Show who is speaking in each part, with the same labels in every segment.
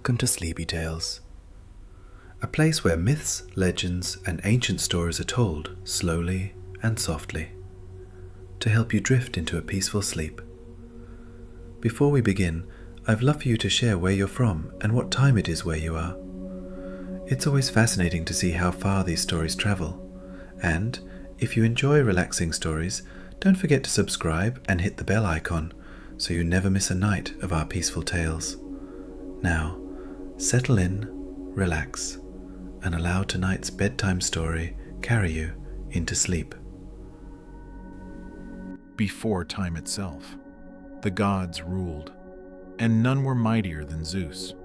Speaker 1: Welcome to Sleepy Tales, a place where myths, legends, and ancient stories are told slowly and softly to help you drift into a peaceful sleep. Before we begin, I'd love for you to share where you're from and what time it is where you are. It's always fascinating to see how far these stories travel, and if you enjoy relaxing stories, don't forget to subscribe and hit the bell icon so you never miss a night of our peaceful tales. Now, settle in, relax, and allow tonight's bedtime story carry you into sleep.
Speaker 2: Before time itself, the gods ruled, and none were mightier than Zeus.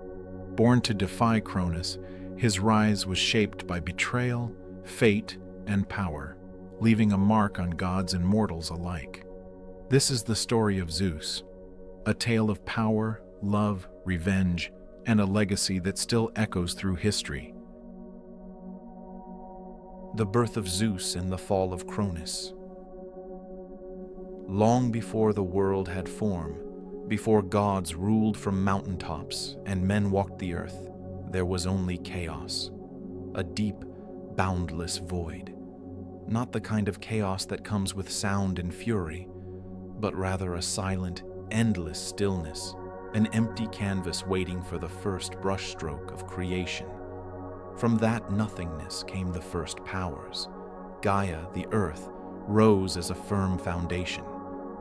Speaker 2: Born to defy Cronus, his rise was shaped by betrayal, fate, and power, leaving a mark on gods and mortals alike. This is the story of Zeus, a tale of power, love, revenge, and a legacy that still echoes through history. The birth of Zeus and the fall of Cronus. Long before the world had form, before gods ruled from mountaintops and men walked the earth, there was only chaos, a deep, boundless void. Not the kind of chaos that comes with sound and fury, but rather a silent, endless stillness, an empty canvas waiting for the first brushstroke of creation. From that nothingness came the first powers. Gaia, the earth, rose as a firm foundation.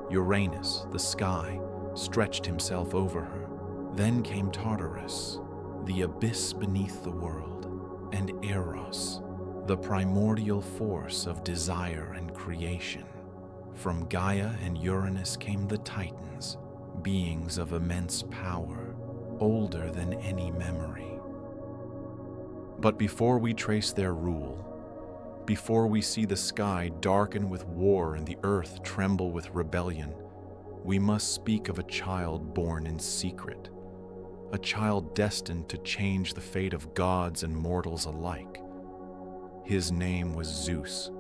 Speaker 2: Uranus, the sky, stretched himself over her. Then came Tartarus, the abyss beneath the world, and Eros, the primordial force of desire and creation. From Gaia and Uranus came the Titans, beings of immense power, older than any memory. But before we trace their rule, before we see the sky darken with war and the earth tremble with rebellion, we must speak of a child born in secret, a child destined to change the fate of gods and mortals alike. His name was Zeus.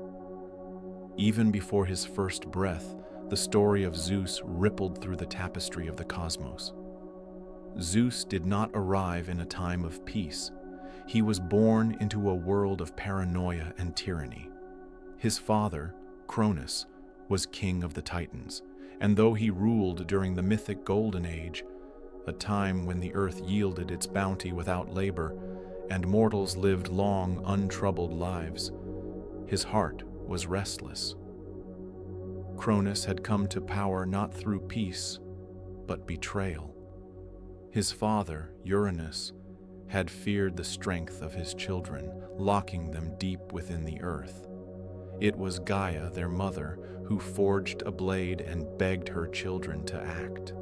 Speaker 2: Even before his first breath, the story of Zeus rippled through the tapestry of the cosmos. Zeus did not arrive in a time of peace. He was born into a world of paranoia and tyranny. His father, Cronus, was king of the Titans, and though he ruled during the mythic Golden Age, a time when the earth yielded its bounty without labor and mortals lived long, untroubled lives, his heart was restless. Cronus had come to power not through peace, but betrayal. His father, Uranus, had feared the strength of his children, locking them deep within the earth. It was Gaia, their mother, who forged a blade and begged her children to act.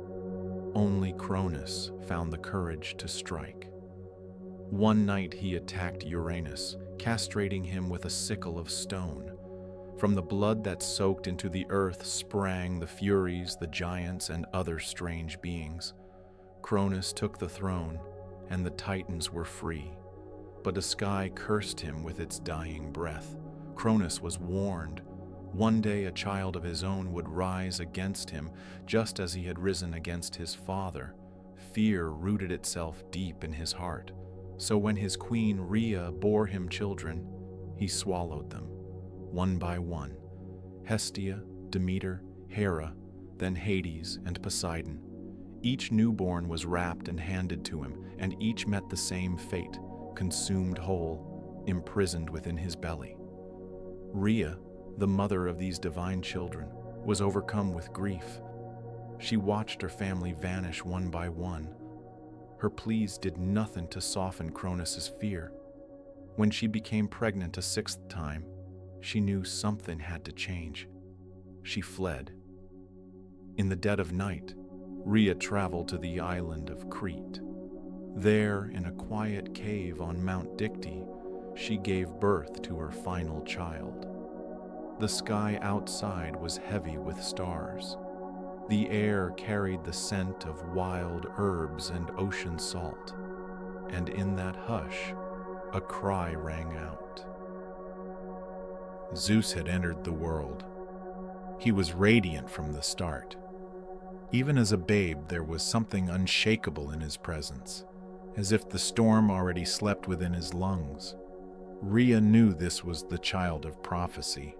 Speaker 2: Only Cronus found the courage to strike. One night he attacked Uranus, castrating him with a sickle of stone. From the blood that soaked into the earth sprang the Furies, the giants, and other strange beings. Cronus took the throne, and the Titans were free. But a sky cursed him with its dying breath. Cronus was warned. One day a child of his own would rise against him, just as he had risen against his father. Fear rooted itself deep in his heart. So when his queen Rhea bore him children, he swallowed them, one by one. Hestia, Demeter, Hera, then Hades and Poseidon. Each newborn was wrapped and handed to him, and each met the same fate, consumed whole, imprisoned within his belly. Rhea, the mother of these divine children, was overcome with grief. She watched her family vanish one by one. Her pleas did nothing to soften Cronus's fear. When she became pregnant a sixth time, she knew something had to change. She fled. In the dead of night, Rhea traveled to the island of Crete. There, in a quiet cave on Mount Dicte, she gave birth to her final child. The sky outside was heavy with stars. The air carried the scent of wild herbs and ocean salt, and in that hush, a cry rang out. Zeus had entered the world. He was radiant from the start. Even as a babe, there was something unshakable in his presence. as if the storm already slept within his lungs. Rhea knew this was the child of prophecy,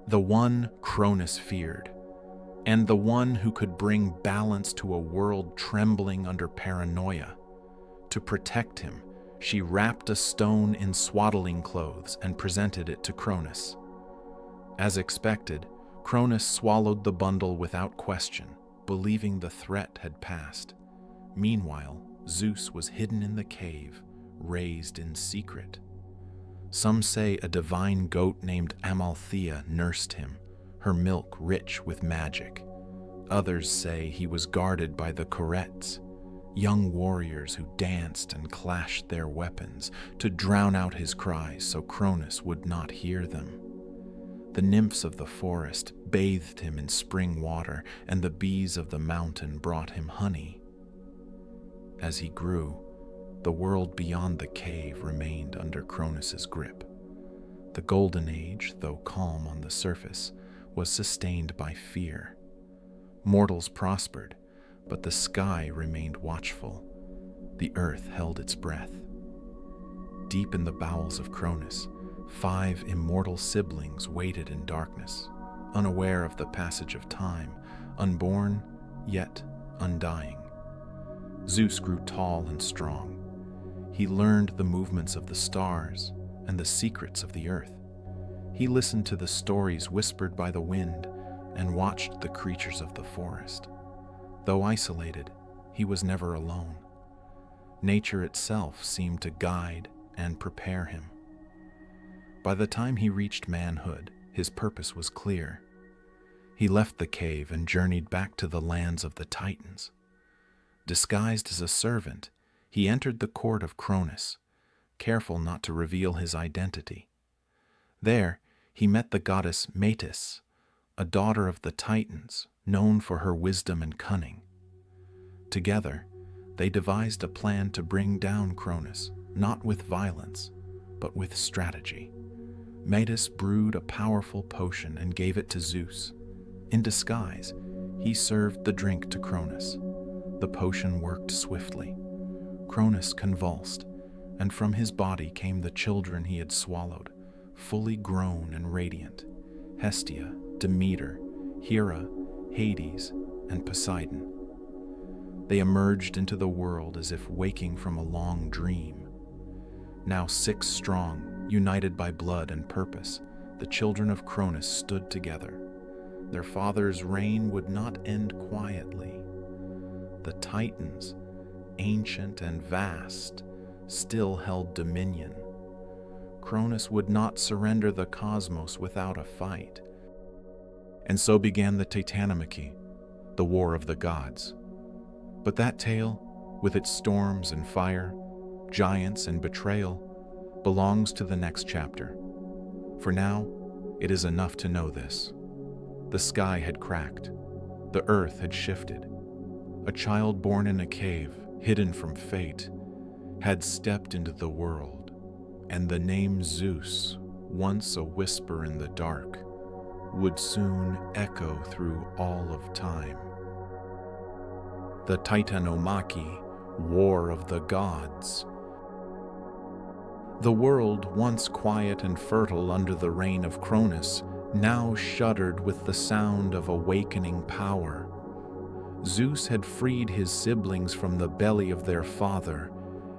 Speaker 2: the one Cronus feared, and the one who could bring balance to a world trembling under paranoia. To protect him, she wrapped a stone in swaddling clothes and presented it to Cronus. As expected, Cronus swallowed the bundle without question, believing the threat had passed. Meanwhile, Zeus was hidden in the cave, raised in secret. Some say a divine goat named Amalthea nursed him, her milk rich with magic. Others say he was guarded by the Corettes, young warriors who danced and clashed their weapons to drown out his cries so Cronus would not hear them. The nymphs of the forest bathed him in spring water, and the bees of the mountain brought him honey. As he grew, the world beyond the cave remained under Cronus's grip. The Golden Age, though calm on the surface, was sustained by fear. Mortals prospered, but the sky remained watchful. The earth held its breath. Deep in the bowels of Cronus, 5 immortal siblings waited in darkness, unaware of the passage of time, unborn, yet undying. Zeus grew tall and strong. He learned the movements of the stars and the secrets of the earth. He listened to the stories whispered by the wind and watched the creatures of the forest. Though isolated, he was never alone. Nature itself seemed to guide and prepare him. By the time he reached manhood, his purpose was clear. He left the cave and journeyed back to the lands of the Titans. Disguised as a servant, he entered the court of Cronus, careful not to reveal his identity. There, he met the goddess Metis, a daughter of the Titans, known for her wisdom and cunning. Together, they devised a plan to bring down Cronus, not with violence, but with strategy. Metis brewed a powerful potion and gave it to Zeus. In disguise, he served the drink to Cronus. The potion worked swiftly. Cronus convulsed, and from his body came the children he had swallowed, fully grown and radiant: Hestia, Demeter, Hera, Hades, and Poseidon. They emerged into the world as if waking from a long dream. Now 6 strong, united by blood and purpose, the children of Cronus stood together. Their father's reign would not end quietly. The Titans, ancient and vast, still held dominion. Cronus would not surrender the cosmos without a fight. And so began the Titanomachy, the war of the gods. But that tale, with its storms and fire, giants and betrayal, belongs to the next chapter. For now, it is enough to know this. The sky had cracked. The earth had shifted. A child born in a cave, hidden from fate, had stepped into the world, and the name Zeus, once a whisper in the dark, would soon echo through all of time. The Titanomachy, War of the Gods. The world, once quiet and fertile under the reign of Cronus, now shuddered with the sound of awakening power. Zeus had freed his siblings from the belly of their father,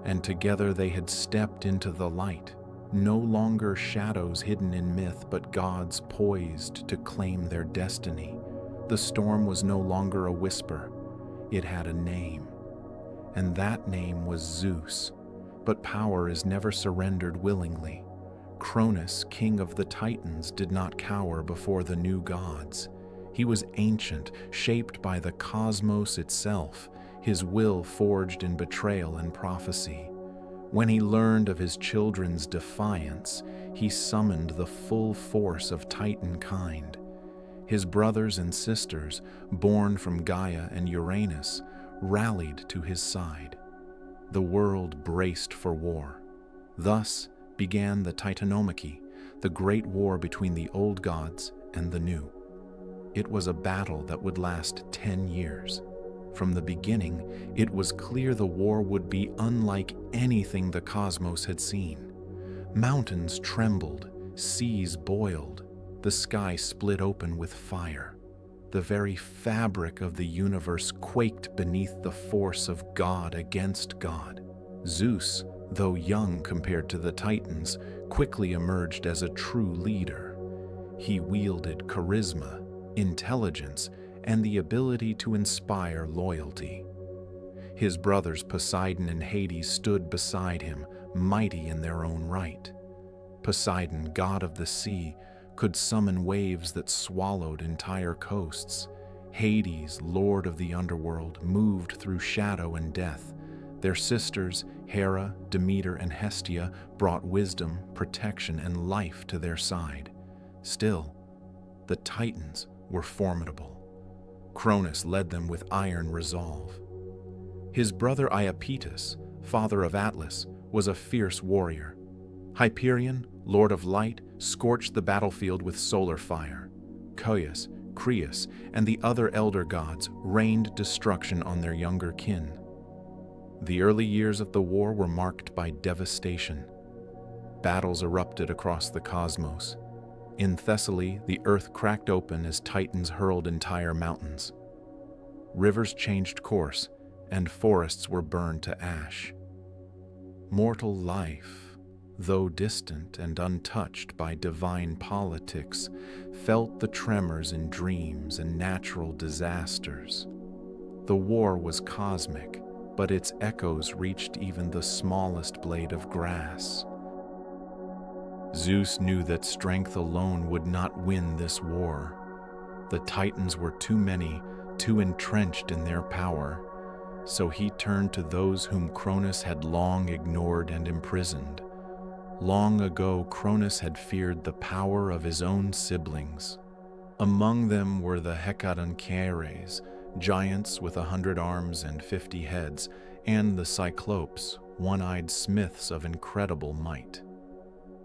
Speaker 2: and together they had stepped into the light, no longer shadows hidden in myth, but gods poised to claim their destiny. The storm was no longer a whisper. It had a name, and that name was Zeus. But power is never surrendered willingly. Cronus, king of the Titans, did not cower before the new gods. He was ancient, shaped by the cosmos itself, his will forged in betrayal and prophecy. When he learned of his children's defiance, he summoned the full force of Titan kind. His brothers and sisters, born from Gaia and Uranus, rallied to his side. The world braced for war. Thus began the Titanomachy, the great war between the old gods and the new. It was a battle that would last 10 years. From the beginning, it was clear the war would be unlike anything the cosmos had seen. Mountains trembled, seas boiled, the sky split open with fire. The very fabric of the universe quaked beneath the force of God against God. Zeus, though young compared to the Titans, quickly emerged as a true leader. He wielded charisma, intelligence, and the ability to inspire loyalty. His brothers Poseidon and Hades stood beside him, mighty in their own right. Poseidon, god of the sea, could summon waves that swallowed entire coasts. Hades, lord of the underworld, moved through shadow and death. Their sisters, Hera, Demeter, and Hestia, brought wisdom, protection, and life to their side. Still, the Titans were formidable. Cronus led them with iron resolve. His brother Iapetus, father of Atlas, was a fierce warrior. Hyperion, lord of light, scorched the battlefield with solar fire. Coeus, Creus, and the other elder gods rained destruction on their younger kin. The early years of the war were marked by devastation. Battles erupted across the cosmos. In Thessaly, the earth cracked open as Titans hurled entire mountains. Rivers changed course, and forests were burned to ash. Mortal life, though distant and untouched by divine politics, felt the tremors in dreams and natural disasters. The war was cosmic, but its echoes reached even the smallest blade of grass. Zeus knew that strength alone would not win this war. The Titans were too many, too entrenched in their power, so he turned to those whom Cronus had long ignored and imprisoned. Long ago, Cronus had feared the power of his own siblings. Among them were the Hecatoncheires, giants with 100 arms and 50 heads, and the Cyclopes, one-eyed smiths of incredible might.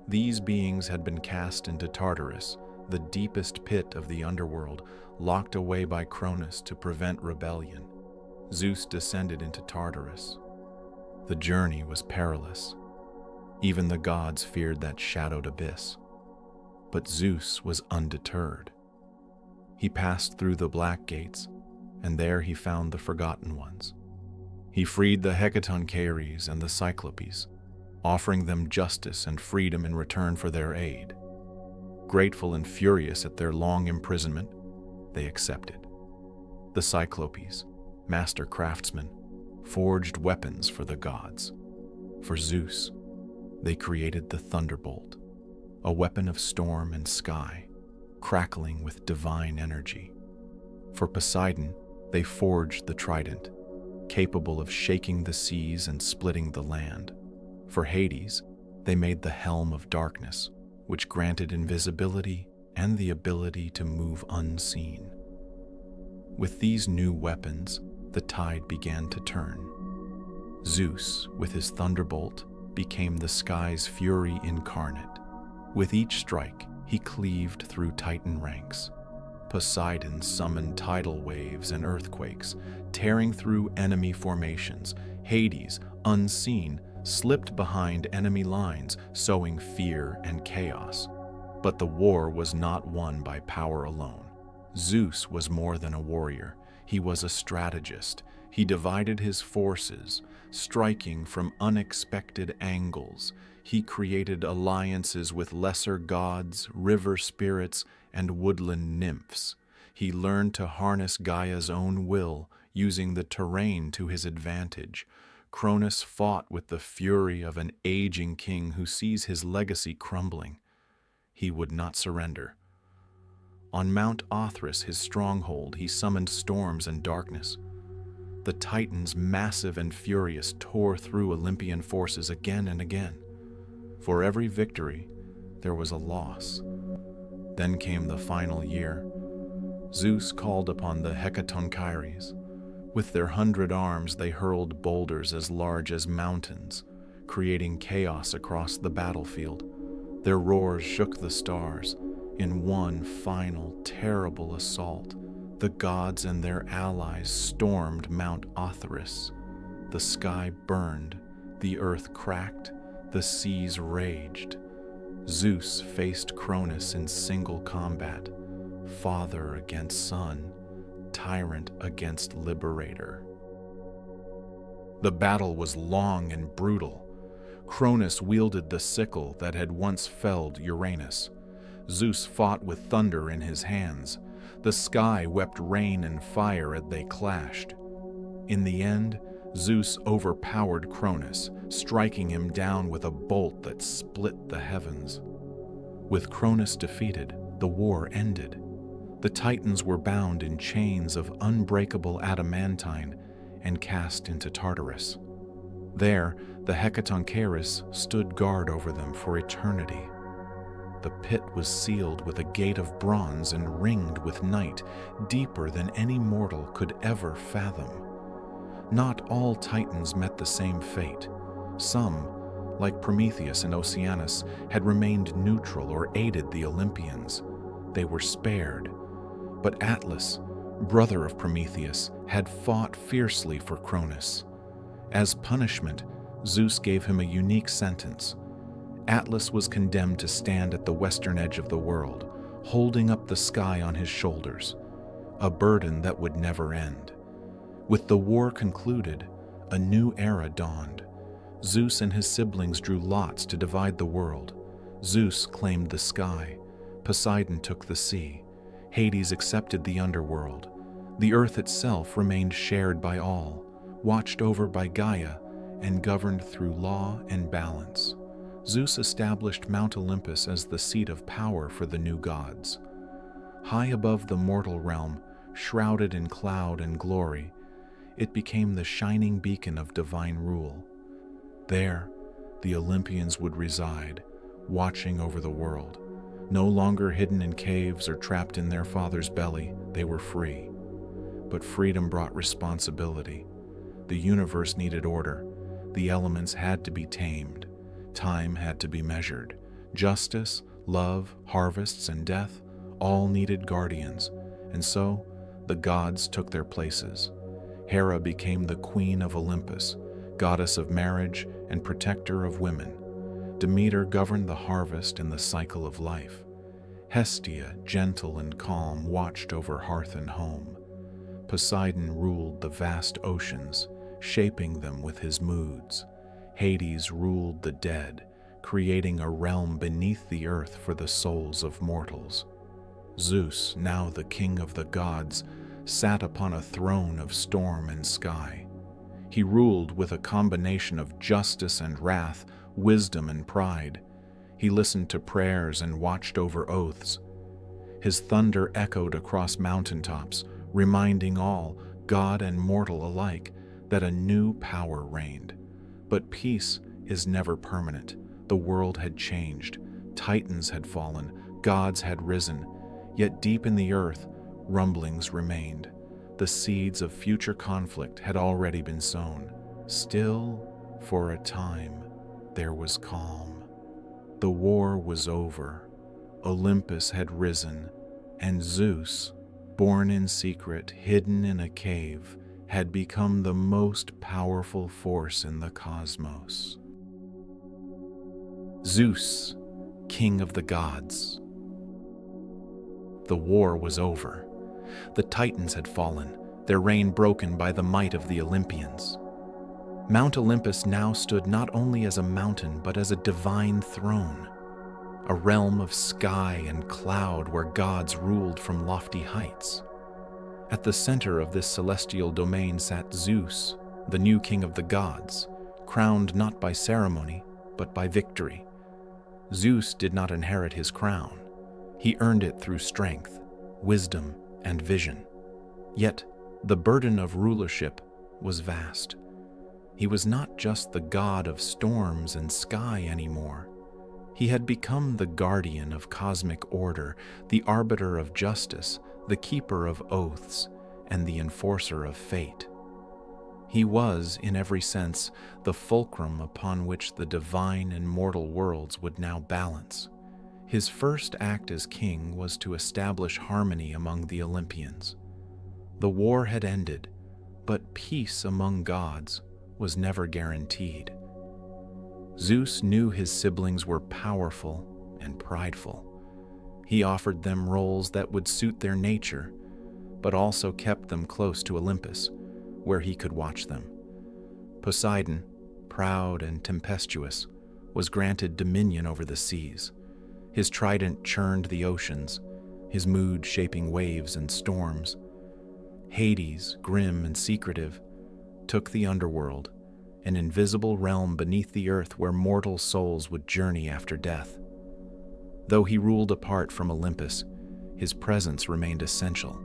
Speaker 2: These beings had been cast into Tartarus, the deepest pit of the underworld, locked away by Cronus to prevent rebellion. Zeus descended into Tartarus. The journey was perilous. Even the gods feared that shadowed abyss. But Zeus was undeterred. He passed through the Black Gates, and there he found the Forgotten Ones. He freed the Hecatoncheires and the Cyclopes, offering them justice and freedom in return for their aid. Grateful and furious at their long imprisonment, they accepted. The Cyclopes, master craftsmen, forged weapons for the gods. For Zeus, they created the thunderbolt, a weapon of storm and sky, crackling with divine energy. For Poseidon, they forged the trident, capable of shaking the seas and splitting the land. For Hades, they made the helm of darkness, which granted invisibility and the ability to move unseen. With these new weapons, the tide began to turn. Zeus, with his thunderbolt, became the sky's fury incarnate. With each strike, he cleaved through Titan ranks. Poseidon summoned tidal waves and earthquakes, tearing through enemy formations. Hades, unseen, slipped behind enemy lines, sowing fear and chaos. But the war was not won by power alone. Zeus was more than a warrior. He was a strategist. He divided his forces, striking from unexpected angles. He created alliances with lesser gods, river spirits, and woodland nymphs. He learned to harness Gaia's own will, using the terrain to his advantage. Cronus fought with the fury of an aging king who sees his legacy crumbling. He would not surrender. On Mount Othrys, his stronghold, he summoned storms and darkness. The Titans, massive and furious, tore through Olympian forces again and again. For every victory, there was a loss. Then came the final year. Zeus called upon the Hecatoncheires. With their 100 arms, they hurled boulders as large as mountains, creating chaos across the battlefield. Their roars shook the stars. In one final, terrible assault, The gods and their allies stormed Mount Othrys. The sky burned, the earth cracked, the seas raged. Zeus faced Cronus in single combat, father against son, tyrant against liberator. The battle was long and brutal. Cronus wielded the sickle that had once felled Uranus. Zeus fought with thunder in his hands. The sky wept rain and fire as they clashed. In the end, Zeus overpowered Cronus, striking him down with a bolt that split the heavens. With Cronus defeated, the war ended. The Titans were bound in chains of unbreakable adamantine and cast into Tartarus. There, the Hecatoncheires stood guard over them for eternity. The pit was sealed with a gate of bronze and ringed with night, deeper than any mortal could ever fathom. Not all Titans met the same fate. Some, like Prometheus and Oceanus, had remained neutral or aided the Olympians. They were spared. But Atlas, brother of Prometheus, had fought fiercely for Cronus. As punishment, Zeus gave him a unique sentence. Atlas was condemned to stand at the western edge of the world, holding up the sky on his shoulders, a burden that would never end. With the war concluded, a new era dawned. Zeus and his siblings drew lots to divide the world. Zeus claimed the sky. Poseidon took the sea. Hades accepted the underworld. The earth itself remained shared by all, watched over by Gaia, and governed through law and balance. Zeus established Mount Olympus as the seat of power for the new gods. High above the mortal realm, shrouded in cloud and glory, it became the shining beacon of divine rule. There, the Olympians would reside, watching over the world. No longer hidden in caves or trapped in their father's belly, they were free. But freedom brought responsibility. The universe needed order. The elements had to be tamed. Time had to be measured. Justice, love, harvests, and death all needed guardians, and so the gods took their places. Hera became the queen of Olympus, goddess of marriage and protector of women. Demeter governed the harvest and the cycle of life. Hestia, gentle and calm, watched over hearth and home. Poseidon ruled the vast oceans, shaping them with his moods. Hades ruled the dead, creating a realm beneath the earth for the souls of mortals. Zeus, now the king of the gods, sat upon a throne of storm and sky. He ruled with a combination of justice and wrath, wisdom and pride. He listened to prayers and watched over oaths. His thunder echoed across mountaintops, reminding all, god and mortal alike, that a new power reigned. But peace is never permanent. The world had changed. Titans had fallen. Gods had risen. Yet deep in the earth, rumblings remained. The seeds of future conflict had already been sown. Still, for a time, there was calm. The war was over. Olympus had risen, and Zeus, born in secret, hidden in a cave, had become the most powerful force in the cosmos. Zeus, king of the gods. The war was over. The Titans had fallen, their reign broken by the might of the Olympians. Mount Olympus now stood not only as a mountain, but as a divine throne, a realm of sky and cloud where gods ruled from lofty heights. At the center of this celestial domain sat Zeus, the new king of the gods, crowned not by ceremony, but by victory. Zeus did not inherit his crown. He earned it through strength, wisdom, and vision. Yet, the burden of rulership was vast. He was not just the god of storms and sky anymore. He had become the guardian of cosmic order, the arbiter of justice, the keeper of oaths, and the enforcer of fate. He was, in every sense, the fulcrum upon which the divine and mortal worlds would now balance. His first act as king was to establish harmony among the Olympians. The war had ended, but peace among gods was never guaranteed. Zeus knew his siblings were powerful and prideful. He offered them roles that would suit their nature, but also kept them close to Olympus, where he could watch them. Poseidon, proud and tempestuous, was granted dominion over the seas. His trident churned the oceans, his mood shaping waves and storms. Hades, grim and secretive, took the underworld, an invisible realm beneath the earth where mortal souls would journey after death. Though he ruled apart from Olympus, his presence remained essential.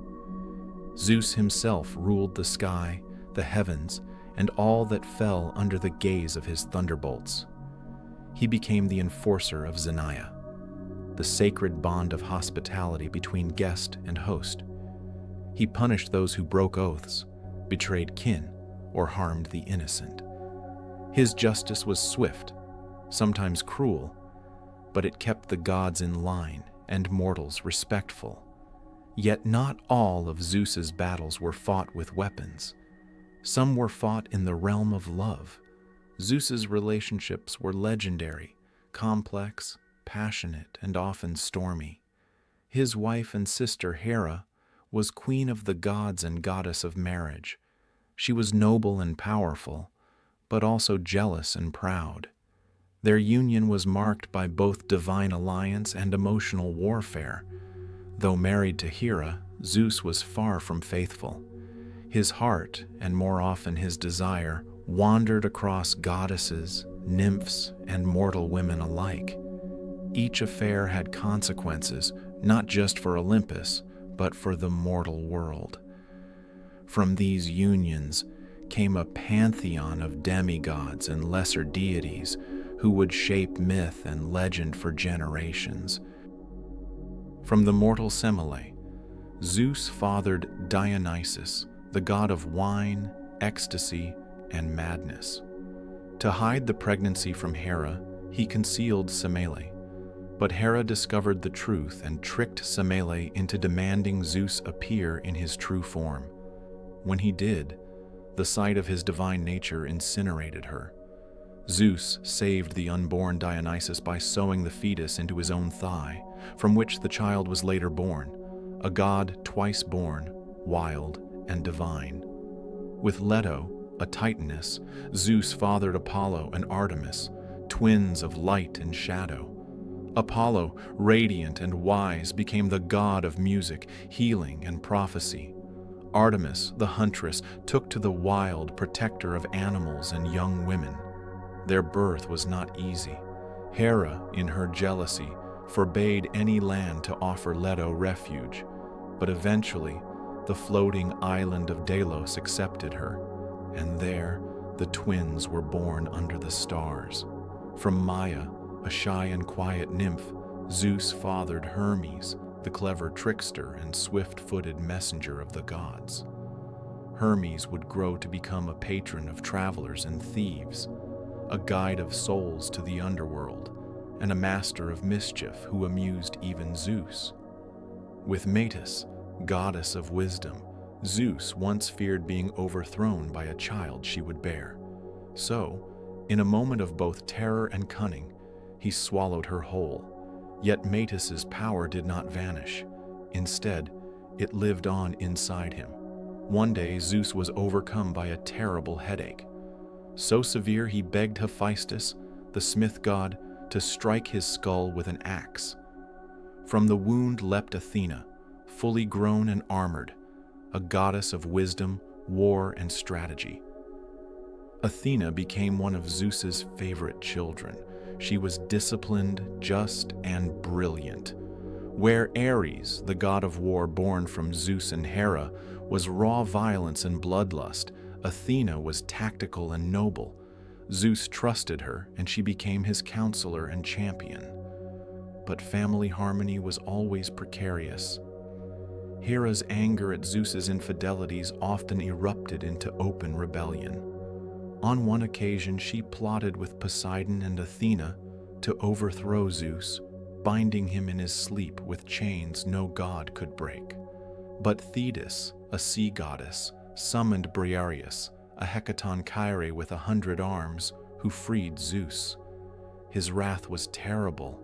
Speaker 2: Zeus himself ruled the sky, the heavens, and all that fell under the gaze of his thunderbolts. He became the enforcer of Xenia, the sacred bond of hospitality between guest and host. He punished those who broke oaths, betrayed kin, or harmed the innocent. His justice was swift, sometimes cruel, but it kept the gods in line and mortals respectful. Yet not all of Zeus's battles were fought with weapons. Some were fought in the realm of love. Zeus's relationships were legendary, complex, passionate, and often stormy. His wife and sister Hera was queen of the gods and goddess of marriage. She was noble and powerful, but also jealous and proud. Their union was marked by both divine alliance and emotional warfare. Though married to Hera, Zeus was far from faithful. His heart, and more often his desire, wandered across goddesses, nymphs, and mortal women alike. Each affair had consequences, not just for Olympus, but for the mortal world. From these unions came a pantheon of demigods and lesser deities who would shape myth and legend for generations. From the mortal Semele, Zeus fathered Dionysus, the god of wine, ecstasy, and madness. To hide the pregnancy from Hera, he concealed Semele. But Hera discovered the truth and tricked Semele into demanding Zeus appear in his true form. When he did, the sight of his divine nature incinerated her. Zeus saved the unborn Dionysus by sewing the fetus into his own thigh, from which the child was later born, a god twice born, wild and divine. With Leto, a Titaness, Zeus fathered Apollo and Artemis, twins of light and shadow. Apollo, radiant and wise, became the god of music, healing, and prophecy. Artemis, the huntress, took to the wild, protector of animals and young women. Their birth was not easy. Hera, in her jealousy, forbade any land to offer Leto refuge, but eventually the floating island of Delos accepted her, and there the twins were born under the stars. From Maia, a shy and quiet nymph, Zeus fathered Hermes, the clever trickster and swift-footed messenger of the gods. Hermes would grow to become a patron of travelers and thieves, a guide of souls to the underworld, and a master of mischief who amused even Zeus. With Metis, goddess of wisdom, Zeus once feared being overthrown by a child she would bear. So, in a moment of both terror and cunning, he swallowed her whole. Yet Metis's power did not vanish. Instead, it lived on inside him. One day, Zeus was overcome by a terrible headache. So severe he begged Hephaestus, the smith god, to strike his skull with an axe. From the wound leapt Athena, fully grown and armored, a goddess of wisdom, war, and strategy. Athena became one of Zeus's favorite children. She was disciplined, just, and brilliant. Where Ares, the god of war born from Zeus and Hera, was raw violence and bloodlust, Athena was tactical and noble. Zeus trusted her, and she became his counselor and champion. But family harmony was always precarious. Hera's anger at Zeus's infidelities often erupted into open rebellion. On one occasion, she plotted with Poseidon and Athena to overthrow Zeus, binding him in his sleep with chains no god could break. But Thetis, a sea goddess, summoned Briareus, a hecaton Kyrie with 100 arms, who freed Zeus. His wrath was terrible.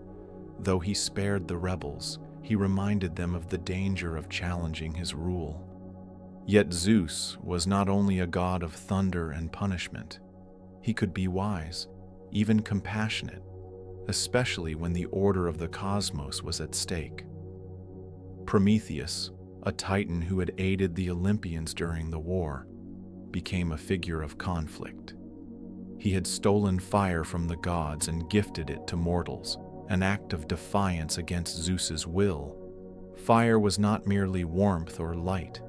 Speaker 2: Though he spared the rebels, he reminded them of the danger of challenging his rule. Yet Zeus was not only a god of thunder and punishment. He could be wise, even compassionate, especially when the order of the cosmos was at stake. Prometheus, a titan who had aided the Olympians during the war, became a figure of conflict. He had stolen fire from the gods and gifted it to mortals, an act of defiance against Zeus's will. Fire was not merely warmth or light,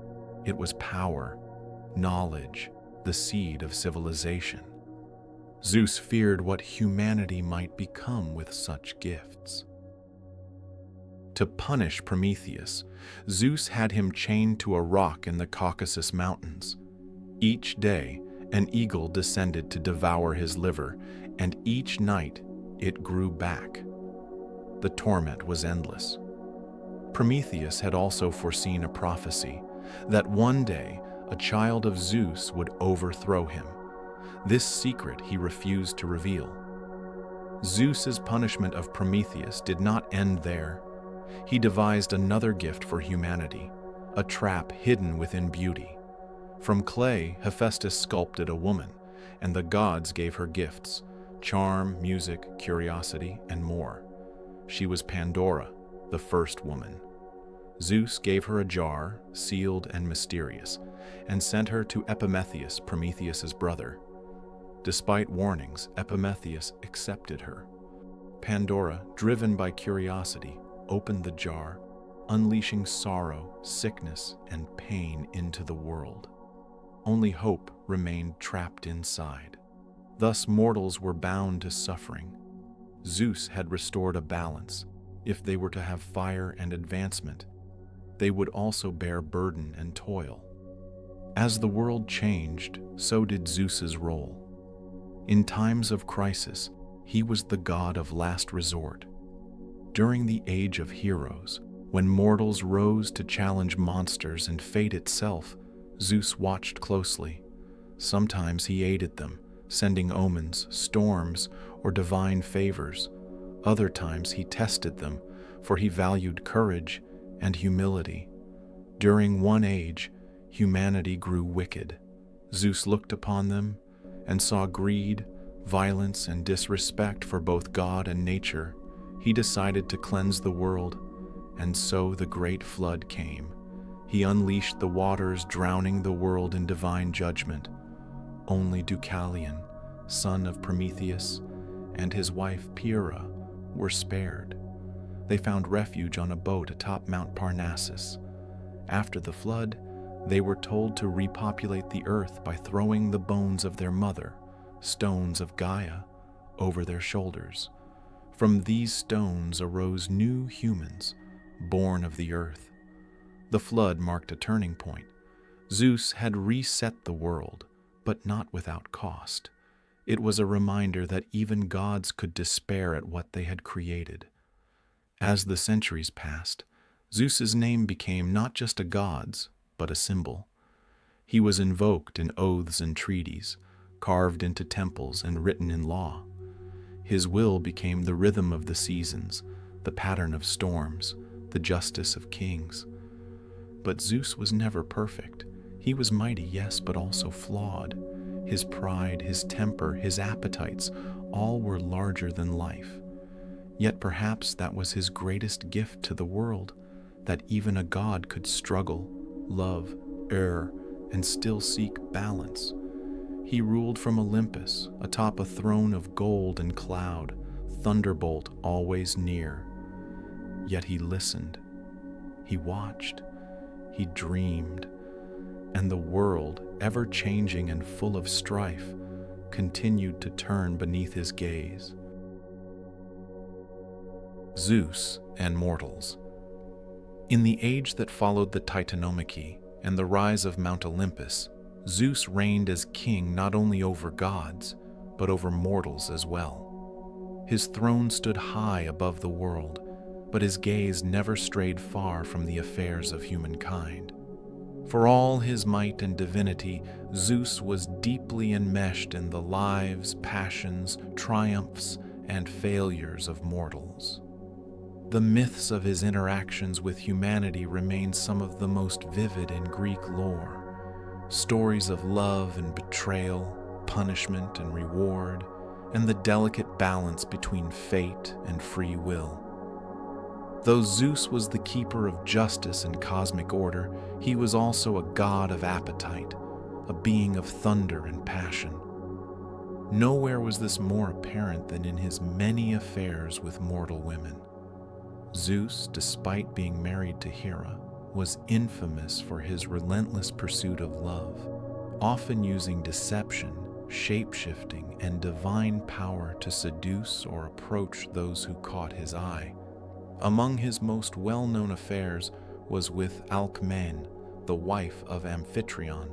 Speaker 2: it was power, knowledge, the seed of civilization. Zeus feared what humanity might become with such gifts. To punish Prometheus, Zeus had him chained to a rock in the Caucasus Mountains. Each day, an eagle descended to devour his liver, and each night it grew back. The torment was endless. Prometheus had also foreseen a prophecy that one day a child of Zeus would overthrow him. This secret he refused to reveal. Zeus's punishment of Prometheus did not end there. He devised another gift for humanity, a trap hidden within beauty. From clay, Hephaestus sculpted a woman, and the gods gave her gifts: charm, music, curiosity, and more. She was Pandora, the first woman. Zeus gave her a jar, sealed and mysterious, and sent her to Epimetheus, Prometheus's brother. Despite warnings, Epimetheus accepted her. Pandora, driven by curiosity, opened the jar, unleashing sorrow, sickness, and pain into the world. Only hope remained trapped inside. Thus mortals were bound to suffering. Zeus had restored a balance. If they were to have fire and advancement, they would also bear burden and toil. As the world changed, so did Zeus's role. In times of crisis, he was the god of last resort. During the age of heroes, when mortals rose to challenge monsters and fate itself, Zeus watched closely. Sometimes he aided them, sending omens, storms, or divine favors. Other times he tested them, for he valued courage and humility. During one age, humanity grew wicked. Zeus looked upon them and saw greed, violence, and disrespect for both God and nature. He decided to cleanse the world, and so the great flood came. He unleashed the waters, drowning the world in divine judgment. Only Deucalion, son of Prometheus, and his wife Hera were spared. They found refuge on a boat atop Mount Parnassus. After the flood, they were told to repopulate the earth by throwing the bones of their mother, stones of Gaia, over their shoulders. From these stones arose new humans, born of the earth. The flood marked a turning point. Zeus had reset the world, but not without cost. It was a reminder that even gods could despair at what they had created. As the centuries passed, Zeus's name became not just a god's, but a symbol. He was invoked in oaths and treaties, carved into temples and written in law. His will became the rhythm of the seasons, the pattern of storms, the justice of kings. But Zeus was never perfect. He was mighty, yes, but also flawed. His pride, his temper, his appetites, all were larger than life. Yet perhaps that was his greatest gift to the world, that even a god could struggle, love, err, and still seek balance. He ruled from Olympus, atop a throne of gold and cloud, thunderbolt always near. Yet he listened, he watched, he dreamed, and the world, ever changing and full of strife, continued to turn beneath his gaze. Zeus and mortals. In the age that followed the Titanomachy and the rise of Mount Olympus, Zeus reigned as king not only over gods, but over mortals as well. His throne stood high above the world, but his gaze never strayed far from the affairs of humankind. For all his might and divinity, Zeus was deeply enmeshed in the lives, passions, triumphs, and failures of mortals. The myths of his interactions with humanity remain some of the most vivid in Greek lore. Stories of love and betrayal, punishment and reward, and the delicate balance between fate and free will. Though Zeus was the keeper of justice and cosmic order, he was also a god of appetite, a being of thunder and passion. Nowhere was this more apparent than in his many affairs with mortal women. Zeus, despite being married to Hera, was infamous for his relentless pursuit of love, often using deception, shape-shifting, and divine power to seduce or approach those who caught his eye. Among his most well-known affairs was with Alcmene, the wife of Amphitryon.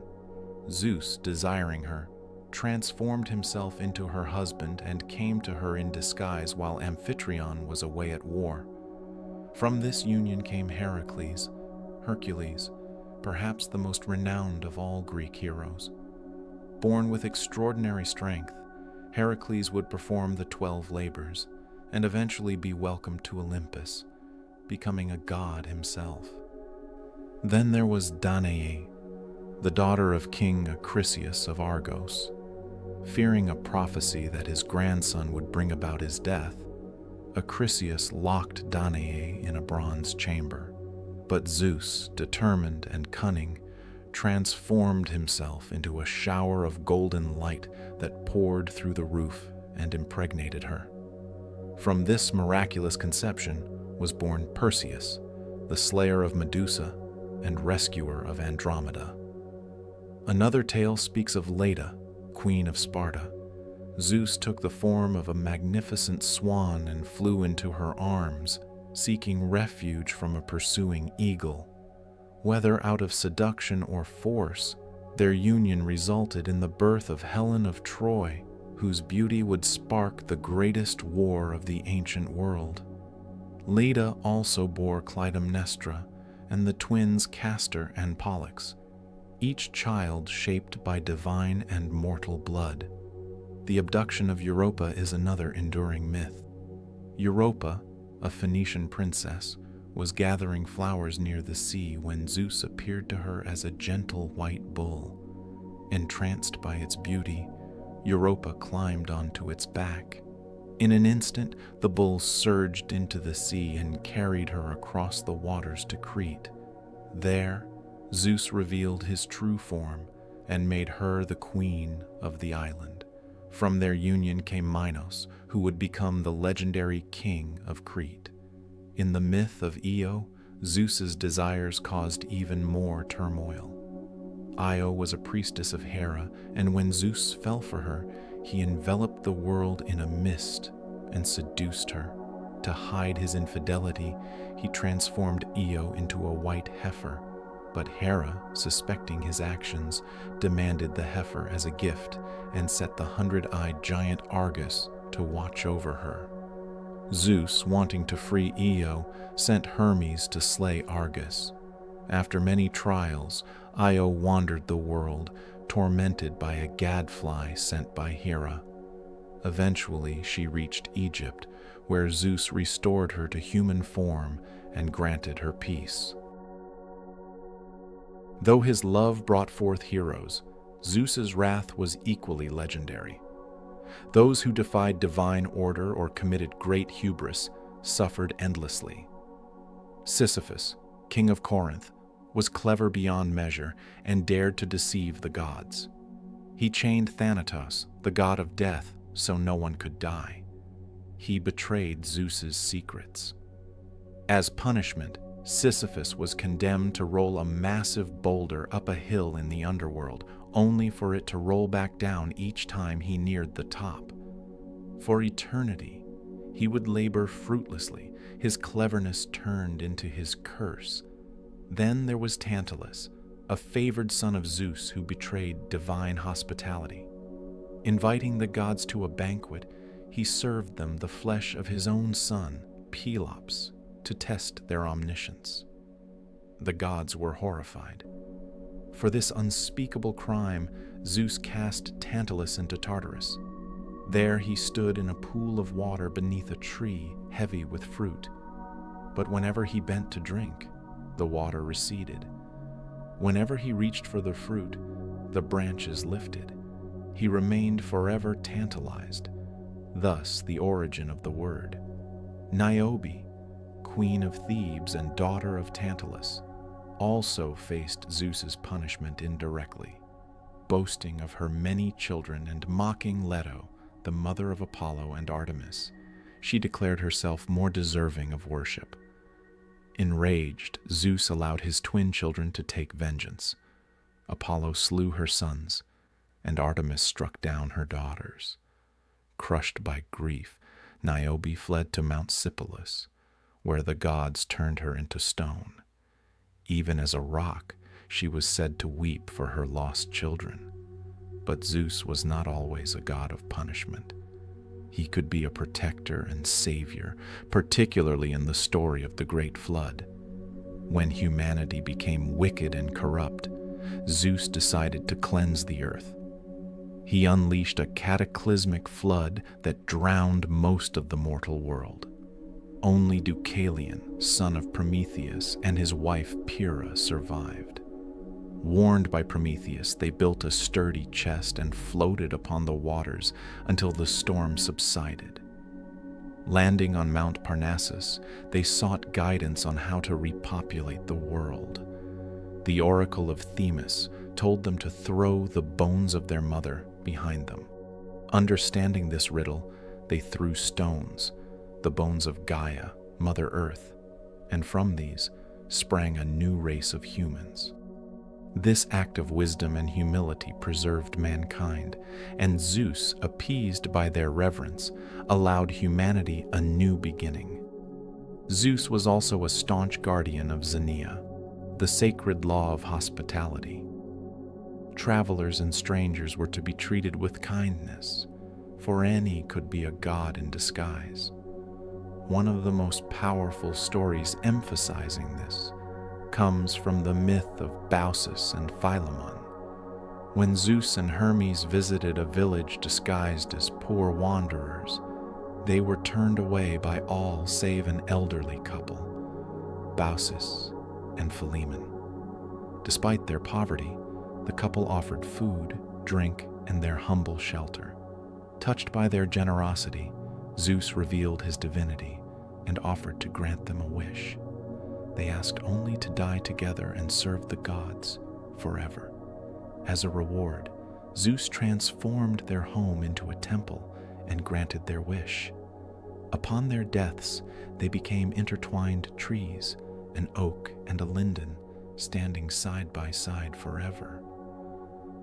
Speaker 2: Zeus, desiring her, transformed himself into her husband and came to her in disguise while Amphitryon was away at war. From this union came Heracles, Hercules, perhaps the most renowned of all Greek heroes. Born with extraordinary strength, Heracles would perform the 12 labors and eventually be welcomed to Olympus, becoming a god himself. Then there was Danae, the daughter of King Acrisius of Argos. Fearing a prophecy that his grandson would bring about his death, Acrisius locked Danae in a bronze chamber. But Zeus, determined and cunning, transformed himself into a shower of golden light that poured through the roof and impregnated her. From this miraculous conception was born Perseus, the slayer of Medusa and rescuer of Andromeda. Another tale speaks of Leda, queen of Sparta. Zeus took the form of a magnificent swan and flew into her arms, seeking refuge from a pursuing eagle. Whether out of seduction or force, their union resulted in the birth of Helen of Troy, whose beauty would spark the greatest war of the ancient world. Leda also bore Clytemnestra and the twins Castor and Pollux, each child shaped by divine and mortal blood. The abduction of Europa is another enduring myth. Europa, a Phoenician princess, was gathering flowers near the sea when Zeus appeared to her as a gentle white bull. Entranced by its beauty, Europa climbed onto its back. In an instant, the bull surged into the sea and carried her across the waters to Crete. There, Zeus revealed his true form and made her the queen of the island. From their union came Minos, who would become the legendary king of Crete. In the myth of Io, Zeus's desires caused even more turmoil. Io was a priestess of Hera, and when Zeus fell for her, he enveloped the world in a mist and seduced her. To hide his infidelity, he transformed Io into a white heifer, but Hera, suspecting his actions, demanded the heifer as a gift and set the 100-eyed giant Argus to watch over her. Zeus, wanting to free Io, sent Hermes to slay Argus. After many trials, Io wandered the world, tormented by a gadfly sent by Hera. Eventually, she reached Egypt, where Zeus restored her to human form and granted her peace. Though his love brought forth heroes, Zeus's wrath was equally legendary. Those who defied divine order or committed great hubris suffered endlessly. Sisyphus, king of Corinth, was clever beyond measure and dared to deceive the gods. He chained Thanatos, the god of death, so no one could die. He betrayed Zeus's secrets. As punishment, Sisyphus was condemned to roll a massive boulder up a hill in the underworld, only for it to roll back down each time he neared the top. For eternity, he would labor fruitlessly, his cleverness turned into his curse. Then there was Tantalus, a favored son of Zeus who betrayed divine hospitality. Inviting the gods to a banquet, he served them the flesh of his own son, Pelops, to test their omniscience. The gods were horrified. For this unspeakable crime, Zeus cast Tantalus into Tartarus. There he stood in a pool of water beneath a tree heavy with fruit. But whenever he bent to drink, the water receded. Whenever he reached for the fruit, the branches lifted. He remained forever tantalized. Thus the origin of the word. Niobe, queen of Thebes and daughter of Tantalus, also faced Zeus's punishment indirectly. Boasting of her many children and mocking Leto, the mother of Apollo and Artemis, she declared herself more deserving of worship. Enraged, Zeus allowed his twin children to take vengeance. Apollo slew her sons, and Artemis struck down her daughters. Crushed by grief, Niobe fled to Mount Sipylus, where the gods turned her into stone. Even as a rock, she was said to weep for her lost children. But Zeus was not always a god of punishment. He could be a protector and savior, particularly in the story of the Great Flood. When humanity became wicked and corrupt, Zeus decided to cleanse the earth. He unleashed a cataclysmic flood that drowned most of the mortal world. Only Deucalion, son of Prometheus, and his wife Hera survived. Warned by Prometheus, they built a sturdy chest and floated upon the waters until the storm subsided. Landing on Mount Parnassus, they sought guidance on how to repopulate the world. The oracle of Themis told them to throw the bones of their mother behind them. Understanding this riddle, they threw stones, the bones of Gaia, Mother Earth, and from these sprang a new race of humans. This act of wisdom and humility preserved mankind, and Zeus, appeased by their reverence, allowed humanity a new beginning. Zeus was also a staunch guardian of Xenia, the sacred law of hospitality. Travelers and strangers were to be treated with kindness, for any could be a god in disguise. One of the most powerful stories emphasizing this comes from the myth of Baucis and Philemon. When Zeus and Hermes visited a village disguised as poor wanderers, they were turned away by all save an elderly couple, Baucis and Philemon. Despite their poverty, the couple offered food, drink, and their humble shelter. Touched by their generosity, Zeus revealed his divinity and offered to grant them a wish. They asked only to die together and serve the gods forever. As a reward, Zeus transformed their home into a temple and granted their wish. Upon their deaths, they became intertwined trees, an oak and a linden, standing side by side forever.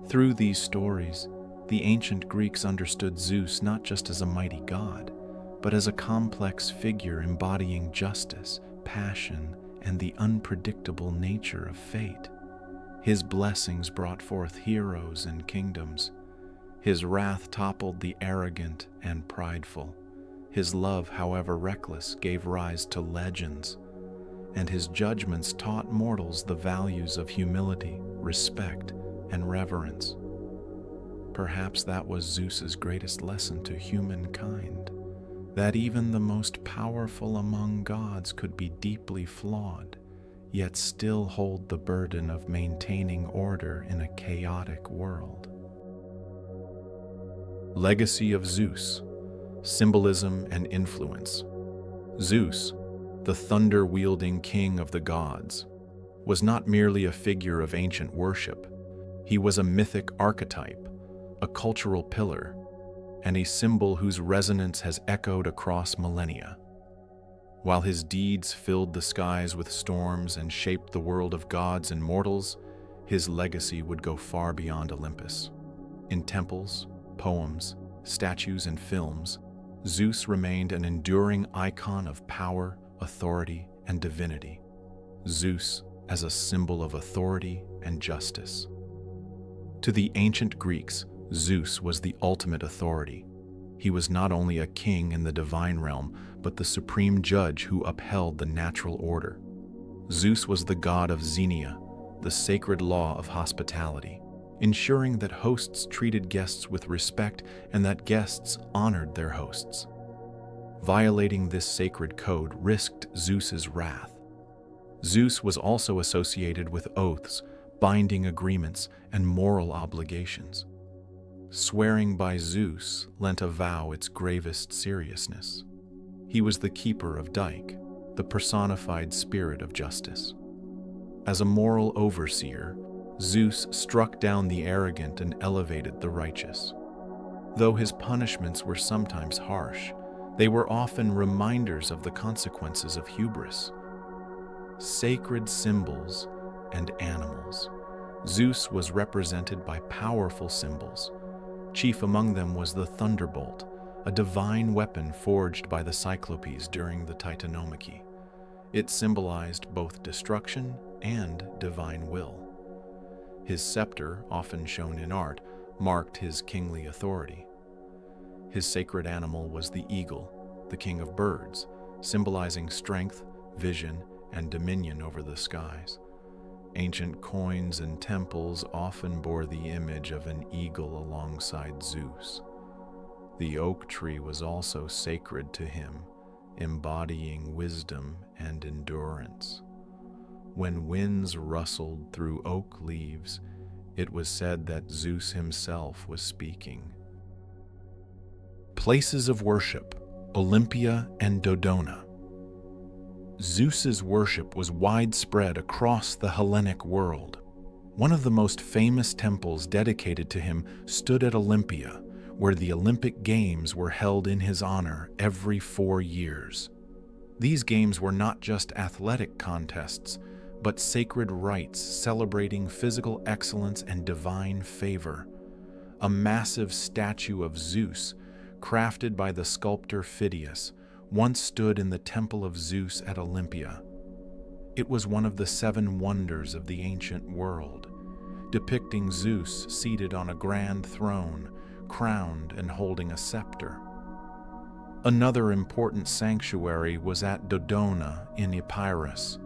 Speaker 2: Through these stories, the ancient Greeks understood Zeus not just as a mighty god, but as a complex figure embodying justice, passion, and the unpredictable nature of fate. His blessings brought forth heroes and kingdoms. His wrath toppled the arrogant and prideful. His love, however reckless, gave rise to legends. And his judgments taught mortals the values of humility, respect, and reverence. Perhaps that was Zeus's greatest lesson to humankind, that even the most powerful among gods could be deeply flawed, yet still hold the burden of maintaining order in a chaotic world. Legacy of Zeus, symbolism and influence. Zeus, the thunder-wielding king of the gods, was not merely a figure of ancient worship. He was a mythic archetype, a cultural pillar, and a symbol whose resonance has echoed across millennia. While his deeds filled the skies with storms and shaped the world of gods and mortals, his legacy would go far beyond Olympus. In temples, poems, statues, and films, Zeus remained an enduring icon of power, authority, and divinity. Zeus as a symbol of authority and justice. To the ancient Greeks, Zeus was the ultimate authority. He was not only a king in the divine realm, but the supreme judge who upheld the natural order. Zeus was the god of Xenia, the sacred law of hospitality, ensuring that hosts treated guests with respect and that guests honored their hosts. Violating this sacred code risked Zeus's wrath. Zeus was also associated with oaths, binding agreements, and moral obligations. Swearing by Zeus lent a vow its gravest seriousness. He was the keeper of Dike, the personified spirit of justice. As a moral overseer, Zeus struck down the arrogant and elevated the righteous. Though his punishments were sometimes harsh, they were often reminders of the consequences of hubris. Sacred symbols and animals. Zeus was represented by powerful symbols. Chief among them was the thunderbolt, a divine weapon forged by the Cyclopes during the Titanomachy. It symbolized both destruction and divine will. His scepter, often shown in art, marked his kingly authority. His sacred animal was the eagle, the king of birds, symbolizing strength, vision, and dominion over the skies. Ancient coins and temples often bore the image of an eagle alongside Zeus. The oak tree was also sacred to him, embodying wisdom and endurance. When winds rustled through oak leaves, it was said that Zeus himself was speaking. Places of worship: Olympia and Dodona. Zeus's worship was widespread across the Hellenic world. One of the most famous temples dedicated to him stood at Olympia, where the Olympic Games were held in his honor every 4 years. These games were not just athletic contests, but sacred rites celebrating physical excellence and divine favor. A massive statue of Zeus, crafted by the sculptor Phidias, once stood in the Temple of Zeus at Olympia. It was one of the 7 wonders of the ancient world, depicting Zeus seated on a grand throne, crowned and holding a scepter. Another important sanctuary was at Dodona in Epirus,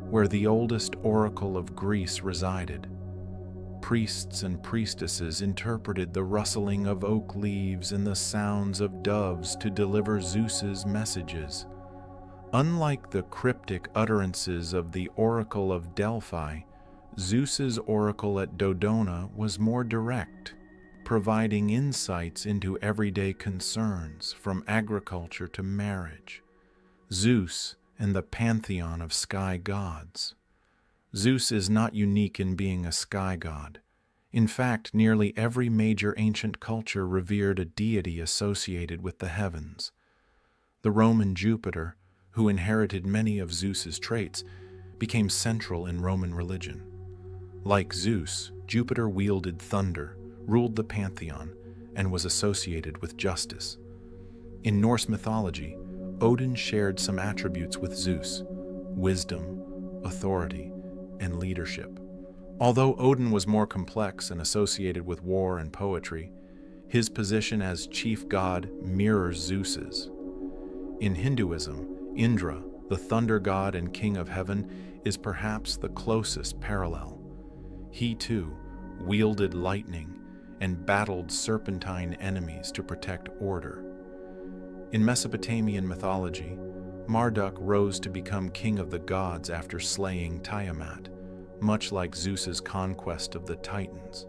Speaker 2: where the oldest oracle of Greece resided. Priests and priestesses interpreted the rustling of oak leaves and the sounds of doves to deliver Zeus's messages. Unlike the cryptic utterances of the oracle of Delphi, Zeus's oracle at Dodona was more direct, providing insights into everyday concerns, from agriculture to marriage. Zeus and the pantheon of sky gods. Zeus is not unique in being a sky god. In fact, nearly every major ancient culture revered a deity associated with the heavens. The Roman Jupiter, who inherited many of Zeus's traits, became central in Roman religion. Like Zeus, Jupiter wielded thunder, ruled the pantheon, and was associated with justice. In Norse mythology, Odin shared some attributes with Zeus: wisdom, authority, and leadership. Although Odin was more complex and associated with war and poetry, his position as chief god mirrors Zeus's. In Hinduism, Indra, the thunder god and king of heaven, is perhaps the closest parallel. He too wielded lightning and battled serpentine enemies to protect order. In Mesopotamian mythology, Marduk rose to become king of the gods after slaying Tiamat, much like Zeus's conquest of the Titans.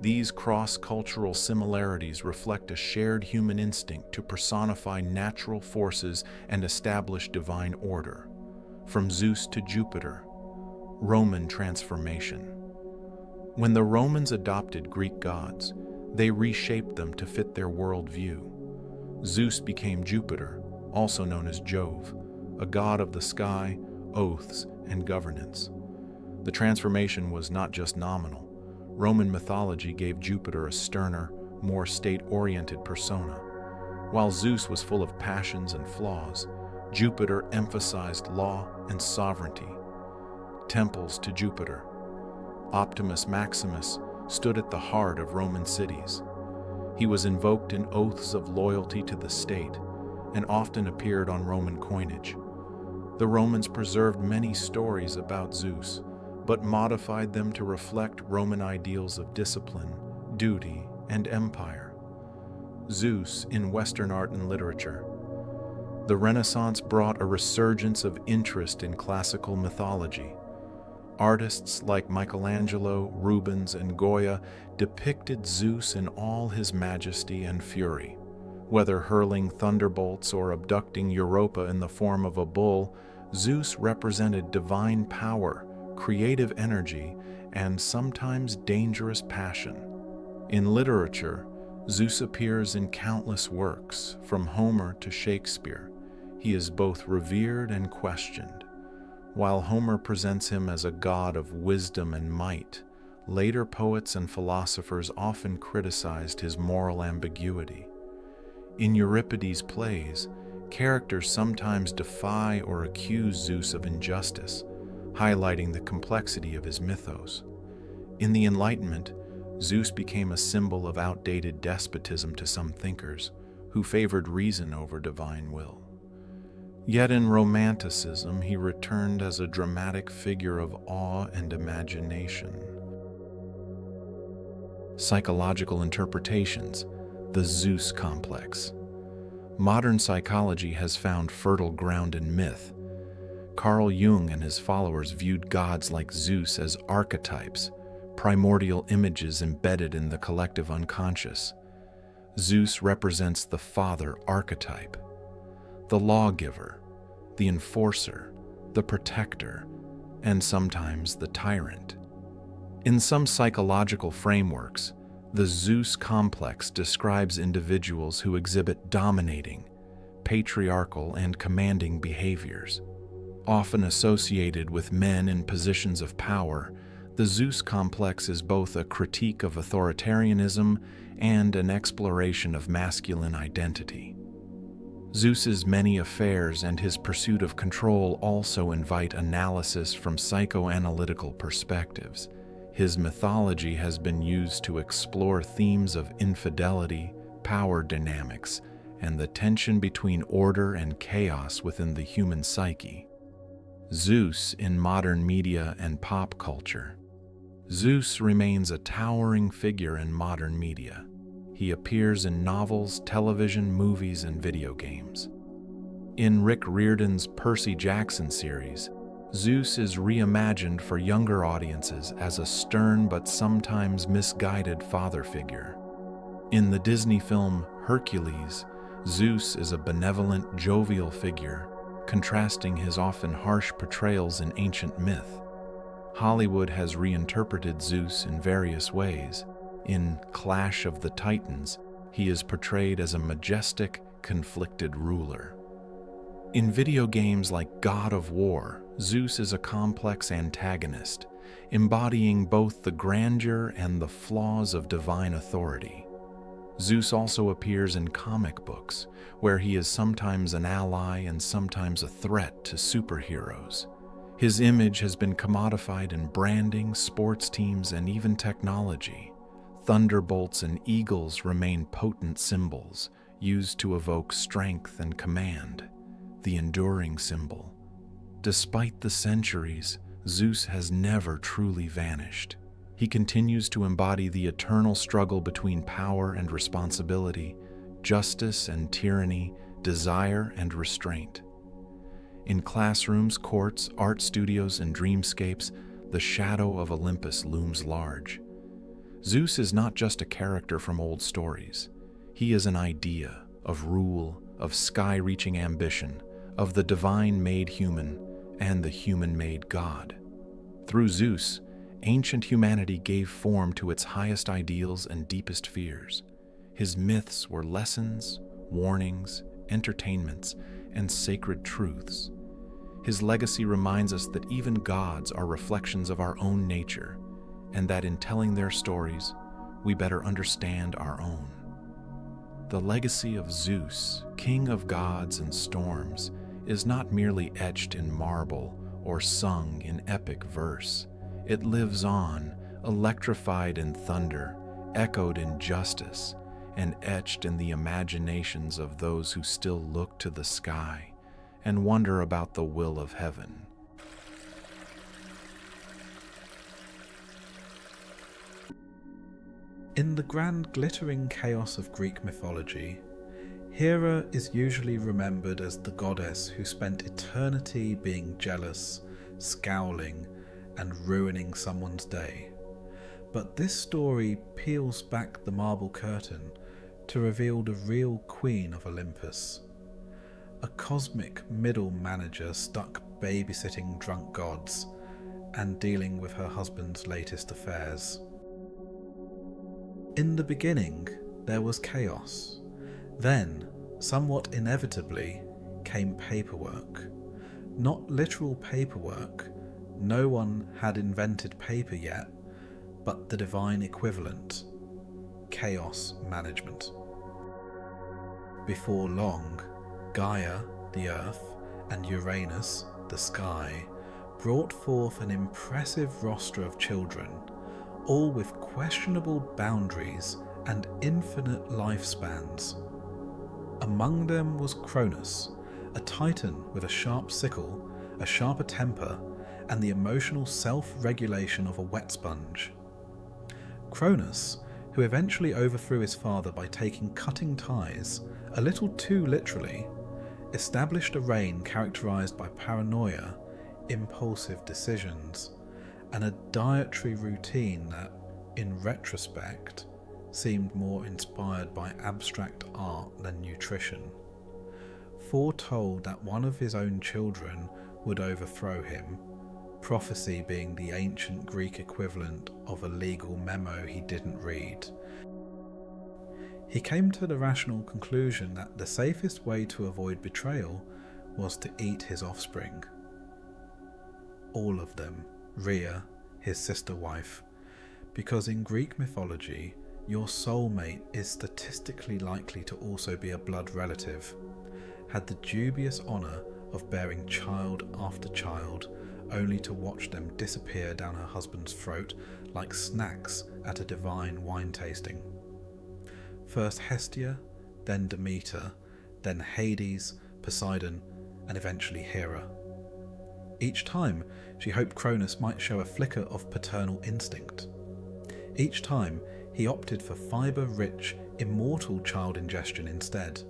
Speaker 2: These cross-cultural similarities reflect a shared human instinct to personify natural forces and establish divine order. From Zeus to Jupiter, Roman transformation. When the Romans adopted Greek gods, they reshaped them to fit their worldview. Zeus became Jupiter, also known as Jove, a god of the sky, oaths, and governance. The transformation was not just nominal. Roman mythology gave Jupiter a sterner, more state-oriented persona. While Zeus was full of passions and flaws, Jupiter emphasized law and sovereignty. Temples to Jupiter. Optimus Maximus stood at the heart of Roman cities. He was invoked in oaths of loyalty to the state and often appeared on Roman coinage. The Romans preserved many stories about Zeus, but modified them to reflect Roman ideals of discipline, duty, and empire. Zeus in Western art and literature. The Renaissance brought a resurgence of interest in classical mythology. Artists like Michelangelo, Rubens, and Goya depicted Zeus in all his majesty and fury. Whether hurling thunderbolts or abducting Europa in the form of a bull, Zeus represented divine power, creative energy, and sometimes dangerous passion. In literature, Zeus appears in countless works, from Homer to Shakespeare. He is both revered and questioned. While Homer presents him as a god of wisdom and might, later poets and philosophers often criticized his moral ambiguity. In Euripides' plays, characters sometimes defy or accuse Zeus of injustice, highlighting the complexity of his mythos. In the Enlightenment, Zeus became a symbol of outdated despotism to some thinkers, who favored reason over divine will. Yet in Romanticism, he returned as a dramatic figure of awe and imagination. Psychological interpretations, the Zeus complex. Modern psychology has found fertile ground in myth. Carl Jung and his followers viewed gods like Zeus as archetypes, primordial images embedded in the collective unconscious. Zeus represents the father archetype, the lawgiver, the enforcer, the protector, and sometimes the tyrant. In some psychological frameworks, the Zeus complex describes individuals who exhibit dominating, patriarchal, and commanding behaviors. Often associated with men in positions of power, the Zeus complex is both a critique of authoritarianism and an exploration of masculine identity. Zeus's many affairs and his pursuit of control also invite analysis from psychoanalytical perspectives. His mythology has been used to explore themes of infidelity, power dynamics, and the tension between order and chaos within the human psyche. Zeus in modern media and pop culture. Zeus remains a towering figure in modern media. He appears in novels, television, movies, and video games. In Rick Riordan's Percy Jackson series, Zeus is reimagined for younger audiences as a stern but sometimes misguided father figure. In the Disney film Hercules, Zeus is a benevolent, jovial figure, contrasting his often harsh portrayals in ancient myth. Hollywood has reinterpreted Zeus in various ways. In Clash of the Titans, he is portrayed as a majestic, conflicted ruler. In video games like God of War, Zeus is a complex antagonist, embodying both the grandeur and the flaws of divine authority. Zeus also appears in comic books, where he is sometimes an ally and sometimes a threat to superheroes. His image has been commodified in branding, sports teams, and even technology. Thunderbolts and eagles remain potent symbols, used to evoke strength and command, the enduring symbol. Despite the centuries, Zeus has never truly vanished. He continues to embody the eternal struggle between power and responsibility, justice and tyranny, desire and restraint. In classrooms, courts, art studios, and dreamscapes, the shadow of Olympus looms large. Zeus is not just a character from old stories. He is an idea of rule, of sky-reaching ambition, of the divine made human and the human-made God. Through Zeus, ancient humanity gave form to its highest ideals and deepest fears. His myths were lessons, warnings, entertainments, and sacred truths. His legacy reminds us that even gods are reflections of our own nature, and that in telling their stories, we better understand our own. The legacy of Zeus, king of gods and storms, is not merely etched in marble or sung in epic verse. It lives on, electrified in thunder, echoed in justice, and etched in the imaginations of those who still look to the sky and wonder about the will of heaven.
Speaker 1: In the grand glittering chaos of Greek mythology, Hera is usually remembered as the goddess who spent eternity being jealous, scowling, and ruining someone's day. But this story peels back the marble curtain to reveal the real queen of Olympus, a cosmic middle manager stuck babysitting drunk gods and dealing with her husband's latest affairs. In the beginning, there was chaos. Then, somewhat inevitably, came paperwork. Not literal paperwork. No one had invented paper yet, but the divine equivalent: chaos management. Before long, Gaia, the earth, and Uranus, the sky, brought forth an impressive roster of children, all with questionable boundaries and infinite lifespans. Among them was Cronus, a titan with a sharp sickle, a sharper temper, and the emotional self-regulation of a wet sponge. Cronus, who eventually overthrew his father by taking cutting ties, a little too literally, established a reign characterized by paranoia, impulsive decisions, and a dietary routine that, in retrospect, seemed more inspired by abstract art than nutrition. Foretold that one of his own children would overthrow him, prophecy being the ancient Greek equivalent of a legal memo he didn't read. He came to the rational conclusion that the safest way to avoid betrayal was to eat his offspring. All of them. Rhea, his sister wife, because in Greek mythology, your soulmate is statistically likely to also be a blood relative, had the dubious honour of bearing child after child, only to watch them disappear down her husband's throat like snacks at a divine wine tasting. First Hestia, then Demeter, then Hades, Poseidon, and eventually Hera. Each time, she hoped Cronus might show a flicker of paternal instinct. Each time, he opted for fibre-rich, immortal child ingestion instead.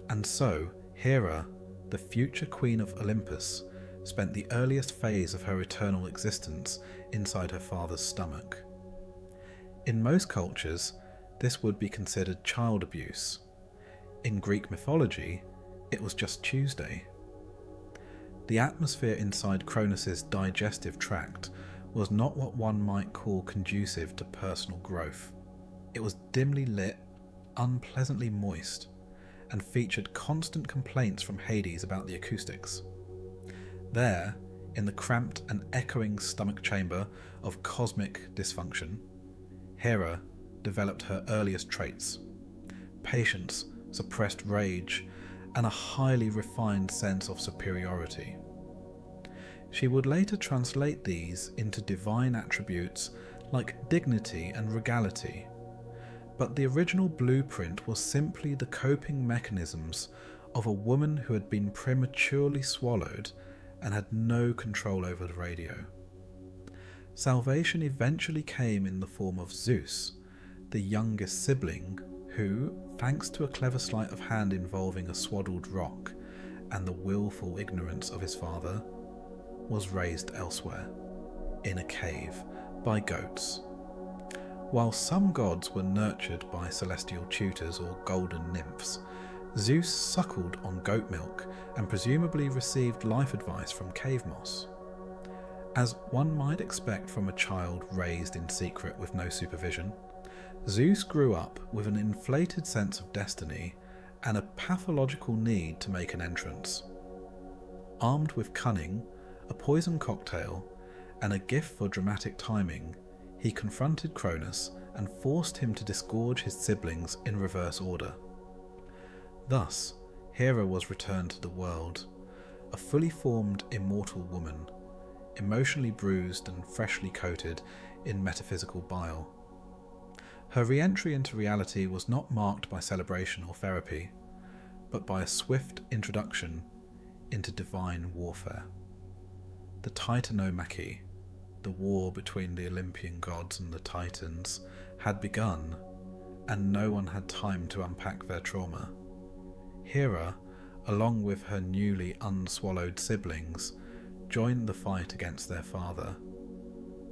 Speaker 1: And so, Hera, the future queen of Olympus, spent the earliest phase of her eternal existence inside her father's stomach. In most cultures, this would be considered child abuse. In Greek mythology, it was just Tuesday. The atmosphere inside Cronus's digestive tract was not what one might call conducive to personal growth. It was dimly lit, unpleasantly moist, and featured constant complaints from Hades about the acoustics. There, in the cramped and echoing stomach chamber of cosmic dysfunction, Hera developed her earliest traits: patience, suppressed rage, and a highly refined sense of superiority. She would later translate these into divine attributes like dignity and regality, but the original blueprint was simply the coping mechanisms of a woman who had been prematurely swallowed and had no control over the radio. Salvation eventually came in the form of Zeus, the youngest sibling who, thanks to a clever sleight of hand involving a swaddled rock and the willful ignorance of his father, was raised elsewhere, in a cave, by goats. While some gods were nurtured by celestial tutors or golden nymphs, Zeus suckled on goat milk and presumably received life advice from cave moss. As one might expect from a child raised in secret with no supervision, Zeus grew up with an inflated sense of destiny and a pathological need to make an entrance. Armed with cunning, a poison cocktail, and a gift for dramatic timing, he confronted Cronus and forced him to disgorge his siblings in reverse order. Thus, Hera was returned to the world, a fully formed immortal woman, emotionally bruised and freshly coated in metaphysical bile.
Speaker 3: Her re-entry into reality was not marked by celebration or therapy, but by a swift introduction into divine warfare. The Titanomachy, the war between the Olympian gods and the Titans, had begun, and no one had time to unpack their trauma. Hera, along with her newly unswallowed siblings, joined the fight against their father,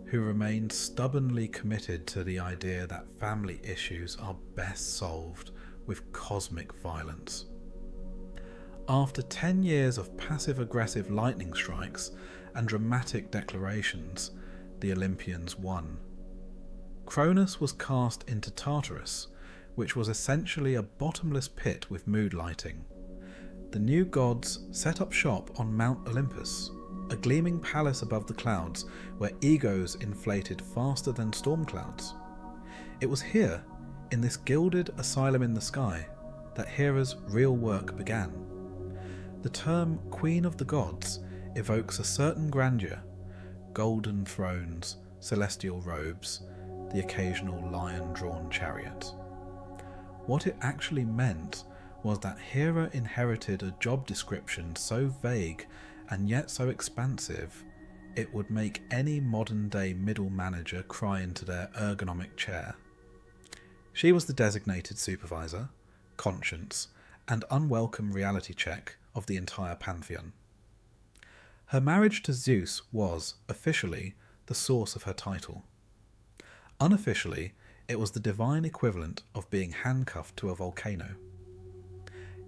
Speaker 3: who remained stubbornly committed to the idea that family issues are best solved with cosmic violence. After 10 years of passive-aggressive lightning strikes and dramatic declarations, the Olympians won. Cronus was cast into Tartarus, which was essentially a bottomless pit with mood lighting. The new gods set up shop on Mount Olympus, a gleaming palace above the clouds where egos inflated faster than storm clouds. It was here, in this gilded asylum in the sky, that Hera's real work began. The term Queen of the Gods evokes a certain grandeur: golden thrones, celestial robes, the occasional lion-drawn chariot. What it actually meant was that Hera inherited a job description so vague and yet so expansive, it would make any modern-day middle manager cry into their ergonomic chair. She was the designated supervisor, conscience, and unwelcome reality check of the entire pantheon. Her marriage to Zeus was, officially, the source of her title. Unofficially, it was the divine equivalent of being handcuffed to a volcano.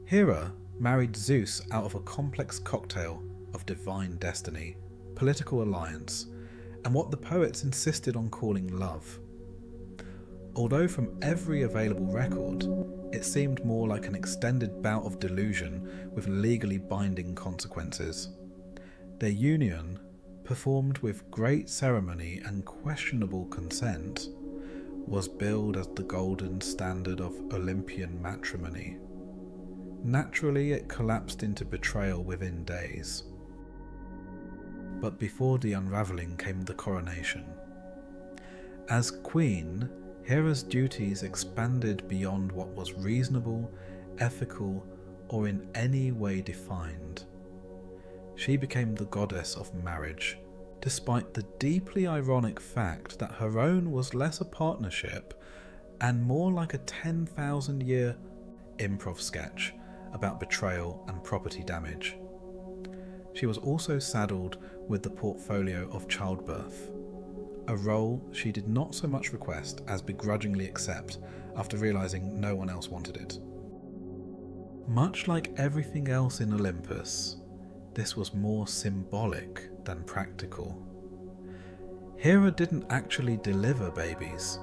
Speaker 3: Hera married Zeus out of a complex cocktail of divine destiny, political alliance, and what the poets insisted on calling love. Although from every available record, it seemed more like an extended bout of delusion with legally binding consequences. Their union, performed with great ceremony and questionable consent, was billed as the golden standard of Olympian matrimony. Naturally, it collapsed into betrayal within days. But before the unravelling came the coronation. As queen, Hera's duties expanded beyond what was reasonable, ethical, or in any way defined. She became the goddess of marriage, despite the deeply ironic fact that her own was less a partnership and more like a 10,000-year improv sketch about betrayal and property damage. She was also saddled with the portfolio of childbirth, a role she did not so much request as begrudgingly accept after realizing no one else wanted it. Much like everything else in Olympus, this was more symbolic than practical. Hera didn't actually deliver babies.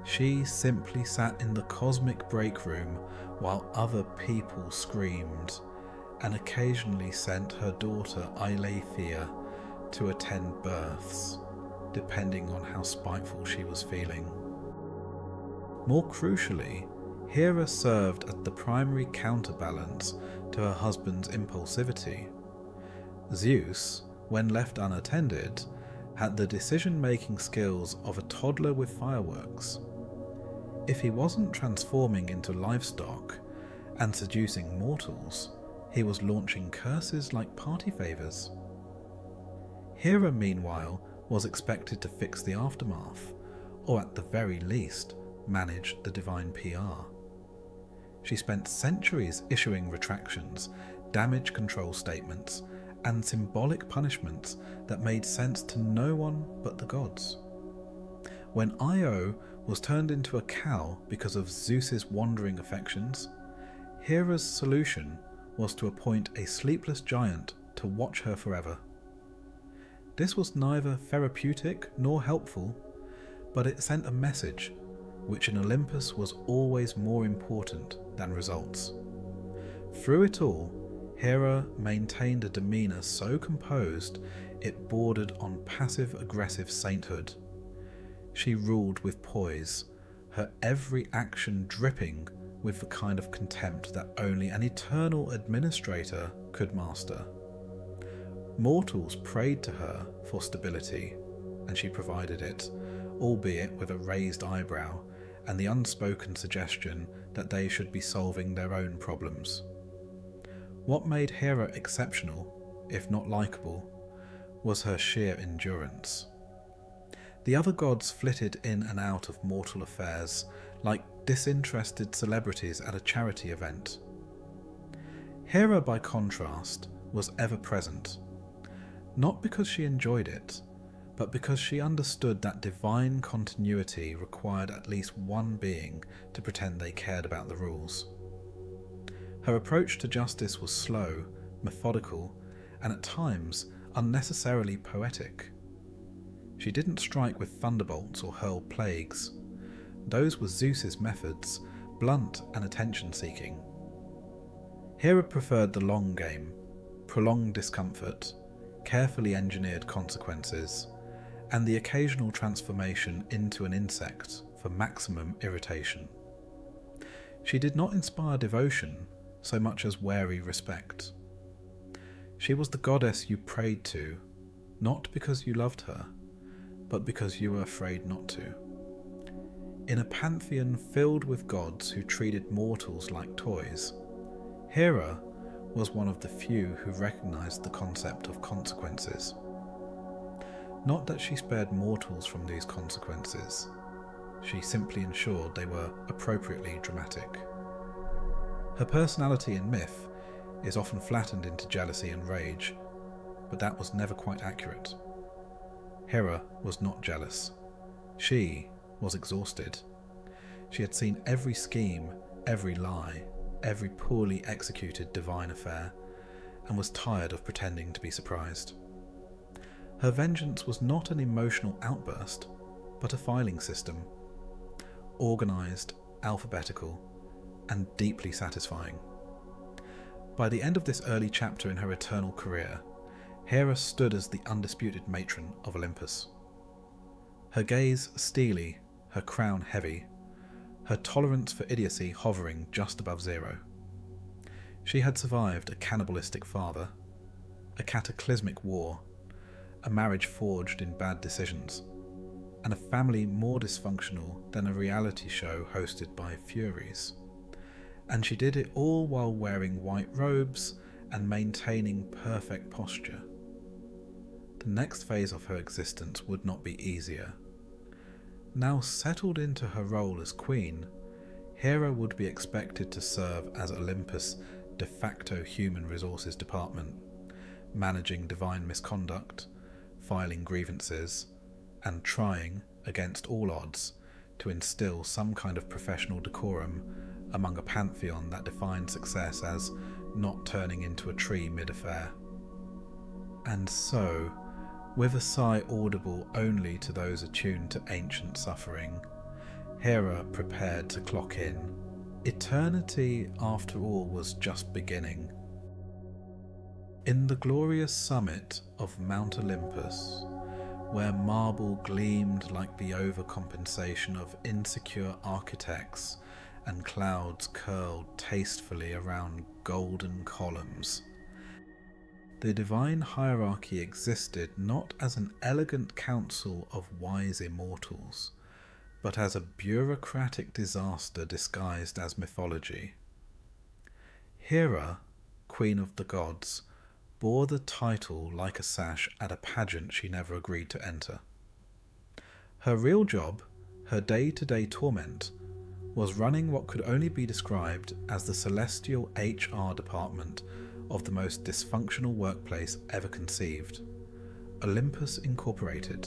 Speaker 3: She simply sat in the cosmic break room while other people screamed, and occasionally sent her daughter Eileithia to attend births, depending on how spiteful she was feeling. More crucially, Hera served as the primary counterbalance to her husband's impulsivity. Zeus, when left unattended, had the decision-making skills of a toddler with fireworks. If he wasn't transforming into livestock and seducing mortals, he was launching curses like party favours. Hera, meanwhile, was expected to fix the aftermath, or at the very least, manage the divine PR. She spent centuries issuing retractions, damage control statements, and symbolic punishments that made sense to no one but the gods. When Io was turned into a cow because of Zeus's wandering affections, Hera's solution was to appoint a sleepless giant to watch her forever. This was neither therapeutic nor helpful, but it sent a message, which in Olympus was always more important than results. Through it all, Hera maintained a demeanour so composed it bordered on passive-aggressive sainthood. She ruled with poise, her every action dripping with the kind of contempt that only an eternal administrator could master. Mortals prayed to her for stability, and she provided it, albeit with a raised eyebrow and the unspoken suggestion that they should be solving their own problems. What made Hera exceptional, if not likeable, was her sheer endurance. The other gods flitted in and out of mortal affairs like disinterested celebrities at a charity event. Hera, by contrast, was ever present, not because she enjoyed it, but because she understood that divine continuity required at least one being to pretend they cared about the rules. Her approach to justice was slow, methodical, and at times unnecessarily poetic. She didn't strike with thunderbolts or hurl plagues. Those were Zeus's methods, blunt and attention-seeking. Hera preferred the long game, prolonged discomfort, carefully engineered consequences, and the occasional transformation into an insect for maximum irritation. She did not inspire devotion so much as wary respect. She was the goddess you prayed to, not because you loved her, but because you were afraid not to. In a pantheon filled with gods who treated mortals like toys, Hera was one of the few who recognized the concept of consequences. Not that she spared mortals from these consequences, she simply ensured they were appropriately dramatic. Her personality in myth is often flattened into jealousy and rage, but that was never quite accurate. Hera was not jealous. She was exhausted. She had seen every scheme, every lie, every poorly executed divine affair, and was tired of pretending to be surprised. Her vengeance was not an emotional outburst, but a filing system, organised, alphabetical, and deeply satisfying. By the end of this early chapter in her eternal career, Hera stood as the undisputed matron of Olympus. Her gaze steely, her crown heavy, her tolerance for idiocy hovering just above zero. She had survived a cannibalistic father, a cataclysmic war, a marriage forged in bad decisions, and a family more dysfunctional than a reality show hosted by Furies. And she did it all while wearing white robes and maintaining perfect posture. The next phase of her existence would not be easier. Now settled into her role as queen, Hera would be expected to serve as Olympus' de facto human resources department, managing divine misconduct, filing grievances, and trying, against all odds, to instill some kind of professional decorum among a pantheon that defined success as not turning into a tree mid-affair. And so, with a sigh audible only to those attuned to ancient suffering, Hera prepared to clock in. Eternity, after all, was just beginning. In the glorious summit of Mount Olympus, where marble gleamed like the overcompensation of insecure architects and clouds curled tastefully around golden columns, the divine hierarchy existed not as an elegant council of wise immortals, but as a bureaucratic disaster disguised as mythology. Hera, Queen of the Gods, bore the title like a sash at a pageant she never agreed to enter. Her real job, her day-to-day torment, was running what could only be described as the celestial HR department of the most dysfunctional workplace ever conceived, Olympus Incorporated.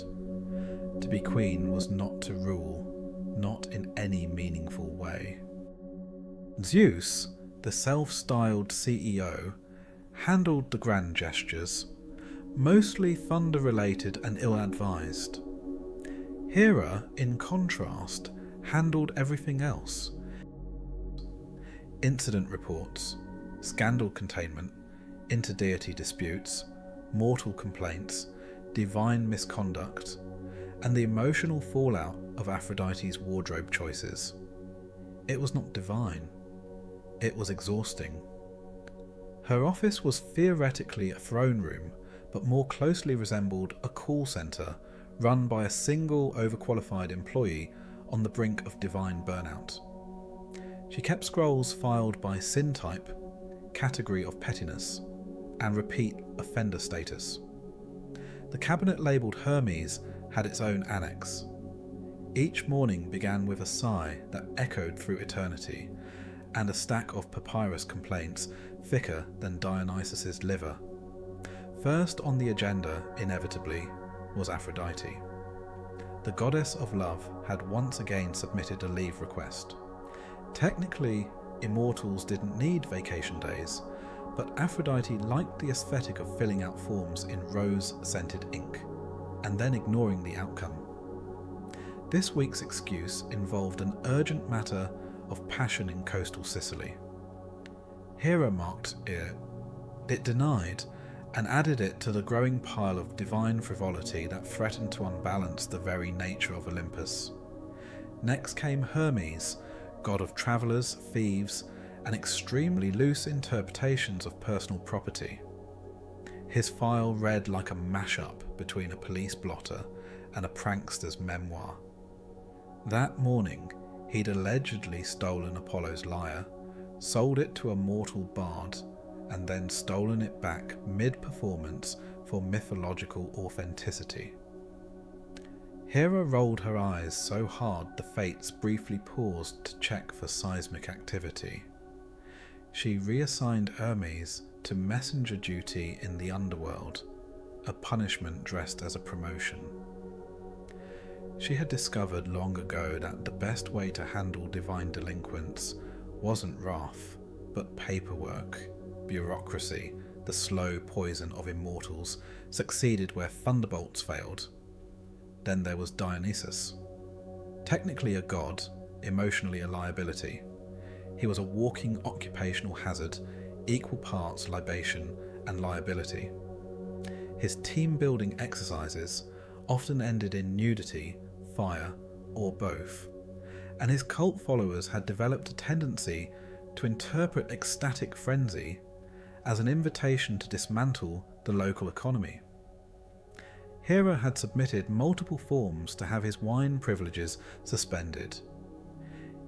Speaker 3: To be queen was not to rule, not in any meaningful way. Zeus, the self-styled CEO, handled the grand gestures, mostly thunder-related and ill-advised. Hera, in contrast, handled everything else. Incident reports, scandal containment, interdeity disputes, mortal complaints, divine misconduct, and the emotional fallout of Aphrodite's wardrobe choices. It was not divine. It was exhausting. Her office was theoretically a throne room, but more closely resembled a call centre run by a single overqualified employee on the brink of divine burnout. She kept scrolls filed by sin type, category of pettiness, and repeat offender status. The cabinet labelled Hermes had its own annex. Each morning began with a sigh that echoed through eternity, and a stack of papyrus complaints thicker than Dionysus's liver. First on the agenda, inevitably, was Aphrodite. The goddess of love had once again submitted a leave request. Technically, immortals didn't need vacation days, but Aphrodite liked the aesthetic of filling out forms in rose-scented ink, and then ignoring the outcome. This week's excuse involved an urgent matter of passion in coastal Sicily. Hera marked it denied, and added it to the growing pile of divine frivolity that threatened to unbalance the very nature of Olympus. Next came Hermes, god of travellers, thieves, and extremely loose interpretations of personal property. His file read like a mashup between a police blotter and a prankster's memoir. That morning, he'd allegedly stolen Apollo's lyre, sold it to a mortal bard, and then stolen it back mid-performance for mythological authenticity. Hera rolled her eyes so hard the fates briefly paused to check for seismic activity. She reassigned Hermes to messenger duty in the underworld, a punishment dressed as a promotion. She had discovered long ago that the best way to handle divine delinquents wasn't wrath, but paperwork. Bureaucracy, the slow poison of immortals, succeeded where thunderbolts failed. Then there was Dionysus. Technically a god, emotionally a liability. He was a walking occupational hazard, equal parts libation and liability. His team-building exercises often ended in nudity, fire, or both, and his cult followers had developed a tendency to interpret ecstatic frenzy as an invitation to dismantle the local economy. Hera had submitted multiple forms to have his wine privileges suspended.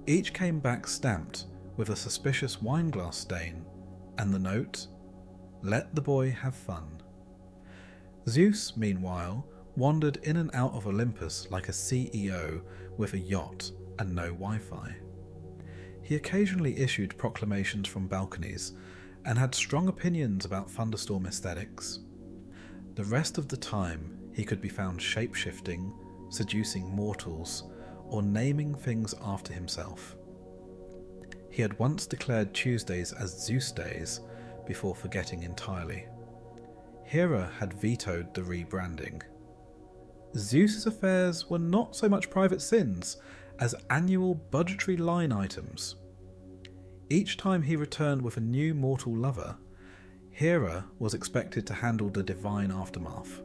Speaker 3: Each came back stamped with a suspicious wineglass stain, and the note, "Let the boy have fun." Zeus, meanwhile, wandered in and out of Olympus like a CEO with a yacht and no Wi-Fi. He occasionally issued proclamations from balconies and had strong opinions about thunderstorm aesthetics. The rest of the time, he could be found shape-shifting, seducing mortals, or naming things after himself. He had once declared Tuesdays as Zeus days before forgetting entirely. Hera had vetoed the rebranding. Zeus's affairs were not so much private sins as annual budgetary line items. Each time he returned with a new mortal lover, Hera was expected to handle the divine aftermath.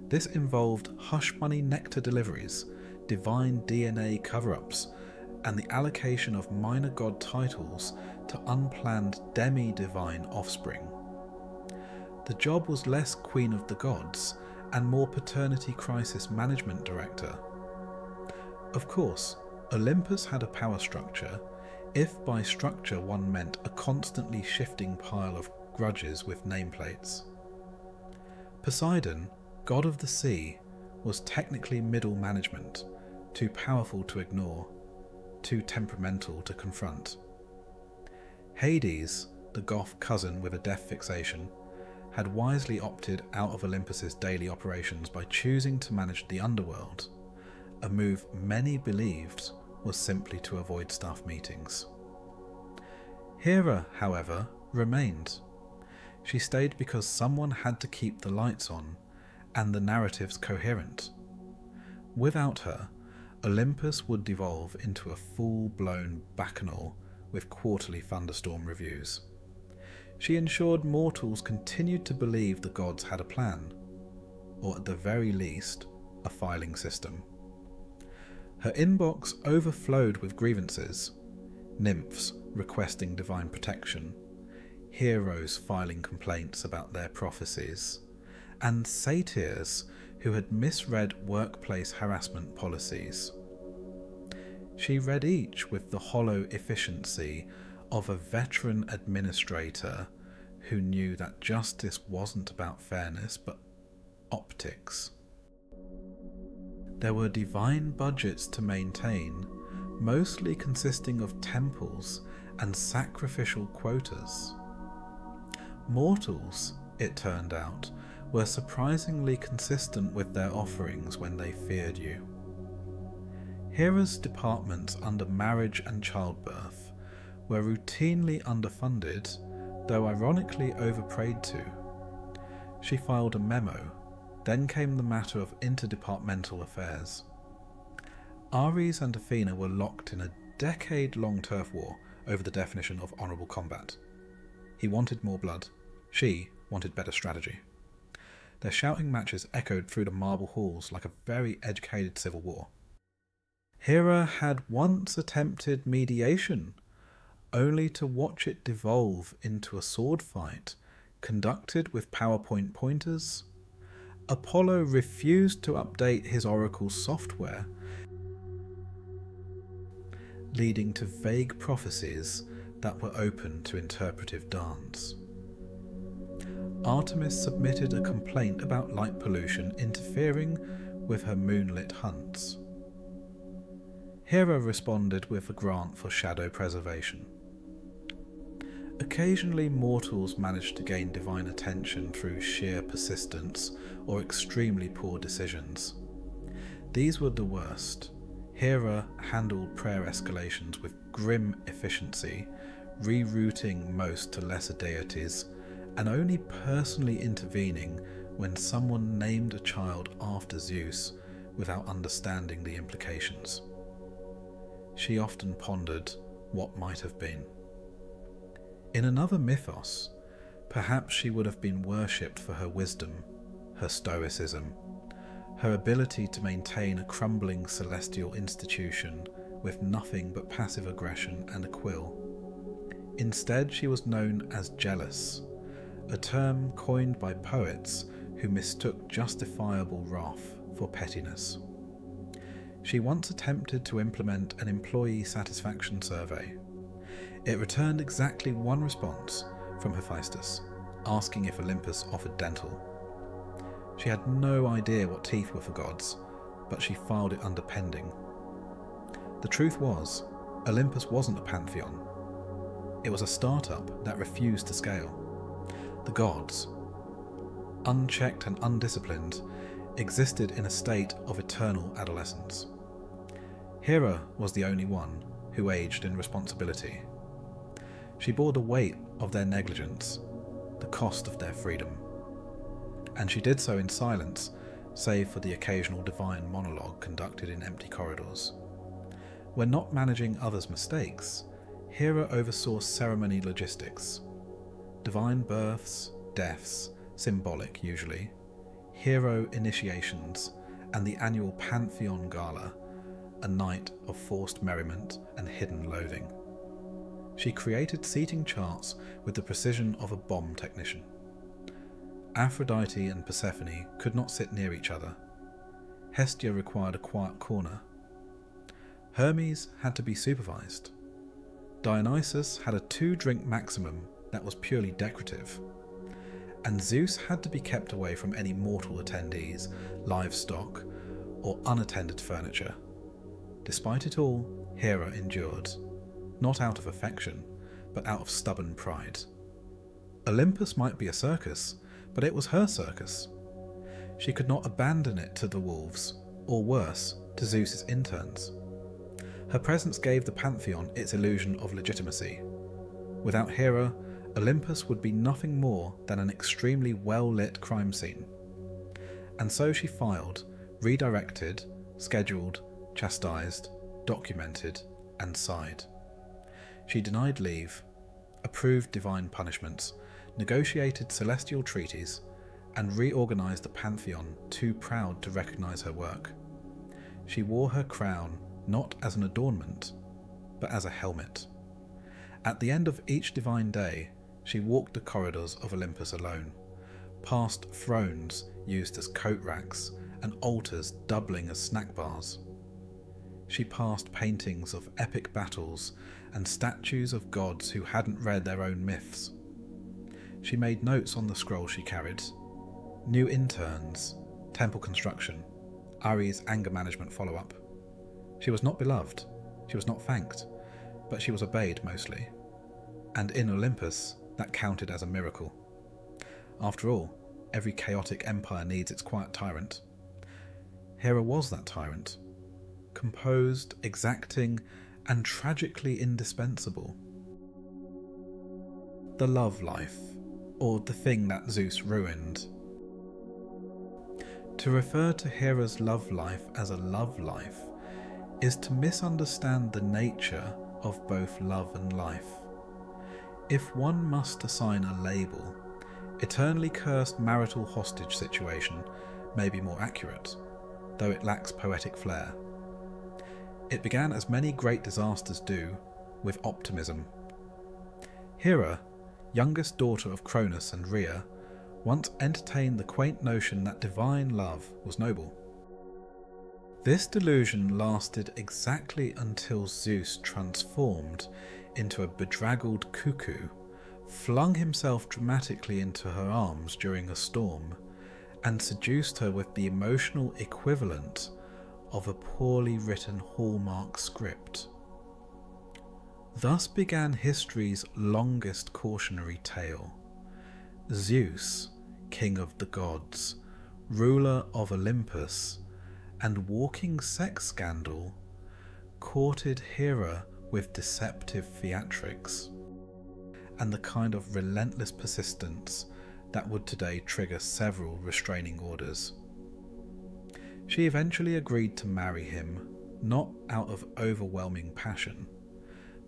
Speaker 3: This involved hush money nectar deliveries, divine DNA cover-ups, and the allocation of minor god titles to unplanned demi-divine offspring. The job was less Queen of the Gods and more paternity crisis management director. Of course, Olympus had a power structure, if by structure one meant a constantly shifting pile of grudges with nameplates. Poseidon, god of the sea, was technically middle management, too powerful to ignore, too temperamental to confront. Hades, the goth cousin with a death fixation, had wisely opted out of Olympus's daily operations by choosing to manage the underworld, a move many believed was simply to avoid staff meetings. Hera, however, remained. She stayed because someone had to keep the lights on and the narratives coherent. Without her, Olympus would devolve into a full-blown bacchanal with quarterly thunderstorm reviews. She ensured mortals continued to believe the gods had a plan, or at the very least, a filing system. Her inbox overflowed with grievances, nymphs requesting divine protection, heroes filing complaints about their prophecies, and satyrs who had misread workplace harassment policies. She read each with the hollow efficiency of a veteran administrator who knew that justice wasn't about fairness but optics. There were divine budgets to maintain, mostly consisting of temples and sacrificial quotas. Mortals, it turned out, were surprisingly consistent with their offerings when they feared you. Hera's departments under marriage and childbirth were routinely underfunded, though ironically overprayed to. She filed a memo. Then came the matter of interdepartmental affairs. Ares and Athena were locked in a decade-long turf war over the definition of honourable combat. He wanted more blood. She wanted better strategy. Their shouting matches echoed through the marble halls like a very educated civil war. Hera had once attempted mediation, only to watch it devolve into a sword fight conducted with PowerPoint pointers. Apollo refused to update his oracle's software, leading to vague prophecies that were open to interpretive dance. Artemis submitted a complaint about light pollution interfering with her moonlit hunts. Hera responded with a grant for shadow preservation. Occasionally mortals managed to gain divine attention through sheer persistence or extremely poor decisions. These were the worst. Hera handled prayer escalations with grim efficiency, rerouting most to lesser deities, and only personally intervening when someone named a child after Zeus without understanding the implications. She often pondered what might have been. In another mythos, perhaps she would have been worshipped for her wisdom, her stoicism, her ability to maintain a crumbling celestial institution with nothing but passive aggression and a quill. Instead, she was known as jealous, a term coined by poets who mistook justifiable wrath for pettiness. She once attempted to implement an employee satisfaction survey. It returned exactly one response from Hephaestus, asking if Olympus offered dental. She had no idea what teeth were for gods, but she filed it under pending. The truth was, Olympus wasn't a pantheon. It was a startup that refused to scale. The gods, unchecked and undisciplined, existed in a state of eternal adolescence. Hera was the only one who aged in responsibility. She bore the weight of their negligence, the cost of their freedom. And she did so in silence, save for the occasional divine monologue conducted in empty corridors. When not managing others' mistakes, Hera oversaw ceremony logistics. Divine births, deaths, symbolic usually, hero initiations, and the annual Pantheon Gala, a night of forced merriment and hidden loathing. She created seating charts with the precision of a bomb technician. Aphrodite and Persephone could not sit near each other. Hestia required a quiet corner. Hermes had to be supervised. Dionysus had a 2-drink maximum that was purely decorative. And Zeus had to be kept away from any mortal attendees, livestock, or unattended furniture. Despite it all, Hera endured, not out of affection, but out of stubborn pride. Olympus might be a circus, but it was her circus. She could not abandon it to the wolves, or worse, to Zeus's interns. Her presence gave the pantheon its illusion of legitimacy. Without Hera, Olympus would be nothing more than an extremely well-lit crime scene. And so she filed, redirected, scheduled, chastised, documented, and sighed. She denied leave, approved divine punishments, negotiated celestial treaties, and reorganized a pantheon too proud to recognize her work. She wore her crown not as an adornment, but as a helmet. At the end of each divine day, she walked the corridors of Olympus alone, past thrones used as coat racks and altars doubling as snack bars. she passed paintings of epic battles and statues of gods who hadn't read their own myths. She made notes on the scroll she carried. New interns, temple construction, Ari's anger management follow-up. She was not beloved, she was not thanked, but she was obeyed mostly. And in Olympus, that counted as a miracle. After all, every chaotic empire needs its quiet tyrant. Hera was that tyrant. Composed, exacting, and tragically indispensable. The love life, or the thing that Zeus ruined. To refer to Hera's love life as a love life is to misunderstand the nature of both love and life. If one must assign a label, eternally cursed marital hostage situation may be more accurate, though it lacks poetic flair. It began, as many great disasters do, with optimism. Hera, youngest daughter of Cronus and Rhea, once entertained the quaint notion that divine love was noble. This delusion lasted exactly until Zeus transformed into a bedraggled cuckoo, flung himself dramatically into her arms during a storm, and seduced her with the emotional equivalent of a poorly written Hallmark script. Thus began history's longest cautionary tale. Zeus, king of the gods, ruler of Olympus, and walking sex scandal, courted Hera with deceptive theatrics, and the kind of relentless persistence that would today trigger several restraining orders. She eventually agreed to marry him, not out of overwhelming passion,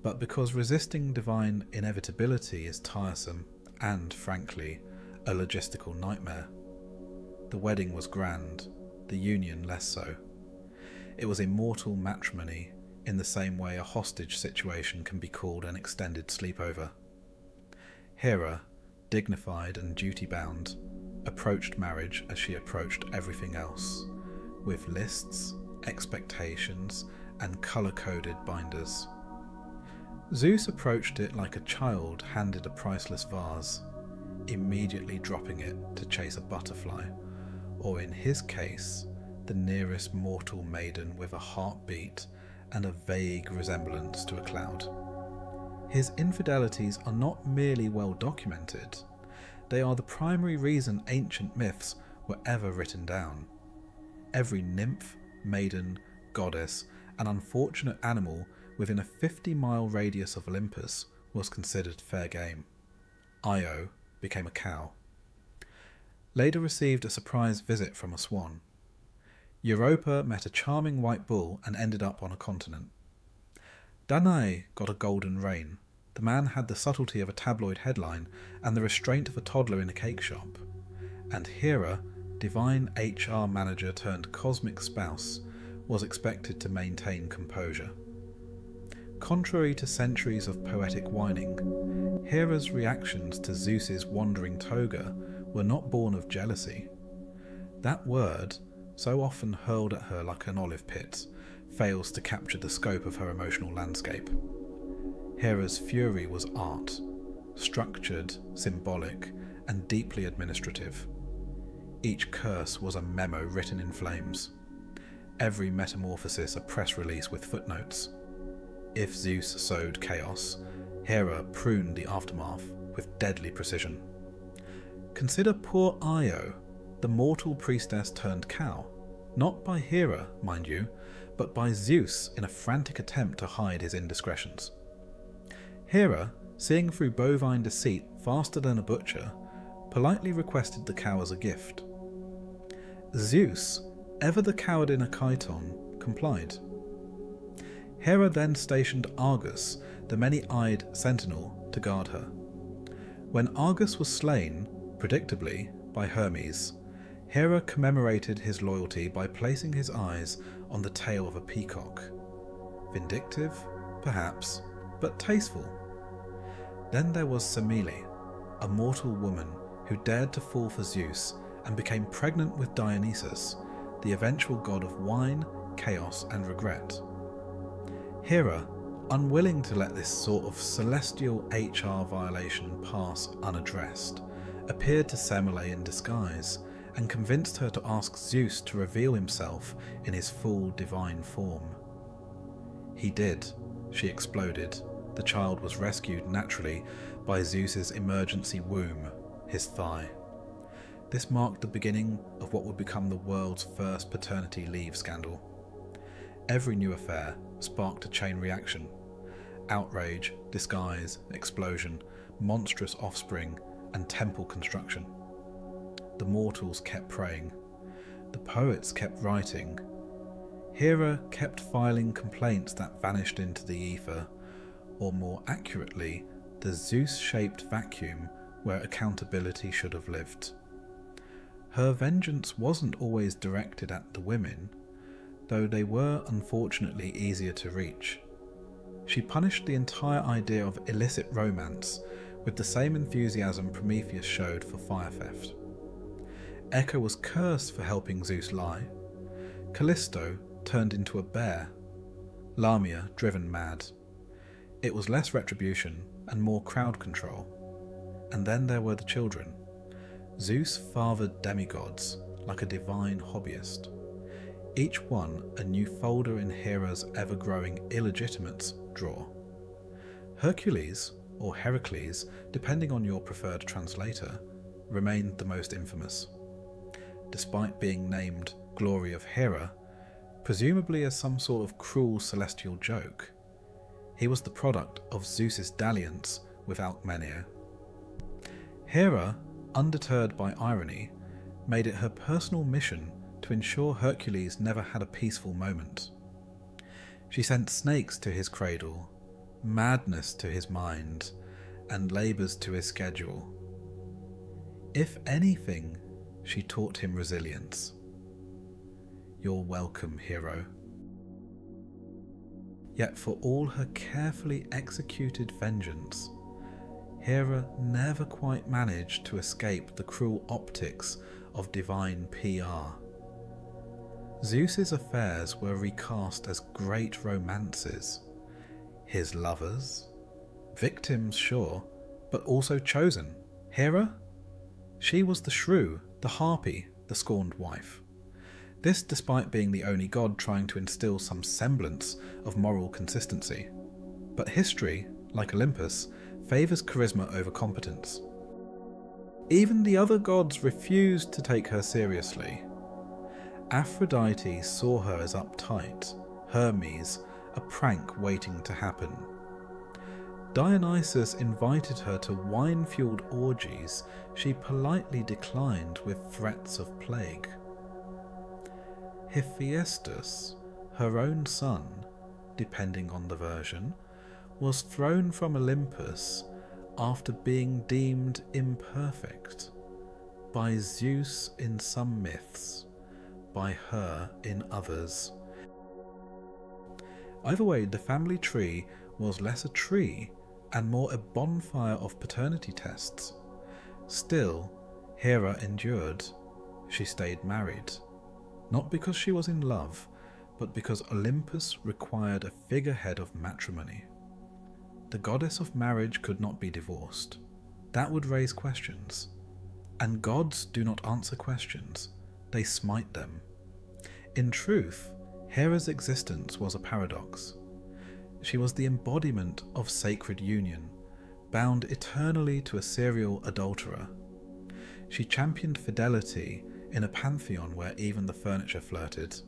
Speaker 3: but because resisting divine inevitability is tiresome and, frankly, a logistical nightmare. The wedding was grand, the union less so. It was immortal matrimony, in the same way a hostage situation can be called an extended sleepover. Hera, dignified and duty-bound, approached marriage as she approached everything else, with lists, expectations, and colour-coded binders. Zeus approached it like a child handed a priceless vase, immediately dropping it to chase a butterfly, or in his case, the nearest mortal maiden with a heartbeat and a vague resemblance to a cloud. His infidelities are not merely well documented, they are the primary reason ancient myths were ever written down. Every nymph, maiden, goddess, and unfortunate animal within a 50-mile radius of Olympus was considered fair game. Io became a cow. Leda received a surprise visit from a swan. Europa met a charming white bull and ended up on a continent. Danae got a golden rein. The man had the subtlety of a tabloid headline and the restraint of a toddler in a cake shop. And Hera, divine HR manager turned cosmic spouse, was expected to maintain composure. Contrary to centuries of poetic whining, Hera's reactions to Zeus's wandering toga were not born of jealousy. That word, so often hurled at her like an olive pit, fails to capture the scope of her emotional landscape. Hera's fury was art, structured, symbolic, and deeply administrative. Each curse was a memo written in flames. Every metamorphosis a press release with footnotes. If Zeus sowed chaos, Hera pruned the aftermath with deadly precision. Consider poor Io, the mortal priestess turned cow, not by Hera, mind you, but by Zeus in a frantic attempt to hide his indiscretions. Hera, seeing through bovine deceit faster than a butcher, politely requested the cow as a gift. Zeus, ever the coward in a chiton, complied. Hera then stationed Argus, the many-eyed sentinel, to guard her. When Argus was slain, predictably, by Hermes, Hera commemorated his loyalty by placing his eyes on the tail of a peacock. Vindictive, perhaps, but tasteful. Then there was Semele, a mortal woman who dared to fall for Zeus and became pregnant with Dionysus, the eventual god of wine, chaos, and regret. Hera, unwilling to let this sort of celestial HR violation pass unaddressed, appeared to Semele in disguise and convinced her to ask Zeus to reveal himself in his full divine form. He did. She exploded. The child was rescued naturally by Zeus's emergency womb, his thigh. This marked the beginning of what would become the world's first paternity leave scandal. Every new affair sparked a chain reaction. Outrage, disguise, explosion, monstrous offspring, and temple construction. The mortals kept praying. The poets kept writing. Hera kept filing complaints that vanished into the ether, or more accurately, the Zeus-shaped vacuum where accountability should have lived. Her vengeance wasn't always directed at the women, though they were unfortunately easier to reach. She punished the entire idea of illicit romance with the same enthusiasm Prometheus showed for fire theft. Echo was cursed for helping Zeus lie. Callisto turned into a bear. Lamia driven mad. It was less retribution and more crowd control. And then there were the children. Zeus fathered demigods like a divine hobbyist. Each one a new folder in Hera's ever-growing illegitimates drawer. Hercules, or Heracles, depending on your preferred translator, remained the most infamous. Despite being named Glory of Hera, presumably as some sort of cruel celestial joke, he was the product of Zeus's dalliance with Alcmene. Hera, undeterred by irony, made it her personal mission to ensure Hercules never had a peaceful moment. She sent snakes to his cradle, madness to his mind, and labours to his schedule. If anything, she taught him resilience. You're welcome, hero. Yet for all her carefully executed vengeance, Hera never quite managed to escape the cruel optics of divine PR. Zeus's affairs were recast as great romances. His lovers, victims sure, but also chosen. Hera? She was the shrew, the harpy, the scorned wife. This despite being the only god trying to instill some semblance of moral consistency. But history, like Olympus, favours charisma over competence. Even the other gods refused to take her seriously. Aphrodite saw her as uptight, Hermes a prank waiting to happen. Dionysus invited her to wine-fueled orgies she politely declined with threats of plague. Hephaestus, her own son, depending on the version, was thrown from Olympus after being deemed imperfect, by Zeus in some myths, by her in others. Either way, the family tree was less a tree and more a bonfire of paternity tests. Still, Hera endured. She stayed married. Not because she was in love, but because Olympus required a figurehead of matrimony. The goddess of marriage could not be divorced. That would raise questions. And gods do not answer questions, they smite them. In truth, Hera's existence was a paradox. She was the embodiment of sacred union, bound eternally to a serial adulterer. She championed fidelity in a pantheon where even the furniture flirted,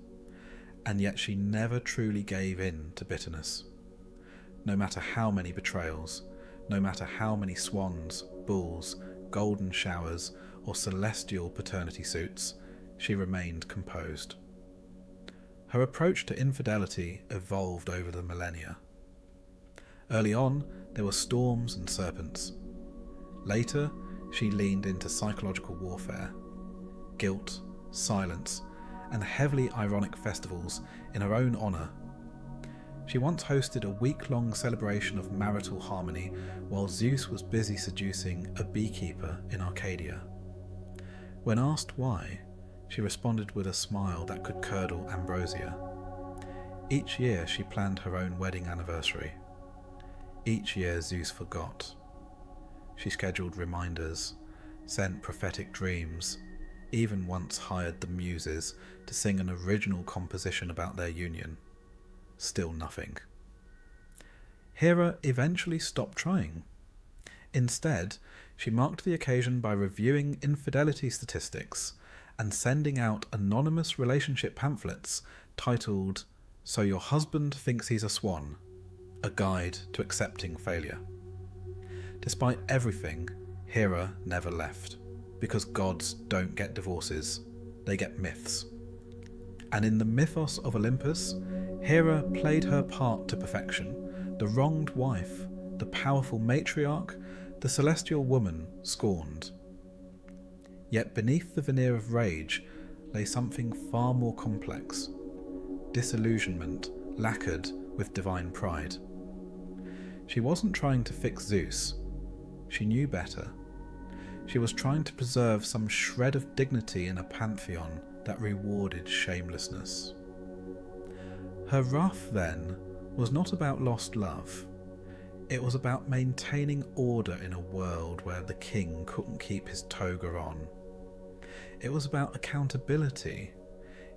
Speaker 3: and yet she never truly gave in to bitterness. No matter how many betrayals, no matter how many swans, bulls, golden showers, or celestial paternity suits, she remained composed. Her approach to infidelity evolved over the millennia. Early on, there were storms and serpents. Later, she leaned into psychological warfare, guilt, silence, and heavily ironic festivals in her own honour. She once hosted a week-long celebration of marital harmony while Zeus was busy seducing a beekeeper in Arcadia. When asked why, she responded with a smile that could curdle ambrosia. Each year she planned her own wedding anniversary. Each year Zeus forgot. She scheduled reminders, sent prophetic dreams, even once hired the Muses to sing an original composition about their union. Still nothing. Hera eventually stopped trying. Instead, she marked the occasion by reviewing infidelity statistics and sending out anonymous relationship pamphlets titled "So Your Husband Thinks He's a Swan, a Guide to Accepting Failure." Despite everything, Hera never left, because gods don't get divorces, they get myths. And in the mythos of Olympus, Hera played her part to perfection, the wronged wife, the powerful matriarch, the celestial woman scorned. Yet beneath the veneer of rage lay something far more complex: disillusionment lacquered with divine pride. She wasn't trying to fix Zeus. She knew better. She was trying to preserve some shred of dignity in a pantheon that rewarded shamelessness. Her wrath, then, was not about lost love. It was about maintaining order in a world where the king couldn't keep his toga on. It was about accountability,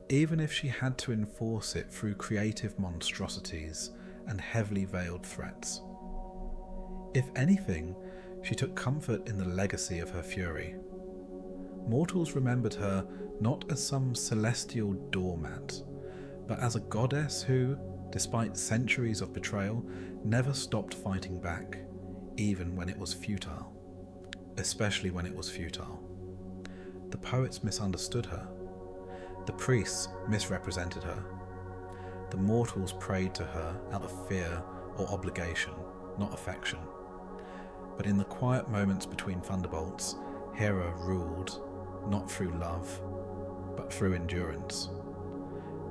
Speaker 3: even if she had to enforce it through creative monstrosities and heavily veiled threats. If anything, she took comfort in the legacy of her fury. Mortals remembered her not as some celestial doormat, but as a goddess who, despite centuries of betrayal, never stopped fighting back, even when it was futile. Especially when it was futile. The poets misunderstood her. The priests misrepresented her. The mortals prayed to her out of fear or obligation, not affection. But in the quiet moments between thunderbolts, Hera ruled, not through love, but through endurance.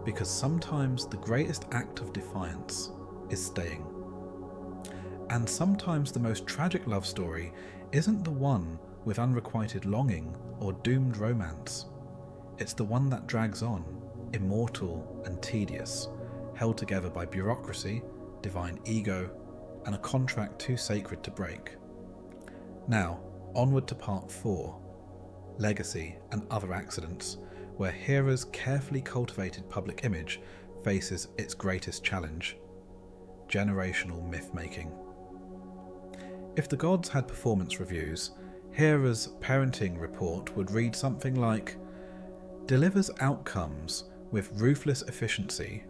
Speaker 3: Because sometimes the greatest act of defiance is staying. And sometimes the most tragic love story isn't the one with unrequited longing or doomed romance. It's the one that drags on, immortal and tedious, held together by bureaucracy, divine ego, and a contract too sacred to break. Now, onward to part 4, Legacy and Other Accidents, where Hera's carefully cultivated public image faces its greatest challenge: generational myth-making. If the gods had performance reviews, Hera's parenting report would read something like, "Delivers outcomes with ruthless efficiency.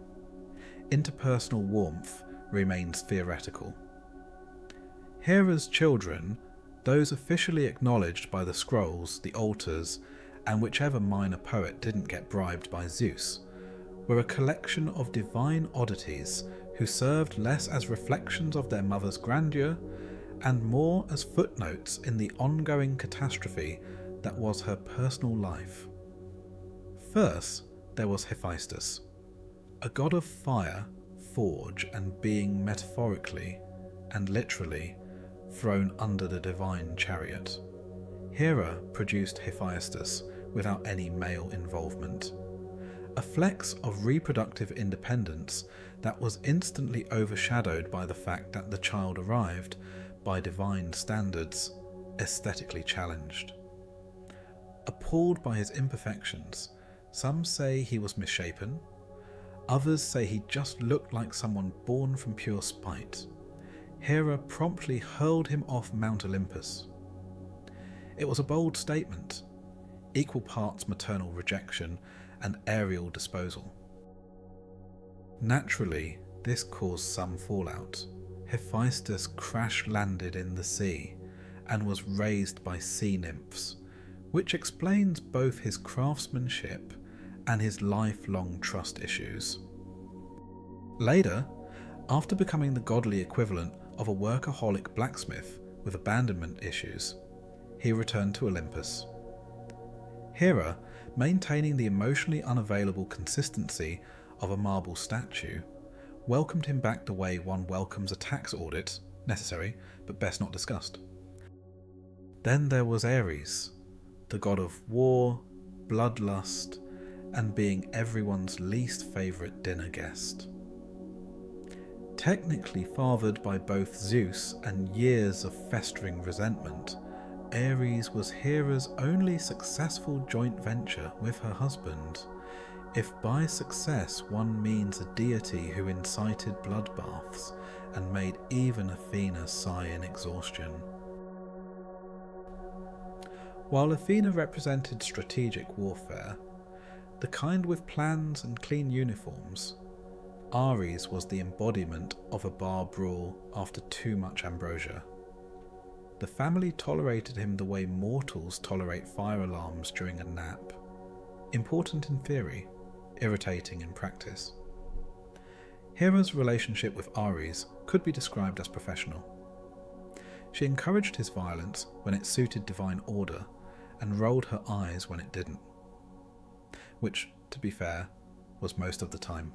Speaker 3: Interpersonal warmth remains theoretical." Hera's children, those officially acknowledged by the scrolls, the altars, and whichever minor poet didn't get bribed by Zeus, were a collection of divine oddities who served less as reflections of their mother's grandeur and more as footnotes in the ongoing catastrophe that was her personal life. First, there was Hephaestus, a god of fire, forge, and being metaphorically and literally thrown under the divine chariot. Hera produced Hephaestus without any male involvement, a flex of reproductive independence that was instantly overshadowed by the fact that the child arrived, by divine standards, aesthetically challenged. Appalled by his imperfections, some say he was misshapen, others say he just looked like someone born from pure spite. Hera promptly hurled him off Mount Olympus. It was a bold statement, equal parts maternal rejection and aerial disposal. Naturally, this caused some fallout. Hephaestus crash-landed in the sea and was raised by sea nymphs, which explains both his craftsmanship and his lifelong trust issues. Later, after becoming the godly equivalent of a workaholic blacksmith with abandonment issues, he returned to Olympus. Hera, maintaining the emotionally unavailable consistency of a marble statue, welcomed him back the way one welcomes a tax audit, necessary but best not discussed. Then there was Ares, the god of war, bloodlust, and being everyone's least favourite dinner guest. Technically fathered by both Zeus and years of festering resentment, Ares was Hera's only successful joint venture with her husband, if by success one means a deity who incited bloodbaths and made even Athena sigh in exhaustion. While Athena represented strategic warfare, the kind with plans and clean uniforms, Ares was the embodiment of a bar brawl after too much ambrosia. The family tolerated him the way mortals tolerate fire alarms during a nap. Important in theory, irritating in practice. Hera's relationship with Ares could be described as professional. She encouraged his violence when it suited divine order and rolled her eyes when it didn't. Which, to be fair, was most of the time.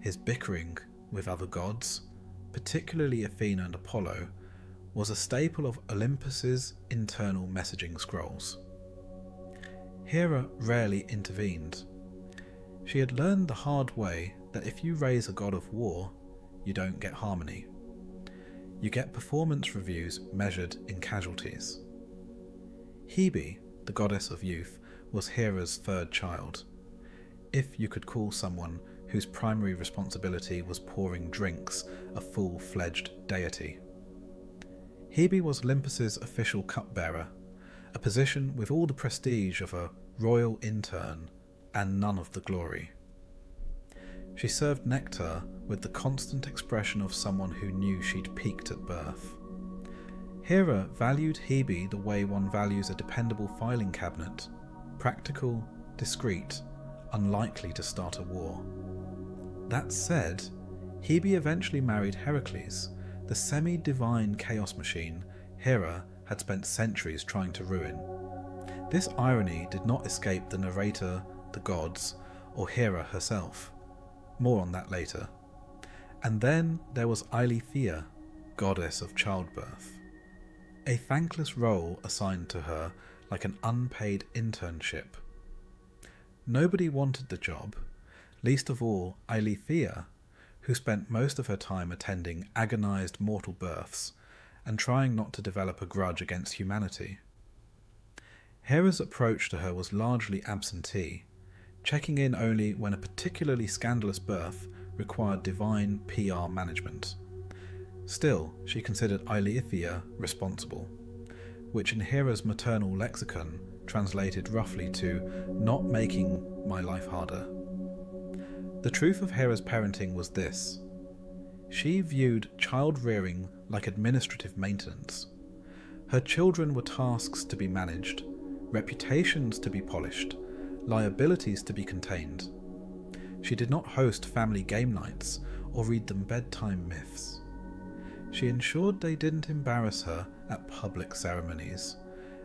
Speaker 3: His bickering with other gods, particularly Athena and Apollo, was a staple of Olympus's internal messaging scrolls. Hera rarely intervened. She had learned the hard way that if you raise a god of war, you don't get harmony. You get performance reviews measured in casualties. Hebe, the goddess of youth, was Hera's third child, if you could call someone whose primary responsibility was pouring drinks a full-fledged deity. Hebe was Olympus's official cupbearer, a position with all the prestige of a royal intern and none of the glory. She served nectar with the constant expression of someone who knew she'd peaked at birth. Hera valued Hebe the way one values a dependable filing cabinet, practical, discreet, unlikely to start a war. That said, Hebe eventually married Heracles, the semi-divine chaos machine Hera had spent centuries trying to ruin. This irony did not escape the narrator, the gods, or Hera herself. More on that later. And then there was Eileithyia, goddess of childbirth. A thankless role assigned to her like an unpaid internship. Nobody wanted the job, least of all Eileithyia, who spent most of her time attending agonized mortal births and trying not to develop a grudge against humanity. Hera's approach to her was largely absentee, checking in only when a particularly scandalous birth required divine PR management. Still, she considered Eileithyia responsible, which in Hera's maternal lexicon translated roughly to not making my life harder. The truth of Hera's parenting was this. She viewed child-rearing like administrative maintenance. Her children were tasks to be managed, reputations to be polished, liabilities to be contained. She did not host family game nights or read them bedtime myths. She ensured they didn't embarrass her at public ceremonies,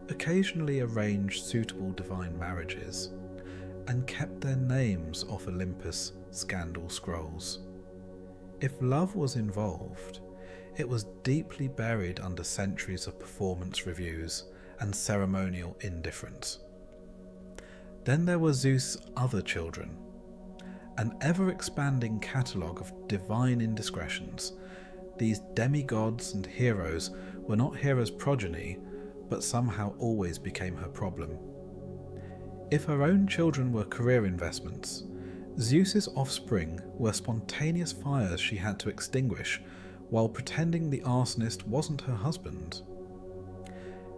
Speaker 3: occasionally arranged suitable divine marriages, and kept their names off Olympus' scandal scrolls. If love was involved, it was deeply buried under centuries of performance reviews and ceremonial indifference. Then there were Zeus' other children, an ever-expanding catalogue of divine indiscretions. These demigods and heroes were not Hera's progeny, but somehow always became her problem. If her own children were career investments, Zeus's offspring were spontaneous fires she had to extinguish while pretending the arsonist wasn't her husband.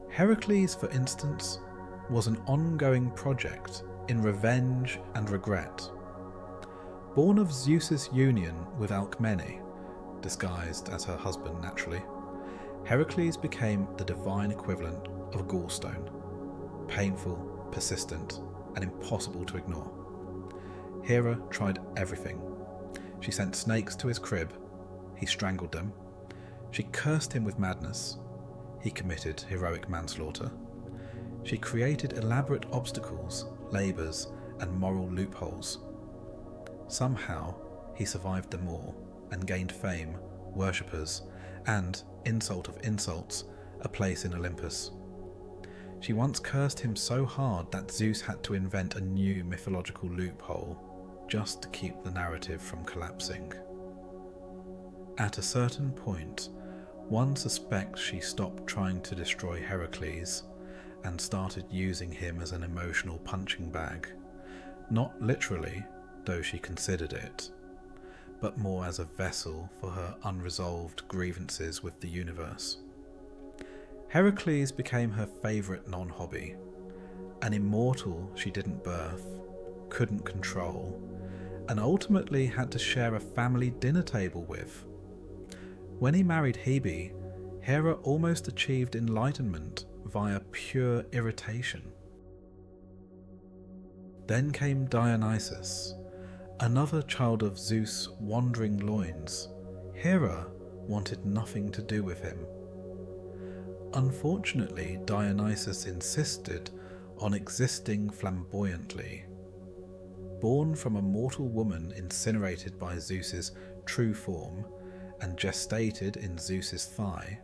Speaker 3: Heracles, for instance, was an ongoing project in revenge and regret. Born of Zeus's union with Alcmene, disguised as her husband naturally, Heracles became the divine equivalent of a gallstone, painful, persistent, and impossible to ignore. Hera tried everything. She sent snakes to his crib, he strangled them. She cursed him with madness, he committed heroic manslaughter. She created elaborate obstacles, labours, and moral loopholes. Somehow, he survived them all and gained fame, worshippers, and, insult of insults, a place in Olympus. She once cursed him so hard that Zeus had to invent a new mythological loophole just to keep the narrative from collapsing. At a certain point, one suspects she stopped trying to destroy Heracles and started using him as an emotional punching bag, not literally, though she considered it, but more as a vessel for her unresolved grievances with the universe. Heracles became her favourite non-hobby, an immortal she didn't birth, couldn't control, and ultimately had to share a family dinner table with. When he married Hebe, Hera almost achieved enlightenment via pure irritation. Then came Dionysus, another child of Zeus' wandering loins. Hera wanted nothing to do with him. Unfortunately, Dionysus insisted on existing flamboyantly. Born from a mortal woman incinerated by Zeus's true form and gestated in Zeus's thigh,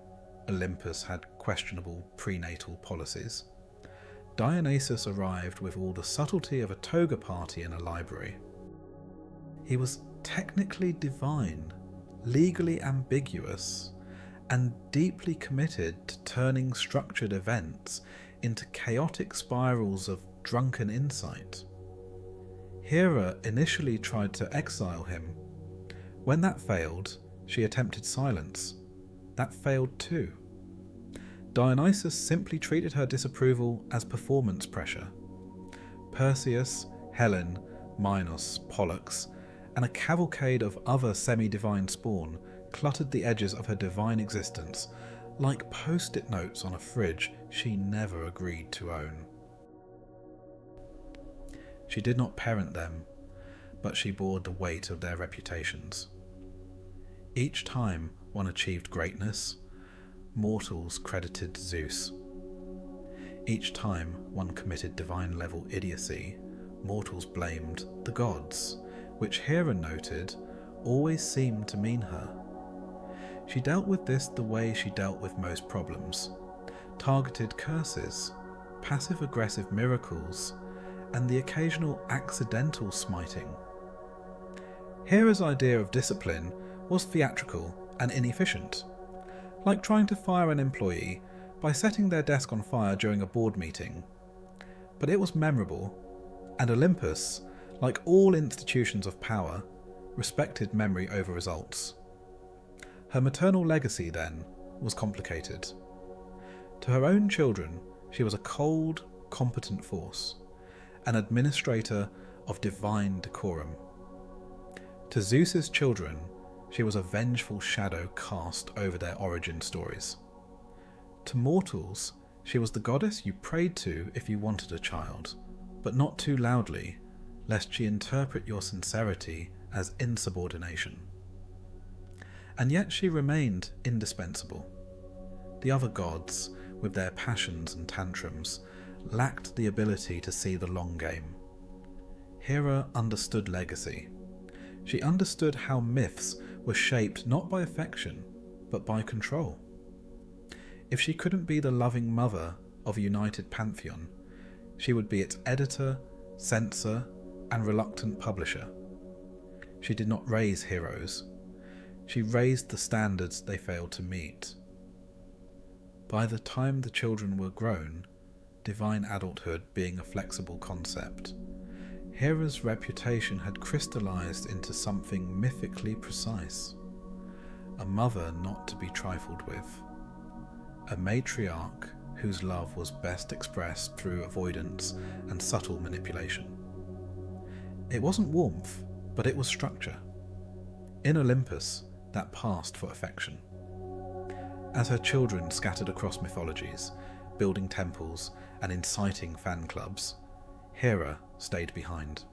Speaker 3: Olympus had questionable prenatal policies, Dionysus arrived with all the subtlety of a toga party in a library. He was technically divine, legally ambiguous, and deeply committed to turning structured events into chaotic spirals of drunken insight. Hera initially tried to exile him. When that failed, she attempted silence. That failed too. Dionysus simply treated her disapproval as performance pressure. Perseus, Helen, Minos, Pollux, and a cavalcade of other semi-divine spawn cluttered the edges of her divine existence like post-it notes on a fridge she never agreed to own. She did not parent them, but she bore the weight of their reputations. Each time one achieved greatness, mortals credited Zeus. Each time one committed divine-level idiocy, mortals blamed the gods, which Hera noted always seemed to mean her. She dealt with this the way she dealt with most problems: targeted curses, passive-aggressive miracles, and the occasional accidental smiting. Hera's idea of discipline was theatrical and inefficient, like trying to fire an employee by setting their desk on fire during a board meeting. But it was memorable, and Olympus, like all institutions of power, respected memory over results. Her maternal legacy, then, was complicated. To her own children, she was a cold, competent force, an administrator of divine decorum. To Zeus's children, she was a vengeful shadow cast over their origin stories. To mortals, she was the goddess you prayed to if you wanted a child, but not too loudly, lest she interpret your sincerity as insubordination. And yet she remained indispensable. The other gods, with their passions and tantrums, lacked the ability to see the long game. Hera understood legacy. She understood how myths were shaped not by affection, but by control. If she couldn't be the loving mother of a united pantheon, she would be its editor, censor, and reluctant publisher. She did not raise heroes. She raised the standards they failed to meet. By the time the children were grown, divine adulthood being a flexible concept, Hera's reputation had crystallized into something mythically precise. A mother not to be trifled with. A matriarch whose love was best expressed through avoidance and subtle manipulation. It wasn't warmth, but it was structure. In Olympus, that passed for affection. As her children scattered across mythologies, building temples and inciting fan clubs, Hera stayed behind.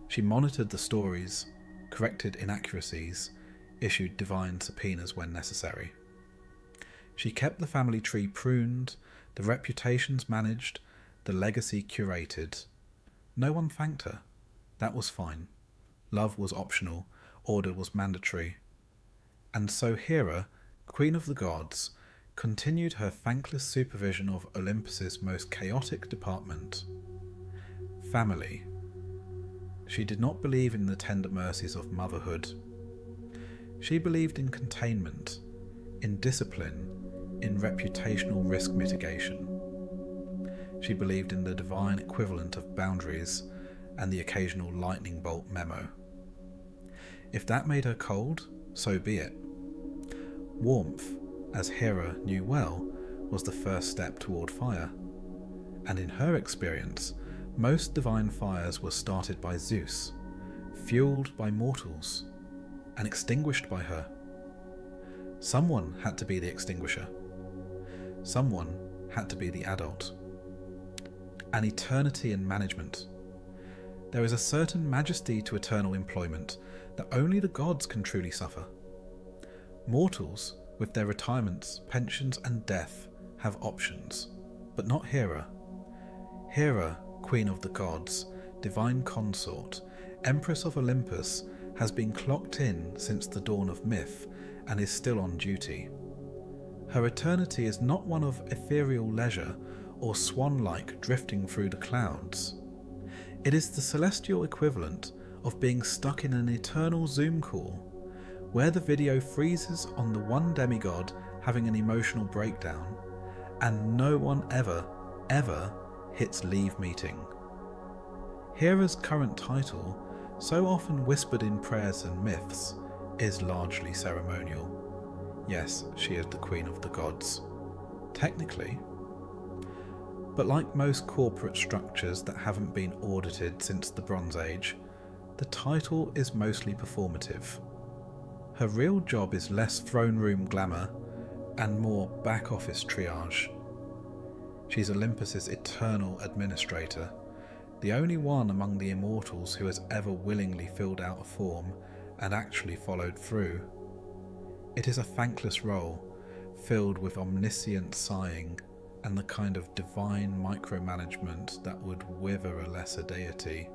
Speaker 3: She monitored the stories, corrected inaccuracies, issued divine subpoenas when necessary. She kept the family tree pruned, the reputations managed, the legacy curated. No one thanked her. That was fine. Love was optional, order was mandatory. And so Hera, Queen of the Gods, continued her thankless supervision of Olympus's most chaotic department. Family. She did not believe in the tender mercies of motherhood. She believed in containment, in discipline, in reputational risk mitigation. She believed in the divine equivalent of boundaries and the occasional lightning bolt memo. If that made her cold, so be it. Warmth, as Hera knew well, was the first step toward fire. And in her experience, most divine fires were started by Zeus, fueled by mortals, and extinguished by her. Someone had to be the extinguisher. Someone had to be the adult. An eternity in management. There is a certain majesty to eternal employment that only the gods can truly suffer. Mortals, with their retirements, pensions and death, have options, but not Hera. Hera, queen of the gods, divine consort, empress of Olympus, has been clocked in since the dawn of myth and is still on duty. Her eternity is not one of ethereal leisure or swan-like drifting through the clouds. It is the celestial equivalent of being stuck in an eternal Zoom call, where the video freezes on the one demigod having an emotional breakdown, and no one ever hits leave meeting. Hera's current title, so often whispered in prayers and myths, is largely ceremonial. Yes, she is the queen of the gods. Technically. But like most corporate structures that haven't been audited since the Bronze Age, the title is mostly performative. Her real job is less throne room glamour and more back office triage. She's Olympus's eternal administrator, the only one among the immortals who has ever willingly filled out a form and actually followed through. It is a thankless role, filled with omniscient sighing and the kind of divine micromanagement that would wither a lesser deity.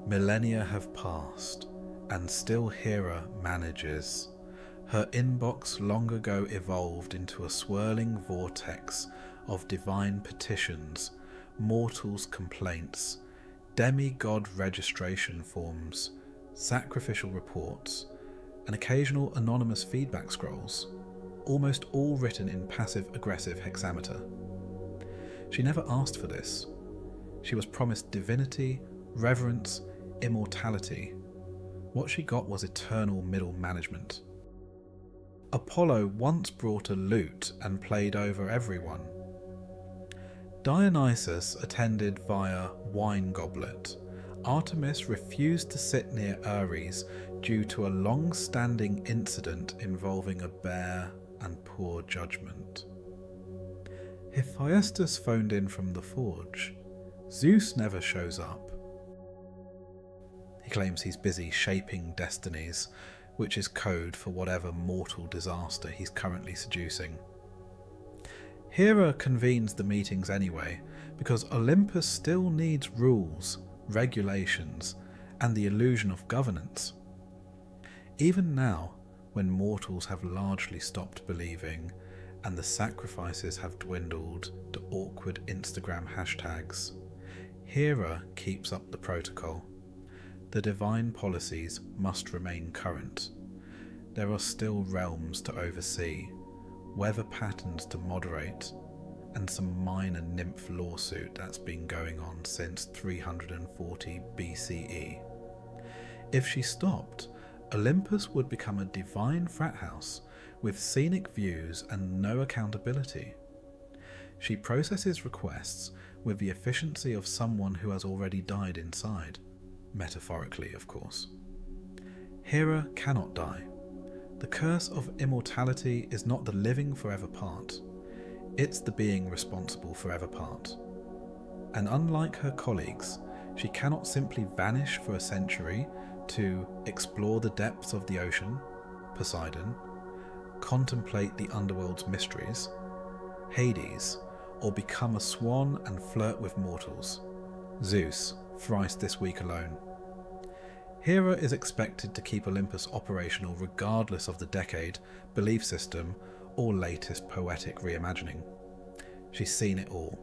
Speaker 3: Millennia have passed, and still Hera manages. Her inbox long ago evolved into a swirling vortex of divine petitions, mortals' complaints, demigod registration forms, sacrificial reports, and occasional anonymous feedback scrolls, almost all written in passive-aggressive hexameter. She never asked for this. She was promised divinity, reverence, immortality. What she got was eternal middle management. Apollo once brought a lute and played over everyone. Dionysus attended via wine goblet. Artemis refused to sit near Ares due to a long-standing incident involving a bear and poor judgment. Hephaestus phoned in from the forge. Zeus never shows up. He claims he's busy shaping destinies, which is code for whatever mortal disaster he's currently seducing. Hera convenes the meetings anyway, because Olympus still needs rules, regulations, and the illusion of governance. Even now, when mortals have largely stopped believing, and the sacrifices have dwindled to awkward Instagram hashtags, Hera keeps up the protocol. The divine policies must remain current. There are still realms to oversee, weather patterns to moderate, and some minor nymph lawsuit that's been going on since 340 BCE. If she stopped, Olympus would become a divine frat house with scenic views and no accountability. She processes requests with the efficiency of someone who has already died inside. Metaphorically, of course. Hera cannot die. The curse of immortality is not the living forever part. It's the being responsible forever part. And unlike her colleagues, she cannot simply vanish for a century to explore the depths of the ocean, Poseidon, contemplate the underworld's mysteries, Hades, or become a swan and flirt with mortals, Zeus, thrice this week alone. Hera is expected to keep Olympus operational regardless of the decade, belief system, or latest poetic reimagining. She's seen it all.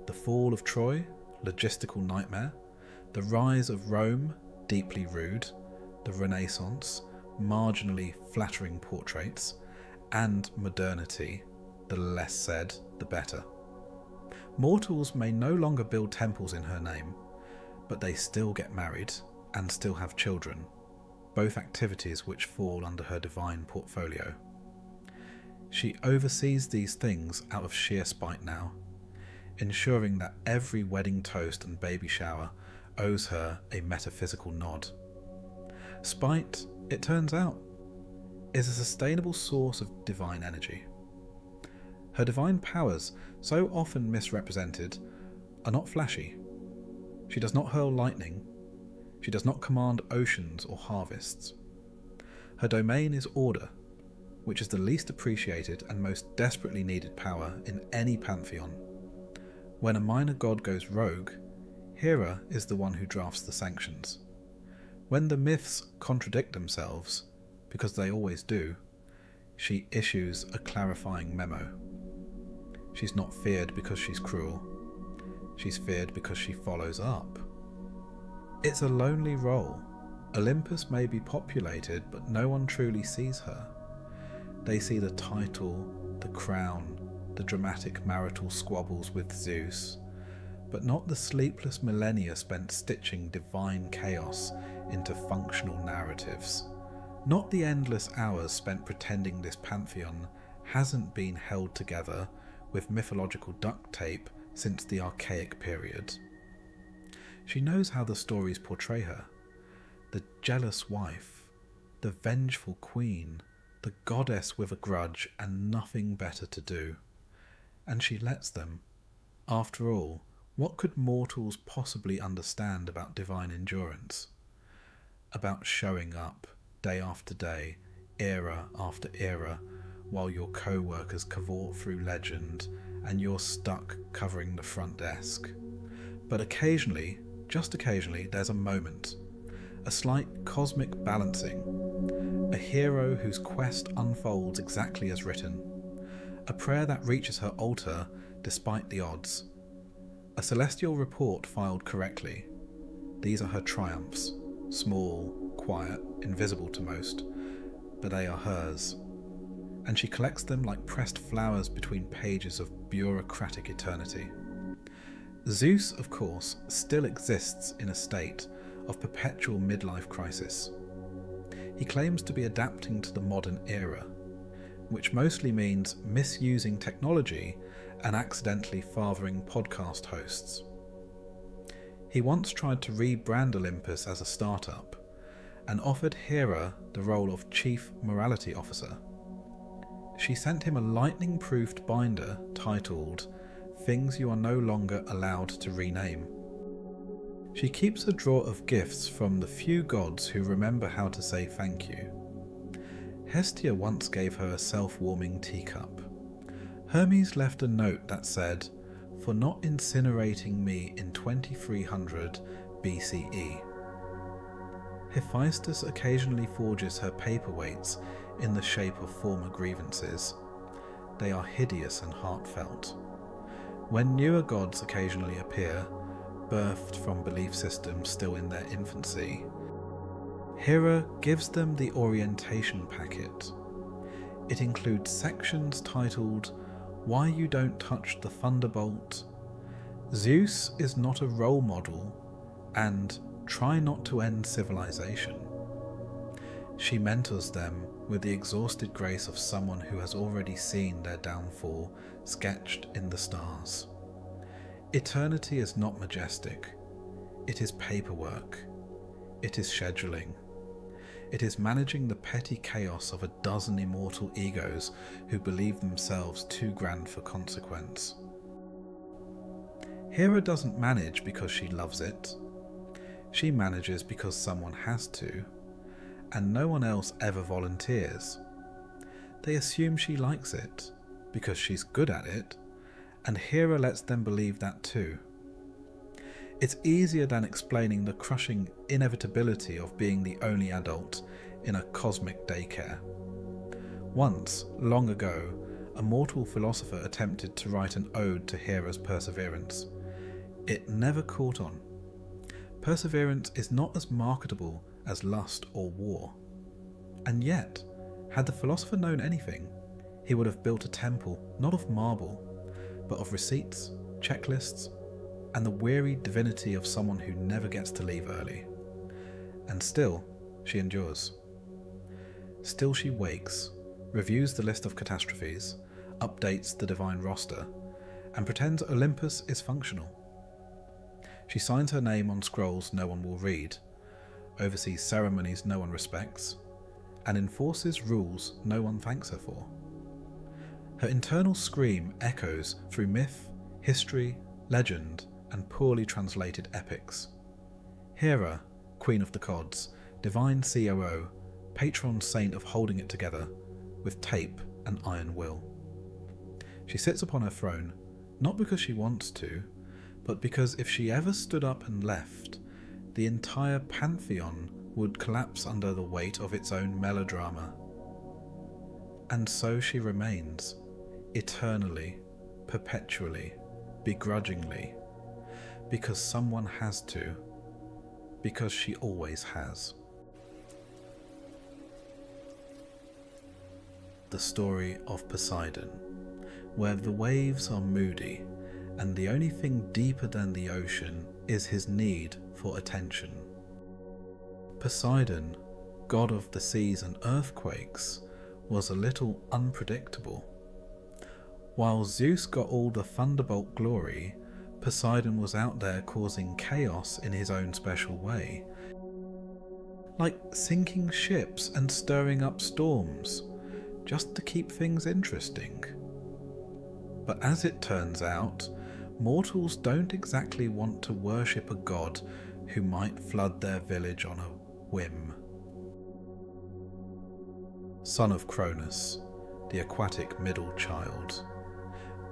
Speaker 3: The fall of Troy, logistical nightmare. The rise of Rome, deeply rude. The Renaissance, marginally flattering portraits, and modernity, the less said, the better. Mortals may no longer build temples in her name, but they still get married and still have children, both activities which fall under her divine portfolio. She oversees these things out of sheer spite now, ensuring that every wedding toast and baby shower owes her a metaphysical nod. Spite, it turns out, is a sustainable source of divine energy. Her divine powers, so often misrepresented, are not flashy. She does not hurl lightning. She does not command oceans or harvests. Her domain is order, which is the least appreciated and most desperately needed power in any pantheon. When a minor god goes rogue, Hera is the one who drafts the sanctions. When the myths contradict themselves, because they always do, she issues a clarifying memo. She's not feared because she's cruel. She's feared because she follows up. It's a lonely role. Olympus may be populated, but no one truly sees her. They see the title, the crown, the dramatic marital squabbles with Zeus, but not the sleepless millennia spent stitching divine chaos into functional narratives. Not the endless hours spent pretending this pantheon hasn't been held together with mythological duct tape since the archaic period. She knows how the stories portray her. The jealous wife, the vengeful queen, the goddess with a grudge and nothing better to do. And she lets them. After all, what could mortals possibly understand about divine endurance? About showing up, day after day, era after era, while your co-workers cavort through legend and you're stuck covering the front desk. But occasionally, just occasionally, there's a moment, a slight cosmic balancing, a hero whose quest unfolds exactly as written, a prayer that reaches her altar despite the odds, a celestial report filed correctly. These are her triumphs, small, quiet, invisible to most, but they are hers, and she collects them like pressed flowers between pages of bureaucratic eternity. Zeus, of course, still exists in a state of perpetual midlife crisis. He claims to be adapting to the modern era, which mostly means misusing technology and accidentally fathering podcast hosts. He once tried to rebrand Olympus as a startup and offered Hera the role of Chief Morality Officer. She sent him a lightning-proofed binder titled Things You Are No Longer Allowed to Rename. She keeps a drawer of gifts from the few gods who remember how to say thank you. Hestia once gave her a self-warming teacup. Hermes left a note that said, "For not incinerating me in 2300 BCE. Hephaestus occasionally forges her paperweights in the shape of former grievances. They are hideous and heartfelt. When newer gods occasionally appear, birthed from belief systems still in their infancy, Hera gives them the orientation packet. It includes sections titled Why You Don't Touch the Thunderbolt, Zeus is Not a Role Model, and Try Not to End Civilization. She mentors them with the exhausted grace of someone who has already seen their downfall sketched in the stars. Eternity is not majestic. It is paperwork. It is scheduling. It is managing the petty chaos of a dozen immortal egos who believe themselves too grand for consequence. Hera doesn't manage because she loves it. She manages because someone has to, and no one else ever volunteers. They assume she likes it, because she's good at it, and Hera lets them believe that too. It's easier than explaining the crushing inevitability of being the only adult in a cosmic daycare. Once, long ago, a mortal philosopher attempted to write an ode to Hera's perseverance. It never caught on. Perseverance is not as marketable as lust or war. And yet, had the philosopher known anything, he would have built a temple not of marble, but of receipts, checklists, and the weary divinity of someone who never gets to leave early. And still, she endures. Still she wakes, reviews the list of catastrophes, updates the divine roster, and pretends Olympus is functional. She signs her name on scrolls no one will read, oversees ceremonies no one respects, and enforces rules no one thanks her for. Her internal scream echoes through myth, history, legend, and poorly translated epics. Hera, Queen of the Gods, divine COO, patron saint of holding it together, with tape and iron will. She sits upon her throne, not because she wants to, but because if she ever stood up and left, the entire pantheon would collapse under the weight of its own melodrama. And so she remains, eternally, perpetually, begrudgingly, because someone has to, because she always has. The story of Poseidon, where the waves are moody, and the only thing deeper than the ocean is his need for attention. Poseidon, god of the seas and earthquakes, was a little unpredictable. While Zeus got all the thunderbolt glory, Poseidon was out there causing chaos in his own special way, like sinking ships and stirring up storms, just to keep things interesting. But as it turns out, mortals don't exactly want to worship a god who might flood their village on a whim. Son of Cronus, the aquatic middle child.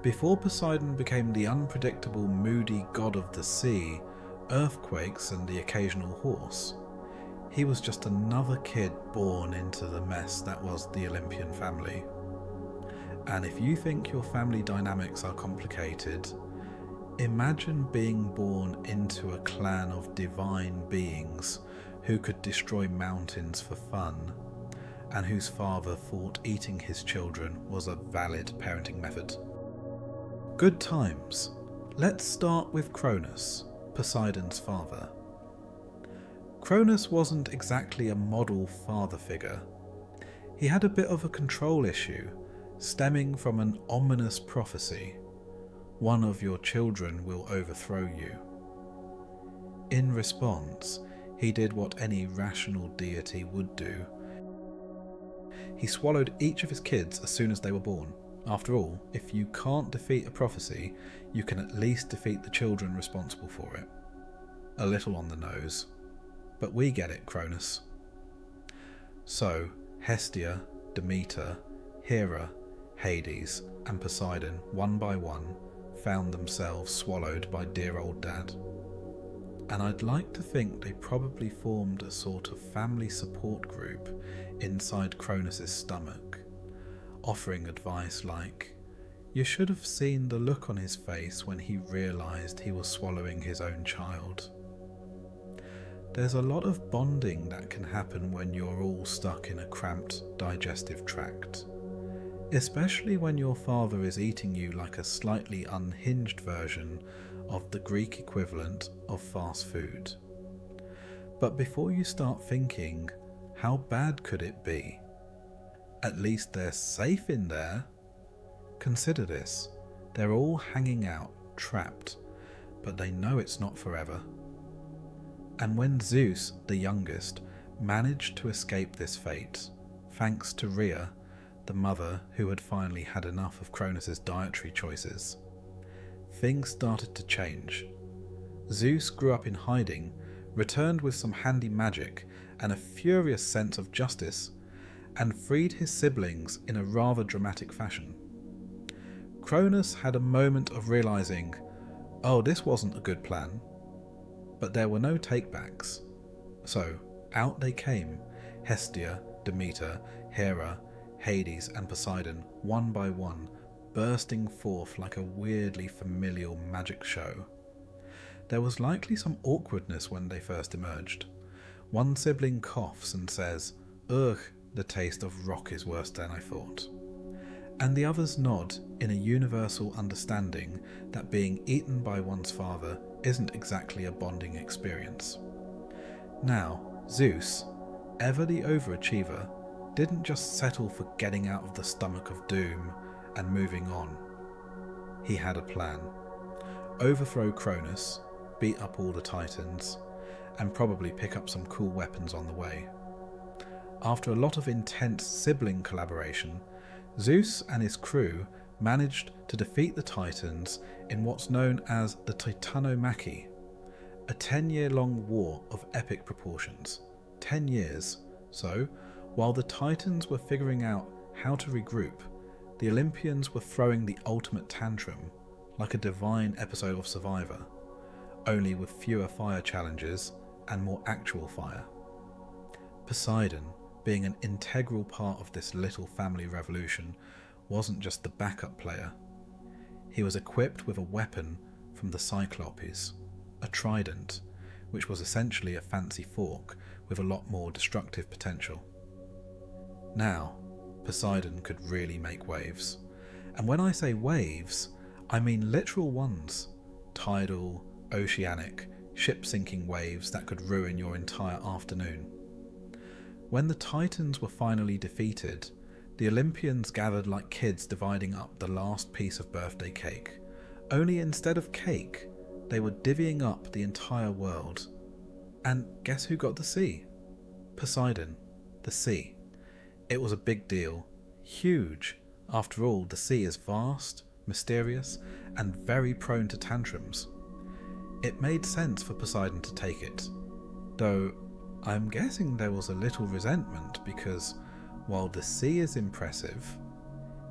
Speaker 3: Before Poseidon became the unpredictable, moody god of the sea, earthquakes and the occasional horse, he was just another kid born into the mess that was the Olympian family. And if you think your family dynamics are complicated, imagine being born into a clan of divine beings who could destroy mountains for fun, and whose father thought eating his children was a valid parenting method. Good times. Let's start with Cronus, Poseidon's father. Cronus wasn't exactly a model father figure. He had a bit of a control issue, stemming from an ominous prophecy: one of your children will overthrow you. In response, he did what any rational deity would do. He swallowed each of his kids as soon as they were born. After all, if you can't defeat a prophecy, you can at least defeat the children responsible for it. A little on the nose, but we get it, Cronus. So, Hestia, Demeter, Hera, Hades, and Poseidon, one by one, found themselves swallowed by dear old dad. And I'd like to think they probably formed a sort of family support group inside Cronus's stomach, offering advice like, "You should have seen the look on his face when he realised he was swallowing his own child." There's a lot of bonding that can happen when you're all stuck in a cramped digestive tract, especially when your father is eating you like a slightly unhinged version of the Greek equivalent of fast food. But before you start thinking, how bad could it be? At least they're safe in there. Consider this. They're all hanging out, trapped, but they know it's not forever. And when Zeus, the youngest, managed to escape this fate, thanks to Rhea, the mother who had finally had enough of Cronus's dietary choices, things started to change. Zeus grew up in hiding, returned with some handy magic and a furious sense of justice, and freed his siblings in a rather dramatic fashion. Cronus had a moment of realising, oh, this wasn't a good plan, but there were no takebacks. So, out they came, Hestia, Demeter, Hera, Hades and Poseidon, one by one, bursting forth like a weirdly familial magic show. There was likely some awkwardness when they first emerged. One sibling coughs and says, "Ugh, the taste of rock is worse than I thought. And the others nod in a universal understanding that being eaten by one's father isn't exactly a bonding experience. Now, Zeus, ever the overachiever, didn't just settle for getting out of the stomach of doom and moving on. He had a plan. Overthrow Cronus, beat up all the Titans, and probably pick up some cool weapons on the way. After a lot of intense sibling collaboration, Zeus and his crew managed to defeat the Titans in what's known as the Titanomachy, a 10-year-long war of epic proportions. 10 years. So, while the Titans were figuring out how to regroup, the Olympians were throwing the ultimate tantrum, like a divine episode of Survivor, only with fewer fire challenges and more actual fire. Poseidon, being an integral part of this little family revolution, wasn't just the backup player. He was equipped with a weapon from the Cyclopes, a trident, which was essentially a fancy fork with a lot more destructive potential. Now, Poseidon could really make waves. And when I say waves, I mean literal ones. Tidal, oceanic, ship-sinking waves that could ruin your entire afternoon. When the Titans were finally defeated, the Olympians gathered like kids dividing up the last piece of birthday cake. Only instead of cake, they were divvying up the entire world. And guess who got the sea? Poseidon, the sea. It was a big deal. Huge. After all, the sea is vast, mysterious, and very prone to tantrums. It made sense for Poseidon to take it, though I'm guessing there was a little resentment because while the sea is impressive,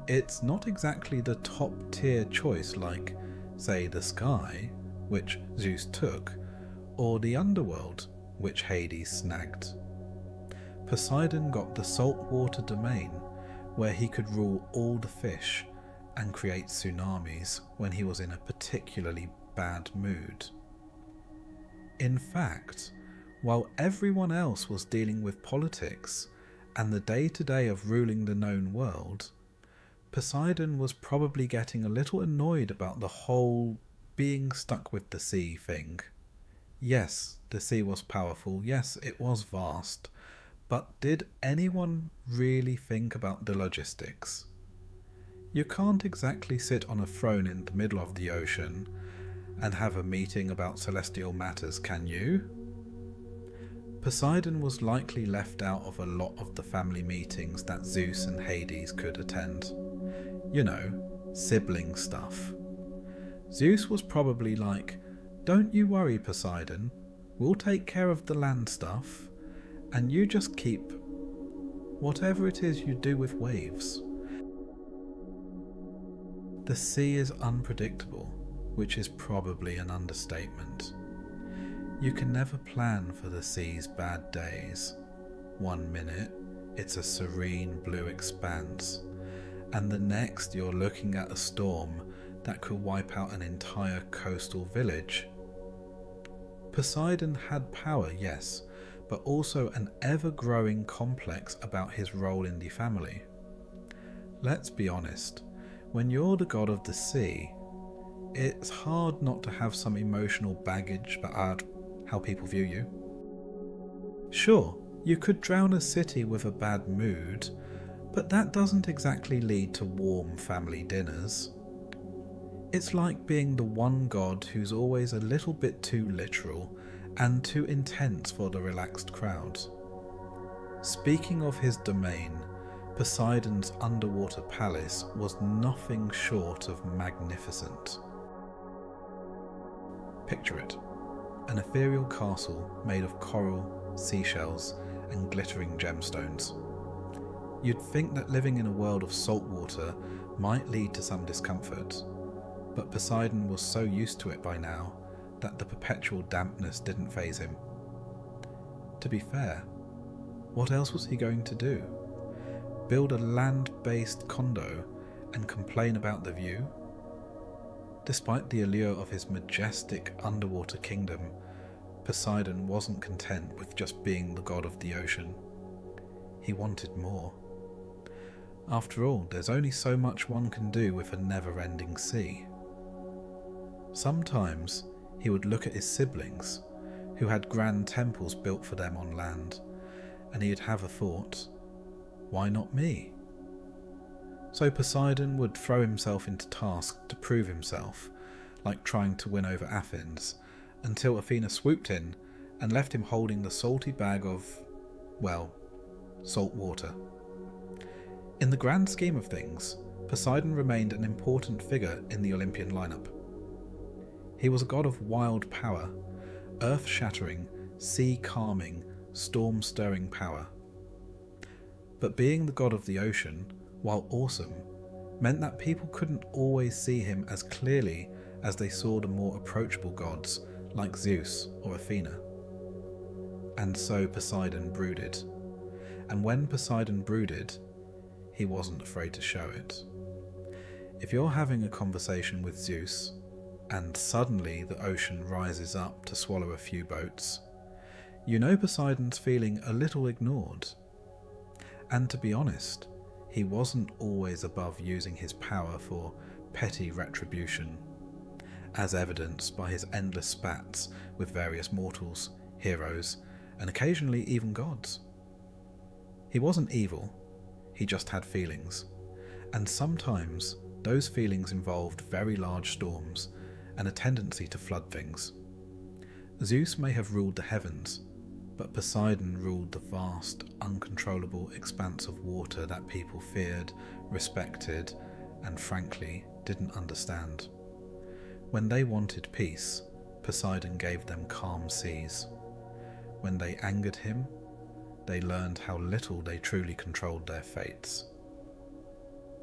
Speaker 3: it's not exactly the top tier choice like, say, the sky, which Zeus took, or the underworld, which Hades snagged. Poseidon got the saltwater domain, where he could rule all the fish and create tsunamis when he was in a particularly bad mood. In fact, while everyone else was dealing with politics and the day-to-day of ruling the known world, Poseidon was probably getting a little annoyed about the whole being stuck with the sea thing. Yes, the sea was powerful, yes, it was vast, but did anyone really think about the logistics? You can't exactly sit on a throne in the middle of the ocean and have a meeting about celestial matters, can you? Poseidon was likely left out of a lot of the family meetings that Zeus and Hades could attend. You know, sibling stuff. Zeus was probably like, "Don't you worry, Poseidon, we'll take care of the land stuff, and you just keep whatever it is you do with waves." The sea is unpredictable, which is probably an understatement. You can never plan for the sea's bad days. 1 minute, it's a serene blue expanse, and the next you're looking at a storm that could wipe out an entire coastal village. Poseidon had power, yes, but also an ever-growing complex about his role in the family. Let's be honest, when you're the god of the sea, it's hard not to have some emotional baggage about how people view you. Sure, you could drown a city with a bad mood, but that doesn't exactly lead to warm family dinners. It's like being the one god who's always a little bit too literal and too intense for the relaxed crowd. Speaking of his domain, Poseidon's underwater palace was nothing short of magnificent. Picture it. An ethereal castle made of coral, seashells, and glittering gemstones. You'd think that living in a world of salt water might lead to some discomfort, but Poseidon was so used to it by now that the perpetual dampness didn't faze him. To be fair, what else was he going to do? Build a land-based condo and complain about the view? Despite the allure of his majestic underwater kingdom, Poseidon wasn't content with just being the god of the ocean. he wanted more. After all, there's only so much one can do with a never-ending sea. Sometimes he would look at his siblings, who had grand temples built for them on land, and he'd have a thought, why not me? So Poseidon would throw himself into task to prove himself, like trying to win over Athens, until Athena swooped in and left him holding the salty bag of, well, salt water. In the grand scheme of things, Poseidon remained an important figure in the Olympian lineup. He was a god of wild power, earth-shattering, sea-calming, storm-stirring power. But being the god of the ocean, while awesome, meant that people couldn't always see him as clearly as they saw the more approachable gods like Zeus or Athena. And so Poseidon brooded. And when Poseidon brooded, he wasn't afraid to show it. If you're having a conversation with Zeus, and suddenly the ocean rises up to swallow a few boats, you know Poseidon's feeling a little ignored. And to be honest, he wasn't always above using his power for petty retribution, as evidenced by his endless spats with various mortals, heroes, and occasionally even gods. He wasn't evil, he just had feelings, and sometimes those feelings involved very large storms and a tendency to flood things. Zeus may have ruled the heavens, but Poseidon ruled the vast, uncontrollable expanse of water that people feared, respected, and frankly didn't understand. When they wanted peace, Poseidon gave them calm seas. When they angered him, they learned how little they truly controlled their fates.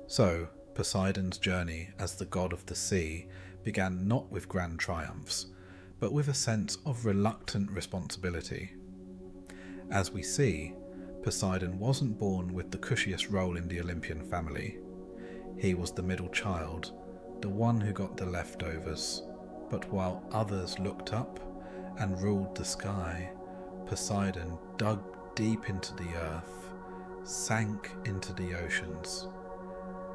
Speaker 3: So, Poseidon's journey as the god of the sea began not with grand triumphs, but with a sense of reluctant responsibility. As we see, Poseidon wasn't born with the cushiest role in the Olympian family. He was the middle child, the one who got the leftovers. But while others looked up and ruled the sky, Poseidon dug deep into the earth, sank into the oceans,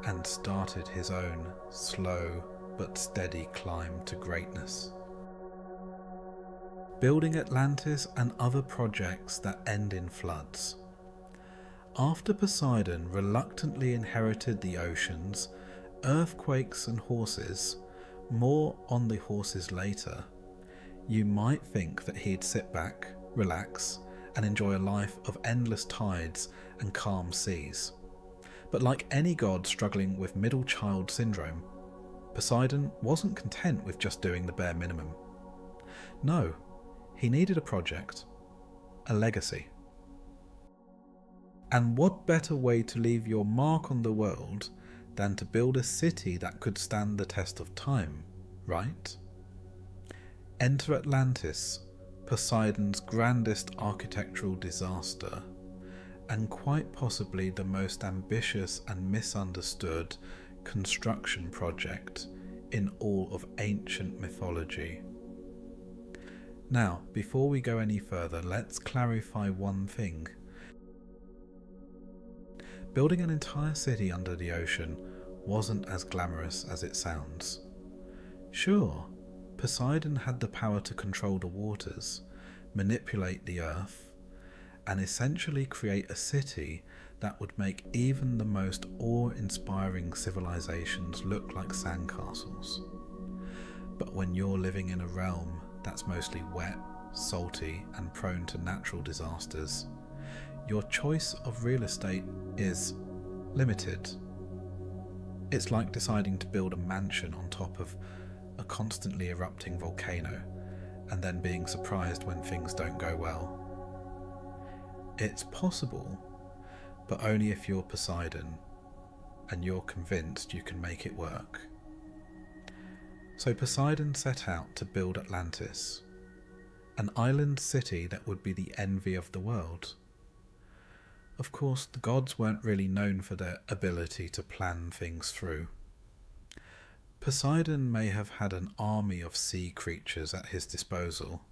Speaker 3: and started his own slow but steady climb to greatness. Building Atlantis and other projects that end in floods. After Poseidon reluctantly inherited the oceans, earthquakes and horses, more on the horses later, you might think that he'd sit back, relax, and enjoy a life of endless tides and calm seas. But like any god struggling with middle child syndrome, Poseidon wasn't content with just doing the bare minimum. No, he needed a project, a legacy. And what better way to leave your mark on the world than to build a city that could stand the test of time, right? Enter Atlantis, Poseidon's grandest architectural disaster, and quite possibly the most ambitious and misunderstood construction project in all of ancient mythology. Now, before we go any further, let's clarify one thing. Building an entire city under the ocean wasn't as glamorous as it sounds. Sure, Poseidon had the power to control the waters, manipulate the earth, and essentially create a city that would make even the most awe-inspiring civilizations look like sandcastles. But when you're living in a realm that's mostly wet, salty, and prone to natural disasters, your choice of real estate is limited. It's like deciding to build a mansion on top of a constantly erupting volcano and then being surprised when things don't go well. It's possible, but only if you're Poseidon and you're convinced you can make it work. So Poseidon set out to build Atlantis, an island city that would be the envy of the world. Of course, the gods weren't really known for their ability to plan things through. Poseidon may have had an army of sea creatures at his disposal,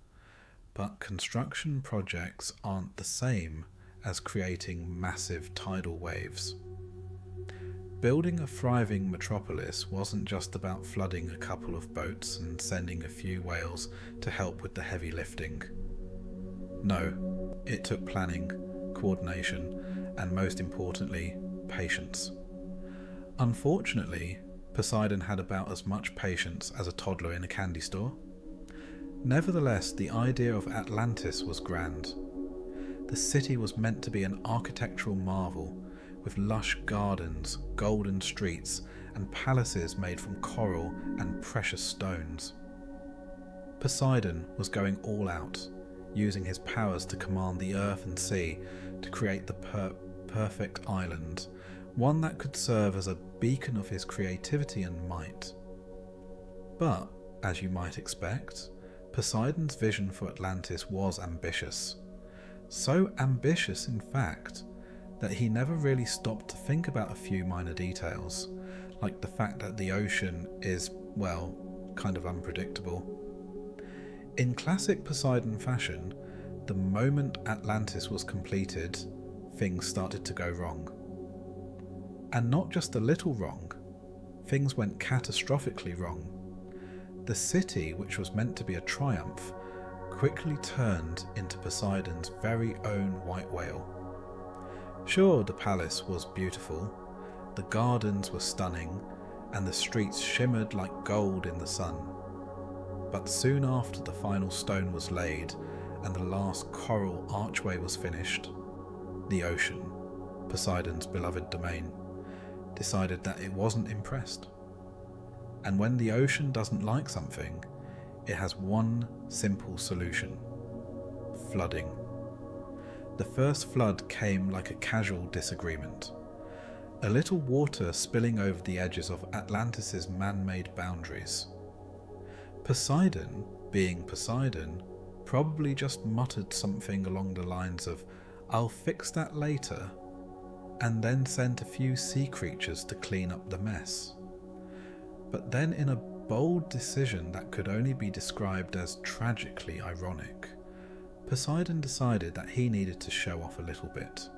Speaker 3: but construction projects aren't the same as creating massive tidal waves. Building a thriving metropolis wasn't just about flooding a couple of boats and sending a few whales to help with the heavy lifting. No, it took planning, coordination, and most importantly, patience. Unfortunately, Poseidon had about as much patience as a toddler in a candy store. Nevertheless, the idea of Atlantis was grand. The city was meant to be an architectural marvel, with lush gardens, golden streets, and palaces made from coral and precious stones. Poseidon was going all out, using his powers to command the earth and sea to create the perfect island, one that could serve as a beacon of his creativity and might. But, as you might expect, Poseidon's vision for Atlantis was ambitious. So ambitious, in fact, that he never really stopped to think about a few minor details, like the fact that the ocean is, well, kind of unpredictable. In classic Poseidon fashion, the moment Atlantis was completed, things started to go wrong. And not just a little wrong, things went catastrophically wrong. The city, which was meant to be a triumph, quickly turned into Poseidon's very own white whale. Sure, the palace was beautiful, the gardens were stunning, and the streets shimmered like gold in the sun. But soon after the final stone was laid and the last coral archway was finished, the ocean, Poseidon's beloved domain, decided that it wasn't impressed. And when the ocean doesn't like something, it has one simple solution: flooding. The first flood came like a casual disagreement, a little water spilling over the edges of Atlantis' man-made boundaries. Poseidon, being Poseidon, probably just muttered something along the lines of, "I'll fix that later," and then sent a few sea creatures to clean up the mess. But then, in a bold decision that could only be described as tragically ironic, Poseidon decided that he needed to show off a little bit.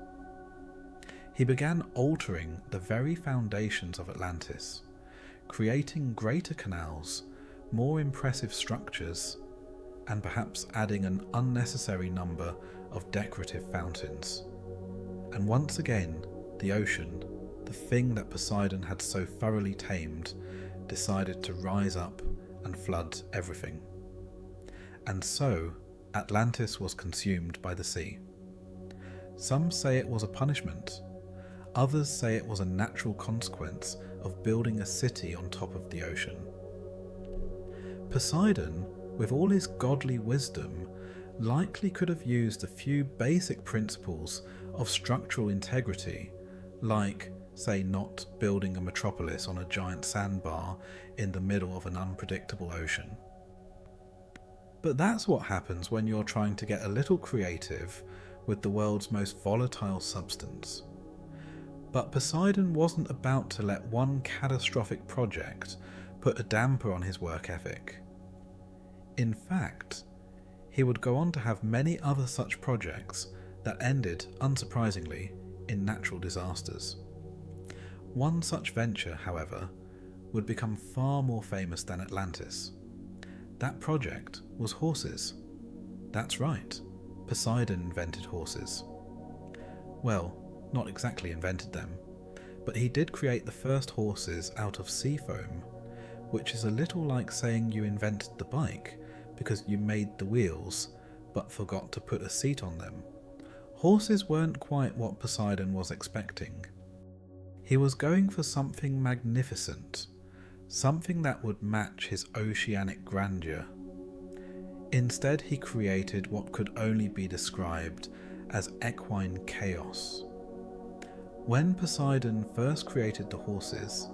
Speaker 3: He began altering the very foundations of Atlantis, creating greater canals, more impressive structures, and perhaps adding an unnecessary number of decorative fountains. And once again, the ocean, the thing that Poseidon had so thoroughly tamed, decided to rise up and flood everything. And so, Atlantis was consumed by the sea. Some say it was a punishment. Others say it was a natural consequence of building a city on top of the ocean. Poseidon, with all his godly wisdom, likely could have used a few basic principles of structural integrity, like, say, not building a metropolis on a giant sandbar in the middle of an unpredictable ocean. But that's what happens when you're trying to get a little creative with the world's most volatile substance. But Poseidon wasn't about to let one catastrophic project put a damper on his work ethic. In fact, he would go on to have many other such projects that ended, unsurprisingly, in natural disasters. One such venture, however, would become far more famous than Atlantis. That project was horses. That's right, Poseidon invented horses. Well, not exactly invented them, but he did create the first horses out of sea foam, which is a little like saying you invented the bike because you made the wheels but forgot to put a seat on them. Horses weren't quite what Poseidon was expecting. He was going for something magnificent, something that would match his oceanic grandeur. Instead, he created what could only be described as equine chaos. When Poseidon first created the horses,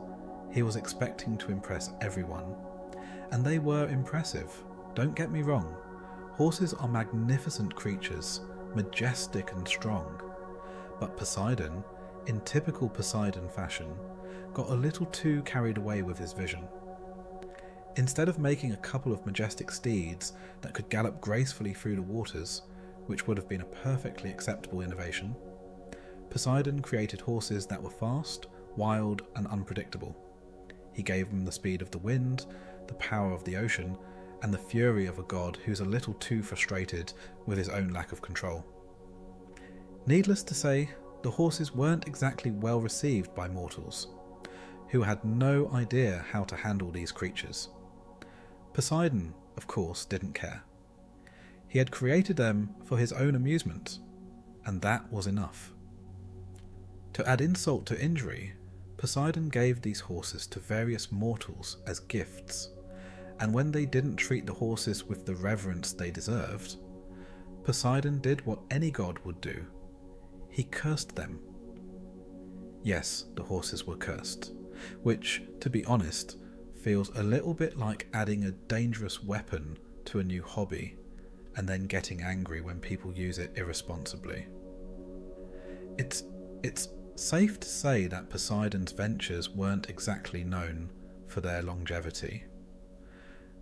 Speaker 3: he was expecting to impress everyone, and they were impressive, don't get me wrong. Horses are magnificent creatures, majestic and strong, but Poseidon, in typical Poseidon fashion, got a little too carried away with his vision. Instead of making a couple of majestic steeds that could gallop gracefully through the waters, which would have been a perfectly acceptable innovation, Poseidon created horses that were fast, wild, and unpredictable. He gave them the speed of the wind, the power of the ocean, and the fury of a god who's a little too frustrated with his own lack of control. Needless to say, the horses weren't exactly well received by mortals, who had no idea how to handle these creatures. Poseidon, of course, didn't care. He had created them for his own amusement, and that was enough. To add insult to injury, Poseidon gave these horses to various mortals as gifts, and when they didn't treat the horses with the reverence they deserved, Poseidon did what any god would do. He cursed them. Yes, the horses were cursed, which, to be honest, feels a little bit like adding a dangerous weapon to a new hobby and then getting angry when people use it irresponsibly. It's safe to say that Poseidon's ventures weren't exactly known for their longevity.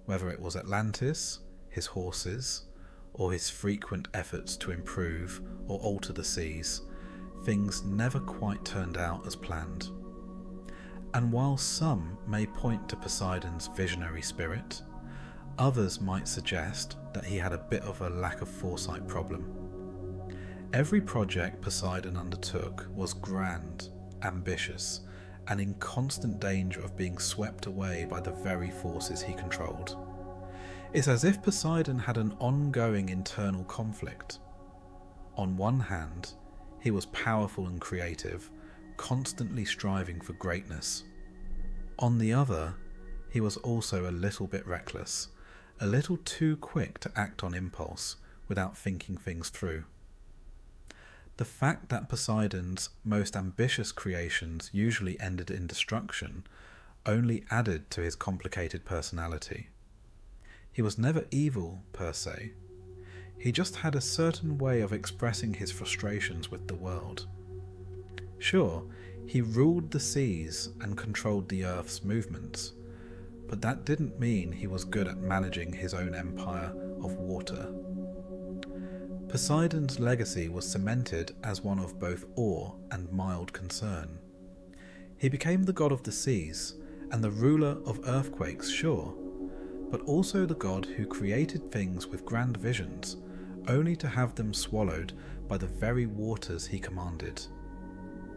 Speaker 3: Whether it was Atlantis, his horses, or his frequent efforts to improve or alter the seas, things never quite turned out as planned. And while some may point to Poseidon's visionary spirit, others might suggest that he had a bit of a lack of foresight problem. Every project Poseidon undertook was grand, ambitious, and in constant danger of being swept away by the very forces he controlled. It's as if Poseidon had an ongoing internal conflict. On one hand, he was powerful and creative, constantly striving for greatness. On the other, he was also a little bit reckless, a little too quick to act on impulse without thinking things through. The fact that Poseidon's most ambitious creations usually ended in destruction only added to his complicated personality. He was never evil, per se. He just had a certain way of expressing his frustrations with the world. Sure, he ruled the seas and controlled the earth's movements, but that didn't mean he was good at managing his own empire of water. Poseidon's legacy was cemented as one of both awe and mild concern. He became the god of the seas and the ruler of earthquakes, sure, but also the god who created things with grand visions, only to have them swallowed by the very waters he commanded.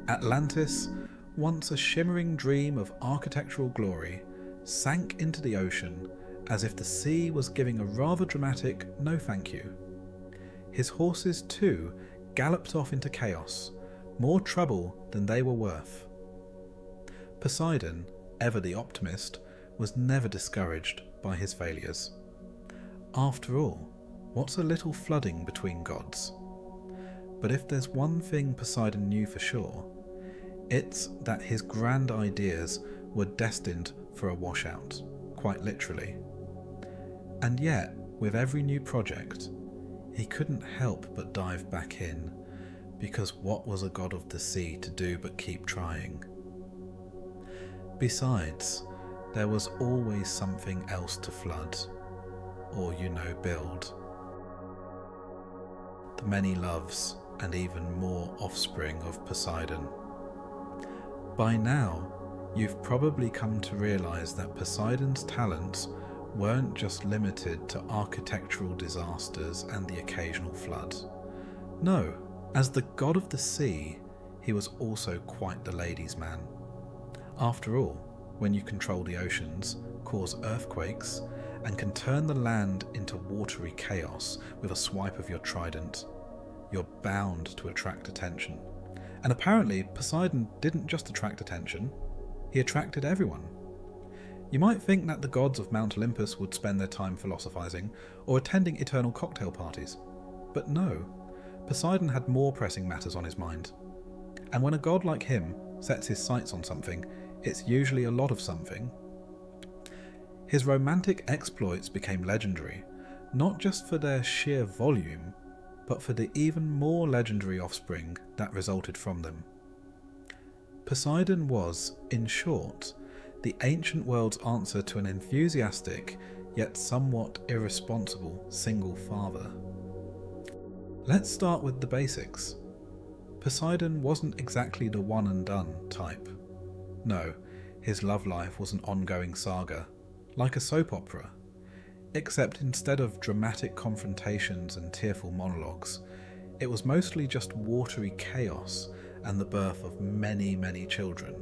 Speaker 3: Atlantis, once a shimmering dream of architectural glory, sank into the ocean as if the sea was giving a rather dramatic no thank you. His horses too galloped off into chaos, more trouble than they were worth. Poseidon, ever the optimist, was never discouraged by his failures. After all, what's a little flooding between gods? But if there's one thing Poseidon knew for sure, it's that his grand ideas were destined for a washout, quite literally. And yet, with every new project, he couldn't help but dive back in, because what was a god of the sea to do but keep trying? Besides, there was always something else to flood, or build. The many loves and even more offspring of Poseidon. By now, you've probably come to realise that Poseidon's talents weren't just limited to architectural disasters and the occasional flood. No, as the god of the sea, he was also quite the ladies' man. After all, when you control the oceans, cause earthquakes, and can turn the land into watery chaos with a swipe of your trident, you're bound to attract attention. And apparently, Poseidon didn't just attract attention, he attracted everyone. You might think that the gods of Mount Olympus would spend their time philosophizing or attending eternal cocktail parties. But no, Poseidon had more pressing matters on his mind. And when a god like him sets his sights on something, it's usually a lot of something. His romantic exploits became legendary, not just for their sheer volume, but for the even more legendary offspring that resulted from them. Poseidon was, in short, the ancient world's answer to an enthusiastic, yet somewhat irresponsible, single father. Let's start with the basics. Poseidon wasn't exactly the one and done type. No, his love life was an ongoing saga, like a soap opera, except instead of dramatic confrontations and tearful monologues, it was mostly just watery chaos and the birth of many, many children.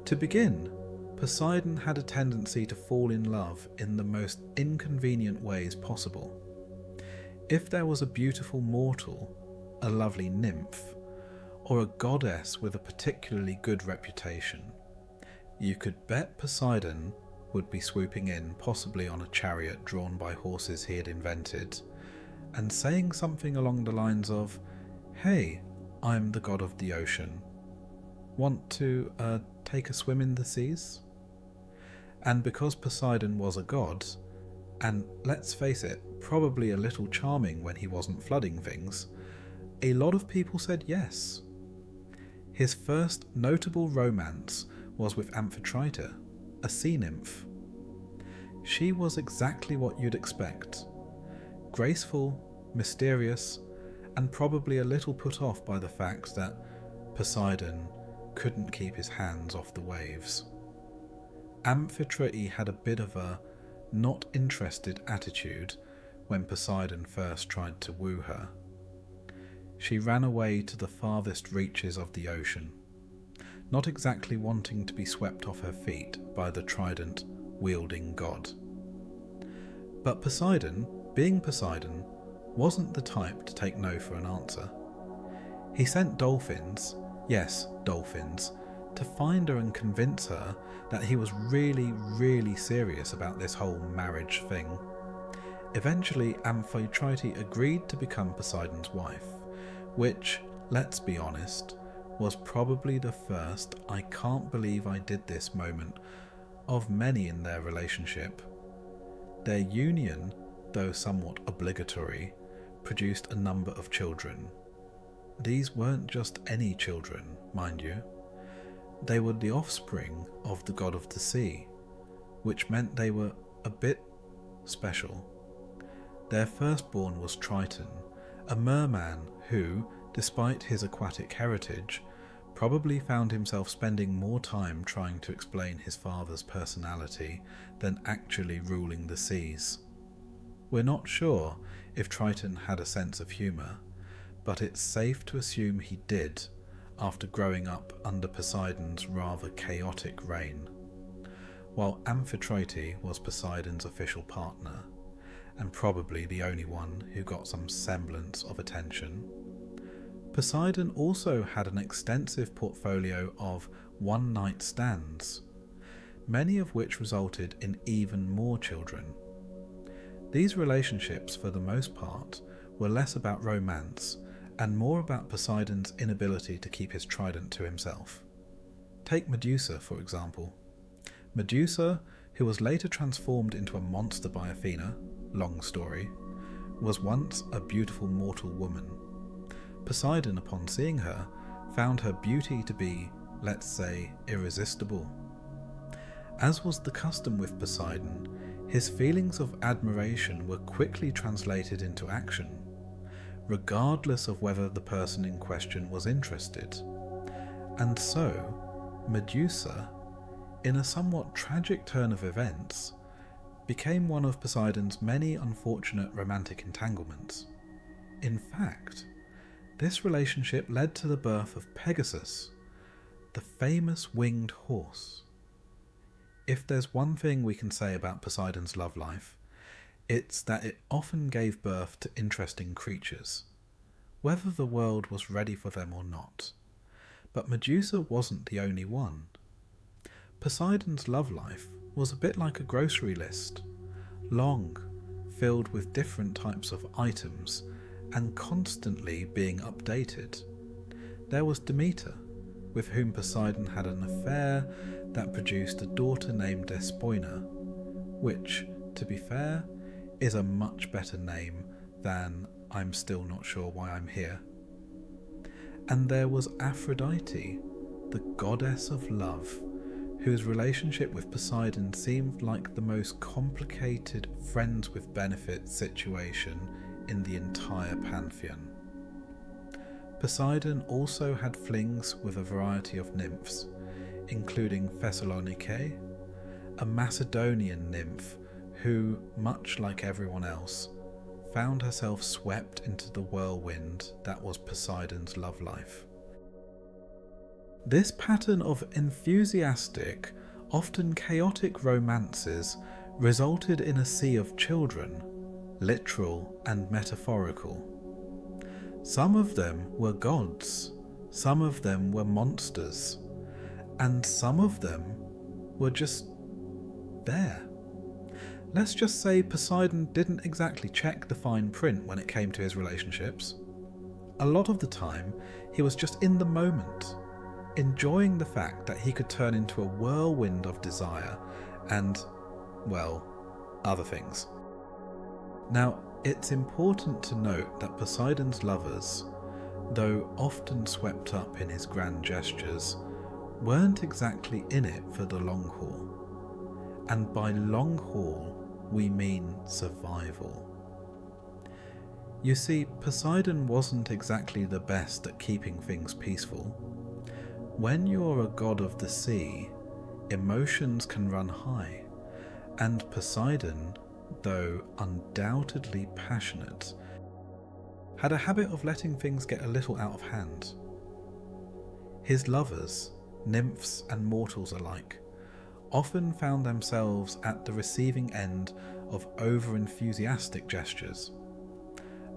Speaker 3: To begin, Poseidon had a tendency to fall in love in the most inconvenient ways possible. If there was a beautiful mortal, a lovely nymph, or a goddess with a particularly good reputation, you could bet Poseidon would be swooping in, possibly on a chariot drawn by horses he had invented, and saying something along the lines of, "Hey, I'm the god of the ocean. Want to take a swim in the seas?" And because Poseidon was a god, and let's face it, probably a little charming when he wasn't flooding things, a lot of people said yes. His first notable romance was with Amphitrite, a sea nymph. She was exactly what you'd expect. Graceful, mysterious, and probably a little put off by the fact that Poseidon couldn't keep his hands off the waves. Amphitrite had a bit of a not interested attitude when Poseidon first tried to woo her. She ran away to the farthest reaches of the ocean, not exactly wanting to be swept off her feet by the trident-wielding god. But Poseidon, being Poseidon, wasn't the type to take no for an answer. He sent dolphins, yes, dolphins, to find her and convince her that he was really, really serious about this whole marriage thing. Eventually, Amphitrite agreed to become Poseidon's wife, which, let's be honest, was probably the first "I can't believe I did this" moment of many in their relationship. Their union, though somewhat obligatory, produced a number of children. These weren't just any children, mind you. They were the offspring of the god of the sea, which meant they were a bit special. Their firstborn was Triton, a merman who, despite his aquatic heritage, probably found himself spending more time trying to explain his father's personality than actually ruling the seas. We're not sure if Triton had a sense of humour, but it's safe to assume he did after growing up under Poseidon's rather chaotic reign. While Amphitrite was Poseidon's official partner, and probably the only one who got some semblance of attention, Poseidon also had an extensive portfolio of one-night stands, many of which resulted in even more children. These relationships, for the most part, were less about romance and more about Poseidon's inability to keep his trident to himself. Take Medusa, for example. Medusa, who was later transformed into a monster by Athena, long story, was once a beautiful mortal woman. Poseidon, upon seeing her, found her beauty to be, let's say, irresistible. As was the custom with Poseidon, his feelings of admiration were quickly translated into action, regardless of whether the person in question was interested. And so, Medusa, in a somewhat tragic turn of events, became one of Poseidon's many unfortunate romantic entanglements. In fact, this relationship led to the birth of Pegasus, the famous winged horse. If there's one thing we can say about Poseidon's love life, it's that it often gave birth to interesting creatures, whether the world was ready for them or not. But Medusa wasn't the only one. Poseidon's love life was a bit like a grocery list, long, filled with different types of items, and constantly being updated. There was Demeter, with whom Poseidon had an affair that produced a daughter named Despoina, which, to be fair, is a much better name than "I'm still not sure why I'm here." And there was Aphrodite, the goddess of love, whose relationship with Poseidon seemed like the most complicated friends with benefits situation in the entire pantheon. Poseidon also had flings with a variety of nymphs, including Thessalonike, a Macedonian nymph who, much like everyone else, found herself swept into the whirlwind that was Poseidon's love life. This pattern of enthusiastic, often chaotic romances resulted in a sea of children, literal and metaphorical. Some of them were gods, some of them were monsters, and some of them were just there. Let's just say Poseidon didn't exactly check the fine print when it came to his relationships. A lot of the time, he was just in the moment, enjoying the fact that he could turn into a whirlwind of desire and, well, other things. Now, it's important to note that Poseidon's lovers, though often swept up in his grand gestures, weren't exactly in it for the long haul. And by long haul, we mean survival. You see, Poseidon wasn't exactly the best at keeping things peaceful. When you're a god of the sea, emotions can run high, and Poseidon, though undoubtedly passionate, had a habit of letting things get a little out of hand. His lovers, nymphs and mortals alike, often found themselves at the receiving end of over-enthusiastic gestures.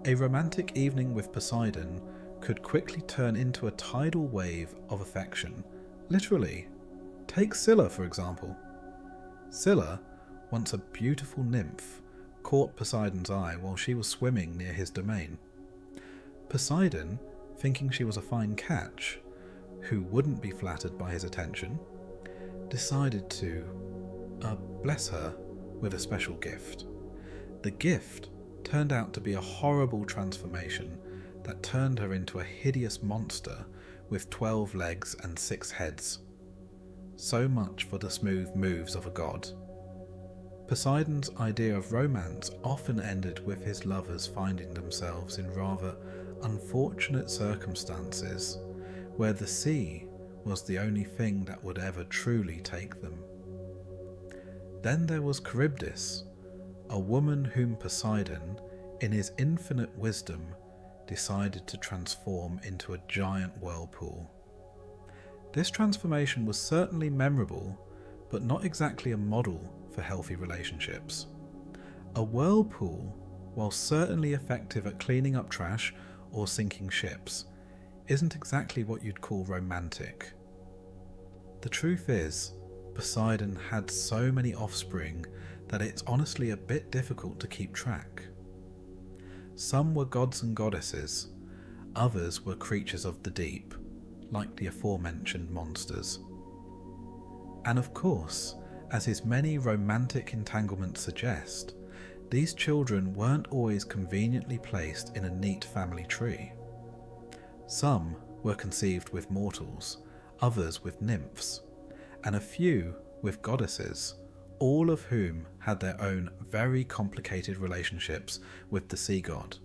Speaker 3: A romantic evening with Poseidon could quickly turn into a tidal wave of affection. Literally. Take Scylla, for example. Scylla, once a beautiful nymph, caught Poseidon's eye while she was swimming near his domain. Poseidon, thinking she was a fine catch, who wouldn't be flattered by his attention, decided to bless her with a special gift. The gift turned out to be a horrible transformation that turned her into a hideous monster with 12 legs and 6 heads. So much for the smooth moves of a god. Poseidon's idea of romance often ended with his lovers finding themselves in rather unfortunate circumstances where the sea was the only thing that would ever truly take them. Then there was Charybdis, a woman whom Poseidon, in his infinite wisdom, decided to transform into a giant whirlpool. This transformation was certainly memorable, but not exactly a model for healthy relationships. A whirlpool, while certainly effective at cleaning up trash or sinking ships, isn't exactly what you'd call romantic. The truth is, Poseidon had so many offspring that it's honestly a bit difficult to keep track. Some were gods and goddesses, others were creatures of the deep, like the aforementioned monsters. And of course, as his many romantic entanglements suggest, these children weren't always conveniently placed in a neat family tree. Some were conceived with mortals, others with nymphs, and a few with goddesses, all of whom had their own very complicated relationships with the sea god.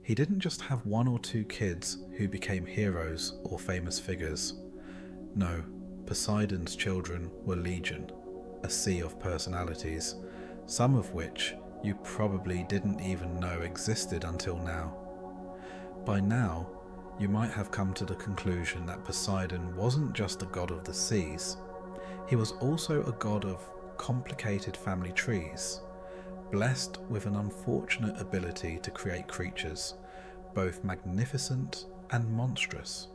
Speaker 3: He didn't just have 1 or 2 kids who became heroes or famous figures. No, Poseidon's children were legion, a sea of personalities, some of which you probably didn't even know existed until now. By now, you might have come to the conclusion that Poseidon wasn't just a god of the seas. He was also a god of complicated family trees, blessed with an unfortunate ability to create creatures, both magnificent and monstrous.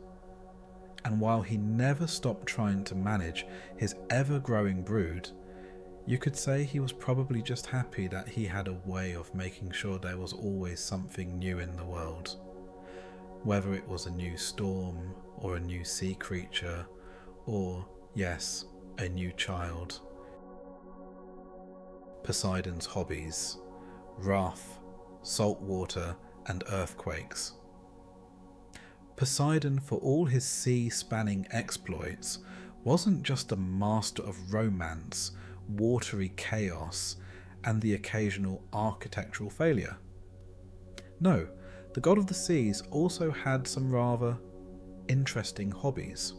Speaker 3: And while he never stopped trying to manage his ever-growing brood, you could say he was probably just happy that he had a way of making sure there was always something new in the world. Whether it was a new storm, or a new sea creature, or, yes, a new child. Poseidon's hobbies: wrath, salt water, and earthquakes. Poseidon, for all his sea-spanning exploits, wasn't just a master of romance, watery chaos, and the occasional architectural failure. No, the god of the seas also had some rather interesting hobbies.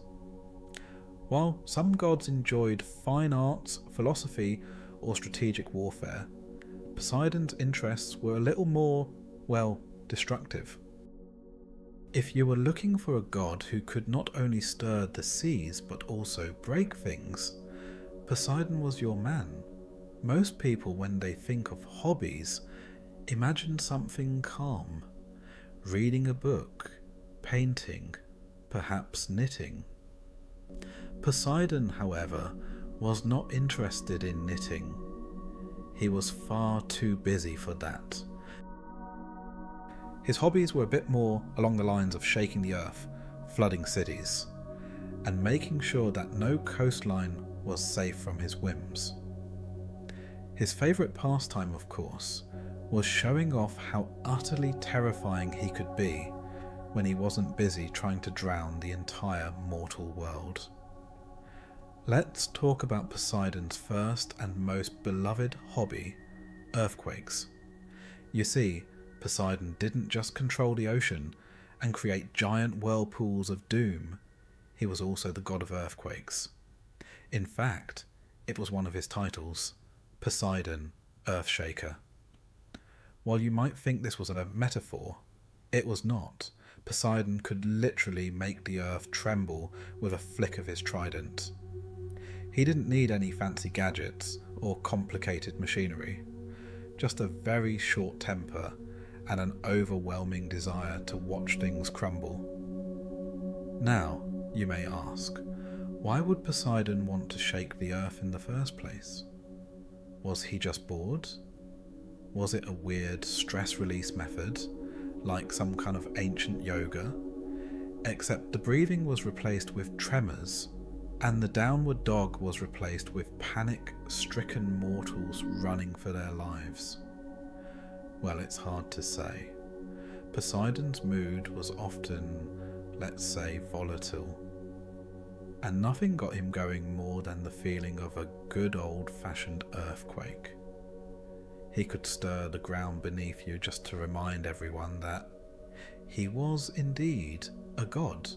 Speaker 3: While some gods enjoyed fine arts, philosophy, or strategic warfare, Poseidon's interests were a little more, well, destructive. If you were looking for a god who could not only stir the seas but also break things, Poseidon was your man. Most people, when they think of hobbies, imagine something calm, reading a book, painting, perhaps knitting. Poseidon, however, was not interested in knitting. He was far too busy for that. His hobbies were a bit more along the lines of shaking the earth, flooding cities, and making sure that no coastline was safe from his whims. His favourite pastime, of course, was showing off how utterly terrifying he could be when he wasn't busy trying to drown the entire mortal world. Let's talk about Poseidon's first and most beloved hobby, earthquakes. You see, Poseidon didn't just control the ocean and create giant whirlpools of doom, he was also the god of earthquakes. In fact, it was one of his titles, Poseidon, Earthshaker. While you might think this was a metaphor, it was not. Poseidon could literally make the earth tremble with a flick of his trident. He didn't need any fancy gadgets or complicated machinery, just a very short temper and an overwhelming desire to watch things crumble. Now, you may ask, why would Poseidon want to shake the earth in the first place? Was he just bored? Was it a weird stress release method, like some kind of ancient yoga? Except the breathing was replaced with tremors, and the downward dog was replaced with panic-stricken mortals running for their lives. Well, it's hard to say. Poseidon's mood was often, let's say, volatile, and nothing got him going more than the feeling of a good old-fashioned earthquake. He could stir the ground beneath you just to remind everyone that he was indeed a god,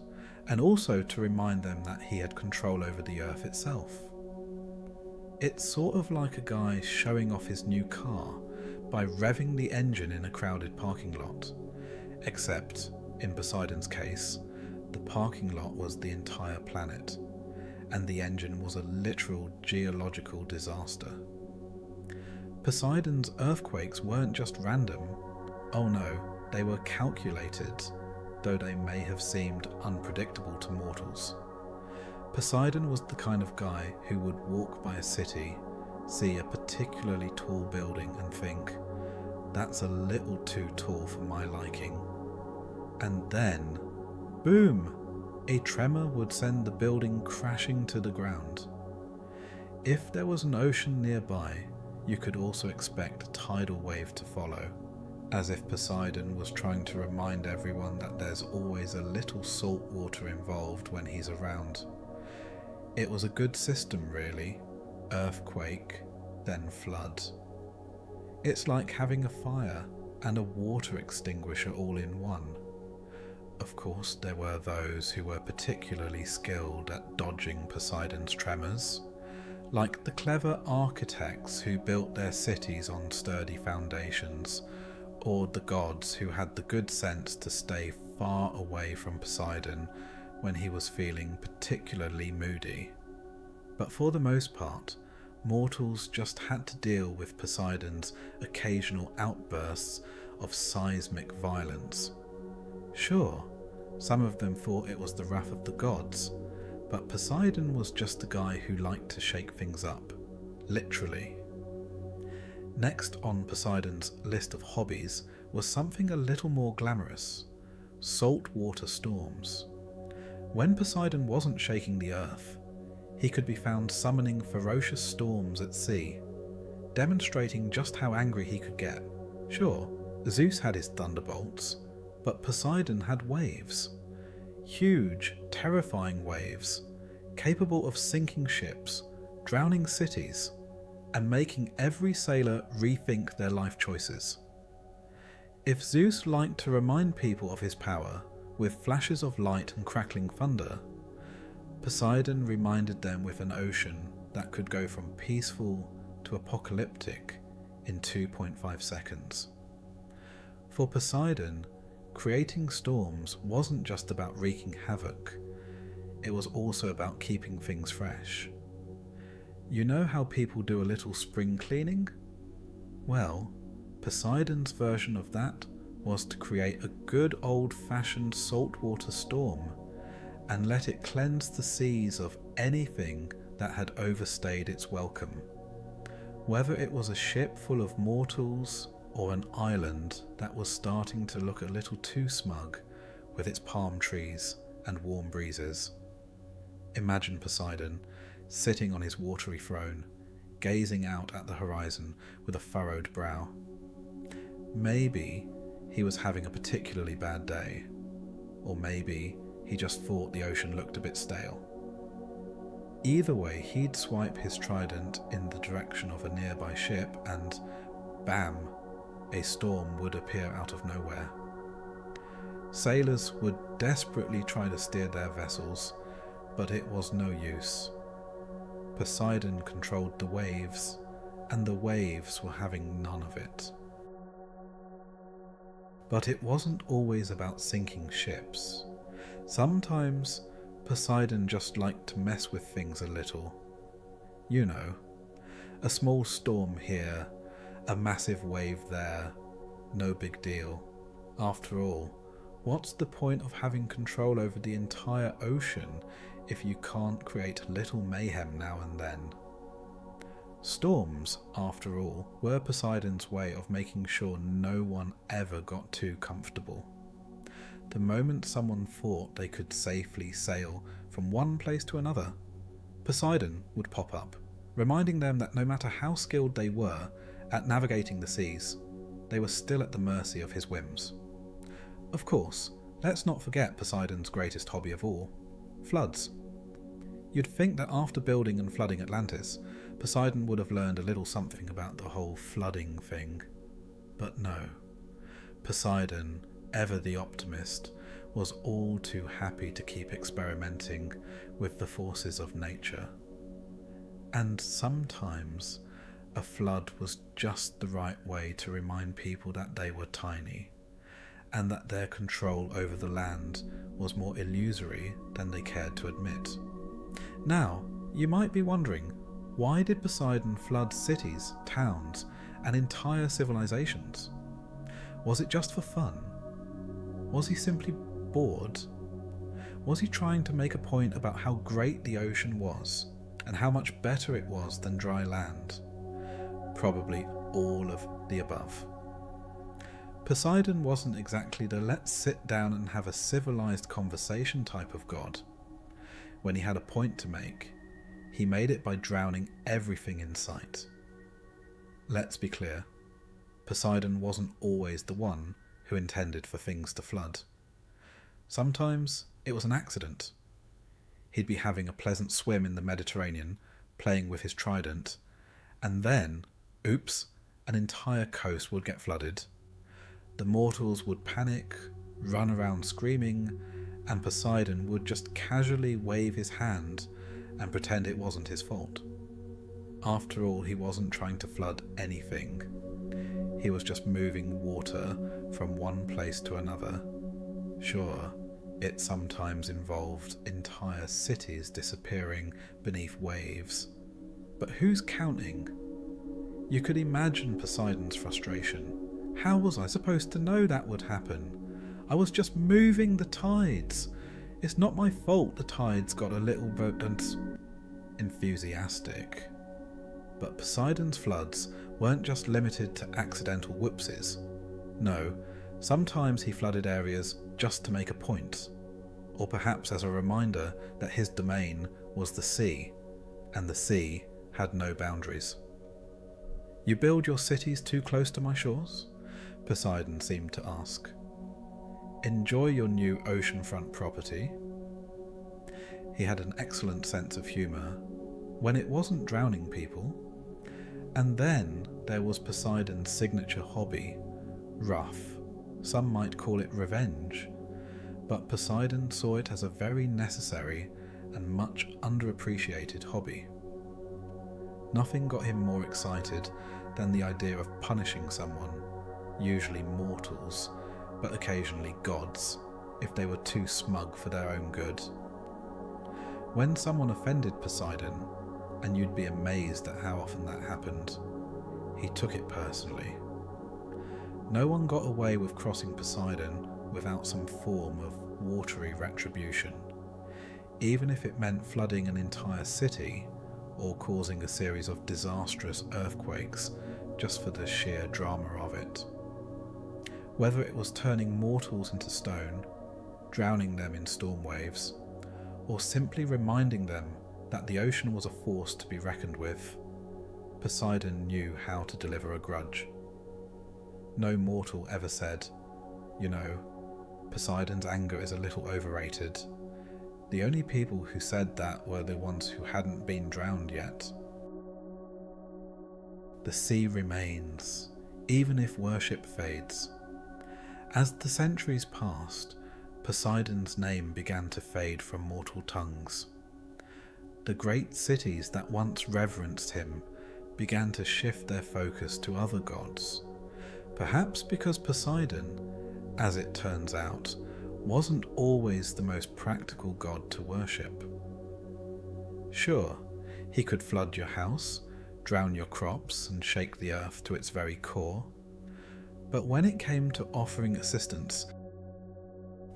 Speaker 3: and also to remind them that he had control over the earth itself. It's sort of like a guy showing off his new car by revving the engine in a crowded parking lot, except, in Poseidon's case, the parking lot was the entire planet, and the engine was a literal geological disaster. Poseidon's earthquakes weren't just random. Oh no, they were calculated, though they may have seemed unpredictable to mortals. Poseidon was the kind of guy who would walk by a city, see a particularly tall building and think, that's a little too tall for my liking. And then, boom! A tremor would send the building crashing to the ground. If there was an ocean nearby, you could also expect a tidal wave to follow, as if Poseidon was trying to remind everyone that there's always a little salt water involved when he's around. It was a good system, really. Earthquake, then flood. It's like having a fire and a water extinguisher all in one. Of course, there were those who were particularly skilled at dodging Poseidon's tremors, like the clever architects who built their cities on sturdy foundations, or the gods who had the good sense to stay far away from Poseidon when he was feeling particularly moody. But for the most part, mortals just had to deal with Poseidon's occasional outbursts of seismic violence. Sure, some of them thought it was the wrath of the gods, but Poseidon was just a guy who liked to shake things up, literally. Next on Poseidon's list of hobbies was something a little more glamorous: saltwater storms. When Poseidon wasn't shaking the earth, he could be found summoning ferocious storms at sea, demonstrating just how angry he could get. Sure, Zeus had his thunderbolts, but Poseidon had waves. Huge, terrifying waves, capable of sinking ships, drowning cities, and making every sailor rethink their life choices. If Zeus liked to remind people of his power with flashes of light and crackling thunder, Poseidon reminded them with an ocean that could go from peaceful to apocalyptic in 2.5 seconds. For Poseidon, creating storms wasn't just about wreaking havoc, it was also about keeping things fresh. You know how people do a little spring cleaning? Well, Poseidon's version of that was to create a good old-fashioned saltwater storm and let it cleanse the seas of anything that had overstayed its welcome. Whether it was a ship full of mortals or an island that was starting to look a little too smug with its palm trees and warm breezes. Imagine Poseidon sitting on his watery throne, gazing out at the horizon with a furrowed brow. Maybe he was having a particularly bad day, or maybe he just thought the ocean looked a bit stale. Either way, he'd swipe his trident in the direction of a nearby ship and, bam, a storm would appear out of nowhere. Sailors would desperately try to steer their vessels, but it was no use. Poseidon controlled the waves, and the waves were having none of it. But it wasn't always about sinking ships. Sometimes Poseidon just liked to mess with things a little. You know, a small storm here, a massive wave there, no big deal. After all, what's the point of having control over the entire ocean if you can't create a little mayhem now and then? Storms, after all, were Poseidon's way of making sure no one ever got too comfortable. The moment someone thought they could safely sail from one place to another, Poseidon would pop up, reminding them that no matter how skilled they were at navigating the seas, they were still at the mercy of his whims. Of course, let's not forget Poseidon's greatest hobby of all, floods. You'd think that after building and flooding Atlantis, Poseidon would have learned a little something about the whole flooding thing. But no. Poseidon, ever the optimist, was all too happy to keep experimenting with the forces of nature. And sometimes a flood was just the right way to remind people that they were tiny, and that their control over the land was more illusory than they cared to admit. Now, you might be wondering, why did Poseidon flood cities, towns, and entire civilizations? Was it just for fun? Was he simply bored? Was he trying to make a point about how great the ocean was, and how much better it was than dry land? Probably all of the above. Poseidon wasn't exactly the let's sit down and have a civilized conversation type of god. When he had a point to make, he made it by drowning everything in sight. Let's be clear, Poseidon wasn't always the one who intended for things to flood. Sometimes it was an accident. He'd be having a pleasant swim in the Mediterranean, playing with his trident, and then, oops, an entire coast would get flooded. The mortals would panic, run around screaming, and Poseidon would just casually wave his hand and pretend it wasn't his fault. After all, he wasn't trying to flood anything. He was just moving water from one place to another. Sure, it sometimes involved entire cities disappearing beneath waves. But who's counting? You could imagine Poseidon's frustration. How was I supposed to know that would happen? I was just moving the tides. It's not my fault the tides got a little bit enthusiastic. But Poseidon's floods weren't just limited to accidental whoopsies. No, sometimes he flooded areas just to make a point, or perhaps as a reminder that his domain was the sea, and the sea had no boundaries. You build your cities too close to my shores? Poseidon seemed to ask. Enjoy your new oceanfront property. He had an excellent sense of humour when it wasn't drowning people. And then there was Poseidon's signature hobby, rough, Some might call it revenge, but Poseidon saw it as a very necessary and much underappreciated hobby. Nothing got him more excited than the idea of punishing someone, usually mortals, but occasionally gods, if they were too smug for their own good. When someone offended Poseidon, and you'd be amazed at how often that happened, he took it personally. No one got away with crossing Poseidon without some form of watery retribution, even if it meant flooding an entire city or causing a series of disastrous earthquakes just for the sheer drama of it. Whether it was turning mortals into stone, drowning them in storm waves, or simply reminding them that the ocean was a force to be reckoned with, Poseidon knew how to deliver a grudge. No mortal ever said, "You know, Poseidon's anger is a little overrated." The only people who said that were the ones who hadn't been drowned yet. The sea remains, even if worship fades. As the centuries passed, Poseidon's name began to fade from mortal tongues. The great cities that once reverenced him began to shift their focus to other gods, perhaps because Poseidon, as it turns out, wasn't always the most practical god to worship. Sure, he could flood your house, drown your crops, and shake the earth to its very core, but when it came to offering assistance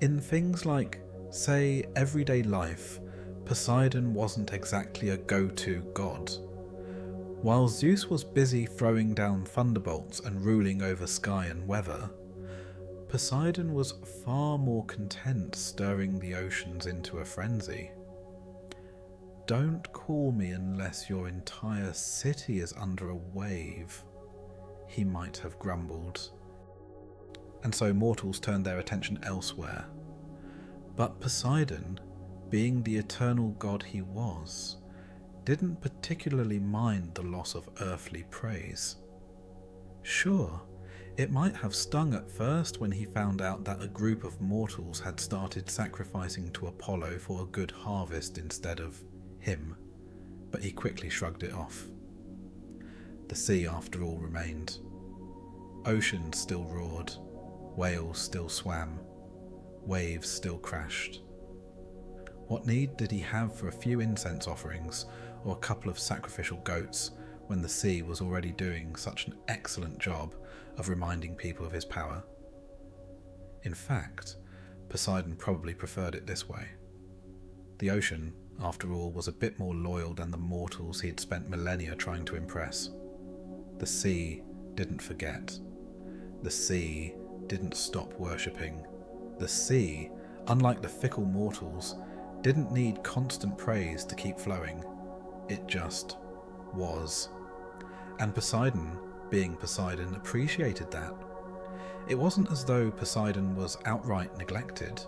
Speaker 3: in things like, say, everyday life, Poseidon wasn't exactly a go-to god. While Zeus was busy throwing down thunderbolts and ruling over sky and weather, Poseidon was far more content stirring the oceans into a frenzy. "Don't call me unless your entire city is under a wave," he might have grumbled. And so mortals turned their attention elsewhere. But Poseidon, being the eternal god he was, didn't particularly mind the loss of earthly praise. Sure, it might have stung at first when he found out that a group of mortals had started sacrificing to Apollo for a good harvest instead of him, but he quickly shrugged it off. The sea, after all, remained. Oceans still roared, whales still swam, waves still crashed. What need did he have for a few incense offerings or a couple of sacrificial goats when the sea was already doing such an excellent job of reminding people of his power? In fact, Poseidon probably preferred it this way. The ocean, after all, was a bit more loyal than the mortals he'd spent millennia trying to impress. The sea didn't forget. The sea didn't stop worshipping. The sea, unlike the fickle mortals, didn't need constant praise to keep flowing. It just was. And Poseidon, being Poseidon, appreciated that. It wasn't as though Poseidon was outright neglected.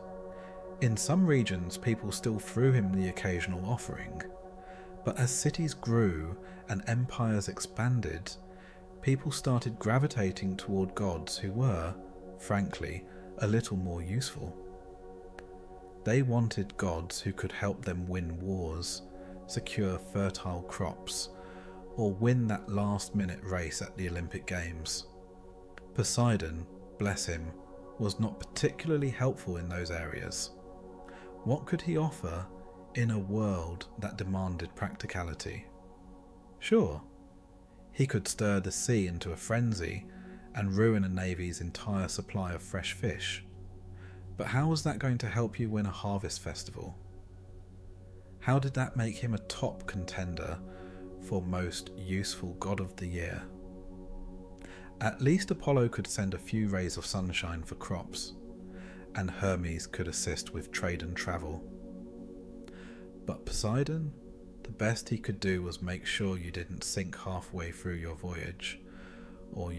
Speaker 3: In some regions, people still threw him the occasional offering. But as cities grew and empires expanded, people started gravitating toward gods who were, frankly, a little more useful. They wanted gods who could help them win wars, secure fertile crops, or win that last-minute race at the Olympic Games. Poseidon, bless him, was not particularly helpful in those areas. What could he offer in a world that demanded practicality? Sure, he could stir the sea into a frenzy and ruin a navy's entire supply of fresh fish. But how was that going to help you win a harvest festival? How did that make him a top contender for most useful god of the year? At least Apollo could send a few rays of sunshine for crops, and Hermes could assist with trade and travel. But Poseidon, the best he could do was make sure you didn't sink halfway through your voyage, or,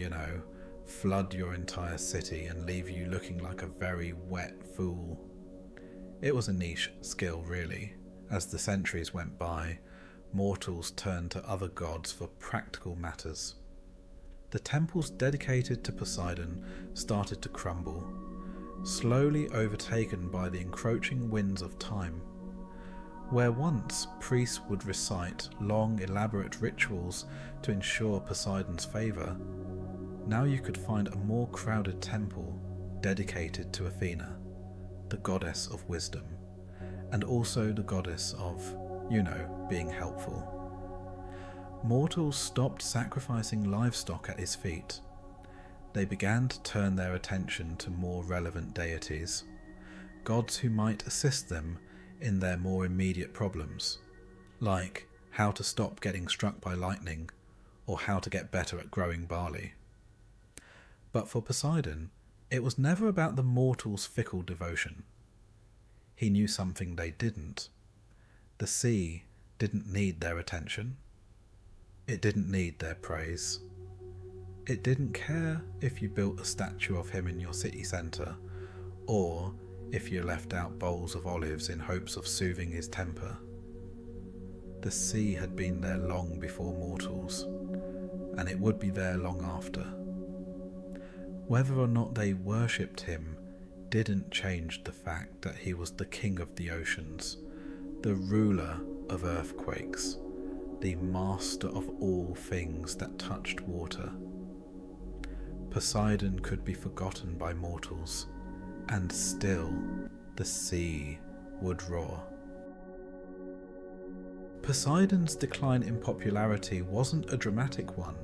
Speaker 3: flood your entire city and leave you looking like a very wet fool. It was a niche skill, really. As the centuries went by, mortals turned to other gods for practical matters. the temples dedicated to Poseidon started to crumble, slowly overtaken by the encroaching winds of time. Where once priests would recite long, elaborate rituals to ensure Poseidon's favour, now you could find a more crowded temple dedicated to Athena, the goddess of wisdom, and also the goddess of, being helpful. Mortals stopped sacrificing livestock at his feet. They began to turn their attention to more relevant deities, gods who might assist them in their more immediate problems, like how to stop getting struck by lightning or how to get better at growing barley. But for Poseidon, it was never about the mortals' fickle devotion. He knew something they didn't. The sea didn't need their attention. It didn't need their praise. It didn't care if you built a statue of him in your city centre, or if you left out bowls of olives in hopes of soothing his temper. The sea had been there long before mortals, and it would be there long after. Whether or not they worshipped him didn't change the fact that he was the king of the oceans, the ruler of earthquakes, the master of all things that touched water. Poseidon could be forgotten by mortals, and still the sea would roar. Poseidon's decline in popularity wasn't a dramatic one.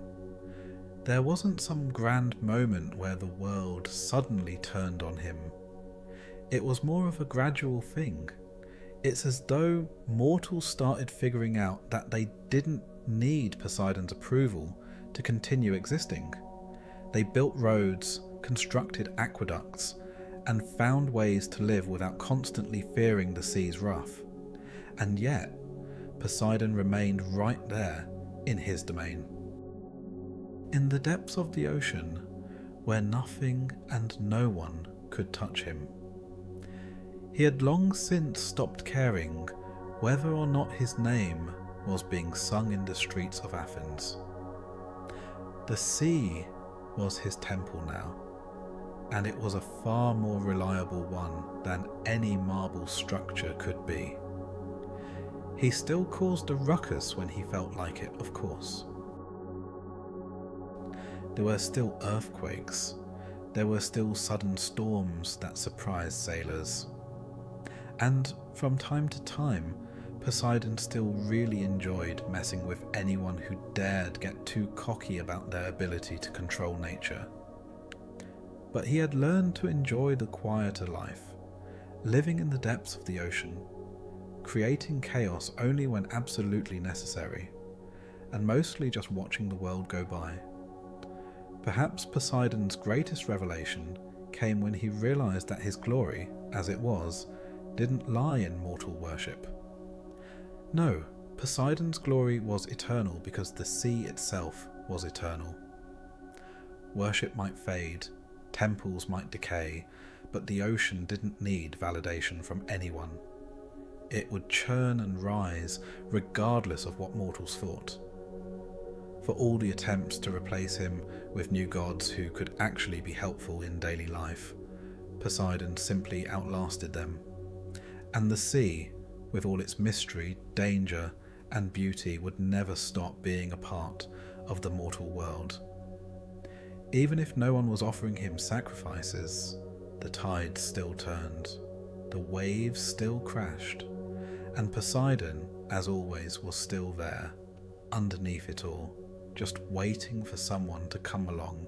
Speaker 3: There wasn't some grand moment where the world suddenly turned on him. It was more of a gradual thing. It's as though mortals started figuring out that they didn't need Poseidon's approval to continue existing. They built roads, constructed aqueducts, and found ways to live without constantly fearing the sea's wrath. And yet, Poseidon remained right there in his domain. In the depths of the ocean, where nothing and no one could touch him. He had long since stopped caring whether or not his name was being sung in the streets of Athens. The sea was his temple now, and it was a far more reliable one than any marble structure could be. He still caused a ruckus when he felt like it, of course. There were still earthquakes. There were still sudden storms that surprised sailors. And from time to time, Poseidon still really enjoyed messing with anyone who dared get too cocky about their ability to control nature. But he had learned to enjoy the quieter life, living in the depths of the ocean, creating chaos only when absolutely necessary, and mostly just watching the world go by. Perhaps Poseidon's greatest revelation came when he realized that his glory, as it was, didn't lie in mortal worship. No, Poseidon's glory was eternal because the sea itself was eternal. Worship might fade, temples might decay, but the ocean didn't need validation from anyone. It would churn and rise regardless of what mortals thought. For all the attempts to replace him with new gods who could actually be helpful in daily life, Poseidon simply outlasted them. And the sea, with all its mystery, danger, and beauty, would never stop being a part of the mortal world. Even if no one was offering him sacrifices, the tides still turned, the waves still crashed, and Poseidon, as always, was still there, underneath it all, just waiting for someone to come along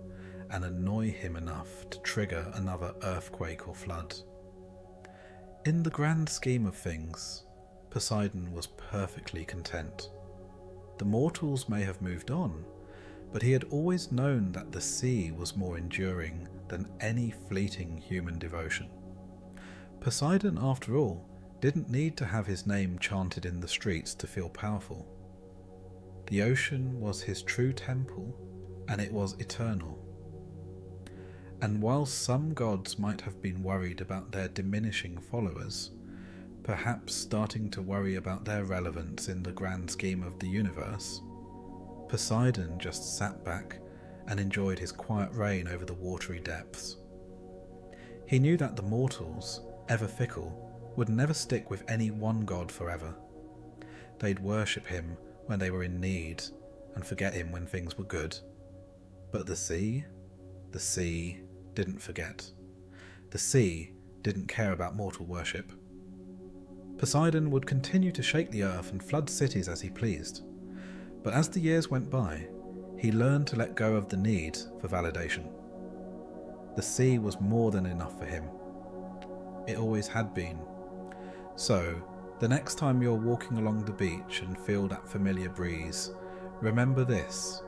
Speaker 3: and annoy him enough to trigger another earthquake or flood. In the grand scheme of things, Poseidon was perfectly content. The mortals may have moved on, but he had always known that the sea was more enduring than any fleeting human devotion. Poseidon, after all, didn't need to have his name chanted in the streets to feel powerful. The ocean was his true temple, and it was eternal. And while some gods might have been worried about their diminishing followers, perhaps starting to worry about their relevance in the grand scheme of the universe, Poseidon just sat back and enjoyed his quiet reign over the watery depths. He knew that the mortals, ever fickle, would never stick with any one god forever. They'd worship him when they were in need and forget him when things were good. But the sea didn't forget. The sea didn't care about mortal worship. Poseidon would continue to shake the earth and flood cities as he pleased. But as the years went by, he learned to let go of the need for validation. The sea was more than enough for him. It always had been. So, the next time you're walking along the beach and feel that familiar breeze, remember this.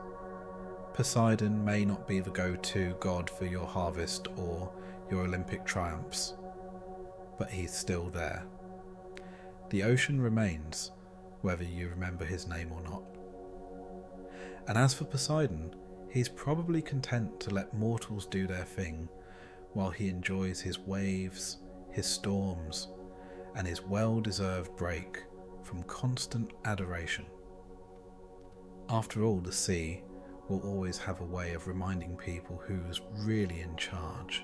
Speaker 3: Poseidon may not be the go-to god for your harvest or your Olympic triumphs, but he's still there. The ocean remains, whether you remember his name or not. And as for Poseidon, he's probably content to let mortals do their thing, while he enjoys his waves, his storms, and his well-deserved break from constant adoration. After all, the sea will always have a way of reminding people who's really in charge,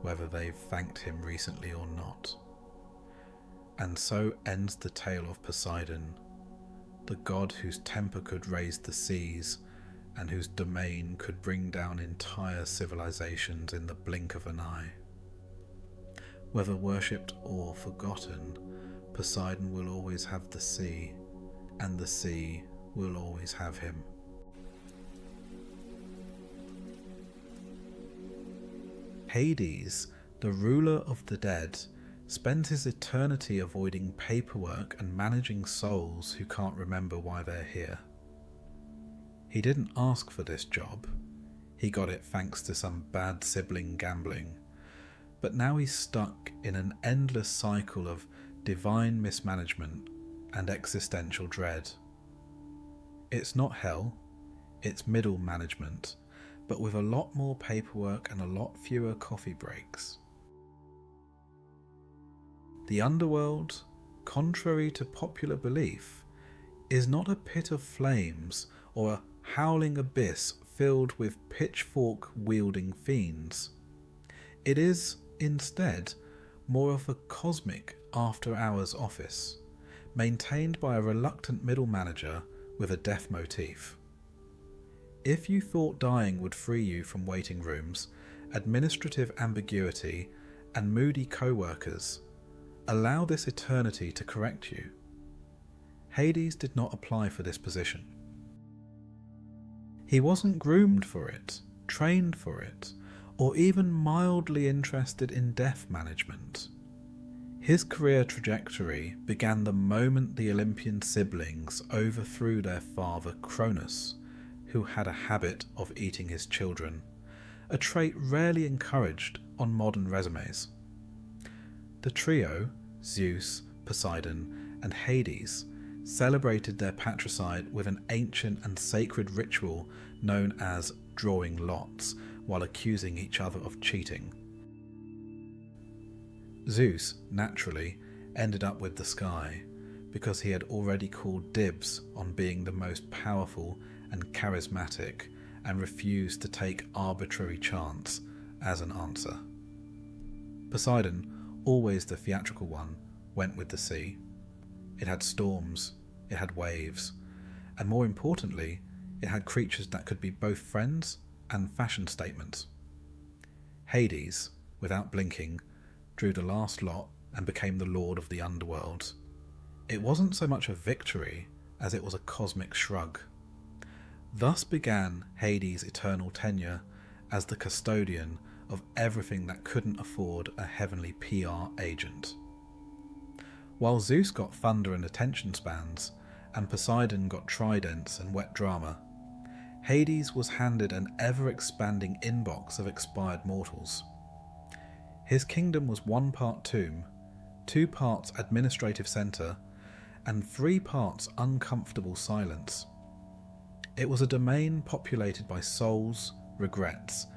Speaker 3: whether they've thanked him recently or not. And so ends the tale of Poseidon, the god whose temper could raise the seas and whose domain could bring down entire civilizations in the blink of an eye. Whether worshipped or forgotten, Poseidon will always have the sea, and the sea will always have him. Hades, the ruler of the dead, spends his eternity avoiding paperwork and managing souls who can't remember why they're here. He didn't ask for this job. He got it thanks to some bad sibling gambling. But now he's stuck in an endless cycle of divine mismanagement and existential dread. It's not hell, it's middle management, but with a lot more paperwork and a lot fewer coffee breaks. The underworld, contrary to popular belief, is not a pit of flames or a howling abyss filled with pitchfork-wielding fiends. It is, instead, more of a cosmic after-hours office, maintained by a reluctant middle manager with a death motif. If you thought dying would free you from waiting rooms, administrative ambiguity, and moody co-workers, allow this eternity to correct you. Hades did not apply for this position. He wasn't groomed for it, trained for it, or even mildly interested in death management. His career trajectory began the moment the Olympian siblings overthrew their father Cronus, who had a habit of eating his children, a trait rarely encouraged on modern resumes. The trio, Zeus, Poseidon, and Hades, celebrated their patricide with an ancient and sacred ritual known as drawing lots, while accusing each other of cheating. Zeus, naturally, ended up with the sky, because he had already called dibs on being the most powerful and charismatic, and refused to take arbitrary chance as an answer. Poseidon, always the theatrical one, went with the sea. It had storms, it had waves, and more importantly, it had creatures that could be both friends and fashion statements. Hades, without blinking, drew the last lot and became the lord of the underworld. It wasn't so much a victory as it was a cosmic shrug. Thus began Hades' eternal tenure as the custodian of everything that couldn't afford a heavenly PR agent. While Zeus got thunder and attention spans, and Poseidon got tridents and wet drama, Hades was handed an ever-expanding inbox of expired mortals. His kingdom was 1 part tomb, 2 parts administrative centre, and 3 parts uncomfortable silence. It was a domain populated by souls, regrets,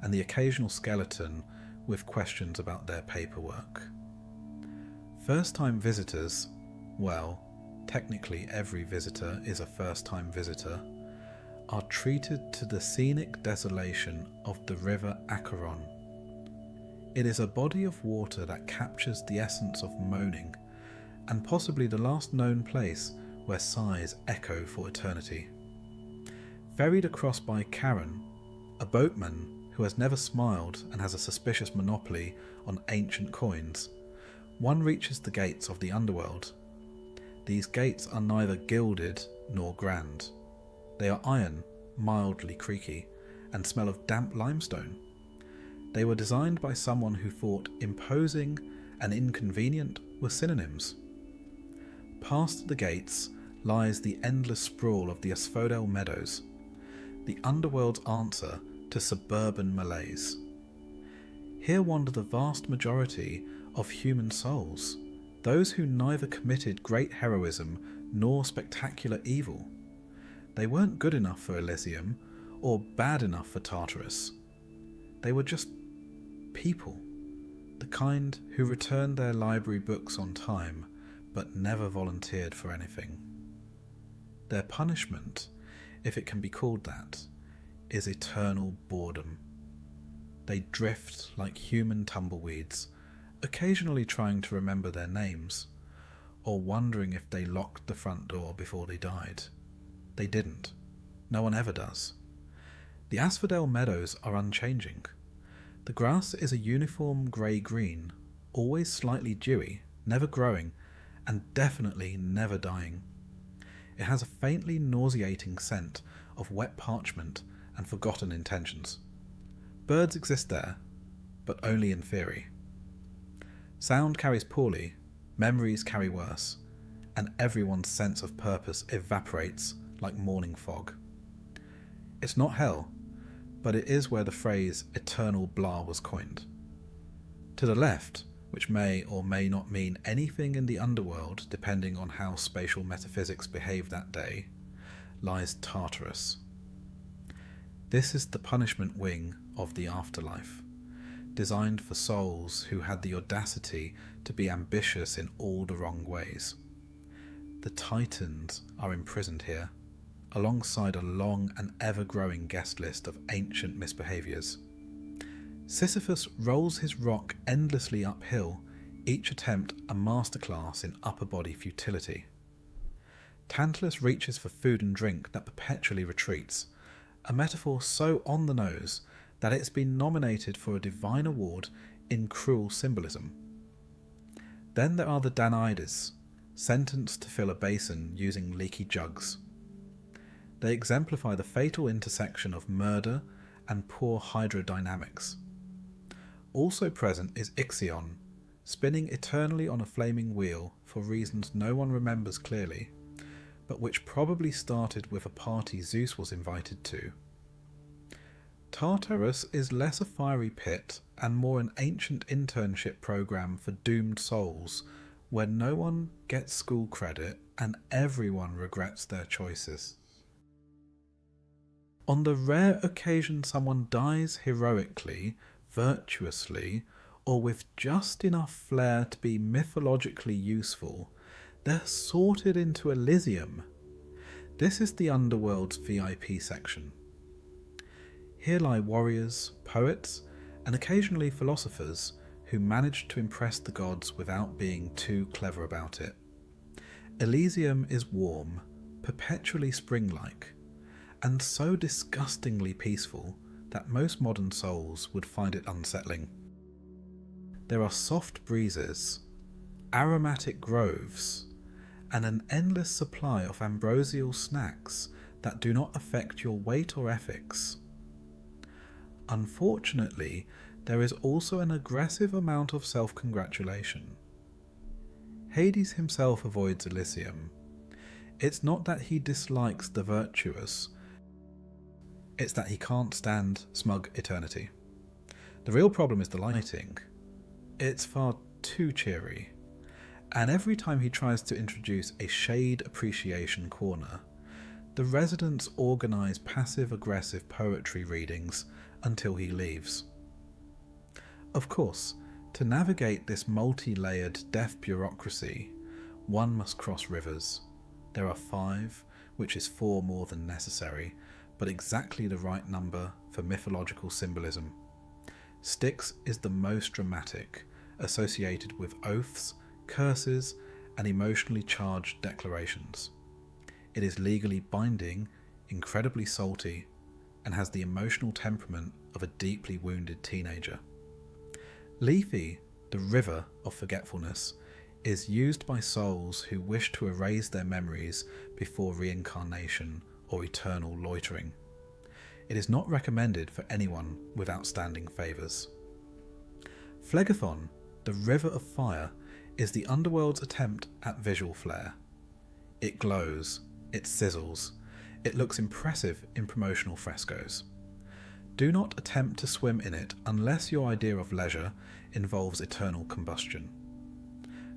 Speaker 3: and the occasional skeleton with questions about their paperwork. First-time visitors, well, technically every visitor is a first-time visitor, are treated to the scenic desolation of the river Acheron. It is a body of water that captures the essence of moaning, and possibly the last known place where sighs echo for eternity. Ferried across by Charon, a boatman who has never smiled and has a suspicious monopoly on ancient coins, one reaches the gates of the underworld. These gates are neither gilded nor grand. They are iron, mildly creaky, and smell of damp limestone. They were designed by someone who thought imposing and inconvenient were synonyms. Past the gates lies the endless sprawl of the Asphodel Meadows, the underworld's answer to suburban malaise. Here wander the vast majority of human souls, those who neither committed great heroism nor spectacular evil. They weren't good enough for Elysium or bad enough for Tartarus. They were just people, the kind who returned their library books on time but never volunteered for anything. Their punishment, if it can be called that, is eternal boredom. They drift like human tumbleweeds, occasionally trying to remember their names, or wondering if they locked the front door before they died. They didn't. No one ever does. The Asphodel Meadows are unchanging. The grass is a uniform grey-green, always slightly dewy, never growing, and definitely never dying. It has a faintly nauseating scent of wet parchment and forgotten intentions. Birds exist there, but only in theory. Sound carries poorly, memories carry worse, and everyone's sense of purpose evaporates like morning fog. It's not hell, but it is where the phrase eternal blah was coined. To the left, which may or may not mean anything in the underworld depending on how spatial metaphysics behave that day, lies Tartarus. This is the punishment wing of the afterlife, designed for souls who had the audacity to be ambitious in all the wrong ways. The Titans are imprisoned here, alongside a long and ever-growing guest list of ancient misbehaviours. Sisyphus rolls his rock endlessly uphill, each attempt a masterclass in upper body futility. Tantalus reaches for food and drink that perpetually retreats, a metaphor so on the nose that it's been nominated for a divine award in cruel symbolism. Then there are the Danaides, sentenced to fill a basin using leaky jugs. They exemplify the fatal intersection of murder and poor hydrodynamics. Also present is Ixion, spinning eternally on a flaming wheel for reasons no one remembers clearly, but which probably started with a party Zeus was invited to. Tartarus is less a fiery pit and more an ancient internship program for doomed souls, where no one gets school credit and everyone regrets their choices. On the rare occasion someone dies heroically, virtuously, or with just enough flair to be mythologically useful, they're sorted into Elysium. This is the underworld's VIP section. Here lie warriors, poets, and occasionally philosophers who manage to impress the gods without being too clever about it. Elysium is warm, perpetually spring-like, and so disgustingly peaceful that most modern souls would find it unsettling. There are soft breezes, aromatic groves, and an endless supply of ambrosial snacks that do not affect your weight or ethics. Unfortunately, there is also an aggressive amount of self-congratulation. Hades himself avoids Elysium. It's not that he dislikes the virtuous, it's that he can't stand smug eternity. The real problem is the lighting. It's far too cheery, and every time he tries to introduce a shade appreciation corner, the residents organise passive-aggressive poetry readings until he leaves. Of course, to navigate this multi-layered deaf bureaucracy, one must cross rivers. There are 5, which is 4 more than necessary, but exactly the right number for mythological symbolism. Styx is the most dramatic, associated with oaths, curses, and emotionally charged declarations. It is legally binding, incredibly salty, and has the emotional temperament of a deeply wounded teenager. Lethe, the river of forgetfulness, is used by souls who wish to erase their memories before reincarnation or eternal loitering. It is not recommended for anyone with outstanding favours. Phlegethon, the river of fire, is the underworld's attempt at visual flair. It glows, it sizzles, it looks impressive in promotional frescoes. Do not attempt to swim in it unless your idea of leisure involves eternal combustion.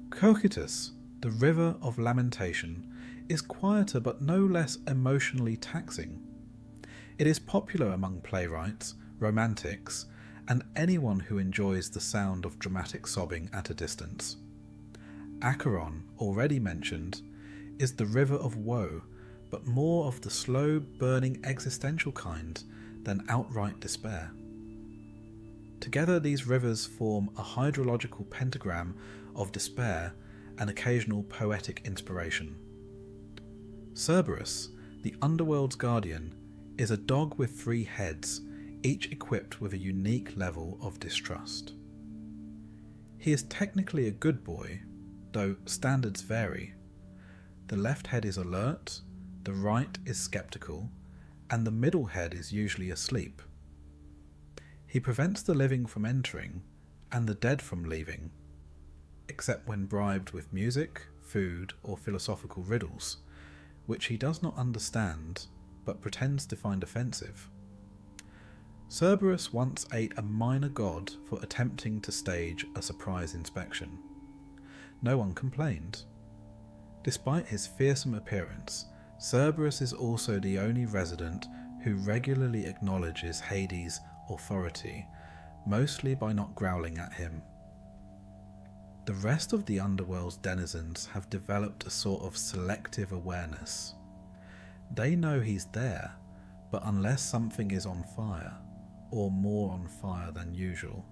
Speaker 3: Cocytus, the river of lamentation, is quieter but no less emotionally taxing. It is popular among playwrights, romantics, and anyone who enjoys the sound of dramatic sobbing at a distance. Acheron, already mentioned, is the river of woe, but more of the slow, burning existential kind than outright despair. Together these rivers form a hydrological pentagram of despair and occasional poetic inspiration. Cerberus, the underworld's guardian, is a dog with 3 heads, each equipped with a unique level of distrust. He is technically a good boy, though standards vary. The left head is alert, the right is skeptical, and the middle head is usually asleep. He prevents the living from entering and the dead from leaving, except when bribed with music, food, or philosophical riddles, which he does not understand but pretends to find offensive. Cerberus once ate a minor god for attempting to stage a surprise inspection. No one complained. Despite his fearsome appearance, Cerberus is also the only resident who regularly acknowledges Hades' authority, mostly by not growling at him. The rest of the underworld's denizens have developed a sort of selective awareness. They know he's there, but unless something is on fire, or more on fire than usual,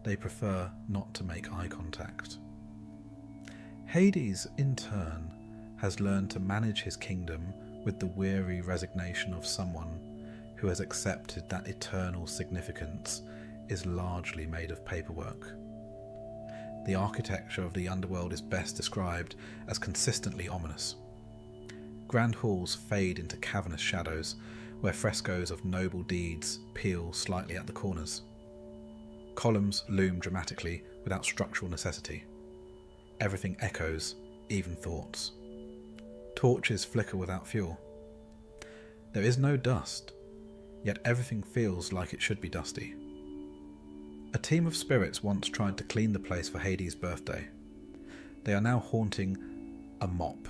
Speaker 3: they prefer not to make eye contact. Hades, in turn, has learned to manage his kingdom with the weary resignation of someone who has accepted that eternal significance is largely made of paperwork. The architecture of the underworld is best described as consistently ominous. Grand halls fade into cavernous shadows, where frescoes of noble deeds peel slightly at the corners. Columns loom dramatically without structural necessity. Everything echoes, even thoughts. Torches flicker without fuel. There is no dust, yet everything feels like it should be dusty. A team of spirits once tried to clean the place for Hades' birthday. They are now haunting a mop.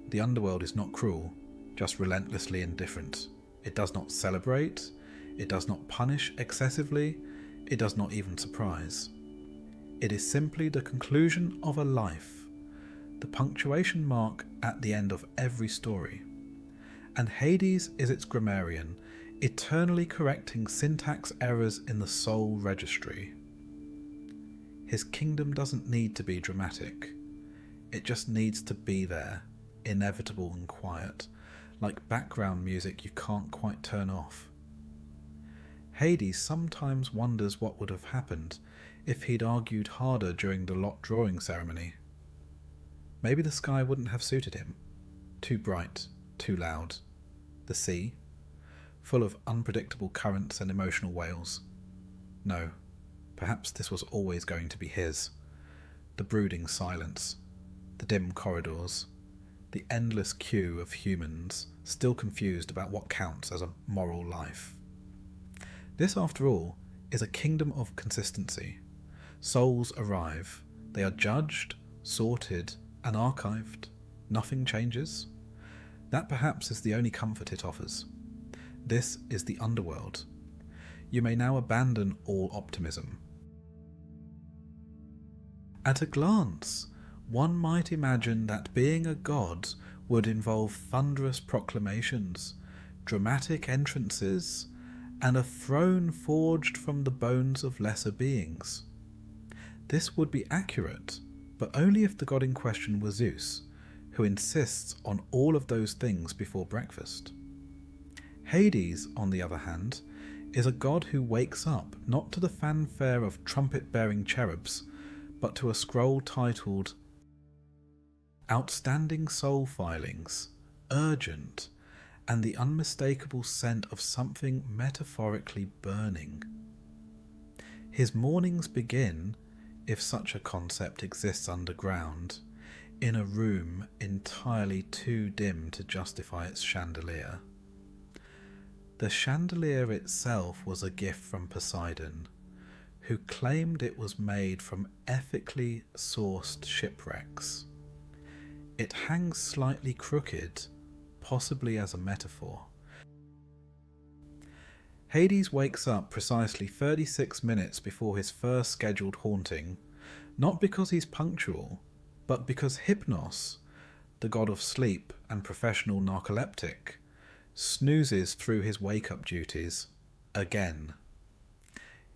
Speaker 3: The underworld is not cruel, just relentlessly indifferent. It does not celebrate, it does not punish excessively, it does not even surprise. It is simply the conclusion of a life, the punctuation mark at the end of every story. And Hades is its grammarian, eternally correcting syntax errors in the soul registry. His kingdom doesn't need to be dramatic. It just needs to be there, inevitable and quiet, like background music you can't quite turn off. Hades sometimes wonders what would have happened if he'd argued harder during the lot drawing ceremony. Maybe the sky wouldn't have suited him. Too bright, too loud. The sea, full of unpredictable currents and emotional wails. No, perhaps this was always going to be his. The brooding silence, the dim corridors, the endless queue of humans still confused about what counts as a moral life. This, after all, is a kingdom of consistency. Souls arrive, they are judged, sorted, and archived. Nothing changes. That perhaps is the only comfort it offers. This is the underworld. You may now abandon all optimism. At a glance, one might imagine that being a god would involve thunderous proclamations, dramatic entrances, and a throne forged from the bones of lesser beings. This would be accurate, but only if the god in question were Zeus, who insists on all of those things before breakfast. Hades, on the other hand, is a god who wakes up not to the fanfare of trumpet-bearing cherubs, but to a scroll titled Outstanding Soul Filings, Urgent, and the unmistakable scent of something metaphorically burning. His mornings begin, if such a concept exists underground, in a room entirely too dim to justify its chandelier. The chandelier itself was a gift from Poseidon, who claimed it was made from ethically sourced shipwrecks. It hangs slightly crooked, possibly as a metaphor. Hades wakes up precisely 36 minutes before his first scheduled haunting, not because he's punctual, but because Hypnos, the god of sleep and professional narcoleptic, snoozes through his wake-up duties again.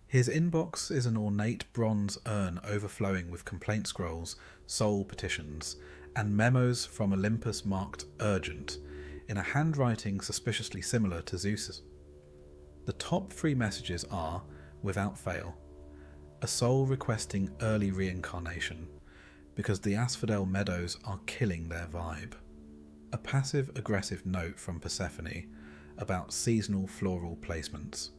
Speaker 3: His inbox is an ornate bronze urn overflowing with complaint scrolls, soul petitions, and memos from Olympus marked urgent, in a handwriting suspiciously similar to Zeus's. The top 3 messages are, without fail, a soul requesting early reincarnation, because the Asphodel Meadows are killing their vibe. A passive-aggressive note from Persephone about seasonal floral placements,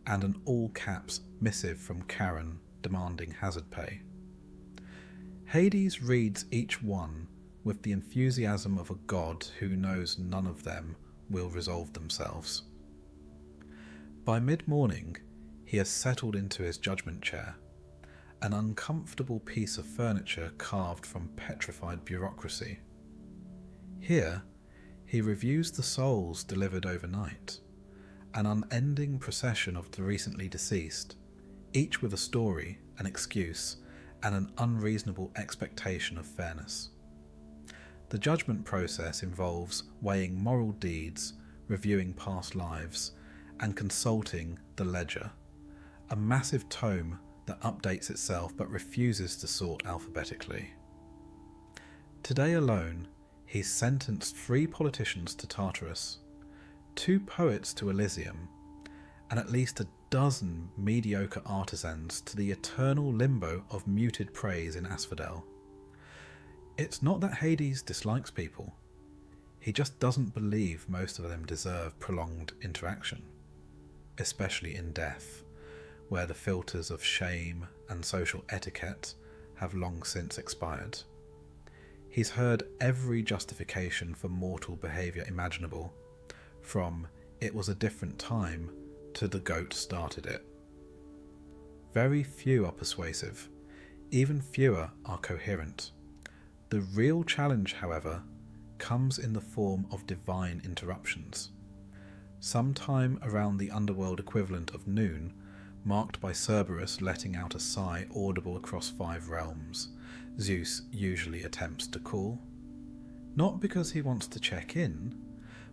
Speaker 3: and an all-caps missive from Charon demanding hazard pay. Hades reads each one with the enthusiasm of a god who knows none of them will resolve themselves. By mid-morning, he has settled into his judgment chair, an uncomfortable piece of furniture carved from petrified bureaucracy. Here, he reviews the souls delivered overnight, an unending procession of the recently deceased, each with a story, an excuse, and an unreasonable expectation of fairness. The judgment process involves weighing moral deeds, reviewing past lives, and consulting the ledger, a massive tome that updates itself but refuses to sort alphabetically. Today alone, he's sentenced 3 politicians to Tartarus, 2 poets to Elysium, and at least a dozen mediocre artisans to the eternal limbo of muted praise in Asphodel. It's not that Hades dislikes people. He just doesn't believe most of them deserve prolonged interaction, especially in death, where the filters of shame and social etiquette have long since expired. He's heard every justification for mortal behaviour imaginable, from "it was a different time" to "the goat started it." Very few are persuasive, even fewer are coherent. The real challenge, however, comes in the form of divine interruptions. Sometime around the underworld equivalent of noon, marked by Cerberus letting out a sigh audible across 5 realms, Zeus usually attempts to call. Not because he wants to check in,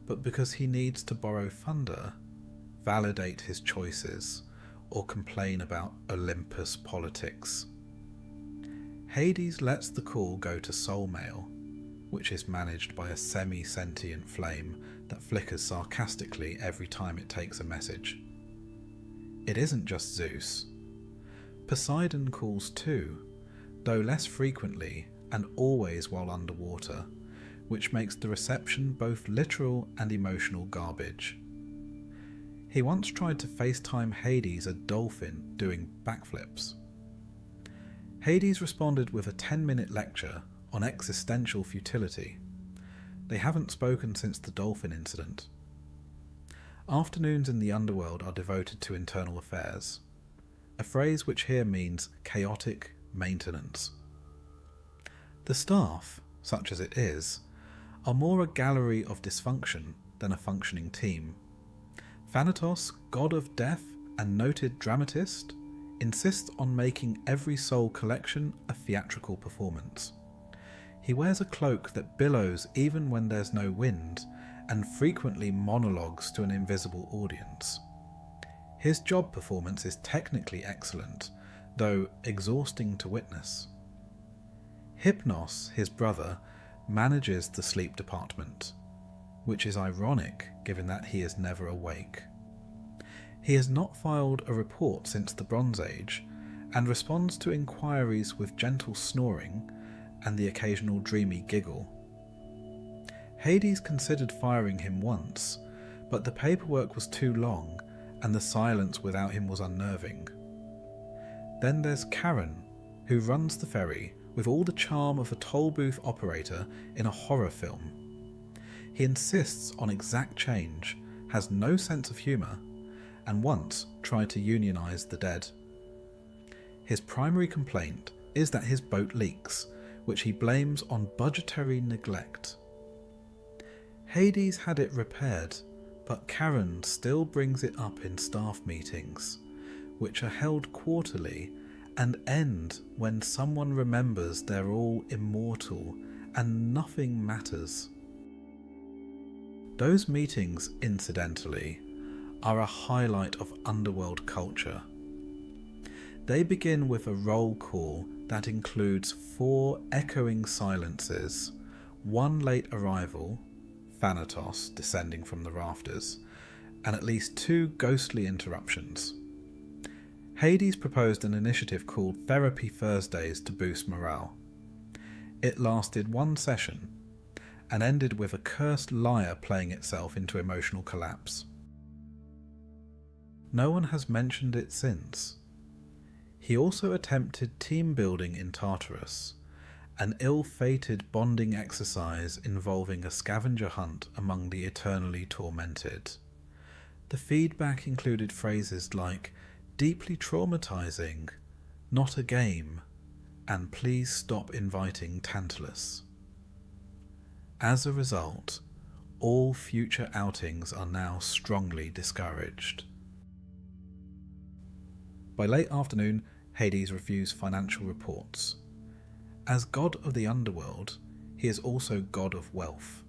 Speaker 3: but because he needs to borrow thunder, validate his choices, or complain about Olympus politics. Hades lets the call go to soul mail, which is managed by a semi-sentient flame that flickers sarcastically every time it takes a message. It isn't just Zeus. Poseidon calls too, though less frequently and always while underwater, which makes the reception both literal and emotional garbage. He once tried to FaceTime Hades a dolphin doing backflips. Hades responded with a 10-minute lecture on existential futility. They haven't spoken since the dolphin incident. Afternoons in the underworld are devoted to internal affairs, a phrase which here means chaotic maintenance. The staff, such as it is, are more a gallery of dysfunction than a functioning team. Thanatos, god of death and noted dramatist, insists on making every soul collection a theatrical performance. He wears a cloak that billows even when there's no wind, and frequently monologues to an invisible audience. His job performance is technically excellent, though exhausting to witness. Hypnos, his brother, manages the sleep department, which is ironic given that he is never awake. He has not filed a report since the Bronze Age, and responds to inquiries with gentle snoring and the occasional dreamy giggle. Hades considered firing him once, but the paperwork was too long and the silence without him was unnerving. Then there's Charon, who runs the ferry with all the charm of a toll booth operator in a horror film. He insists on exact change, has no sense of humour, and once tried to unionize the dead. His primary complaint is that his boat leaks, which he blames on budgetary neglect. Hades had it repaired, but Charon still brings it up in staff meetings, which are held quarterly and end when someone remembers they're all immortal and nothing matters. Those meetings, incidentally, are a highlight of underworld culture. They begin with a roll call that includes 4 echoing silences, 1 late arrival, Thanatos descending from the rafters, and at least 2 ghostly interruptions. Hades proposed an initiative called Therapy Thursdays to boost morale. It lasted 1 session, and ended with a cursed lyre playing itself into emotional collapse. No one has mentioned it since. He also attempted team building in Tartarus, an ill-fated bonding exercise involving a scavenger hunt among the eternally tormented. The feedback included phrases like, "deeply traumatizing," "not a game," and "please stop inviting Tantalus." As a result, all future outings are now strongly discouraged. By late afternoon, Hades reviews financial reports. As god of the underworld, he is also god of wealth,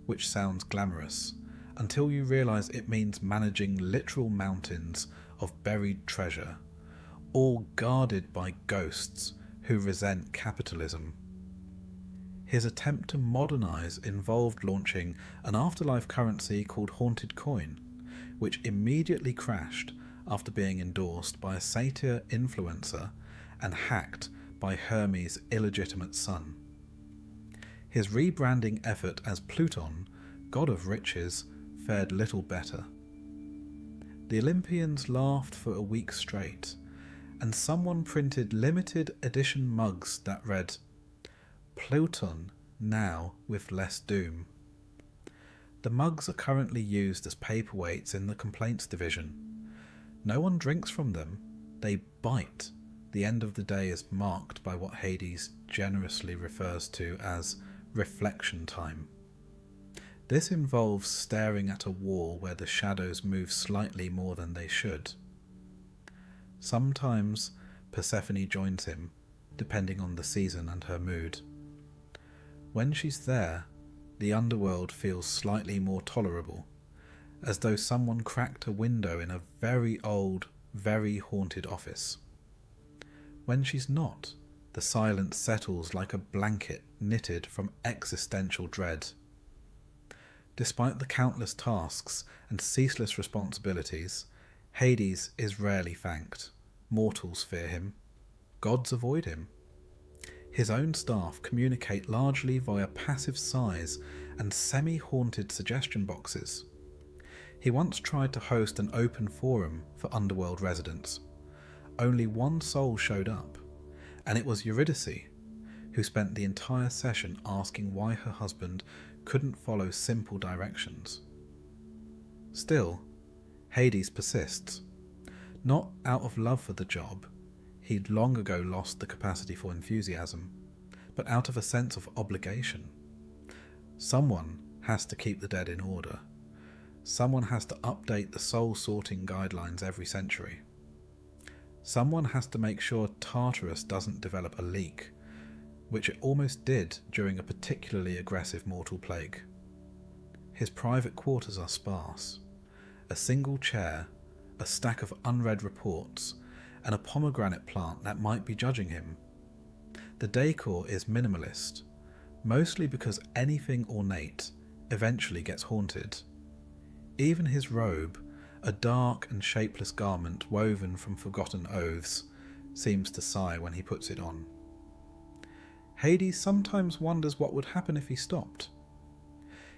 Speaker 3: which sounds glamorous, until you realise it means managing literal mountains of buried treasure, all guarded by ghosts who resent capitalism. His attempt to modernise involved launching an afterlife currency called Haunted Coin, which immediately crashed after being endorsed by a satyr influencer and hacked by Hermes' illegitimate son. His rebranding effort as Pluton, god of riches, fared little better. The Olympians laughed for a week straight, and someone printed limited edition mugs that read, "Pluton, now with less doom." The mugs are currently used as paperweights in the complaints division. No one drinks from them, they bite. The end of the day is marked by what Hades generously refers to as reflection time. This involves staring at a wall where the shadows move slightly more than they should. Sometimes Persephone joins him, depending on the season and her mood. When she's there, the underworld feels slightly more tolerable, as though someone cracked a window in a very old, very haunted office. When she's not, the silence settles like a blanket knitted from existential dread. Despite the countless tasks and ceaseless responsibilities, Hades is rarely thanked. Mortals fear him. Gods avoid him. His own staff communicate largely via passive sighs and semi-haunted suggestion boxes. He once tried to host an open forum for underworld residents. Only 1 soul showed up, and it was Eurydice, who spent the entire session asking why her husband couldn't follow simple directions. Still, Hades persists. Not out of love for the job, he'd long ago lost the capacity for enthusiasm, but out of a sense of obligation. Someone has to keep the dead in order. Someone has to update the soul sorting guidelines every century. Someone has to make sure Tartarus doesn't develop a leak, which it almost did during a particularly aggressive mortal plague. His private quarters are sparse. A single chair, a stack of unread reports, and a pomegranate plant that might be judging him. The decor is minimalist, mostly because anything ornate eventually gets haunted. Even his robe, a dark and shapeless garment woven from forgotten oaths, seems to sigh when he puts it on. Hades sometimes wonders what would happen if he stopped.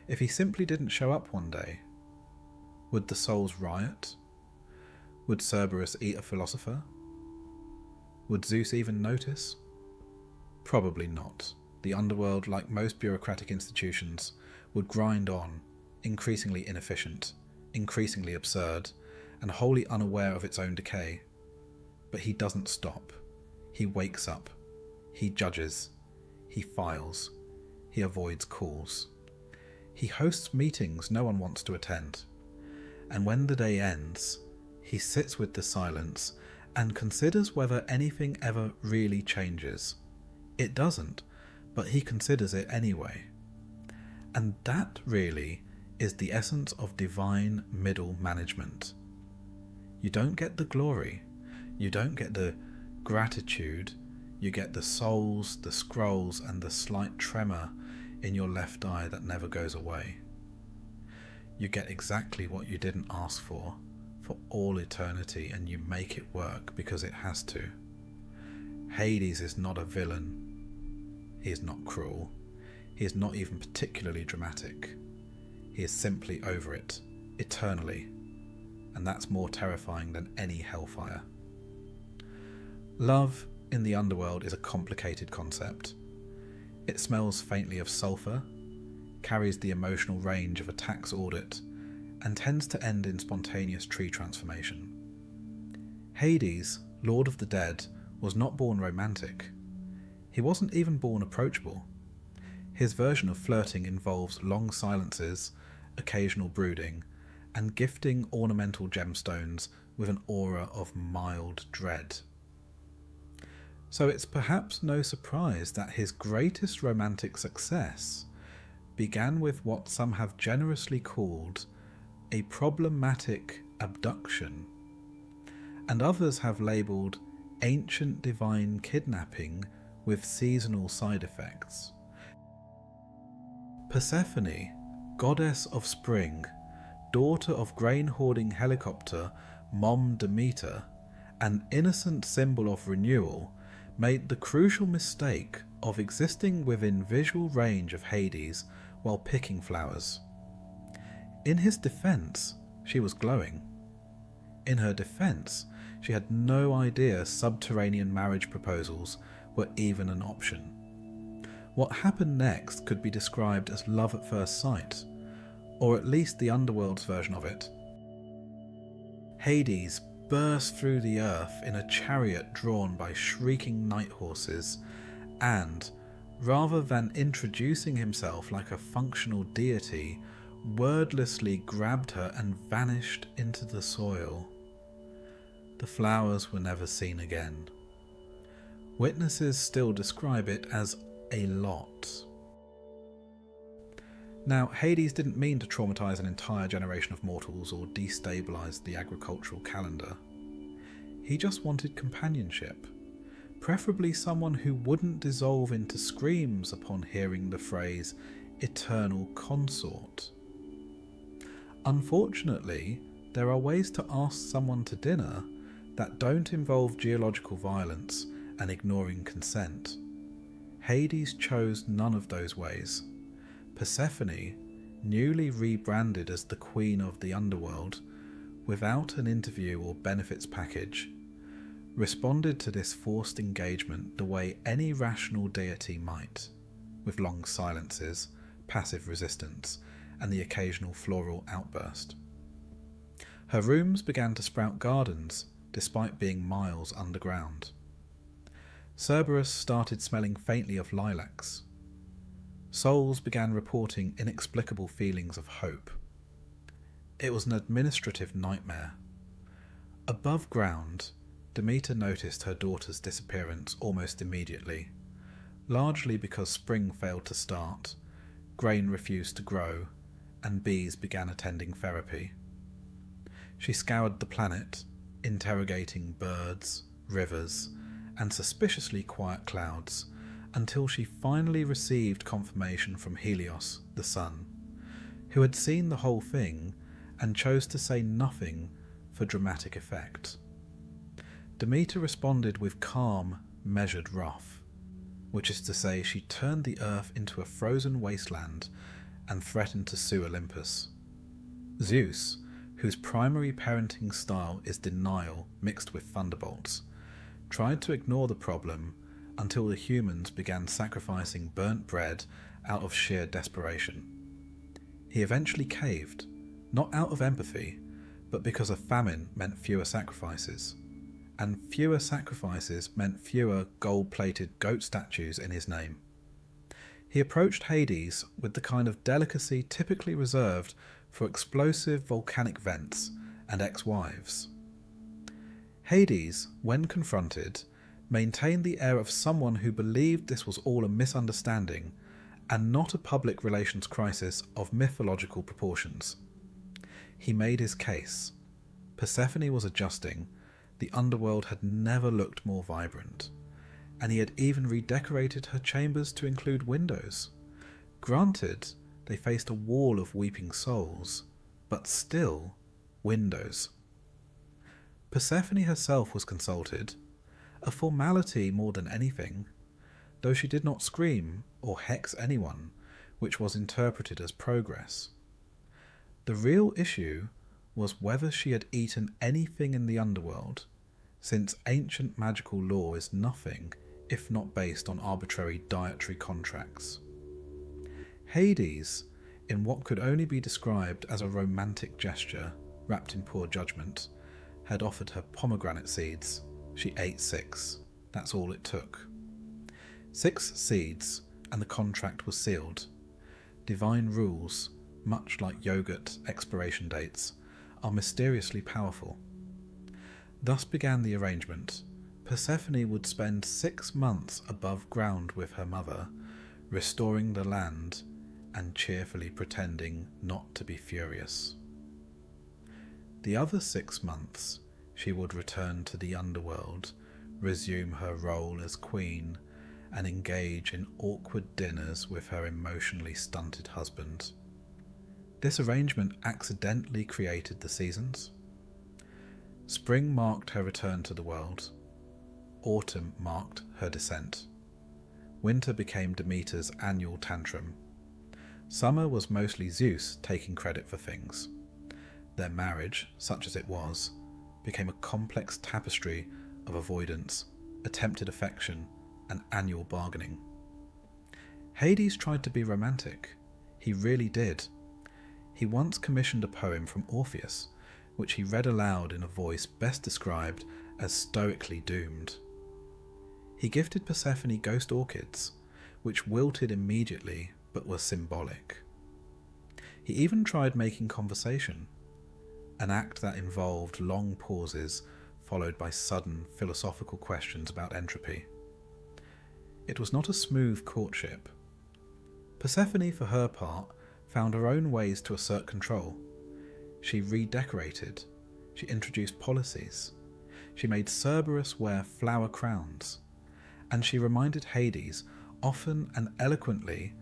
Speaker 3: If he simply didn't show up one day, would the souls riot? Would Cerberus eat a philosopher? Would Zeus even notice? Probably not. The underworld, like most bureaucratic institutions, would grind on, increasingly inefficient, increasingly absurd, and wholly unaware of its own decay. But he doesn't stop. He wakes up. He judges. He files. He avoids calls. He hosts meetings no one wants to attend. And when the day ends, he sits with the silence and considers whether anything ever really changes. It doesn't, but he considers it anyway. And that really is the essence of divine middle management. You don't get the glory, you don't get the gratitude, you get the souls, the scrolls, and the slight tremor in your left eye that never goes away. You get exactly what you didn't ask for all eternity, and you make it work because it has to. Hades is not a villain. He is not cruel. He is not even particularly dramatic. He is simply over it, eternally, and that's more terrifying than any hellfire. Love in the underworld is a complicated concept. It smells faintly of sulphur, carries the emotional range of a tax audit, and tends to end in spontaneous tree transformation. Hades, Lord of the Dead, was not born romantic. He wasn't even born approachable. His version of flirting involves long silences, occasional brooding, and gifting ornamental gemstones with an aura of mild dread. So it's perhaps no surprise that his greatest romantic success began with what some have generously called a problematic abduction, and others have labelled ancient divine kidnapping with seasonal side effects. Persephone, goddess of spring, daughter of grain-hoarding helicopter Mom Demeter, an innocent symbol of renewal, made the crucial mistake of existing within visual range of Hades while picking flowers. In his defence, she was glowing. In her defence, she had no idea subterranean marriage proposals were even an option. What happened next could be described as love at first sight, or at least the underworld's version of it. Hades burst through the earth in a chariot drawn by shrieking night horses, and, rather than introducing himself like a functional deity, wordlessly grabbed her and vanished into the soil. The flowers were never seen again. Witnesses still describe it as a lot. Now, Hades didn't mean to traumatize an entire generation of mortals or destabilize the agricultural calendar. He just wanted companionship, preferably someone who wouldn't dissolve into screams upon hearing the phrase eternal consort. Unfortunately, there are ways to ask someone to dinner that don't involve geological violence and ignoring consent. Hades chose none of those ways. Persephone, newly rebranded as the Queen of the Underworld, without an interview or benefits package, responded to this forced engagement the way any rational deity might, with long silences, passive resistance, and the occasional floral outburst. Her rooms began to sprout gardens, despite being miles underground. Cerberus started smelling faintly of lilacs. Souls began reporting inexplicable feelings of hope. It was an administrative nightmare. Above ground, Demeter noticed her daughter's disappearance almost immediately, largely because spring failed to start, grain refused to grow, and bees began attending therapy. She scoured the planet, interrogating birds, rivers, and suspiciously quiet clouds, until she finally received confirmation from Helios, the sun, who had seen the whole thing and chose to say nothing for dramatic effect. Demeter responded with calm, measured wrath, which is to say she turned the earth into a frozen wasteland and threatened to sue Olympus. Zeus, whose primary parenting style is denial mixed with thunderbolts, tried to ignore the problem until the humans began sacrificing burnt bread out of sheer desperation. He eventually caved, not out of empathy, but because a famine meant fewer sacrifices, and fewer sacrifices meant fewer gold-plated goat statues in his name. He approached Hades with the kind of delicacy typically reserved for explosive volcanic vents and ex-wives. Hades, when confronted, maintained the air of someone who believed this was all a misunderstanding and not a public relations crisis of mythological proportions. He made his case. Persephone was adjusting. The underworld had never looked more vibrant, and he had even redecorated her chambers to include windows. Granted, they faced a wall of weeping souls, but still windows. Persephone herself was consulted, a formality more than anything, though she did not scream or hex anyone, which was interpreted as progress. The real issue was whether she had eaten anything in the underworld, since ancient magical law is nothing if not based on arbitrary dietary contracts. Hades, in what could only be described as a romantic gesture wrapped in poor judgment, had offered her pomegranate seeds. She ate 6. That's all it took. 6 seeds, and the contract was sealed. Divine rules, much like yogurt expiration dates, are mysteriously powerful. Thus began the arrangement. Persephone would spend 6 months above ground with her mother, restoring the land and cheerfully pretending not to be furious. The other 6 months she would return to the underworld, resume her role as queen, and engage in awkward dinners with her emotionally stunted husband. This arrangement accidentally created the seasons. Spring marked her return to the world. Autumn marked her descent. Winter became Demeter's annual tantrum. Summer was mostly Zeus taking credit for things. Their marriage, such as it was, became a complex tapestry of avoidance, attempted affection, and annual bargaining. Hades tried to be romantic. He really did. He once commissioned a poem from Orpheus, which he read aloud in a voice best described as stoically doomed. He gifted Persephone ghost orchids, which wilted immediately but were symbolic. He even tried making conversation, an act that involved long pauses followed by sudden philosophical questions about entropy. It was not a smooth courtship. Persephone, for her part, found her own ways to assert control. She redecorated. She introduced policies. She made Cerberus wear flower crowns. And she reminded Hades, often and eloquently,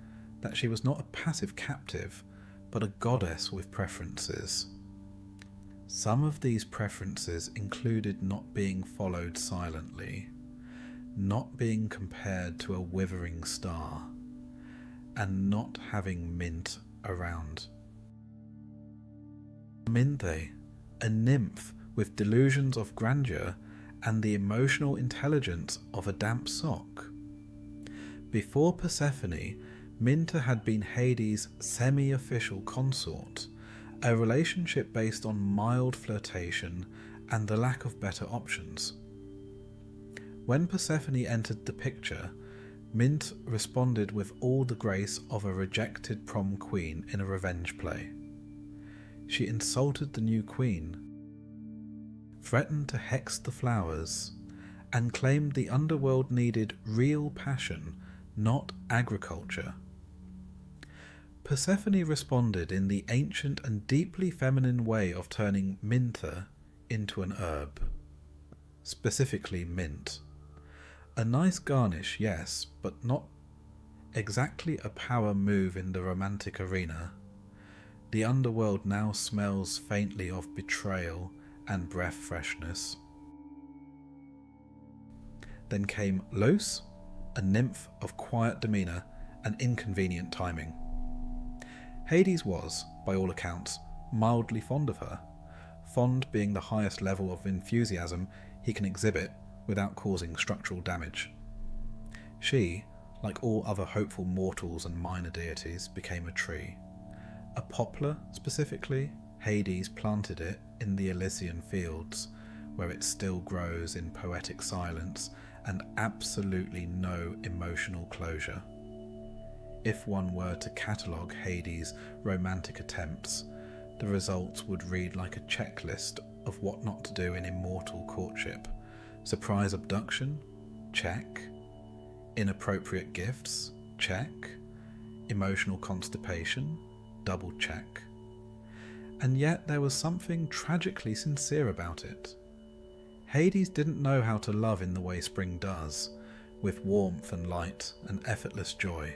Speaker 3: that she was not a passive captive, but a goddess with preferences. Some of these preferences included not being followed silently, not being compared to a withering star, and not having mint around. Minthe, a nymph with delusions of grandeur and the emotional intelligence of a damp sock. Before Persephone, Minta had been Hades' semi-official consort, a relationship based on mild flirtation and the lack of better options. When Persephone entered the picture, Mint responded with all the grace of a rejected prom queen in a revenge play. She insulted the new queen, threatened to hex the flowers, and claimed the underworld needed real passion, not agriculture. Persephone responded in the ancient and deeply feminine way of turning mintha into an herb, specifically mint. A nice garnish, yes, but not exactly a power move in the romantic arena. The underworld now smells faintly of betrayal and breath freshness. Then came Los, a nymph of quiet demeanour and inconvenient timing. Hades was, by all accounts, mildly fond of her, fond being the highest level of enthusiasm he can exhibit without causing structural damage. She, like all other hopeful mortals and minor deities, became a tree. A poplar, specifically, Hades planted it in the Elysian fields, where it still grows in poetic silence and absolutely no emotional closure. If one were to catalogue Hades' romantic attempts, the results would read like a checklist of what not to do in immortal courtship. Surprise abduction? Check. Inappropriate gifts? Check. Emotional constipation? Double check. And yet there was something tragically sincere about it. Hades didn't know how to love in the way spring does, with warmth and light and effortless joy.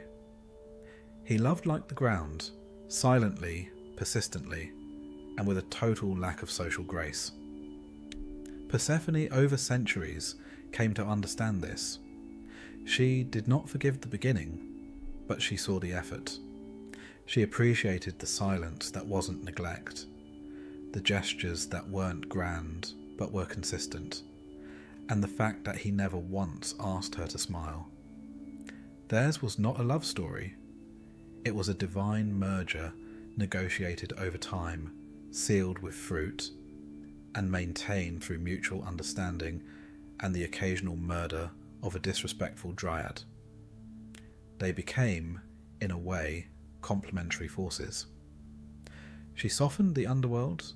Speaker 3: He loved like the ground, silently, persistently, and with a total lack of social grace. Persephone, over centuries, came to understand this. She did not forgive the beginning, but she saw the effort. She appreciated the silence that wasn't neglect, the gestures that weren't grand but were consistent, and the fact that he never once asked her to smile. Theirs was not a love story. It was a divine merger negotiated over time, sealed with fruit, and maintained through mutual understanding and the occasional murder of a disrespectful dryad. They became, in a way, complementary forces. She softened the underworld,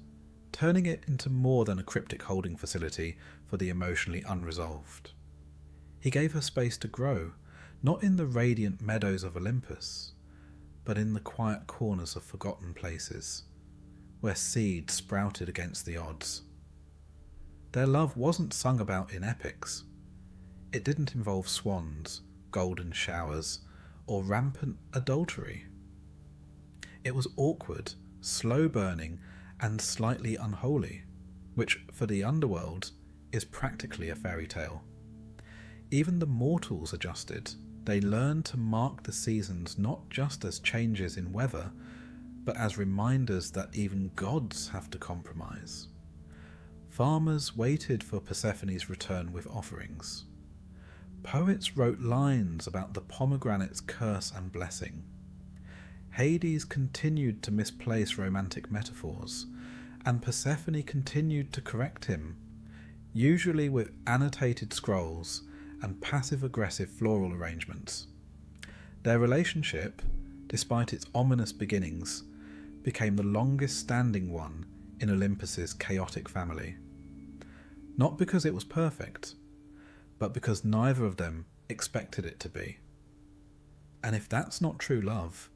Speaker 3: turning it into more than a cryptic holding facility for the emotionally unresolved. He gave her space to grow, not in the radiant meadows of Olympus, but in the quiet corners of forgotten places, where seeds sprouted against the odds. Their love wasn't sung about in epics. It didn't involve swans, golden showers, or rampant adultery. It was awkward, slow-burning, and slightly unholy, which, for the underworld, is practically a fairy tale. Even the mortals adjusted. They learned to mark the seasons not just as changes in weather, but as reminders that even gods have to compromise. Farmers waited for Persephone's return with offerings. Poets wrote lines about the pomegranate's curse and blessing. Hades continued to misplace romantic metaphors, and Persephone continued to correct him, usually with annotated scrolls and passive-aggressive floral arrangements. Their relationship, despite its ominous beginnings, became the longest-standing one in Olympus's chaotic family. Not because it was perfect, but because neither of them expected it to be. And if that's not true love,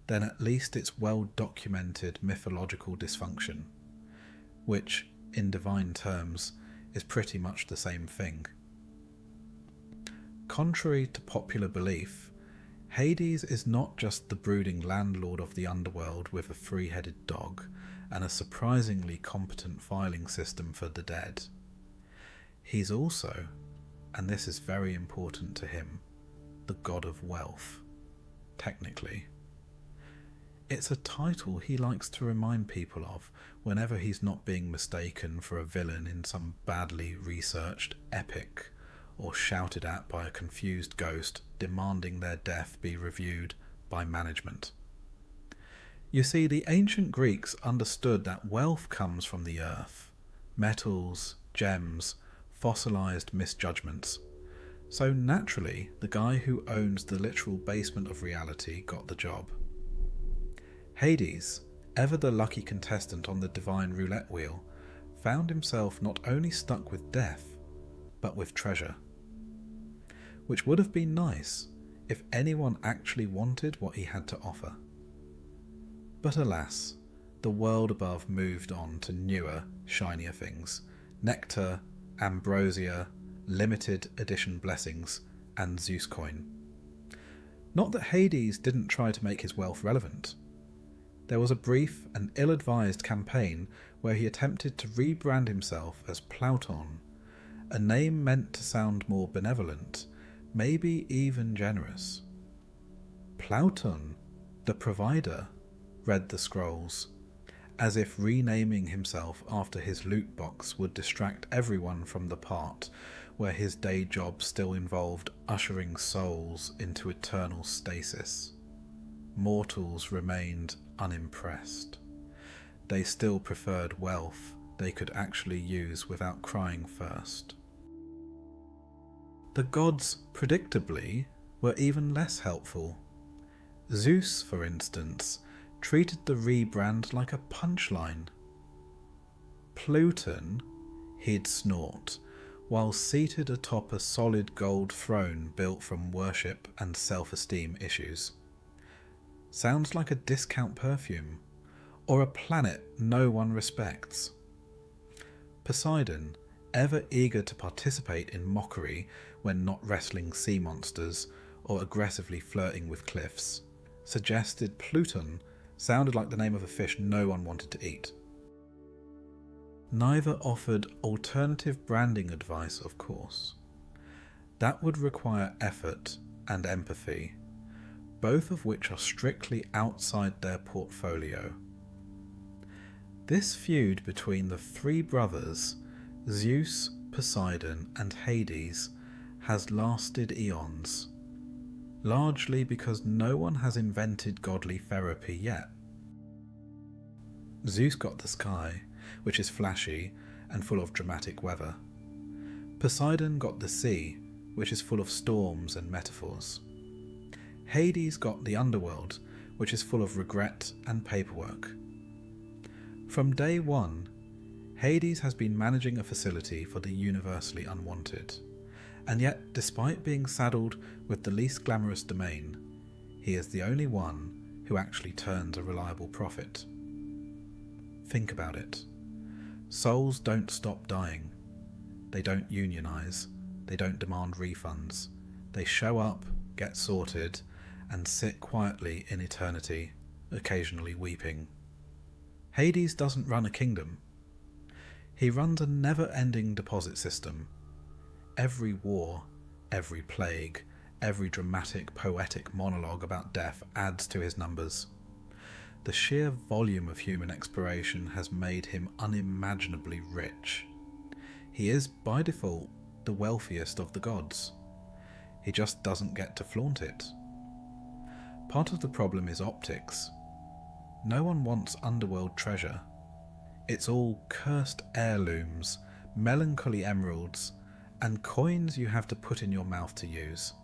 Speaker 3: then at least it's well-documented mythological dysfunction, which, in divine terms, is pretty much the same thing. Contrary to popular belief, Hades is not just the brooding landlord of the underworld with a three-headed dog and a surprisingly competent filing system for the dead. He's also, and this is very important to him, the god of wealth, technically. It's a title he likes to remind people of whenever he's not being mistaken for a villain in some badly researched epic, or shouted at by a confused ghost demanding their death be reviewed by management. You see, the ancient Greeks understood that wealth comes from the earth, metals, gems, fossilized misjudgments. So naturally, the guy who owns the literal basement of reality got the job. Hades, ever the lucky contestant on the divine roulette wheel, found himself not only stuck with death, but with treasure. Which would have been nice if anyone actually wanted what he had to offer. But alas, the world above moved on to newer, shinier things: nectar, ambrosia, limited edition blessings, and Zeus coin. Not that Hades didn't try to make his wealth relevant. There was a brief and ill-advised campaign where he attempted to rebrand himself as Plauton, a name meant to sound more benevolent, maybe even generous. Plauton, the provider, read the scrolls, as if renaming himself after his loot box would distract everyone from the part where his day job still involved ushering souls into eternal stasis. Mortals remained unimpressed. They still preferred wealth they could actually use without crying first. The gods, predictably, were even less helpful. Zeus, for instance, treated the rebrand like a punchline. Pluton, he'd snort, while seated atop a solid gold throne built from worship and self-esteem issues. Sounds like a discount perfume, or a planet no one respects. Poseidon, ever eager to participate in mockery when not wrestling sea monsters or aggressively flirting with cliffs, suggested Pluton sounded like the name of a fish no one wanted to eat. Neither offered alternative branding advice, of course. That would require effort and empathy, both of which are strictly outside their portfolio. This feud between the three brothers, Zeus, Poseidon, and Hades, has lasted eons, largely because no one has invented godly therapy yet. Zeus got the sky, which is flashy and full of dramatic weather. Poseidon got the sea, which is full of storms and metaphors. Hades got the underworld, which is full of regret and paperwork. From day one, Hades has been managing a facility for the universally unwanted, and yet, despite being saddled with the least glamorous domain, he is the only one who actually turns a reliable profit. Think about it. Souls don't stop dying. They don't unionize. They don't demand refunds. They show up, get sorted, and sit quietly in eternity, occasionally weeping. Hades doesn't run a kingdom. He runs a never-ending deposit system. Every war, every plague, every dramatic, poetic monologue about death adds to his numbers. The sheer volume of human exploration has made him unimaginably rich. He is, by default, the wealthiest of the gods. He just doesn't get to flaunt it. Part of the problem is optics. No one wants underworld treasure. It's all cursed heirlooms, melancholy emeralds, and coins you have to put in your mouth to use.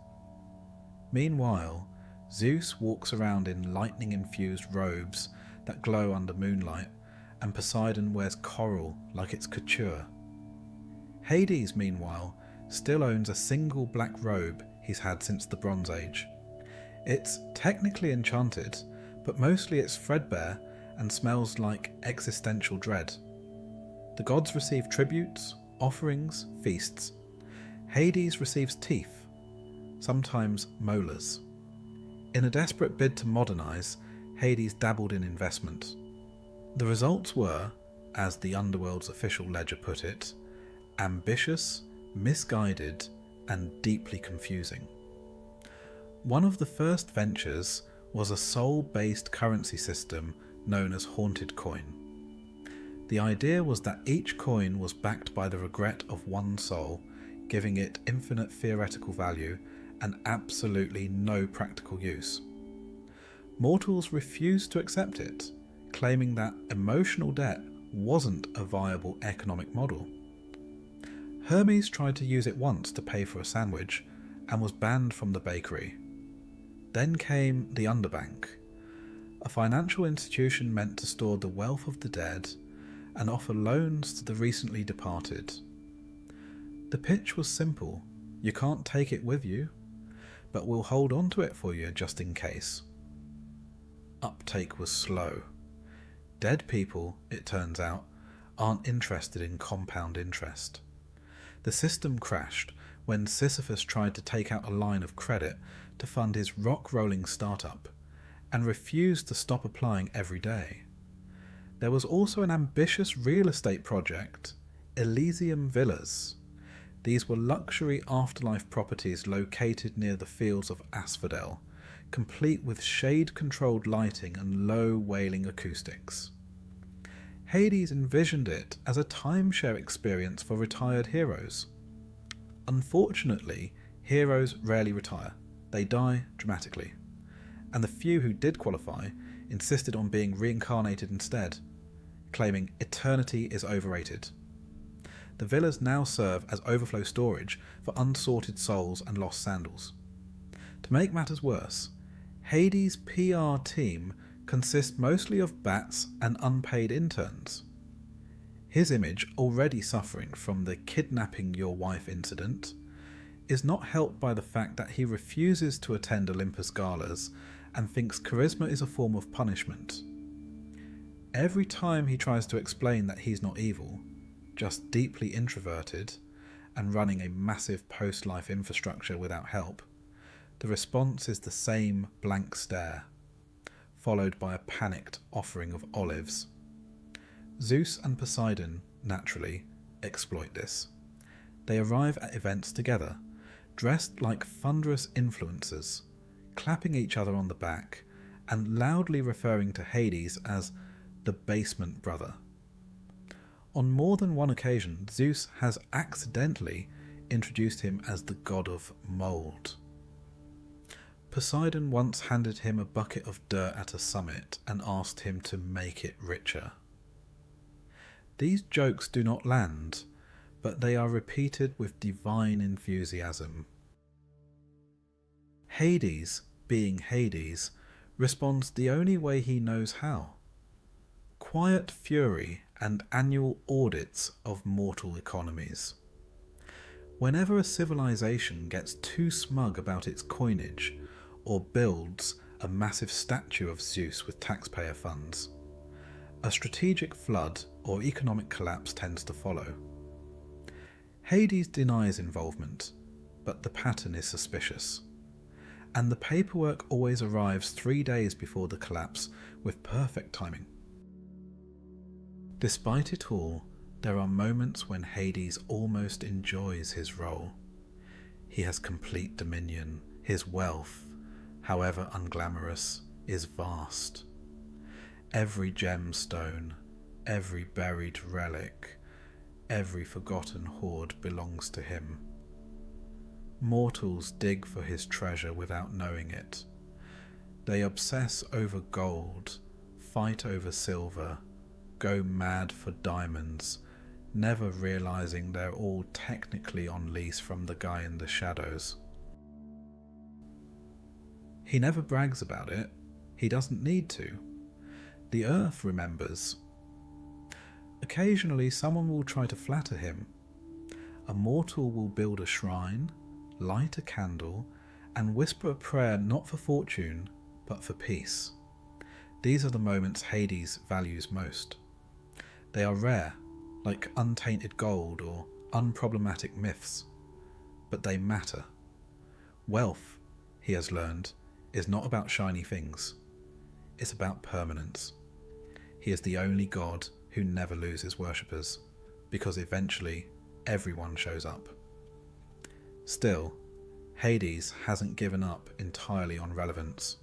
Speaker 3: Meanwhile, Zeus walks around in lightning-infused robes that glow under moonlight, and Poseidon wears coral like it's couture. Hades, meanwhile, still owns a single black robe he's had since the Bronze Age. It's technically enchanted, but mostly it's threadbare and smells like existential dread. The gods receive tributes, offerings, feasts. Hades receives teeth, sometimes molars. In a desperate bid to modernise, Hades dabbled in investment. The results were, as the Underworld's official ledger put it, ambitious, misguided, and deeply confusing. One of the first ventures was a soul-based currency system known as Haunted Coin. The idea was that each coin was backed by the regret of one soul, giving it infinite theoretical value and absolutely no practical use. Mortals refused to accept it, claiming that emotional debt wasn't a viable economic model. Hermes tried to use it once to pay for a sandwich and was banned from the bakery. Then came the Underbank, a financial institution meant to store the wealth of the dead and offer loans to the recently departed. The pitch was simple: you can't take it with you, but we'll hold on to it for you just in case. uptake was slow. Dead people, it turns out, aren't interested in compound interest. The system crashed when Sisyphus tried to take out a line of credit to fund his rock-rolling startup, and refused to stop applying every day. There was also an ambitious real estate project, Elysium Villas. These were luxury afterlife properties located near the fields of Asphodel, complete with shade-controlled lighting and low wailing acoustics. Hades envisioned it as a timeshare experience for retired heroes. Unfortunately, heroes rarely retire. They die dramatically, and the few who did qualify insisted on being reincarnated instead, claiming eternity is overrated. The villas now serve as overflow storage for unsorted souls and lost sandals. To make matters worse, Hades' PR team consists mostly of bats and unpaid interns. His image, already suffering from the kidnapping your wife incident, is not helped by the fact that he refuses to attend Olympus galas and thinks charisma is a form of punishment. Every time he tries to explain that he's not evil, just deeply introverted, and running a massive post-life infrastructure without help, the response is the same blank stare, followed by a panicked offering of olives. Zeus and Poseidon, naturally, exploit this. They arrive at events together, dressed like thunderous influencers, clapping each other on the back, and loudly referring to Hades as the basement brother. On more than one occasion, Zeus has accidentally introduced him as the god of mould. Poseidon once handed him a bucket of dirt at a summit and asked him to make it richer. These jokes do not land, but they are repeated with divine enthusiasm. Hades, being Hades, responds the only way he knows how. Quiet fury and annual audits of mortal economies. Whenever a civilization gets too smug about its coinage, or builds a massive statue of Zeus with taxpayer funds, a strategic flood or economic collapse tends to follow. Hades denies involvement, but the pattern is suspicious, and the paperwork always arrives 3 days before the collapse with perfect timing. Despite it all, there are moments when Hades almost enjoys his role. He has complete dominion. His wealth, however unglamorous, is vast. Every gemstone, every buried relic, every forgotten hoard belongs to him. Mortals dig for his treasure without knowing it. They obsess over gold, fight over silver, go mad for diamonds, never realizing they're all technically on lease from the guy in the shadows. He never brags about it. He doesn't need to. The earth remembers. Occasionally someone will try to flatter him. A mortal will build a shrine, light a candle, and whisper a prayer not for fortune, but for peace. These are the moments Hades values most. They are rare, like untainted gold or unproblematic myths, but they matter. Wealth, he has learned, is not about shiny things. It's about permanence. He is the only god who never loses worshippers, because eventually everyone shows up. Still, Hades hasn't given up entirely on relevance.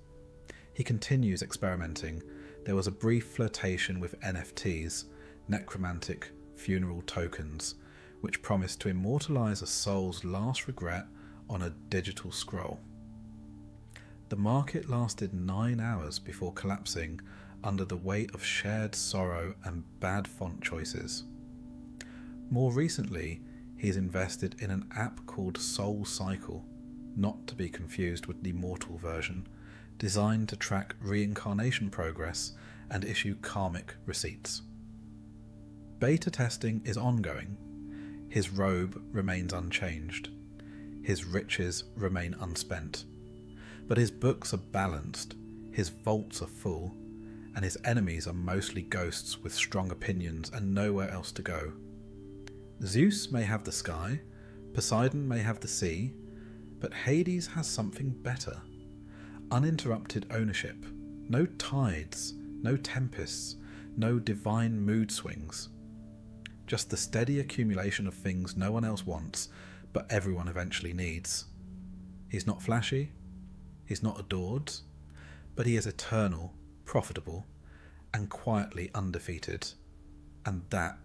Speaker 3: He continues experimenting. There was a brief flirtation with NFTs, necromantic funeral tokens, which promised to immortalize a soul's last regret on a digital scroll. The market lasted 9 hours before collapsing under the weight of shared sorrow and bad font choices. More recently, he's invested in an app called Soul Cycle, not to be confused with the mortal version, designed to track reincarnation progress and issue karmic receipts. Beta testing is ongoing. His robe remains unchanged. His riches remain unspent. But his books are balanced. His vaults are full, and his enemies are mostly ghosts with strong opinions and nowhere else to go. Zeus may have the sky, Poseidon may have the sea, but Hades has something better. Uninterrupted ownership. No tides, no tempests, no divine mood swings. Just the steady accumulation of things no one else wants, but everyone eventually needs. He's not flashy, he's not adored, but he is eternal, profitable, and quietly undefeated. And that,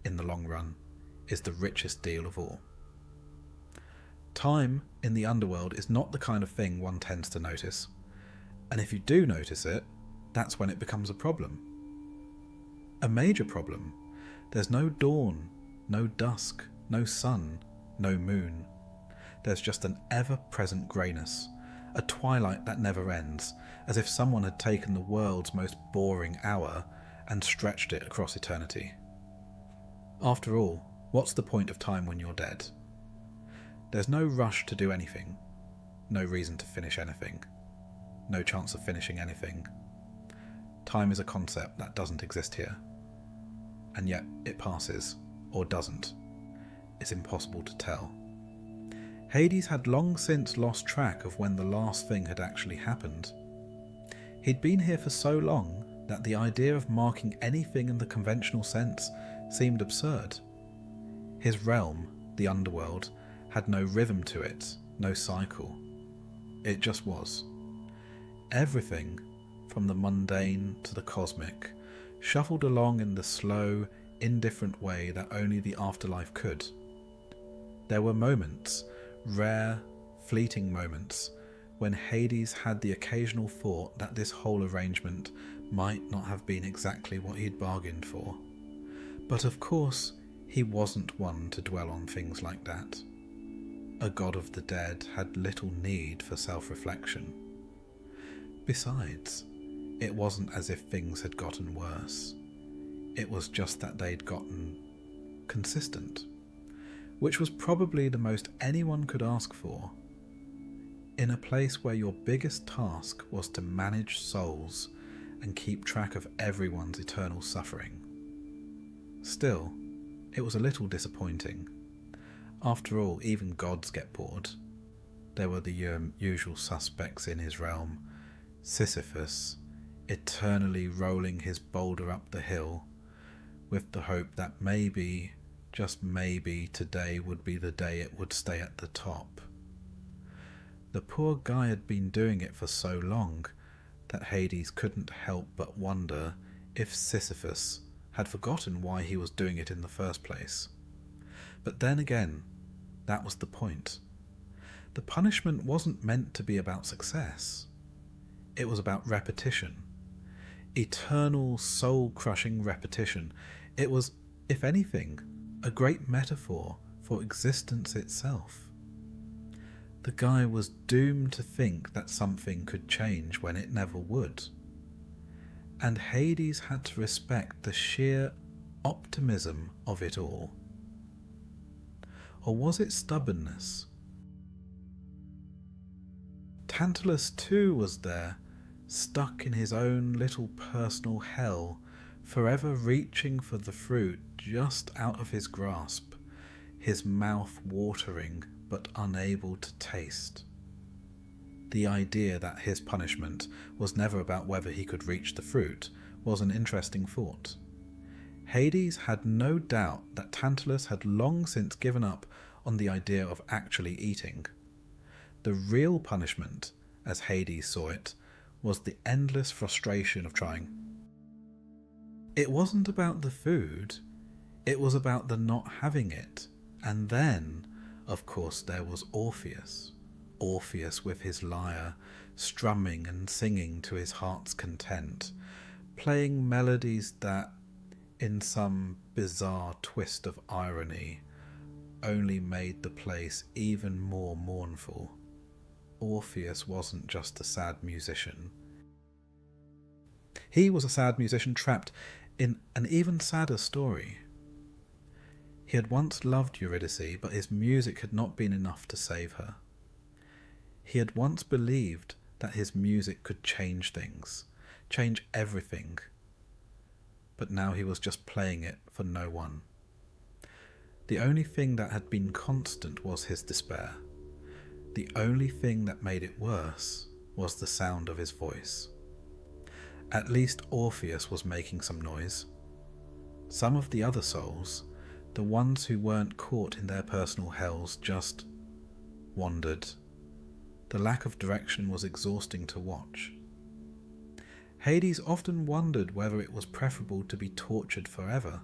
Speaker 3: in the long run, is the richest deal of all. Time in the underworld is not the kind of thing one tends to notice. And if you do notice it, that's when it becomes a problem. A major problem. There's no dawn, no dusk, no sun, no moon. There's just an ever-present greyness, a twilight that never ends, as if someone had taken the world's most boring hour and stretched it across eternity. After all, what's the point of time when you're dead? There's no rush to do anything, no reason to finish anything, no chance of finishing anything. Time is a concept that doesn't exist here. And yet it passes, or doesn't. It's impossible to tell. Hades had long since lost track of when the last thing had actually happened. He'd been here for so long that the idea of marking anything in the conventional sense seemed absurd. His realm, the underworld, had no rhythm to it, no cycle. It just was. Everything, from the mundane to the cosmic, shuffled along in the slow, indifferent way that only the afterlife could. There were moments, rare, fleeting moments, when Hades had the occasional thought that this whole arrangement might not have been exactly what he'd bargained for. But of course, he wasn't one to dwell on things like that. A god of the dead had little need for self-reflection. Besides, it wasn't as if things had gotten worse. It was just that they'd gotten consistent, which was probably the most anyone could ask for. In a place where your biggest task was to manage souls and keep track of everyone's eternal suffering. Still, it was a little disappointing. After all, even gods get bored. There were the usual suspects in his realm. Sisyphus, eternally rolling his boulder up the hill, with the hope that maybe, just maybe, today would be the day it would stay at the top. The poor guy had been doing it for so long that Hades couldn't help but wonder if Sisyphus had forgotten why he was doing it in the first place. But then again, that was the point. The punishment wasn't meant to be about success. It was about repetition. Eternal, soul-crushing repetition. It was, if anything, a great metaphor for existence itself. The guy was doomed to think that something could change when it never would. And Hades had to respect the sheer optimism of it all. Or was it stubbornness? Tantalus too was there, stuck in his own little personal hell, forever reaching for the fruit just out of his grasp, his mouth watering but unable to taste. The idea that his punishment was never about whether he could reach the fruit was an interesting thought. Hades had no doubt that Tantalus had long since given up on the idea of actually eating. The real punishment, as Hades saw it, was the endless frustration of trying. It wasn't about the food, it was about the not having it. And then, of course, there was Orpheus. Orpheus with his lyre, strumming and singing to his heart's content, playing melodies that, in some bizarre twist of irony, only made the place even more mournful. Orpheus wasn't just a sad musician. He was a sad musician trapped in an even sadder story. He had once loved Eurydice, but his music had not been enough to save her. He had once believed that his music could change things, change everything. But now he was just playing it for no one. The only thing that had been constant was his despair. The only thing that made it worse was the sound of his voice. At least Orpheus was making some noise. Some of the other souls, the ones who weren't caught in their personal hells, just wandered. The lack of direction was exhausting to watch. Hades often wondered whether it was preferable to be tortured forever,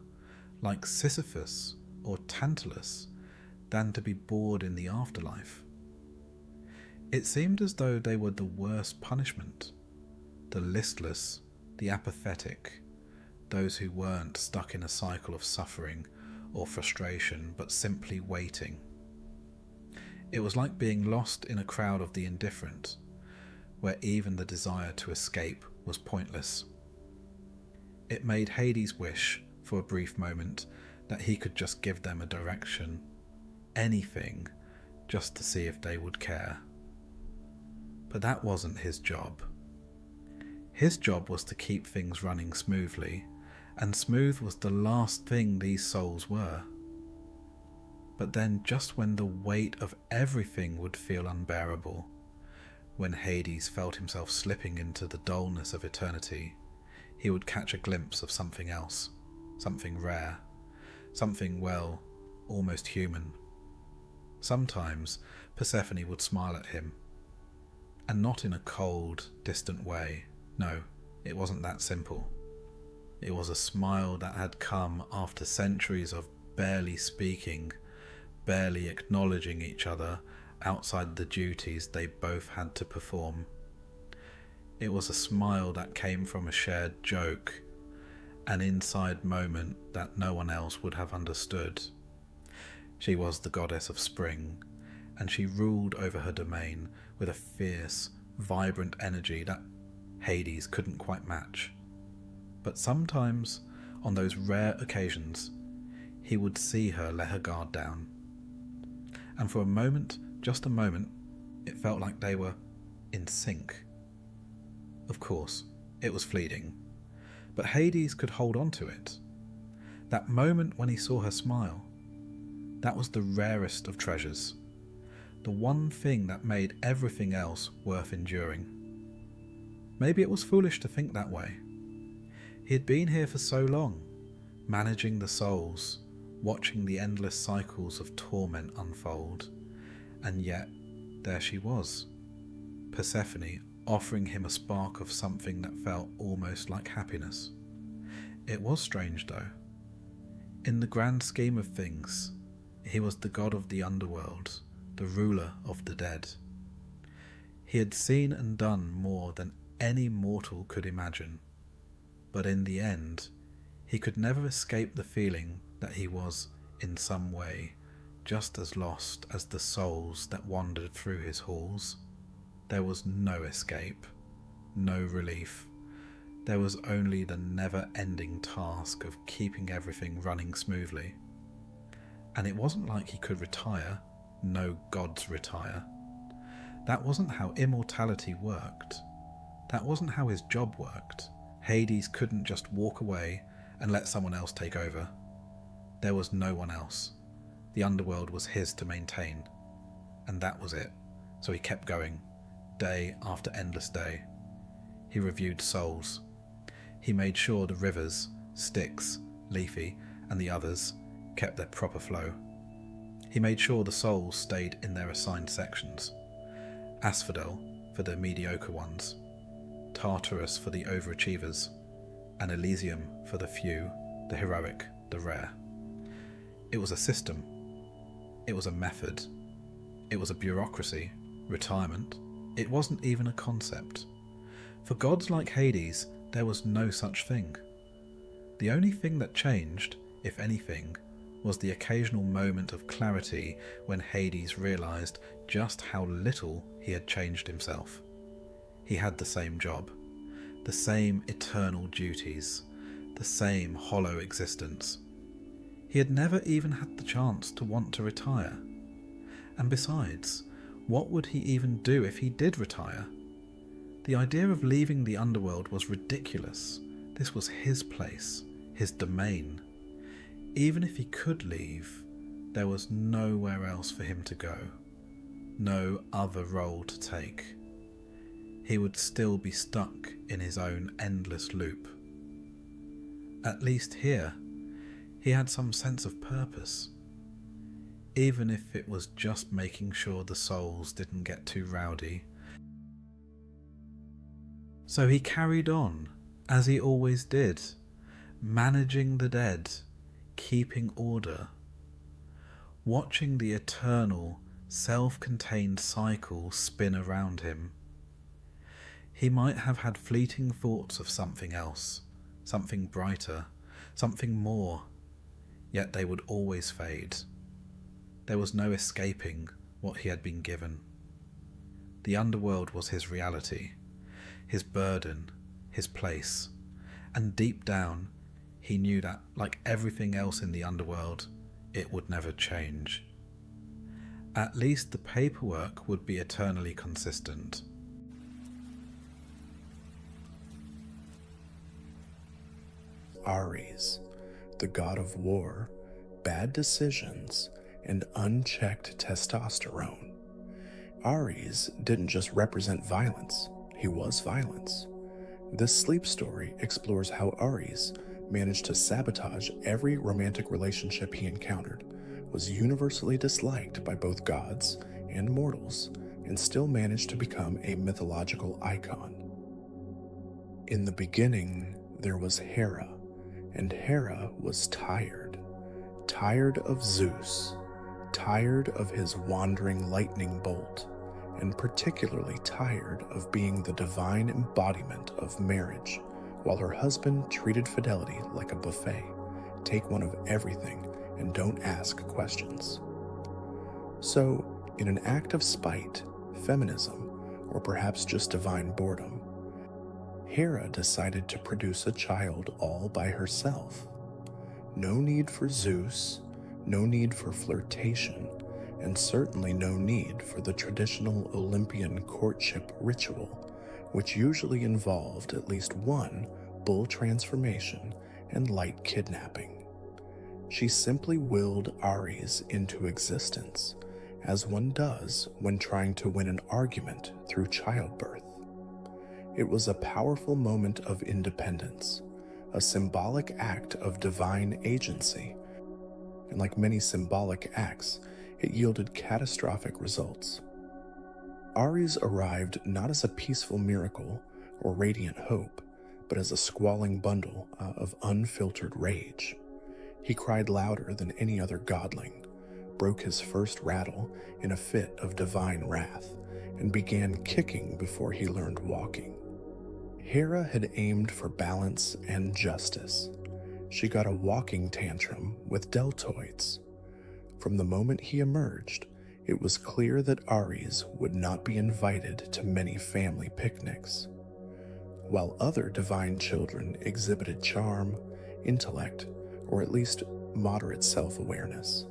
Speaker 3: like Sisyphus or Tantalus, than to be bored in the afterlife. It seemed as though they were the worst punishment. The listless, the apathetic, those who weren't stuck in a cycle of suffering or frustration, but simply waiting. It was like being lost in a crowd of the indifferent, where even the desire to escape was pointless. It made Hades wish, for a brief moment, that he could just give them a direction, anything, just to see if they would care. But that wasn't his job. His job was to keep things running smoothly, and smooth was the last thing these souls were. But then, just when the weight of everything would feel unbearable, when Hades felt himself slipping into the dullness of eternity, he would catch a glimpse of something else, something rare, something, well, almost human. Sometimes Persephone would smile at him, and not in a cold, distant way. No, it wasn't that simple. It was a smile that had come after centuries of barely speaking, barely acknowledging each other outside the duties they both had to perform. It was a smile that came from a shared joke, an inside moment that no one else would have understood. She was the goddess of spring, and she ruled over her domain with a fierce, vibrant energy that Hades couldn't quite match. But sometimes, on those rare occasions, he would see her let her guard down. And for a moment, just a moment, it felt like they were in sync. Of course, it was fleeting, but Hades could hold on to it. That moment when he saw her smile, that was the rarest of treasures, the one thing that made everything else worth enduring. Maybe it was foolish to think that way. He had been here for so long, managing the souls, watching the endless cycles of torment unfold, and yet there she was, Persephone, offering him a spark of something that felt almost like happiness. It was strange, though. In the grand scheme of things, he was the god of the underworld, the ruler of the dead. He had seen and done more than any mortal could imagine, but in the end, he could never escape the feeling that he was, in some way, just as lost as the souls that wandered through his halls. There was no escape, no relief. There was only the never-ending task of keeping everything running smoothly. And it wasn't like he could retire. No gods retire. That wasn't how immortality worked. That wasn't how his job worked. Hades couldn't just walk away and let someone else take over. There was no one else. The underworld was his to maintain. And that was it. So he kept going, day after endless day. He reviewed souls. He made sure the rivers, Styx, Lethe, and the others kept their proper flow. He made sure the souls stayed in their assigned sections. Asphodel for the mediocre ones, Tartarus for the overachievers, and Elysium for the few, the heroic, the rare. It was a system. It was a method. It was a bureaucracy, retirement. It wasn't even a concept. For gods like Hades, there was no such thing. The only thing that changed, if anything, was the occasional moment of clarity when Hades realized just how little he had changed himself. He had the same job, the same eternal duties, the same hollow existence. He had never even had the chance to want to retire. And besides, what would he even do if he did retire? The idea of leaving the underworld was ridiculous. This was his place, his domain. Even if he could leave, there was nowhere else for him to go, no other role to take. He would still be stuck in his own endless loop. At least here, he had some sense of purpose, even if it was just making sure the souls didn't get too rowdy. So he carried on, as he always did, managing the dead, keeping order, watching the eternal, self-contained cycle spin around him. He might have had fleeting thoughts of something else, something brighter, something more, yet they would always fade. There was no escaping what he had been given. The underworld was his reality, his burden, his place, and deep down he knew that, like everything else in the underworld, it would never change. At least the paperwork would be eternally consistent.
Speaker 4: Ares, the god of war, bad decisions, and unchecked testosterone. Ares didn't just represent violence, he was violence. This sleep story explores how Ares managed to sabotage every romantic relationship he encountered, was universally disliked by both gods and mortals, and still managed to become a mythological icon. In the beginning, there was Hera, and Hera was tired of Zeus, tired of his wandering lightning bolt, and particularly tired of being the divine embodiment of marriage, while her husband treated fidelity like a buffet. Take one of everything and don't ask questions. So, in an act of spite, feminism, or perhaps just divine boredom, Hera decided to produce a child all by herself. No need for Zeus, no need for flirtation, and certainly no need for the traditional Olympian courtship ritual, which usually involved at least one bull transformation and light kidnapping. She simply willed Ares into existence, as one does when trying to win an argument through childbirth. It was a powerful moment of independence, a symbolic act of divine agency, and like many symbolic acts, it yielded catastrophic results. Ares arrived not as a peaceful miracle or radiant hope, but as a squalling bundle of unfiltered rage. He cried louder than any other godling, broke his first rattle in a fit of divine wrath, and began kicking before he learned walking. Hera had aimed for balance and justice. She got a walking tantrum with deltoids. From the moment he emerged, it was clear that Ares would not be invited to many family picnics. While other divine children exhibited charm, intellect, or at least moderate self-awareness,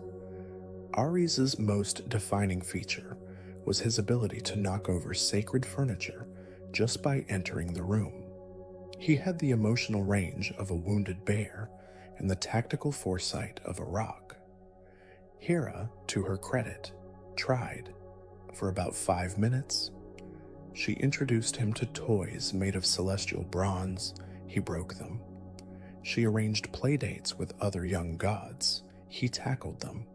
Speaker 4: Ares's most defining feature was his ability to knock over sacred furniture just by entering the room. He had the emotional range of a wounded bear and the tactical foresight of a rock. Hera, to her credit, tried. For about 5 minutes, she introduced him to toys made of celestial bronze. He broke them. She arranged playdates with other young gods. He tackled them.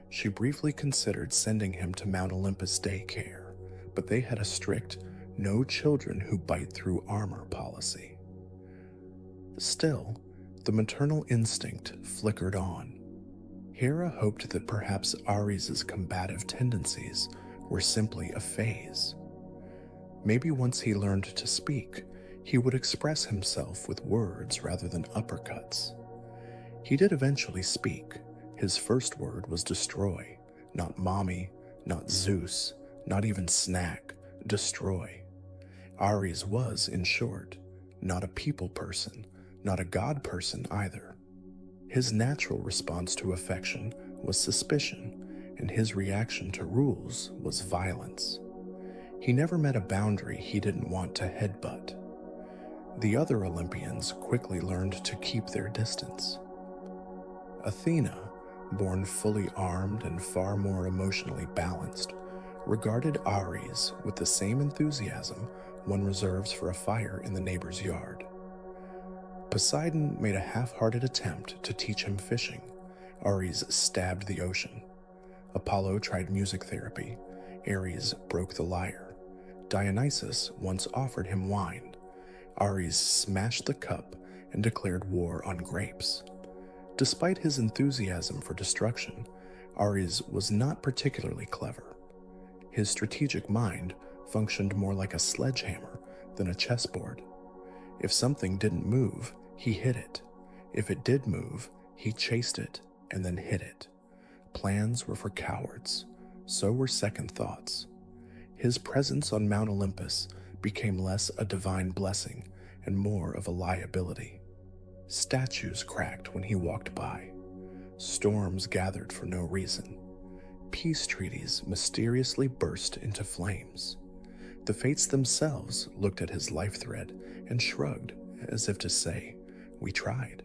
Speaker 4: She briefly considered sending him to Mount Olympus daycare, but they had a strict "no children who bite through armor" policy. Still, the maternal instinct flickered on. Hera hoped that perhaps Ares's combative tendencies were simply a phase. Maybe once he learned to speak, he would express himself with words rather than uppercuts. He did eventually speak. His first word was destroy, not mommy, not Zeus, not even snack, destroy. Ares was, in short, not a people person, not a god person either. His natural response to affection was suspicion, and his reaction to rules was violence. He never met a boundary he didn't want to headbutt. The other Olympians quickly learned to keep their distance. Athena, born fully armed and far more emotionally balanced, regarded Ares with the same enthusiasm one reserves for a fire in the neighbor's yard. Poseidon made a half-hearted attempt to teach him fishing. Ares stabbed the ocean. Apollo tried music therapy. Ares broke the lyre. Dionysus once offered him wine. Ares smashed the cup and declared war on grapes. Despite his enthusiasm for destruction, Ares was not particularly clever. His strategic mind functioned more like a sledgehammer than a chessboard. If something didn't move, he hit it. If it did move, he chased it and then hit it. Plans were for cowards. So were second thoughts. His presence on Mount Olympus became less a divine blessing and more of a liability. Statues cracked when he walked by. Storms gathered for no reason. Peace treaties mysteriously burst into flames. The fates themselves looked at his life thread and shrugged, as if to say, "We tried."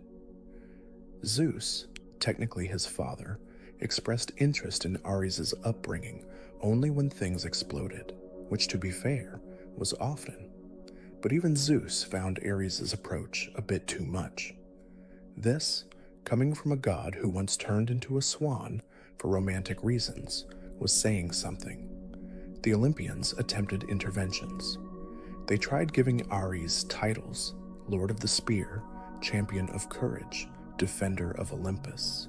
Speaker 4: Zeus, technically his father, expressed interest in Ares' upbringing only when things exploded, which, to be fair, was often. But even Zeus found Ares' approach a bit too much. This, coming from a god who once turned into a swan for romantic reasons, was saying something. The Olympians attempted interventions. They tried giving Ares titles: Lord of the Spear, Champion of Courage, Defender of Olympus.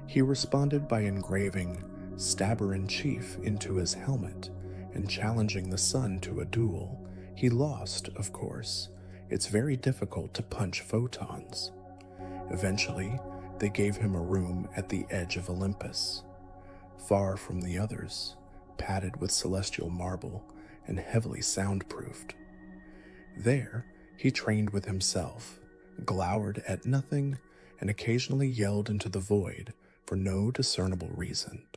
Speaker 4: He responded by engraving Stabber-in-Chief into his helmet and challenging the sun to a duel. He lost, of course. It's very difficult to punch photons. Eventually, they gave him a room at the edge of Olympus, far from the others, padded with celestial marble and heavily soundproofed. There, he trained with himself, glowered at nothing, and occasionally yelled into the void for no discernible reason.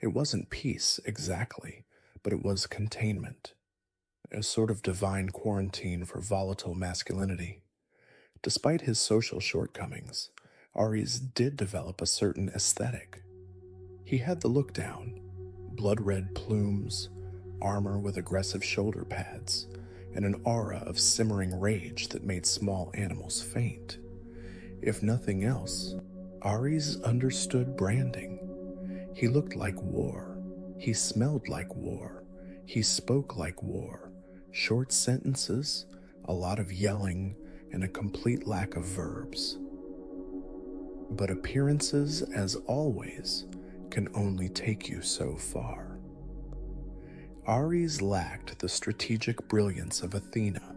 Speaker 4: It wasn't peace exactly, but it was containment, a sort of divine quarantine for volatile masculinity. Despite his social shortcomings, Ares did develop a certain aesthetic. He had the look down: blood-red plumes, armor with aggressive shoulder pads, and an aura of simmering rage that made small animals faint. If nothing else, Ares understood branding. He looked like war. He smelled like war. He spoke like war. Short sentences, a lot of yelling, and a complete lack of verbs. But appearances, as always, can only take you so far. Ares lacked the strategic brilliance of Athena,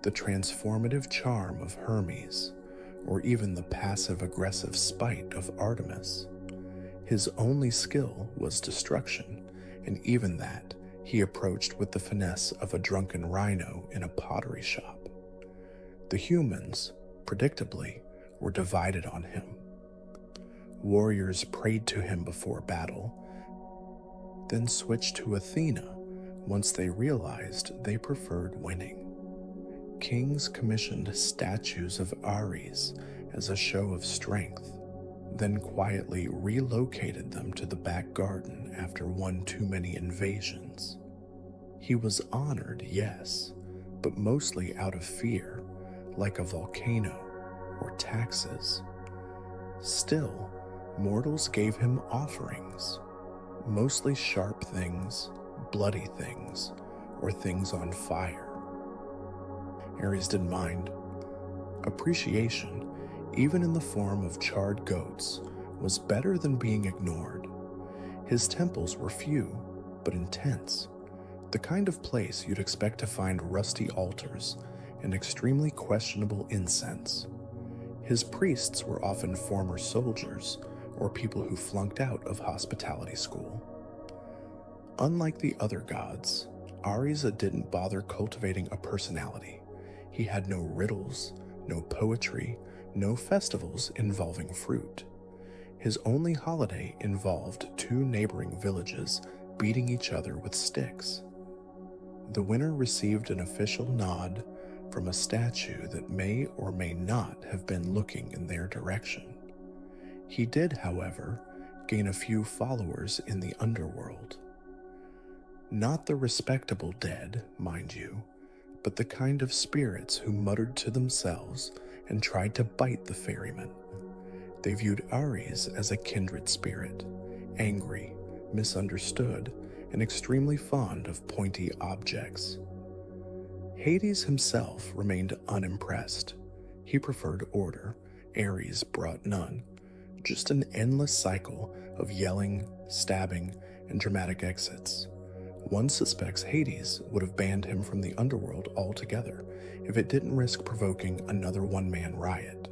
Speaker 4: the transformative charm of Hermes, or even the passive-aggressive spite of Artemis. His only skill was destruction, and even that he approached with the finesse of a drunken rhino in a pottery shop. The humans, predictably, were divided on him. Warriors prayed to him before battle, then switched to Athena once they realized they preferred winning. Kings commissioned statues of Ares as a show of strength, then quietly relocated them to the back garden after one too many invasions. He was honored, yes, but mostly out of fear, like a volcano or taxes. Still, mortals gave him offerings, mostly sharp things, bloody things, or things on fire. Ares didn't mind. Appreciation, even in the form of charred goats, was better than being ignored. His temples were few, but intense, the kind of place you'd expect to find rusty altars and extremely questionable incense. His priests were often former soldiers or people who flunked out of hospitality school. Unlike the other gods, Ares didn't bother cultivating a personality. He had no riddles, no poetry, no festivals involving fruit. His only holiday involved two neighboring villages beating each other with sticks. the winner received an official nod from a statue that may or may not have been looking in their direction. He did, however, gain a few followers in the underworld. Not the respectable dead, mind you, but the kind of spirits who muttered to themselves and tried to bite the ferryman. They viewed Ares as a kindred spirit, angry, misunderstood, and extremely fond of pointy objects. Hades himself remained unimpressed. He preferred order. Ares brought none. Just an endless cycle of yelling, stabbing, and dramatic exits. One suspects Hades would have banned him from the underworld altogether if it didn't risk provoking another one-man riot.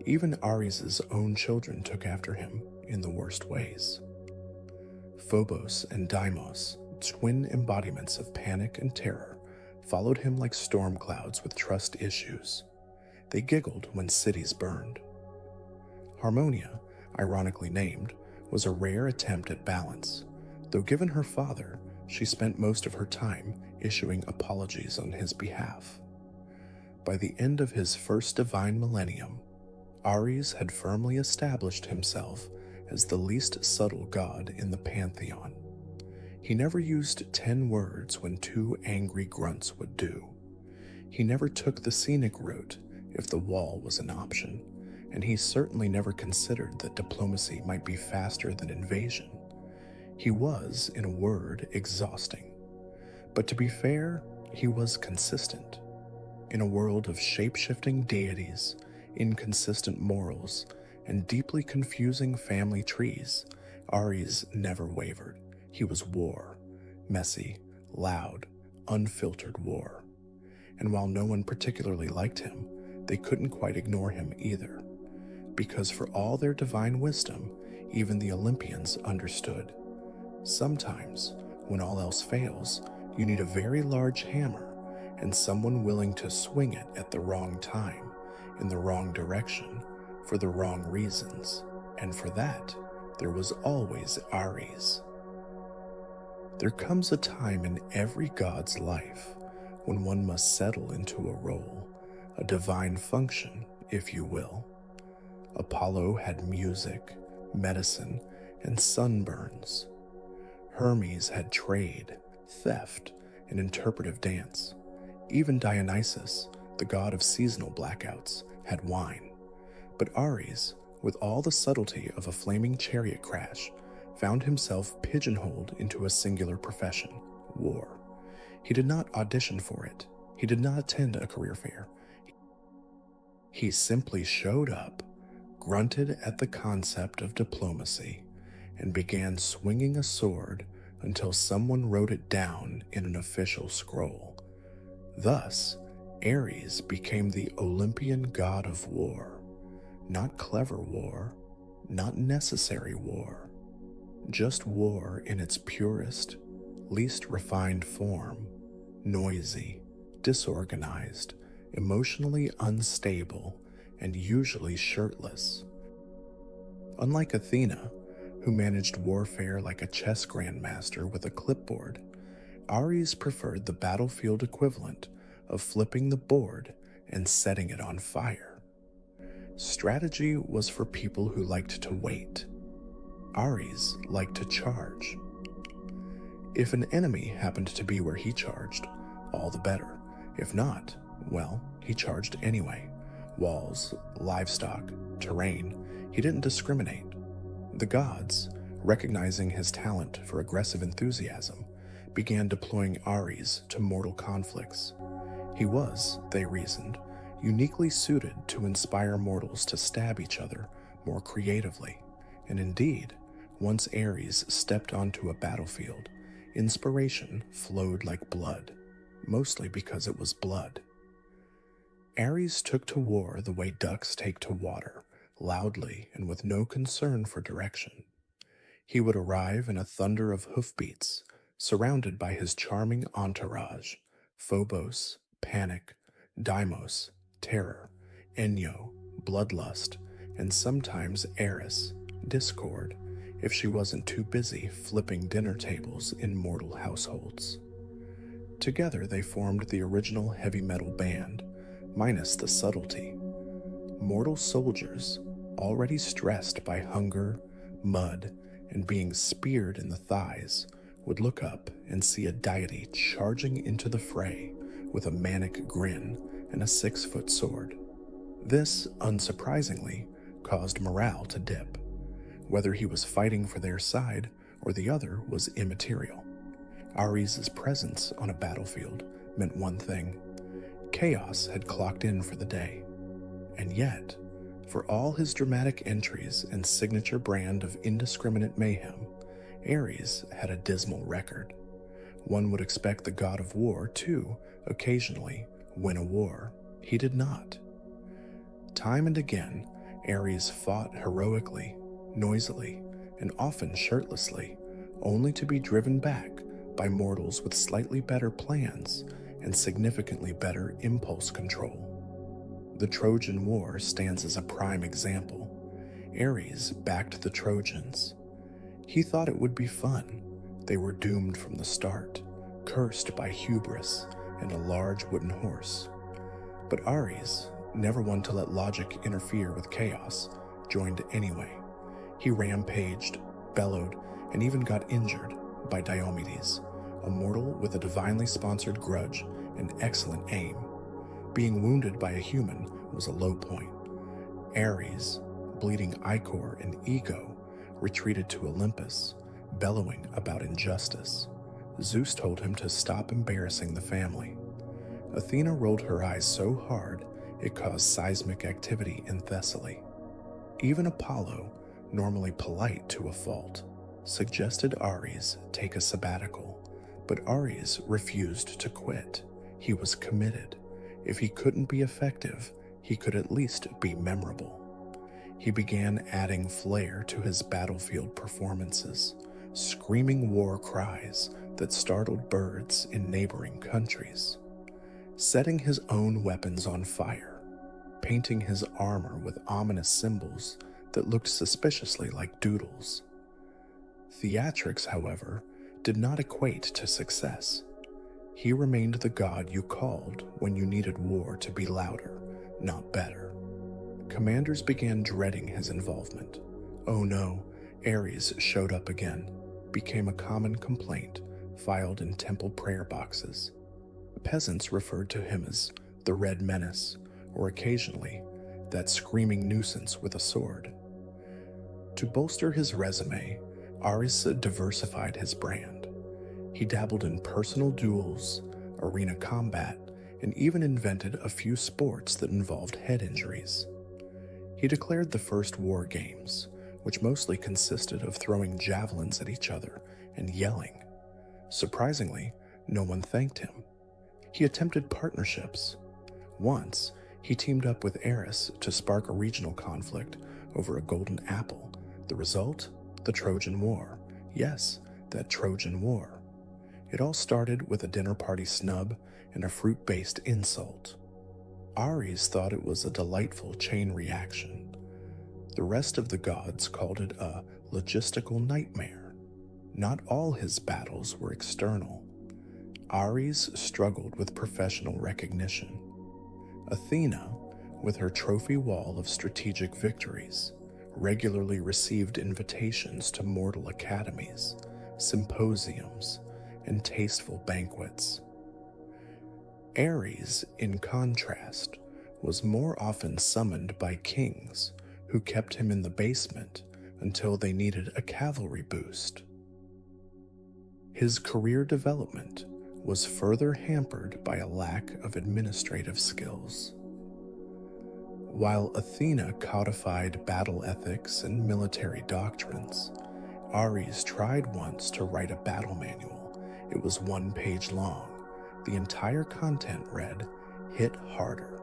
Speaker 4: Even Ares' own children took after him in the worst ways. Phobos and Deimos, twin embodiments of panic and terror, followed him like storm clouds with trust issues. They giggled when cities burned. Harmonia, ironically named, was a rare attempt at balance, though given her father, she spent most of her time issuing apologies on his behalf. By the end of his first divine millennium, Ares had firmly established himself as the least subtle god in the pantheon. He never used 10 words when 2 angry grunts would do. He never took the scenic route if the wall was an option, and he certainly never considered that diplomacy might be faster than invasion. He was, in a word, exhausting. But to be fair, he was consistent. In a world of shape-shifting deities, inconsistent morals, and deeply confusing family trees, Ares never wavered. He was war. Messy, loud, unfiltered war. And while no one particularly liked him, they couldn't quite ignore him either. Because for all their divine wisdom, even the Olympians understood. Sometimes, when all else fails, you need a very large hammer and someone willing to swing it at the wrong time, in the wrong direction, for the wrong reasons. And for that, there was always Ares. There comes a time in every god's life when one must settle into a role, a divine function, if you will. Apollo had music, medicine, and sunburns. Hermes had trade, theft, and interpretive dance. Even Dionysus, the god of seasonal blackouts, had wine. But Ares, with all the subtlety of a flaming chariot crash, found himself pigeonholed into a singular profession, war. He did not audition for it. He did not attend a career fair. He simply showed up, grunted at the concept of diplomacy, and began swinging a sword until someone wrote it down in an official scroll. Thus, Ares became the Olympian god of war. Not clever war, not necessary war, just war in its purest, least refined form, noisy, disorganized, emotionally unstable, and usually shirtless. Unlike Athena, who managed warfare like a chess grandmaster with a clipboard, Ares preferred the battlefield equivalent of flipping the board and setting it on fire. Strategy was for people who liked to wait. Ares liked to charge. If an enemy happened to be where he charged, all the better. If not, well, he charged anyway. Walls, livestock, terrain, he didn't discriminate. The gods, recognizing his talent for aggressive enthusiasm, began deploying Ares to mortal conflicts. He was, they reasoned, uniquely suited to inspire mortals to stab each other more creatively, and indeed, once Ares stepped onto a battlefield, inspiration flowed like blood, mostly because it was blood. Ares took to war the way ducks take to water, loudly and with no concern for direction. He would arrive in a thunder of hoofbeats, surrounded by his charming entourage, Phobos, Panic, Deimos, Terror, Enyo, Bloodlust, and sometimes Eris, Discord, if she wasn't too busy flipping dinner tables in mortal households. Together they formed the original heavy metal band, minus the subtlety. Mortal soldiers, already stressed by hunger, mud, and being speared in the thighs, would look up and see a deity charging into the fray with a manic grin and a 6-foot sword. This, unsurprisingly, caused morale to dip. Whether he was fighting for their side or the other was immaterial. Ares' presence on a battlefield meant one thing: chaos had clocked in for the day. And yet, for all his dramatic entries and signature brand of indiscriminate mayhem, Ares had a dismal record. One would expect the god of war to, occasionally, win a war. He did not. Time and again, Ares fought heroically, noisily, and often shirtlessly, only to be driven back by mortals with slightly better plans and significantly better impulse control. The Trojan War stands as a prime example. Ares backed the Trojans. He thought it would be fun. They were doomed from the start, cursed by hubris and a large wooden horse. But Ares, never one to let logic interfere with chaos, joined anyway. He rampaged, bellowed, and even got injured by Diomedes, a mortal with a divinely sponsored grudge and excellent aim. Being wounded by a human was a low point. Ares, bleeding ichor and ego, retreated to Olympus, bellowing about injustice. Zeus told him to stop embarrassing the family. Athena rolled her eyes so hard it caused seismic activity in Thessaly. Even Apollo, normally polite to a fault, suggested Ares take a sabbatical, but Ares refused to quit. He was committed. If he couldn't be effective, he could at least be memorable. He began adding flair to his battlefield performances, screaming war cries that startled birds in neighboring countries, setting his own weapons on fire, painting his armor with ominous symbols that looked suspiciously like doodles. Theatrics, however, did not equate to success. He remained the god you called when you needed war to be louder, not better. Commanders began dreading his involvement. Oh no, Ares showed up again, became a common complaint filed in temple prayer boxes. Peasants referred to him as the Red Menace, or occasionally, that screaming nuisance with a sword. To bolster his resume, Ares diversified his brand. He dabbled in personal duels, arena combat, and even invented a few sports that involved head injuries. He declared the first war games, which mostly consisted of throwing javelins at each other and yelling. Surprisingly, no one thanked him. He attempted partnerships. Once, he teamed up with Eris to spark a regional conflict over a golden apple. The result? The Trojan War. Yes, that Trojan War. It all started with a dinner party snub and a fruit-based insult. Ares thought it was a delightful chain reaction. The rest of the gods called it a logistical nightmare. Not all his battles were external. Ares struggled with professional recognition. Athena, with her trophy wall of strategic victories, regularly received invitations to mortal academies, symposiums, and tasteful banquets. Ares, in contrast, was more often summoned by kings who kept him in the basement until they needed a cavalry boost. His career development was further hampered by a lack of administrative skills. While Athena codified battle ethics and military doctrines, Ares tried once to write a battle manual. It was 1 page long. The entire content read, "Hit harder."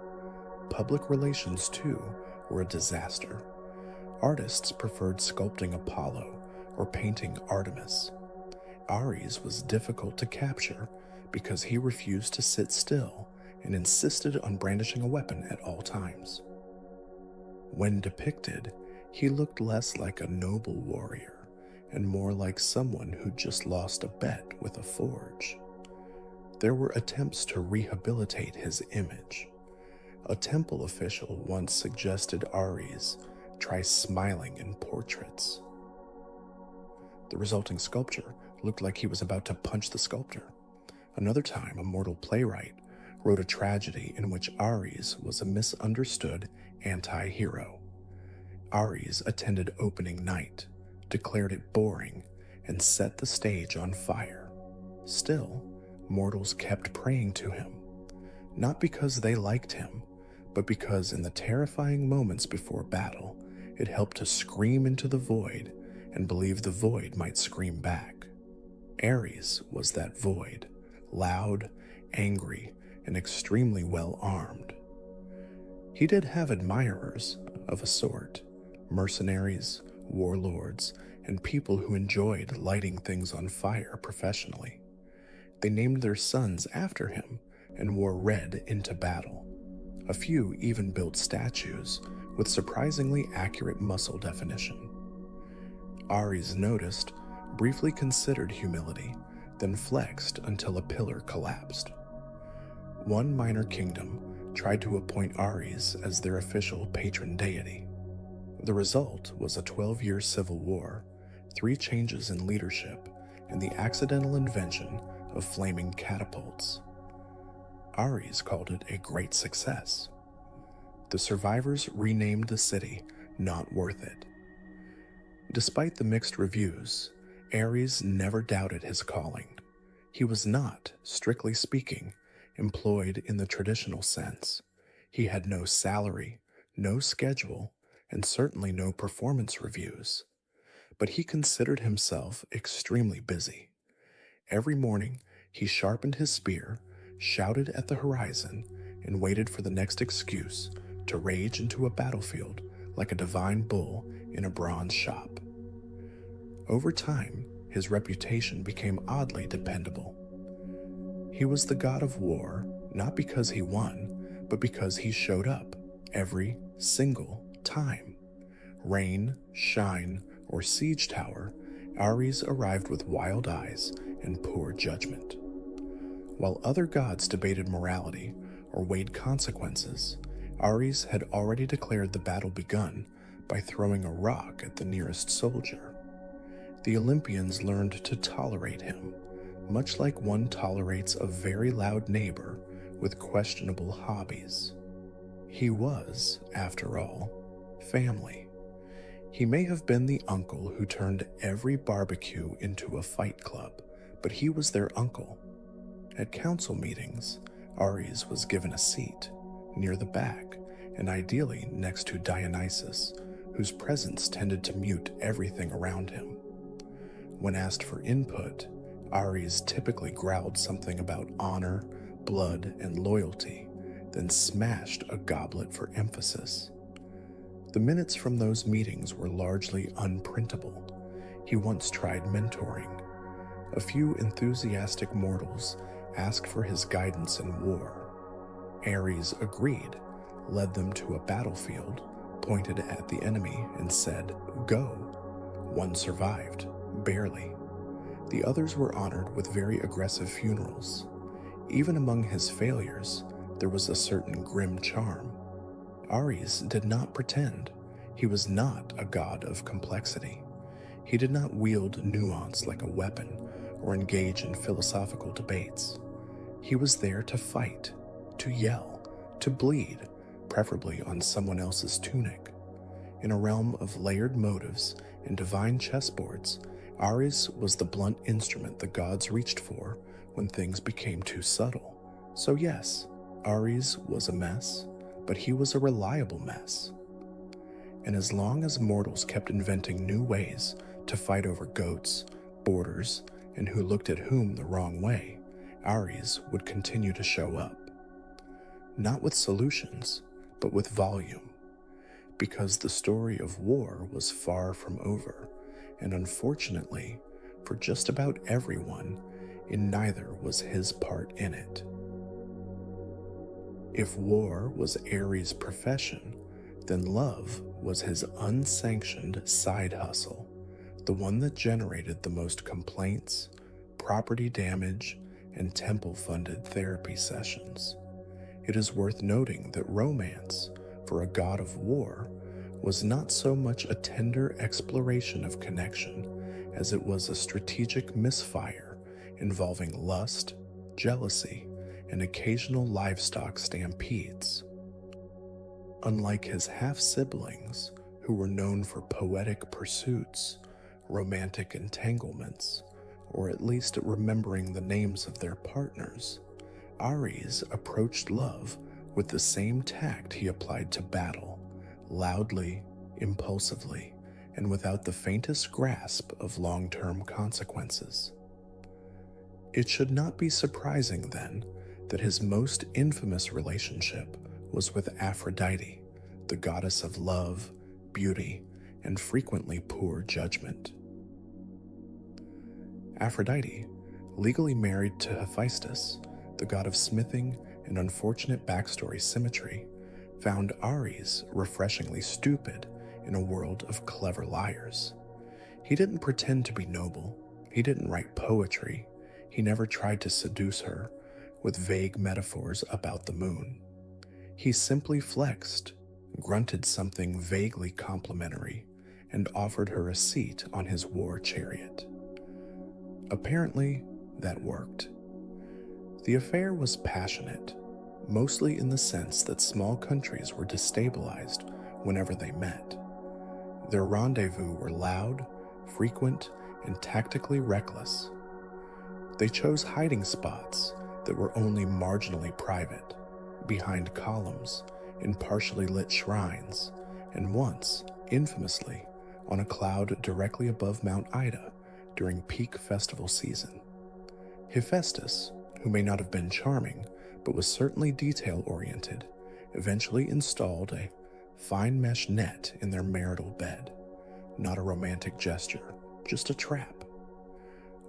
Speaker 4: Public relations, too, were a disaster. Artists preferred sculpting Apollo or painting Artemis. Ares was difficult to capture because he refused to sit still and insisted on brandishing a weapon at all times. When depicted, he looked less like a noble warrior and more like someone who'd just lost a bet with a forge. There were attempts to rehabilitate his image. A temple official once suggested Ares try smiling in portraits. The resulting sculpture looked like he was about to punch the sculptor. Another time, a mortal playwright wrote a tragedy in which Ares was a misunderstood anti-hero. Ares attended opening night, declared it boring, and set the stage on fire. Still, mortals kept praying to him, not because they liked him, but because in the terrifying moments before battle, it helped to scream into the void and believe the void might scream back. Ares was that void, loud, angry, and extremely well armed. He did have admirers of a sort, mercenaries, warlords, and people who enjoyed lighting things on fire professionally. They named their sons after him and wore red into battle. A few even built statues with surprisingly accurate muscle definition. Ares noticed, briefly considered humility, then flexed until a pillar collapsed. One minor kingdom tried to appoint Ares as their official patron deity. The result was a 12-year civil war, 3 changes in leadership, and the accidental invention of flaming catapults. Ares called it a great success. The survivors renamed the city Not Worth It. Despite the mixed reviews, Ares never doubted his calling. He was not, strictly speaking, employed in the traditional sense. He had no salary, no schedule, and certainly no performance reviews. But he considered himself extremely busy. Every morning, he sharpened his spear, shouted at the horizon, and waited for the next excuse to rage into a battlefield like a divine bull in a bronze shop. Over time, his reputation became oddly dependable. He was the god of war, not because he won, but because he showed up every single time. Rain, shine, or siege tower, Ares arrived with wild eyes and poor judgment. While other gods debated morality or weighed consequences, Ares had already declared the battle begun by throwing a rock at the nearest soldier. The Olympians learned to tolerate him, much like one tolerates a very loud neighbor with questionable hobbies. He was, after all, family. He may have been the uncle who turned every barbecue into a fight club, but he was their uncle. At council meetings, Ares was given a seat, near the back, and ideally next to Dionysus, whose presence tended to mute everything around him. When asked for input, Ares typically growled something about honor, blood, and loyalty, then smashed a goblet for emphasis. The minutes from those meetings were largely unprintable. He once tried mentoring. A few enthusiastic mortals asked for his guidance in war. Ares agreed, led them to a battlefield, pointed at the enemy, and said, "Go." One survived, barely. The others were honored with very aggressive funerals. Even among his failures, there was a certain grim charm. Ares did not pretend. He was not a god of complexity. He did not wield nuance like a weapon or engage in philosophical debates. He was there to fight, to yell, to bleed, preferably on someone else's tunic. In a realm of layered motives and divine chessboards, Ares was the blunt instrument the gods reached for when things became too subtle. So yes, Ares was a mess, but he was a reliable mess. And as long as mortals kept inventing new ways to fight over goats, borders, and who looked at whom the wrong way, Ares would continue to show up. Not with solutions, but with volume. Because the story of war was far from over, and unfortunately, for just about everyone, in neither was his part in it. If war was Ares' profession, then love was his unsanctioned side hustle, the one that generated the most complaints, property damage, and temple-funded therapy sessions. It is worth noting that romance, for a god of war, was not so much a tender exploration of connection as it was a strategic misfire involving lust, jealousy, and occasional livestock stampedes. Unlike his half-siblings, who were known for poetic pursuits, romantic entanglements, or at least remembering the names of their partners, Ares approached love with the same tact he applied to battle, loudly, impulsively, and without the faintest grasp of long-term consequences. It should not be surprising, then, that his most infamous relationship was with Aphrodite, the goddess of love, beauty, and frequently poor judgment. Aphrodite, legally married to Hephaestus, the god of smithing and unfortunate backstory symmetry, found Ares refreshingly stupid in a world of clever liars. He didn't pretend to be noble, he didn't write poetry, he never tried to seduce her with vague metaphors about the moon. He simply flexed, grunted something vaguely complimentary, and offered her a seat on his war chariot. Apparently, that worked. The affair was passionate, mostly in the sense that small countries were destabilized whenever they met. Their rendezvous were loud, frequent, and tactically reckless. They chose hiding spots that were only marginally private, behind columns, in partially lit shrines, and once, infamously, on a cloud directly above Mount Ida during peak festival season. Hephaestus, who may not have been charming, but was certainly detail-oriented, eventually installed a fine mesh net in their marital bed. Not a romantic gesture, just a trap.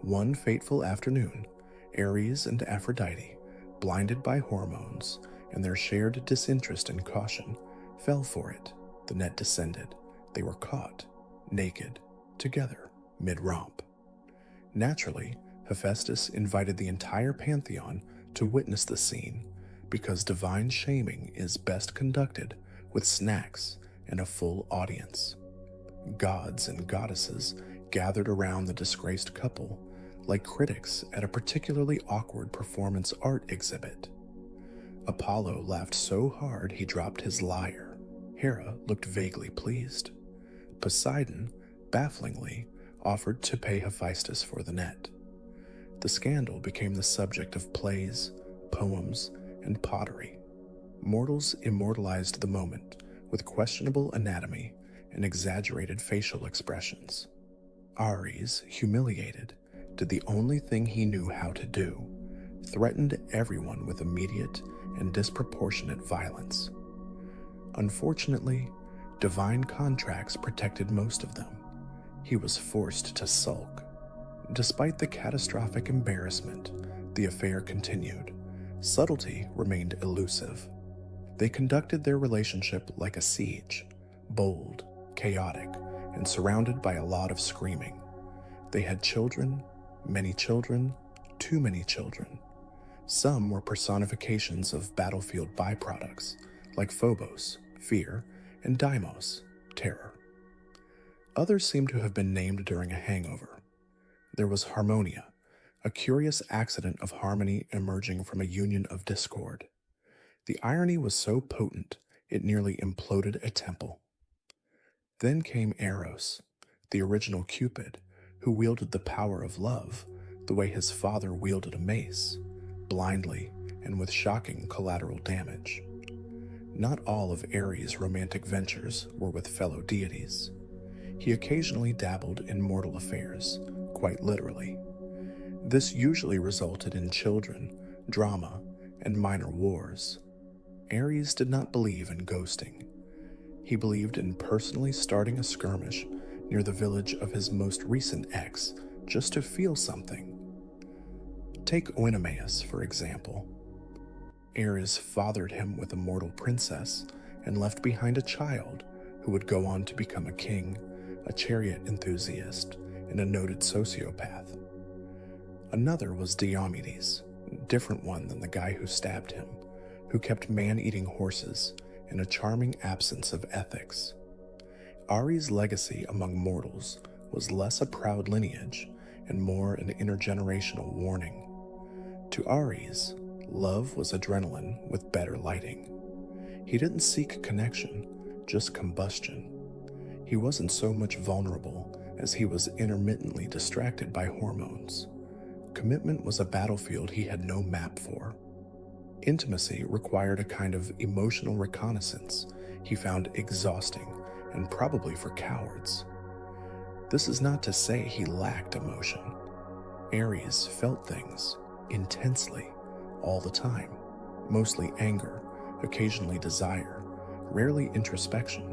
Speaker 4: One fateful afternoon, Ares and Aphrodite, blinded by hormones and their shared disinterest and caution, fell for it. The net descended. They were caught, naked, together, mid-romp. Naturally, Hephaestus invited the entire pantheon to witness the scene, because divine shaming is best conducted with snacks and a full audience. Gods and goddesses gathered around the disgraced couple like critics at a particularly awkward performance art exhibit. Apollo laughed so hard he dropped his lyre. Hera looked vaguely pleased. Poseidon, bafflingly, offered to pay Hephaestus for the net. The scandal became the subject of plays, poems, and pottery. Mortals immortalized the moment with questionable anatomy and exaggerated facial expressions. Ares, humiliated, did the only thing he knew how to do, threatened everyone with immediate and disproportionate violence. Unfortunately, divine contracts protected most of them. He was forced to sulk. Despite the catastrophic embarrassment, the affair continued. Subtlety remained elusive. They conducted their relationship like a siege, bold, chaotic, and surrounded by a lot of screaming. They had children, many children, too many children. Some were personifications of battlefield byproducts, like Phobos, fear, and Deimos, terror. Others seem to have been named during a hangover. There was Harmonia, a curious accident of harmony emerging from a union of discord. The irony was so potent, it nearly imploded a temple. Then came Eros, the original Cupid, who wielded the power of love the way his father wielded a mace, blindly and with shocking collateral damage. Not all of Ares' romantic ventures were with fellow deities. He occasionally dabbled in mortal affairs, quite literally. This usually resulted in children, drama, and minor wars. Ares did not believe in ghosting. He believed in personally starting a skirmish near the village of his most recent ex just to feel something. Take Oenomaus, for example. Ares fathered him with a mortal princess and left behind a child who would go on to become a king, a chariot enthusiast, and a noted sociopath. Another was Diomedes, different one than the guy who stabbed him, who kept man-eating horses and a charming absence of ethics. Ares' legacy among mortals was less a proud lineage and more an intergenerational warning. To Ares, love was adrenaline with better lighting. He didn't seek connection, just combustion. He wasn't so much vulnerable as he was intermittently distracted by hormones. Commitment was a battlefield he had no map for. Intimacy required a kind of emotional reconnaissance he found exhausting and probably for cowards. This is not to say he lacked emotion. Ares felt things intensely all the time, mostly anger, occasionally desire, rarely introspection.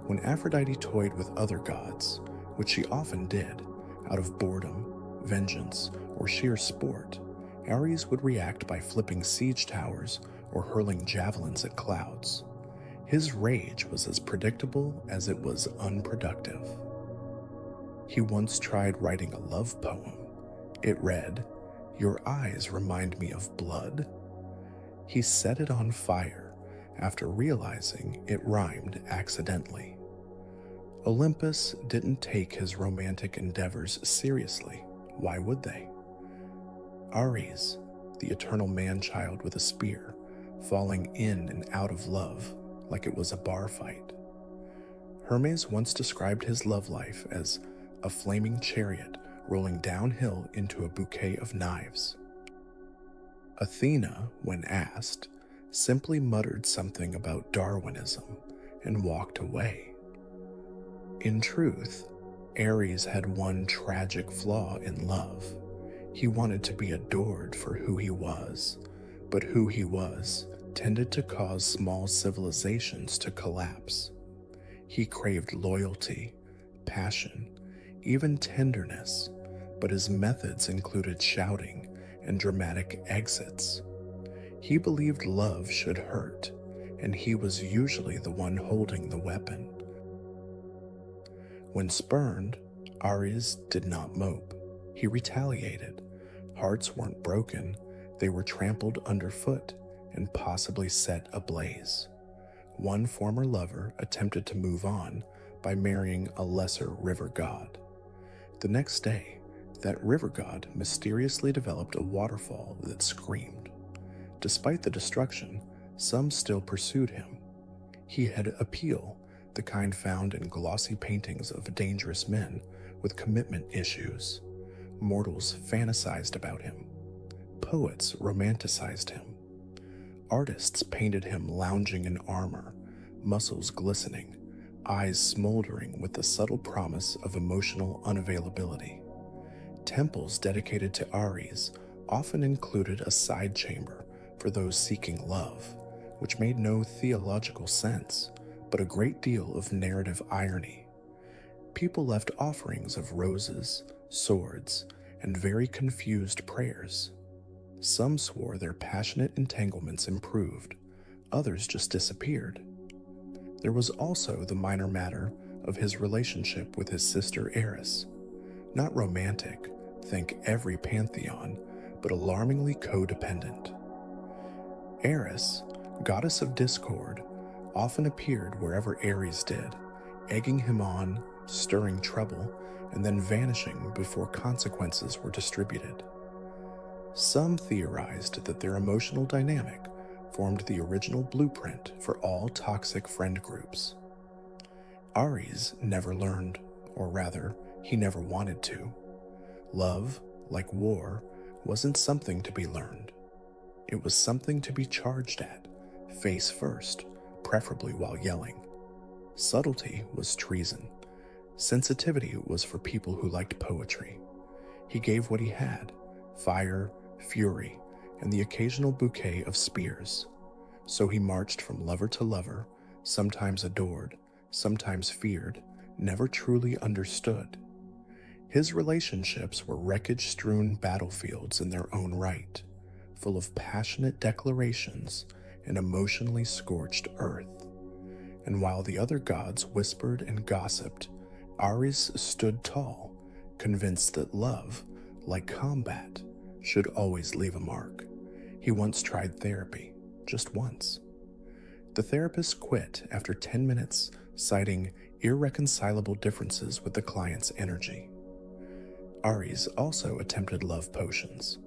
Speaker 4: When Aphrodite toyed with other gods, which she often did, out of boredom, vengeance, or sheer sport, Ares would react by flipping siege towers or hurling javelins at clouds. His rage was as predictable as it was unproductive. He once tried writing a love poem. It read, "Your eyes remind me of blood." He set it on fire after realizing it rhymed accidentally. Olympus didn't take his romantic endeavors seriously. Why would they? Ares, the eternal man-child with a spear, falling in and out of love like it was a bar fight. Hermes once described his love life as a flaming chariot rolling downhill into a bouquet of knives. Athena, when asked, simply muttered something about Darwinism and walked away. In truth, Ares had one tragic flaw in love. He wanted to be adored for who he was, but who he was tended to cause small civilizations to collapse. He craved loyalty, passion, even tenderness, but his methods included shouting and dramatic exits. He believed love should hurt, and he was usually the one holding the weapon. When spurned, Ares did not mope. He retaliated. Hearts weren't broken, they were trampled underfoot and possibly set ablaze. One former lover attempted to move on by marrying a lesser river god. The next day, that river god mysteriously developed a waterfall that screamed. Despite the destruction, some still pursued him. He had appeal, the kind found in glossy paintings of dangerous men with commitment issues. Mortals fantasized about him. Poets romanticized him. Artists painted him lounging in armor, muscles glistening, eyes smoldering with the subtle promise of emotional unavailability. Temples dedicated to Ares often included a side chamber for those seeking love, which made no theological sense, but a great deal of narrative irony. People left offerings of roses, swords, and very confused prayers. Some swore their passionate entanglements improved, others just disappeared. There was also the minor matter of his relationship with his sister Eris. Not romantic, think every pantheon, but alarmingly codependent. Eris, goddess of discord, often appeared wherever Ares did, egging him on, stirring trouble, and then vanishing before consequences were distributed. Some theorized that their emotional dynamic formed the original blueprint for all toxic friend groups. Ares never learned, or rather, he never wanted to. Love, like war, wasn't something to be learned. It was something to be charged at, face first, preferably while yelling. Subtlety was treason. Sensitivity was for people who liked poetry. He gave what he had: fire, fury, and the occasional bouquet of spears. So he marched from lover to lover, sometimes adored, sometimes feared, never truly understood. His relationships were wreckage-strewn battlefields in their own right, full of passionate declarations and emotionally scorched earth. And while the other gods whispered and gossiped, Ares stood tall, convinced that love, like combat, should always leave a mark. He once tried therapy, just once. The therapist quit after 10 minutes, citing irreconcilable differences with the client's energy. Ares also attempted love potions.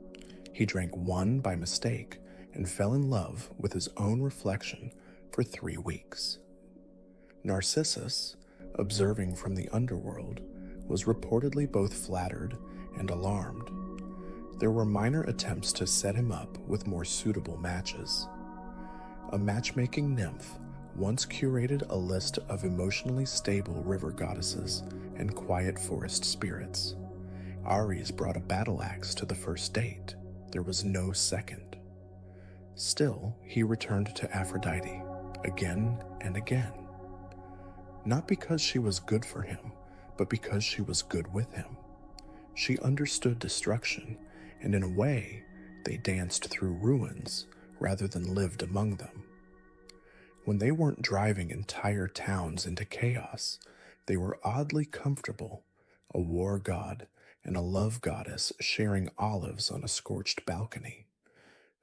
Speaker 4: He drank one by mistake and fell in love with his own reflection for 3 weeks. Narcissus, observing from the underworld, was reportedly both flattered and alarmed. There were minor attempts to set him up with more suitable matches. A matchmaking nymph once curated a list of emotionally stable river goddesses and quiet forest spirits. Ares brought a battle axe to the first date. There was no second. Still, he returned to Aphrodite, again and again. Not because she was good for him, but because she was good with him. She understood destruction, and in a way, they danced through ruins rather than lived among them. When they weren't driving entire towns into chaos, they were oddly comfortable, a war god and a love goddess sharing olives on a scorched balcony.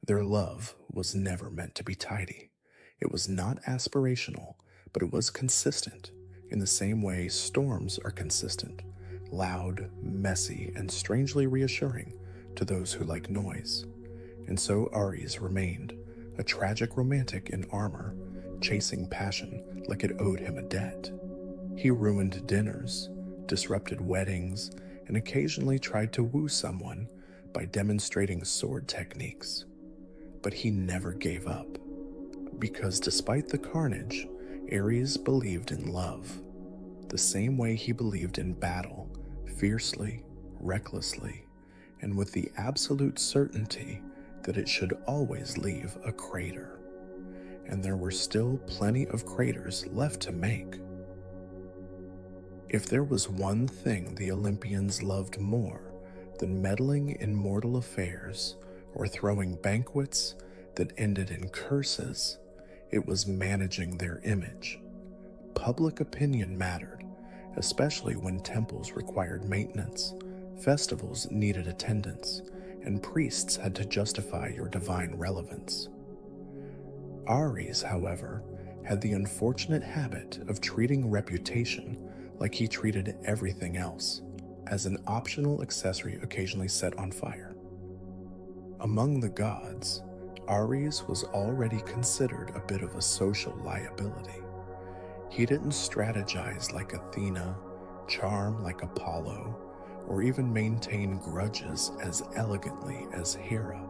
Speaker 4: Their love was never meant to be tidy. It was not aspirational, but it was consistent, in the same way storms are consistent, loud, messy, and strangely reassuring to those who like noise. And so Ares remained, a tragic romantic in armor, chasing passion like it owed him a debt. He ruined dinners, disrupted weddings, and occasionally tried to woo someone by demonstrating sword techniques. But he never gave up, because despite the carnage, Ares believed in love, the same way he believed in battle, fiercely, recklessly, and with the absolute certainty that it should always leave a crater. And there were still plenty of craters left to make. If there was one thing the Olympians loved more than meddling in mortal affairs or throwing banquets that ended in curses, it was managing their image. Public opinion mattered, especially when temples required maintenance, festivals needed attendance, and priests had to justify your divine relevance. Ares, however, had the unfortunate habit of treating reputation like he treated everything else, as an optional accessory occasionally set on fire. Among the gods, Ares was already considered a bit of a social liability. He didn't strategize like Athena, charm like Apollo, or even maintain grudges as elegantly as Hera.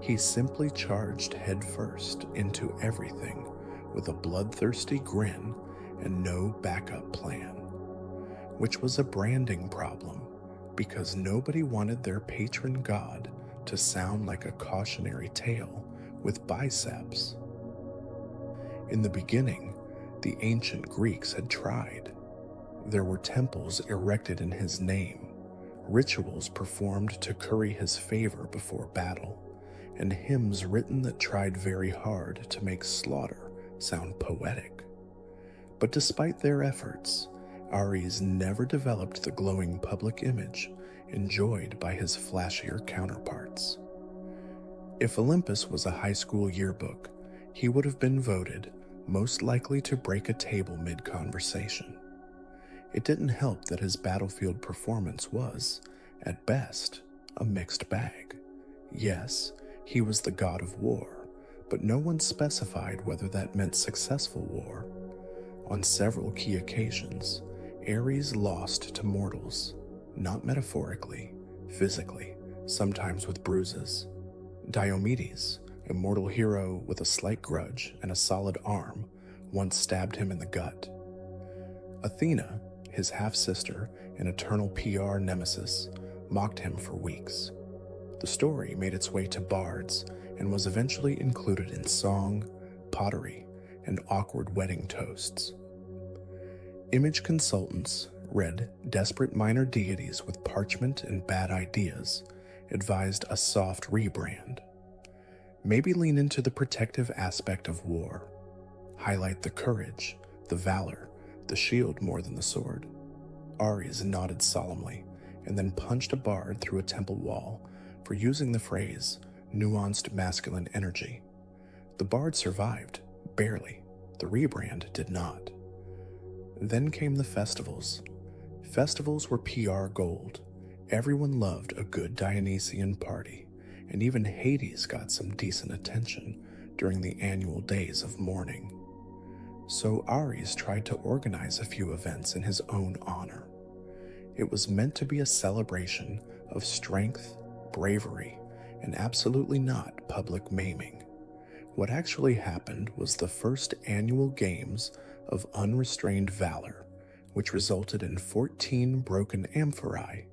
Speaker 4: He simply charged headfirst into everything with a bloodthirsty grin and no backup plan, which was a branding problem because nobody wanted their patron god to sound like a cautionary tale with biceps. In the beginning, the ancient Greeks had tried. There were temples erected in his name, rituals performed to curry his favor before battle, and hymns written that tried very hard to make slaughter sound poetic. But despite their efforts, Ares never developed the glowing public image enjoyed by his flashier counterparts. If Olympus was a high school yearbook, he would have been voted most likely to break a table mid-conversation. It didn't help that his battlefield performance was, at best, a mixed bag. Yes, he was the god of war, but no one specified whether that meant successful war. On several key occasions, Ares lost to mortals, not metaphorically, physically, sometimes with bruises. Diomedes, a mortal hero with a slight grudge and a solid arm, once stabbed him in the gut. Athena, his half-sister and eternal PR nemesis, mocked him for weeks. The story made its way to bards and was eventually included in song, pottery, and awkward wedding toasts. Image consultants read desperate minor deities with parchment and bad ideas, advised a soft rebrand. Maybe lean into the protective aspect of war. Highlight the courage, the valor, the shield more than the sword. Ares nodded solemnly and then punched a bard through a temple wall for using the phrase nuanced masculine energy. The bard survived, barely. The rebrand did not. Then came the festivals. Festivals were PR gold. Everyone loved a good Dionysian party, and even Hades got some decent attention during the annual days of mourning. So Ares tried to organize a few events in his own honor. It was meant to be a celebration of strength, bravery, and absolutely not public maiming. What actually happened was the first annual games of unrestrained valor, which resulted in 14 broken amphorae,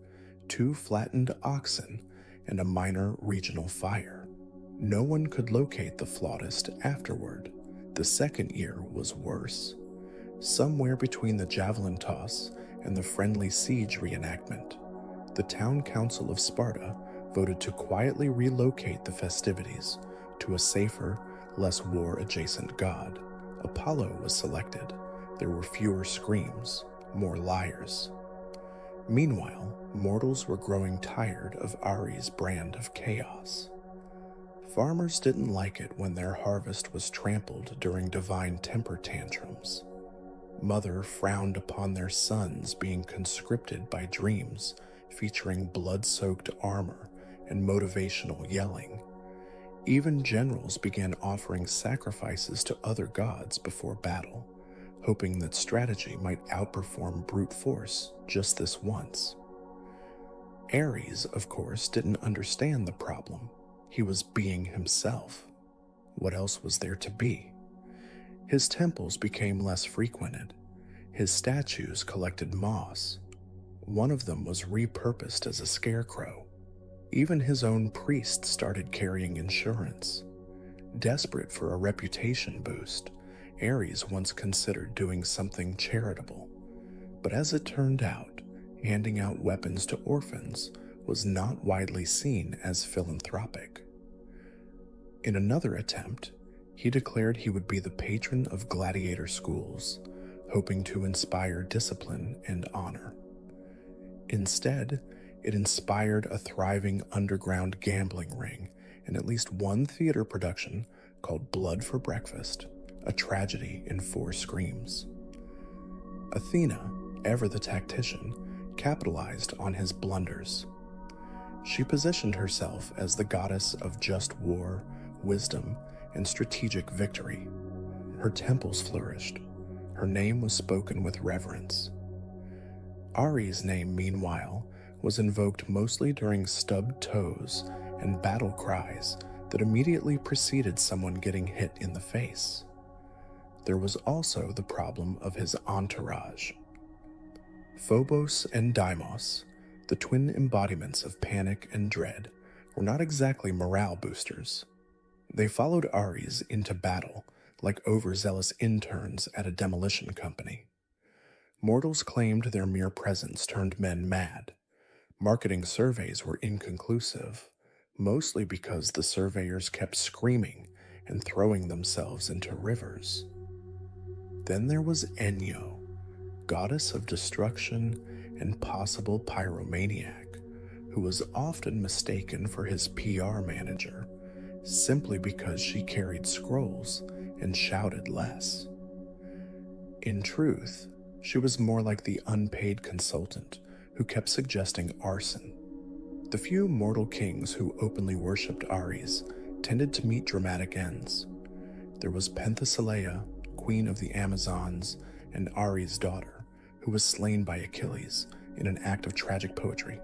Speaker 4: 2 flattened oxen, and a minor regional fire. No one could locate the flautist afterward. The second year was worse. Somewhere between the javelin toss and the friendly siege reenactment, the town council of Sparta voted to quietly relocate the festivities to a safer, less war-adjacent god. Apollo was selected. There were fewer screams, more liars. Meanwhile, mortals were growing tired of Ares' brand of chaos. Farmers didn't like it when their harvest was trampled during divine temper tantrums. Mother frowned upon their sons being conscripted by dreams featuring blood-soaked armor and motivational yelling. Even generals began offering sacrifices to other gods before battle, hoping that strategy might outperform brute force just this once. Ares, of course, didn't understand the problem. He was being himself. What else was there to be? His temples became less frequented. His statues collected moss. One of them was repurposed as a scarecrow. Even his own priests started carrying insurance. Desperate for a reputation boost, Ares once considered doing something charitable. But as it turned out, handing out weapons to orphans was not widely seen as philanthropic. In another attempt, he declared he would be the patron of gladiator schools, hoping to inspire discipline and honor. Instead, it inspired a thriving underground gambling ring and at least one theater production called Blood for Breakfast, a tragedy in 4 screams. Athena, ever the tactician, capitalized on his blunders. She positioned herself as the goddess of just war, wisdom, and strategic victory. Her temples flourished. Her name was spoken with reverence. Ares' name, meanwhile, was invoked mostly during stubbed toes and battle cries that immediately preceded someone getting hit in the face. There was also the problem of his entourage. Phobos and Deimos, the twin embodiments of panic and dread, were not exactly morale boosters. They followed Ares into battle like overzealous interns at a demolition company. Mortals claimed their mere presence turned men mad. Marketing surveys were inconclusive, mostly because the surveyors kept screaming and throwing themselves into rivers. Then there was Enyo, goddess of destruction and possible pyromaniac, who was often mistaken for his PR manager, simply because she carried scrolls and shouted less. In truth, she was more like the unpaid consultant who kept suggesting arson. The few mortal kings who openly worshipped Ares tended to meet dramatic ends. There was Penthesilea, queen of the Amazons, and Ares' daughter, who was slain by Achilles in an act of tragic poetry.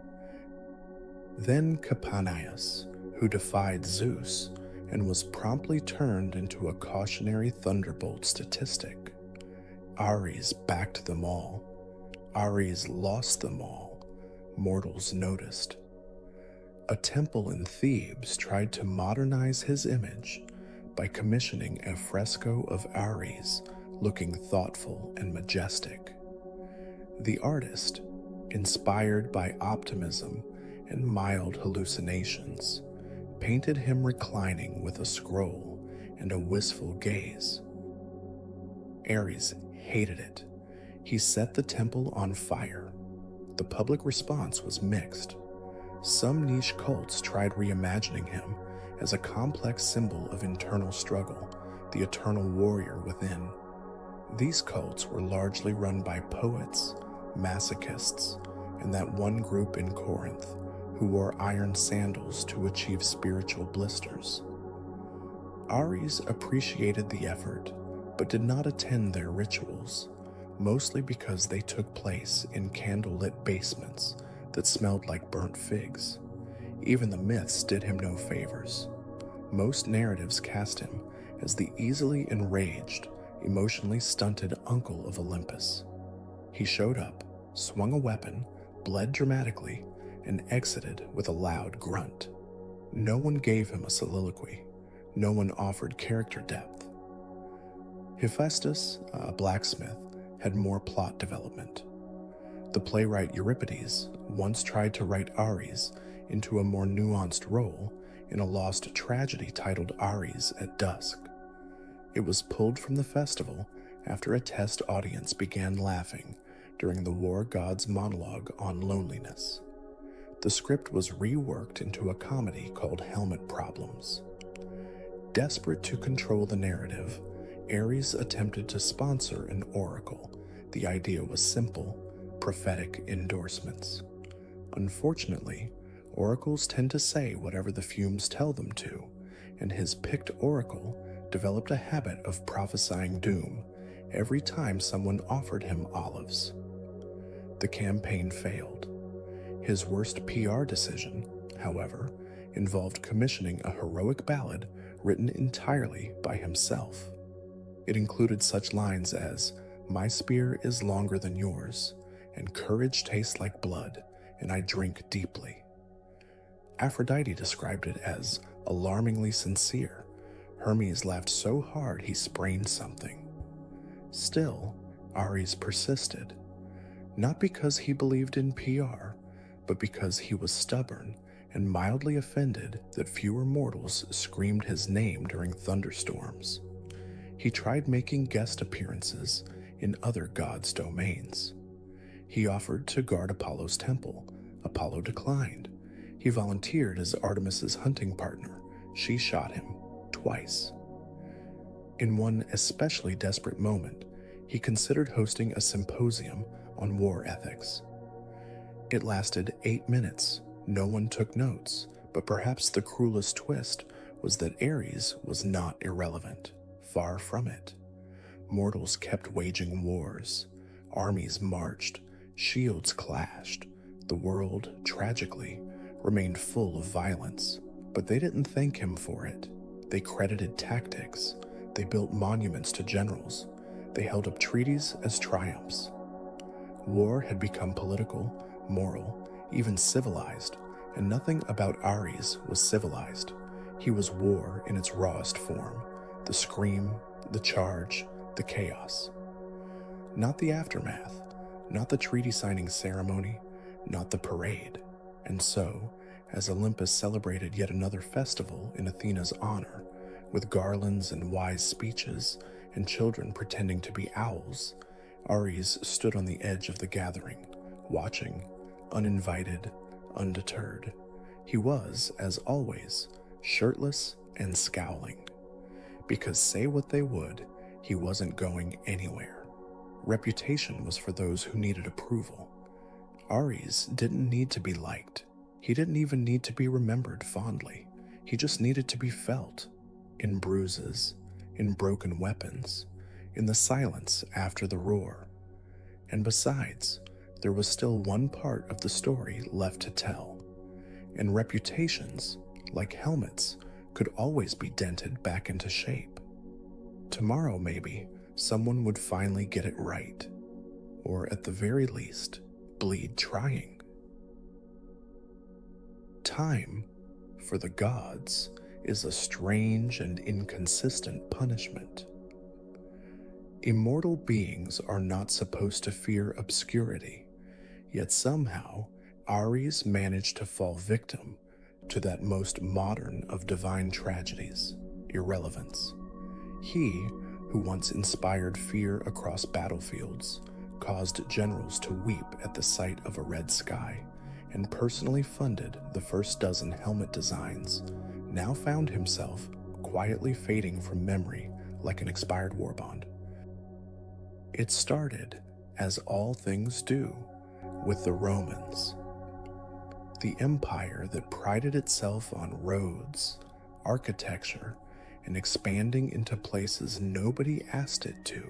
Speaker 4: Then Capaneus, who defied Zeus and was promptly turned into a cautionary thunderbolt statistic. Ares backed them all. Ares lost them all. Mortals noticed. A temple in Thebes tried to modernize his image by commissioning a fresco of Ares looking thoughtful and majestic. The artist, inspired by optimism and mild hallucinations, painted him reclining with a scroll and a wistful gaze. Ares hated it. He set the temple on fire. The public response was mixed. Some niche cults tried reimagining him as a complex symbol of internal struggle, the eternal warrior within. These cults were largely run by poets, masochists, and that one group in Corinth who wore iron sandals to achieve spiritual blisters. Ares appreciated the effort, but did not attend their rituals, mostly because they took place in candlelit basements that smelled like burnt figs. Even the myths did him no favors. Most narratives cast him as the easily enraged, emotionally stunted uncle of Olympus. He showed up, swung a weapon, bled dramatically, and exited with a loud grunt. No one gave him a soliloquy. No one offered character depth. Hephaestus, a blacksmith, had more plot development. The playwright Euripides once tried to write Ares into a more nuanced role in a lost tragedy titled Ares at Dusk. It was pulled from the festival after a test audience began laughing during the war god's monologue on loneliness. The script was reworked into a comedy called Helmet Problems. Desperate to control the narrative, Ares attempted to sponsor an oracle. The idea was simple: prophetic endorsements. Unfortunately, oracles tend to say whatever the fumes tell them to, and his picked oracle developed a habit of prophesying doom every time someone offered him olives. The campaign failed. His worst PR decision, however, involved commissioning a heroic ballad written entirely by himself. It included such lines as, "My spear is longer than yours, and courage tastes like blood, and I drink deeply." Aphrodite described it as alarmingly sincere. Hermes laughed so hard he sprained something. Still, Ares persisted, not because he believed in PR, but because he was stubborn and mildly offended that fewer mortals screamed his name during thunderstorms. He tried making guest appearances in other gods' domains. He offered to guard Apollo's temple. Apollo declined. He volunteered as Artemis's hunting partner. She shot him twice. In one especially desperate moment, he considered hosting a symposium on war ethics. It lasted 8 minutes. No one took notes, but perhaps the cruelest twist was that Ares was not irrelevant. Far from it. Mortals kept waging wars. Armies marched. Shields clashed. The world, tragically, remained full of violence. But they didn't thank him for it. They credited tactics. They built monuments to generals. They held up treaties as triumphs. War had become political, moral, even civilized, and nothing about Ares was civilized. He was war in its rawest form. The scream, the charge, the chaos. Not the aftermath, not the treaty signing ceremony, not the parade. And so, as Olympus celebrated yet another festival in Athena's honor, with garlands and wise speeches and children pretending to be owls, Ares stood on the edge of the gathering, watching, uninvited, undeterred. He was, as always, shirtless and scowling. Because say what they would, he wasn't going anywhere. Reputation was for those who needed approval. Ares didn't need to be liked. He didn't even need to be remembered fondly. He just needed to be felt. In bruises, in broken weapons, in the silence after the roar. And besides, there was still one part of the story left to tell. And reputations, like helmets, could always be dented back into shape. Tomorrow, maybe, someone would finally get it right. Or at the very least, bleed trying. Time, for the gods, is a strange and inconsistent punishment. Immortal beings are not supposed to fear obscurity, yet somehow Ares managed to fall victim to that most modern of divine tragedies, irrelevance. He, who once inspired fear across battlefields, caused generals to weep at the sight of a red sky, and personally funded the first dozen helmet designs, now found himself quietly fading from memory like an expired war bond. It started, as all things do, with the Romans. The empire that prided itself on roads, architecture, and expanding into places nobody asked it to,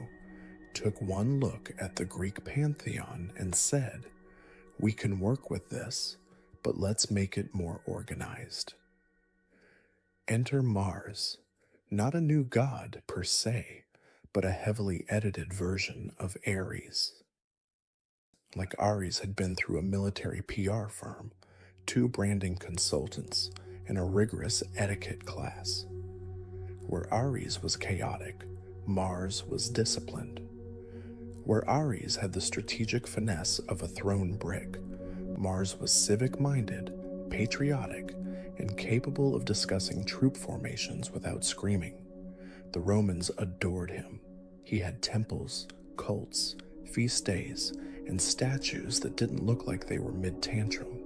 Speaker 4: took one look at the Greek pantheon and said, "We can work with this, but let's make it more organized." Enter Mars, not a new god per se, but a heavily edited version of Ares. Like Ares had been through a military PR firm, 2 branding consultants, and a rigorous etiquette class. Where Ares was chaotic, Mars was disciplined. Where Ares had the strategic finesse of a thrown brick, Mars was civic-minded, patriotic, and capable of discussing troop formations without screaming. The Romans adored him. He had temples, cults, feast days, and statues that didn't look like they were mid-tantrum.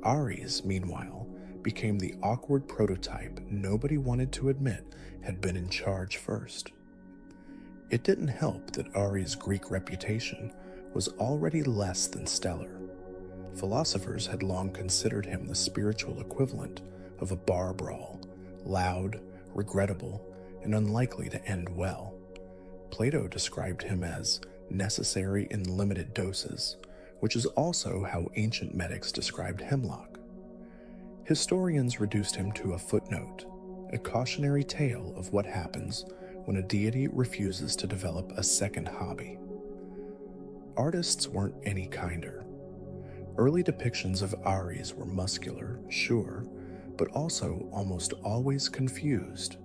Speaker 4: Ares, meanwhile, became the awkward prototype nobody wanted to admit had been in charge first. It didn't help that Ares' Greek reputation was already less than stellar. Philosophers had long considered him the spiritual equivalent of a bar brawl, loud, regrettable, and unlikely to end well. Plato described him as necessary in limited doses, which is also how ancient medics described hemlock. Historians reduced him to a footnote, a cautionary tale of what happens when a deity refuses to develop a second hobby. Artists weren't any kinder. Early depictions of Ares were muscular, sure, but also almost always confused.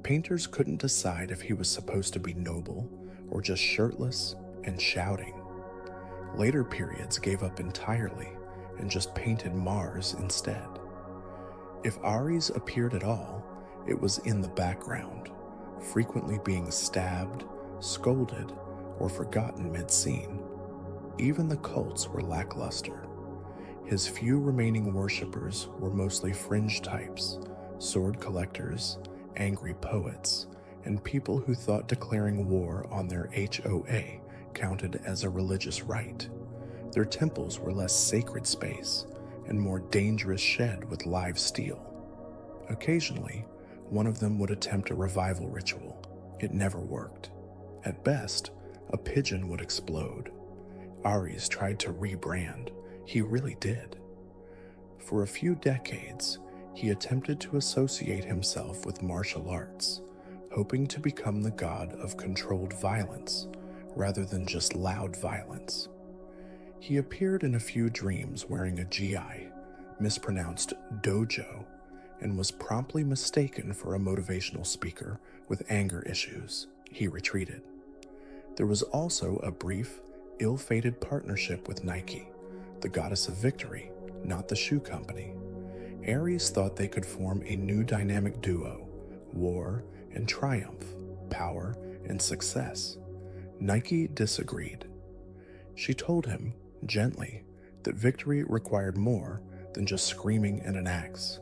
Speaker 4: Painters couldn't decide if he was supposed to be noble or just shirtless and shouting. Later periods gave up entirely and just painted Mars instead. If Ares appeared at all, it was in the background, frequently being stabbed, scolded, or forgotten mid-scene. Even the cults were lackluster. His few remaining worshippers were mostly fringe types, sword collectors, angry poets, and people who thought declaring war on their HOA counted as a religious rite. Their temples were less sacred space and more dangerous shed with live steel. Occasionally, one of them would attempt a revival ritual. It never worked. At best, a pigeon would explode. Ares tried to rebrand. He really did. For a few decades, he attempted to associate himself with martial arts, hoping to become the god of controlled violence, rather than just loud violence. He appeared in a few dreams wearing a gi, mispronounced dojo, and was promptly mistaken for a motivational speaker with anger issues. He retreated. There was also a brief, ill-fated partnership with Nike, the goddess of victory, not the shoe company. Ares thought they could form a new dynamic duo, war and triumph, power and success. Nike disagreed. She told him, gently, that victory required more than just screaming and an axe.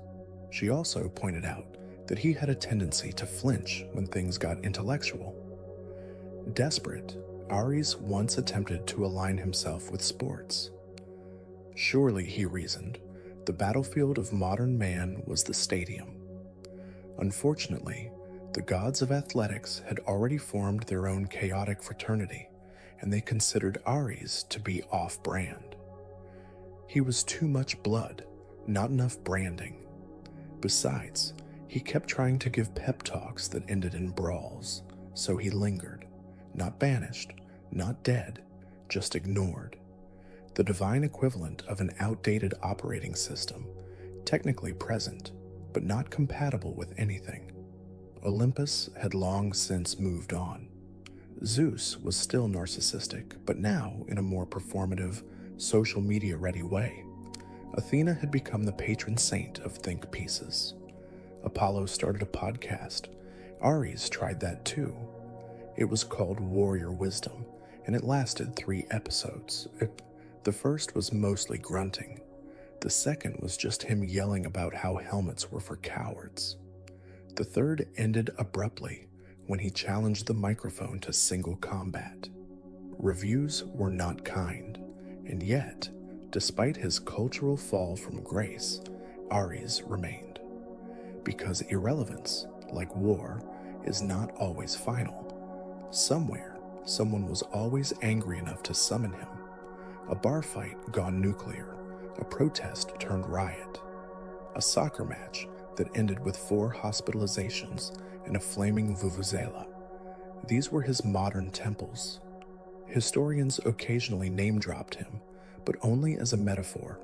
Speaker 4: She also pointed out that he had a tendency to flinch when things got intellectual. Desperate, Ares once attempted to align himself with sports. Surely, he reasoned, the battlefield of modern man was the stadium. Unfortunately, the gods of athletics had already formed their own chaotic fraternity, and they considered Ares to be off-brand. He was too much blood, not enough branding. Besides, he kept trying to give pep talks that ended in brawls, so he lingered, not banished, not dead, just ignored. The divine equivalent of an outdated operating system, technically present, but not compatible with anything. Olympus had long since moved on. Zeus was still narcissistic, but now in a more performative, social media-ready way. Athena had become the patron saint of think pieces. Apollo started a podcast. Ares tried that too. It was called Warrior Wisdom, and it lasted 3 episodes. The first was mostly grunting, The second was just him yelling about how helmets were for cowards. The third ended abruptly when he challenged the microphone to single combat. Reviews were not kind, and yet, despite his cultural fall from grace, Ares remained. Because irrelevance, like war, is not always final. Somewhere, someone was always angry enough to summon him. A bar fight gone nuclear, a protest turned riot, a soccer match that ended with 4 hospitalizations and a flaming vuvuzela. These were his modern temples. Historians occasionally name-dropped him, but only as a metaphor.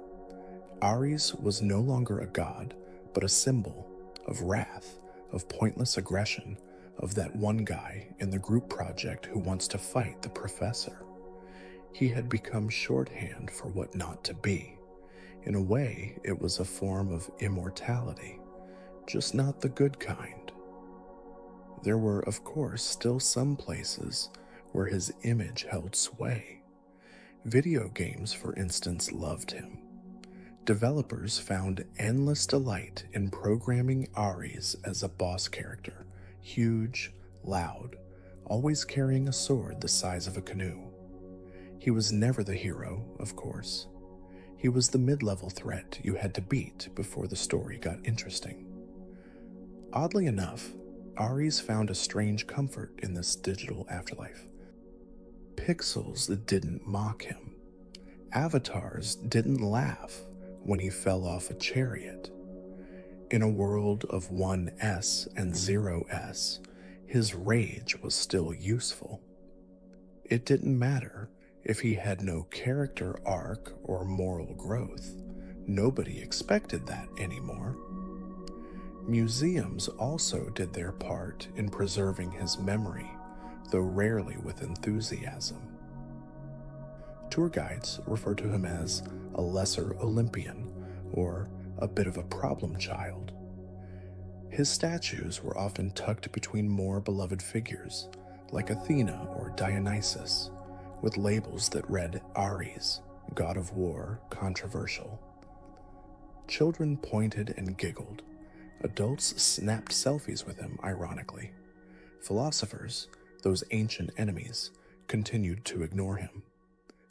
Speaker 4: Ares was no longer a god, but a symbol of wrath, of pointless aggression, of that one guy in the group project who wants to fight the professor. He had become shorthand for what not to be. In a way, it was a form of immortality, just not the good kind. There were, of course, still some places where his image held sway. Video games, for instance, loved him. Developers found endless delight in programming Ares as a boss character, huge, loud, always carrying a sword the size of a canoe. He was never the hero, of course. He was the mid-level threat you had to beat before the story got interesting. Oddly enough, Ares found a strange comfort in this digital afterlife. Pixels that didn't mock him. Avatars didn't laugh when he fell off a chariot. In a world of 1S and 0S, his rage was still useful. It didn't matter if he had no character arc or moral growth. Nobody expected that anymore. Museums also did their part in preserving his memory, though rarely with enthusiasm. Tour guides refer to him as a lesser Olympian, or a bit of a problem child. His statues were often tucked between more beloved figures, like Athena or Dionysus, with labels that read Ares, god of war, controversial. Children pointed and giggled. Adults snapped selfies with him, ironically. Philosophers, those ancient enemies, continued to ignore him.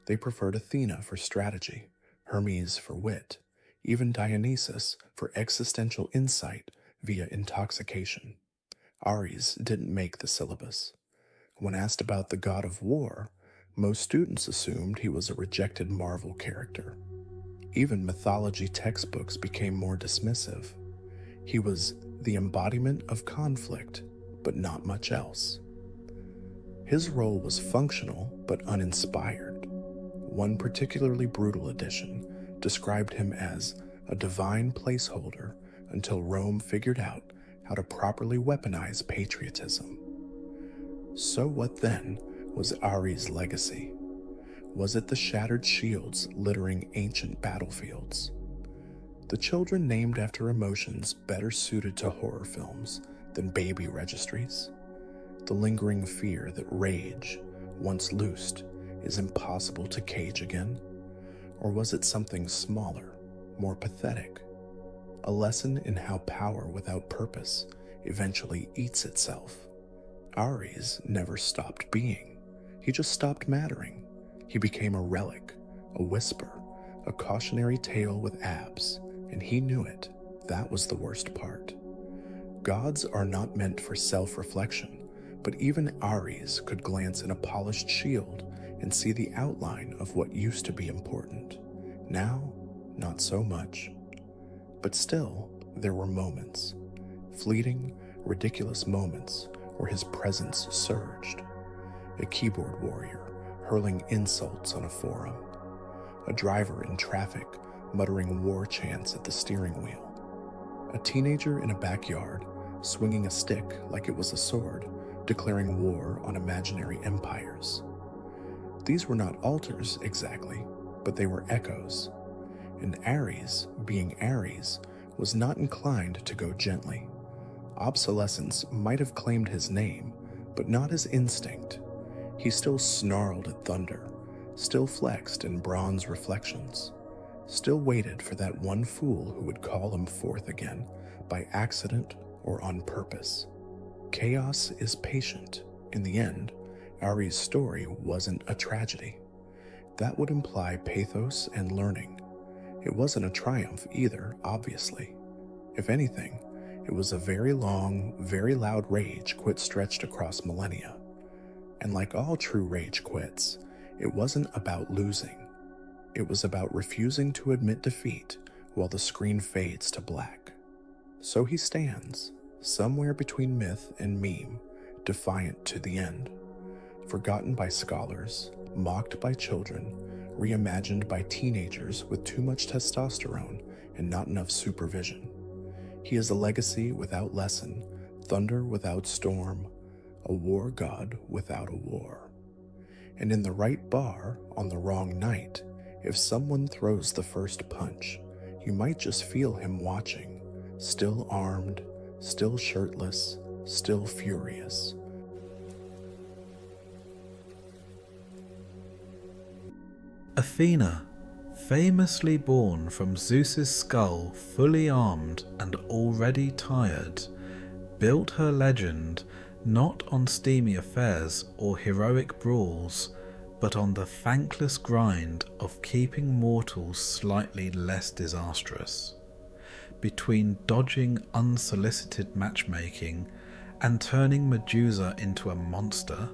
Speaker 4: They preferred Athena for strategy, Hermes for wit, even Dionysus for existential insight via intoxication. Ares didn't make the syllabus. When asked about the god of war, most students assumed he was a rejected Marvel character. Even mythology textbooks became more dismissive. He was the embodiment of conflict, but not much else. His role was functional but uninspired. One particularly brutal edition described him as a divine placeholder until Rome figured out how to properly weaponize patriotism. So what then was Ares' legacy? Was it the shattered shields littering ancient battlefields? The children named after emotions better suited to horror films than baby registries? The lingering fear that rage, once loosed, is impossible to cage again? Or was it something smaller, more pathetic? A lesson in how power without purpose eventually eats itself. Ares never stopped being. He just stopped mattering. He became a relic, a whisper, a cautionary tale with abs, and he knew it. That was the worst part. Gods are not meant for self-reflection, but even Ares could glance in a polished shield and see the outline of what used to be important. Now, not so much. But still, there were moments, fleeting, ridiculous moments where his presence surged. A keyboard warrior hurling insults on a forum. A driver in traffic muttering war chants at the steering wheel. A teenager in a backyard swinging a stick like it was a sword, declaring war on imaginary empires. These were not altars exactly, but they were echoes. And Ares, being Ares, was not inclined to go gently. Obsolescence might have claimed his name, but not his instinct. He still snarled at thunder, still flexed in bronze reflections. still waited for that one fool who would call him forth again by accident or on purpose. Chaos is patient. In the end, Ari's story wasn't a tragedy. That would imply pathos and learning. It wasn't a triumph either, obviously. If anything, it was a very long, very loud rage quit stretched across millennia. And like all true rage quits, it wasn't about losing. It was about refusing to admit defeat while the screen fades to black. So he stands, somewhere between myth and meme, defiant to the end. Forgotten by scholars, mocked by children, reimagined by teenagers with too much testosterone and not enough supervision. He is a legacy without lesson, thunder without storm, a war god without a war. And in the right bar, on the wrong night, if someone throws the first punch, you might just feel him watching, still armed, still shirtless, still furious.
Speaker 3: Athena, famously born from Zeus's skull fully armed and already tired, built her legend not on steamy affairs or heroic brawls, but on the thankless grind of keeping mortals slightly less disastrous. Between dodging unsolicited matchmaking and turning Medusa into a monster,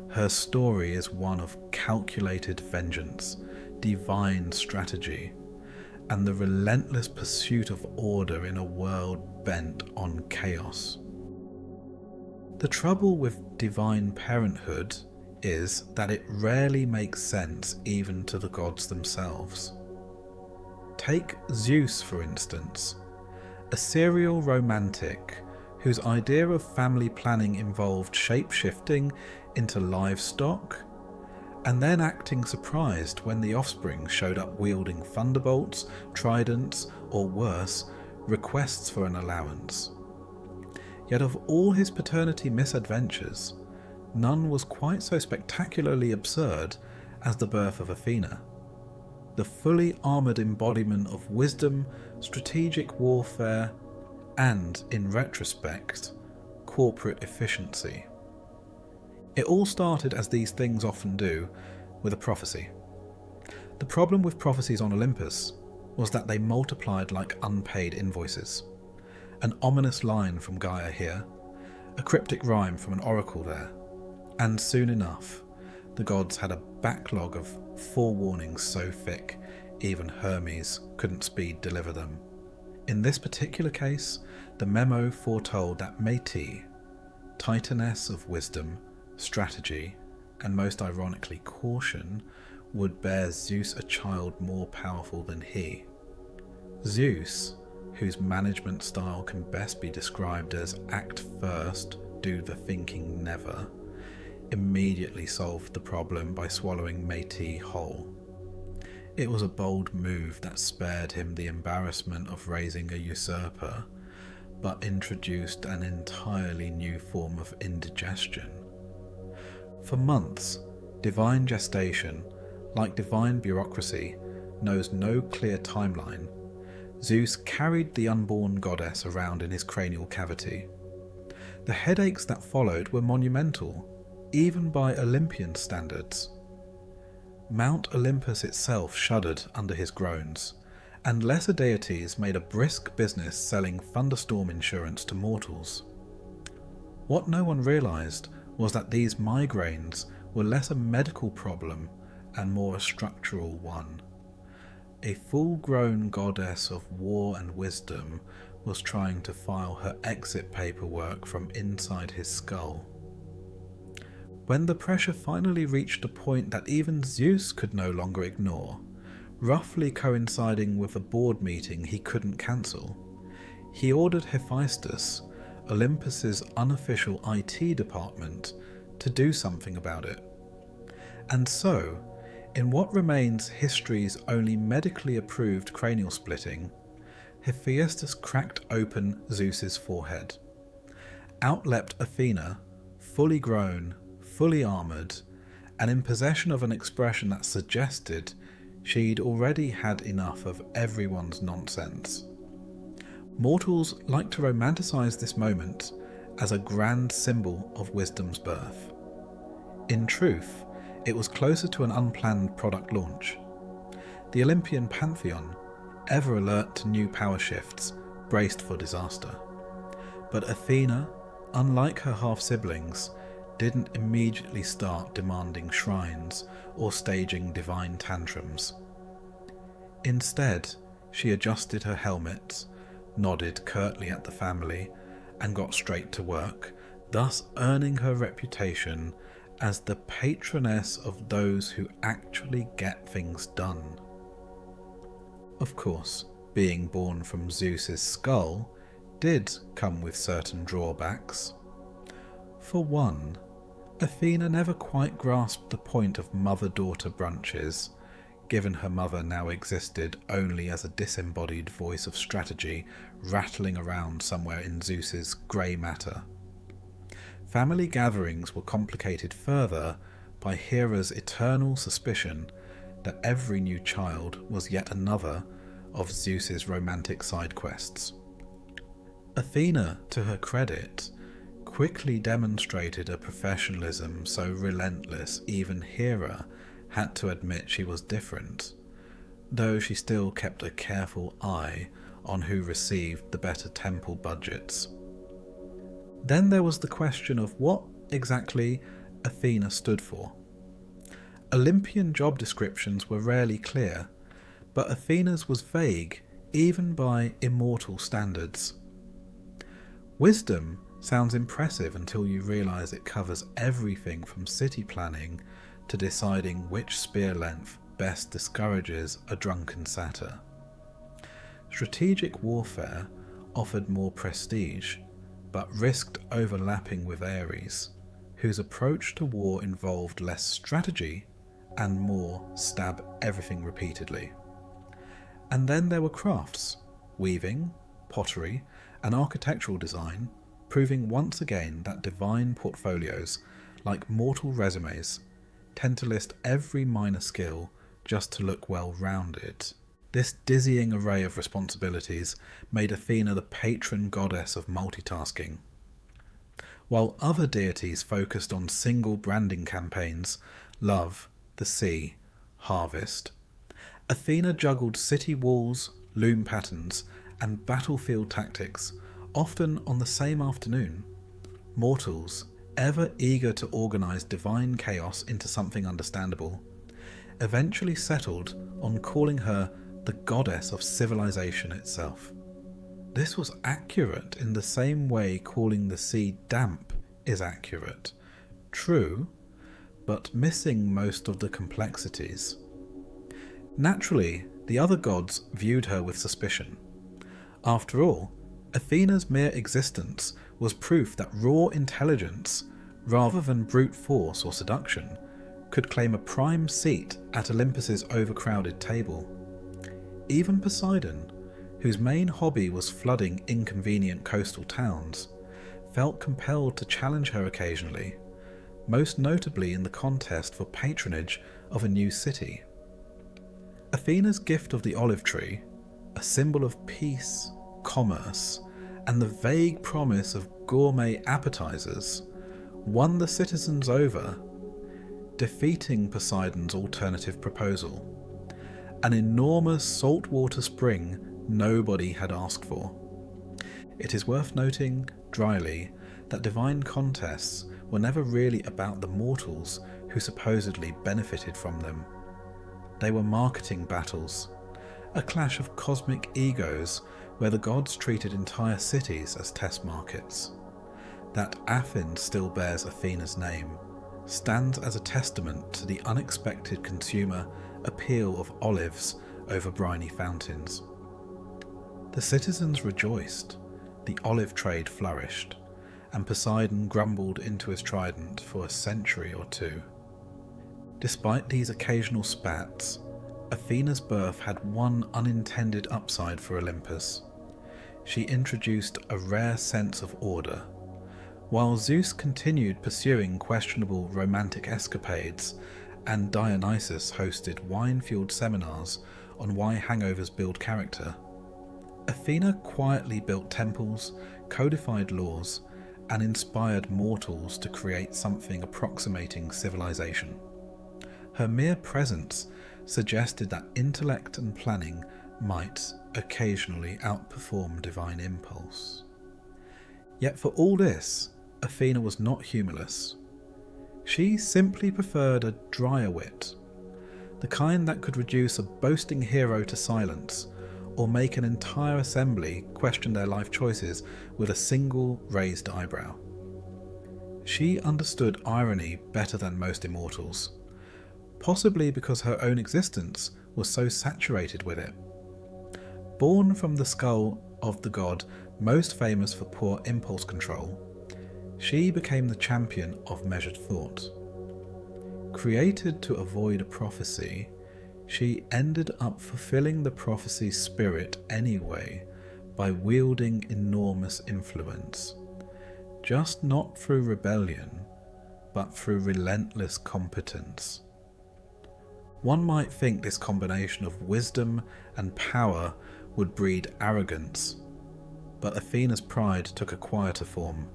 Speaker 3: her story is one of calculated vengeance, divine strategy, and the relentless pursuit of order in a world bent on chaos. The trouble with divine parenthood is that it rarely makes sense even to the gods themselves. Take Zeus, for instance, a serial romantic whose idea of family planning involved shape-shifting into livestock, and then acting surprised when the offspring showed up wielding thunderbolts, tridents, or worse, requests for an allowance. Yet of all his paternity misadventures, none was quite so spectacularly absurd as the birth of Athena, the fully armoured embodiment of wisdom, strategic warfare, and, in retrospect, corporate efficiency. It all started, as these things often do, with a prophecy. The problem with prophecies on Olympus was that they multiplied like unpaid invoices. An ominous line from Gaia here, a cryptic rhyme from an oracle there, and soon enough, the gods had a backlog of forewarnings so thick even Hermes couldn't speed deliver them. In this particular case, the memo foretold that Métis, titaness of wisdom, strategy, and most ironically caution, would bear Zeus a child more powerful than he. Zeus, whose management style can best be described as act first, do the thinking never, immediately solved the problem by swallowing Métis whole. It was a bold move that spared him the embarrassment of raising a usurper, but introduced an entirely new form of indigestion. For months, divine gestation, like divine bureaucracy, knows no clear timeline. Zeus carried the unborn goddess around in his cranial cavity. The headaches that followed were monumental, even by Olympian standards. Mount Olympus itself shuddered under his groans, and lesser deities made a brisk business selling thunderstorm insurance to mortals. What no one realized was that these migraines were less a medical problem and more a structural one. A full-grown goddess of war and wisdom was trying to file her exit paperwork from inside his skull. When the pressure finally reached a point that even Zeus could no longer ignore, roughly coinciding with a board meeting he couldn't cancel, he ordered Hephaestus, Olympus's unofficial IT department, to do something about it. And so, in what remains history's only medically approved cranial splitting, Hephaestus cracked open Zeus's forehead. Out leapt Athena, fully grown, fully armoured, and in possession of an expression that suggested she'd already had enough of everyone's nonsense. Mortals like to romanticize this moment as a grand symbol of wisdom's birth. In truth, it was closer to an unplanned product launch. The Olympian pantheon, ever alert to new power shifts, braced for disaster. But Athena, unlike her half-siblings, didn't immediately start demanding shrines or staging divine tantrums. Instead, she adjusted her helmet, nodded curtly at the family, and got straight to work, thus earning her reputation as the patroness of those who actually get things done. Of course, being born from Zeus's skull did come with certain drawbacks. For one, Athena never quite grasped the point of mother-daughter brunches, given her mother now existed only as a disembodied voice of strategy rattling around somewhere in Zeus's grey matter. Family gatherings were complicated further by Hera's eternal suspicion that every new child was yet another of Zeus's romantic side quests. Athena, to her credit, quickly demonstrated a professionalism so relentless even Hera had to admit she was different, though she still kept a careful eye on who received the better temple budgets. Then there was the question of what exactly Athena stood for. Olympian job descriptions were rarely clear, but Athena's was vague even by immortal standards. Wisdom sounds impressive until you realise it covers everything from city planning to deciding which spear length best discourages a drunken satyr. Strategic warfare offered more prestige, but risked overlapping with Ares, whose approach to war involved less strategy and more stab everything repeatedly. And then there were crafts, weaving, pottery, and architectural design, proving once again that divine portfolios, like mortal resumes, tend to list every minor skill just to look well-rounded. This dizzying array of responsibilities made Athena the patron goddess of multitasking. While other deities focused on single branding campaigns, love, the sea, harvest, Athena juggled city walls, loom patterns, and battlefield tactics, often on the same afternoon. Mortals, ever eager to organise divine chaos into something understandable, eventually settled on calling her the goddess of civilization itself. This was accurate in the same way calling the sea damp is accurate. True, but missing most of the complexities. Naturally, the other gods viewed her with suspicion. After all, Athena's mere existence was proof that raw intelligence, rather than brute force or seduction, could claim a prime seat at Olympus's overcrowded table. Even Poseidon, whose main hobby was flooding inconvenient coastal towns, felt compelled to challenge her occasionally, most notably in the contest for patronage of a new city. Athena's gift of the olive tree, a symbol of peace, commerce, and the vague promise of gourmet appetizers, won the citizens over, defeating Poseidon's alternative proposal, an enormous saltwater spring nobody had asked for. It is worth noting, dryly, that divine contests were never really about the mortals who supposedly benefited from them. They were marketing battles, a clash of cosmic egos where the gods treated entire cities as test markets. That Athens still bears Athena's name stands as a testament to the unexpected consumer appeal of olives over briny fountains. The citizens rejoiced, the olive trade flourished, and Poseidon grumbled into his trident for a century or two. Despite these occasional spats, Athena's birth had one unintended upside for Olympus. She introduced a rare sense of order. While Zeus continued pursuing questionable romantic escapades and Dionysus hosted wine-fueled seminars on why hangovers build character, Athena quietly built temples, codified laws, and inspired mortals to create something approximating civilization. Her mere presence suggested that intellect and planning might occasionally outperform divine impulse. Yet for all this, Athena was not humorless. She simply preferred a drier wit, the kind that could reduce a boasting hero to silence, or make an entire assembly question their life choices with a single raised eyebrow. She understood irony better than most immortals, possibly because her own existence was so saturated with it. Born from the skull of the god most famous for poor impulse control, she became the champion of measured thought. Created to avoid a prophecy, she ended up fulfilling the prophecy's spirit anyway by wielding enormous influence, just not through rebellion, but through relentless competence. One might think this combination of wisdom and power would breed arrogance, but Athena's pride took a quieter form.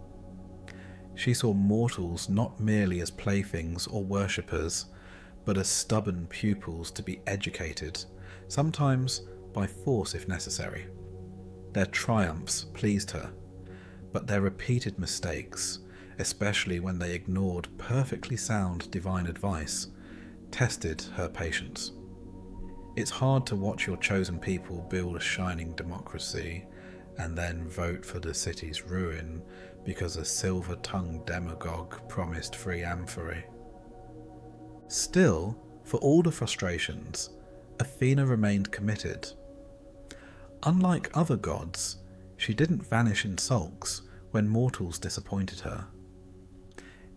Speaker 3: She saw mortals not merely as playthings or worshippers, but as stubborn pupils to be educated, sometimes by force if necessary. Their triumphs pleased her, but their repeated mistakes, especially when they ignored perfectly sound divine advice, tested her patience. It's hard to watch your chosen people build a shining democracy and then vote for the city's ruin because a silver-tongued demagogue promised free amphorae. Still, for all the frustrations, Athena remained committed. Unlike other gods, she didn't vanish in sulks when mortals disappointed her.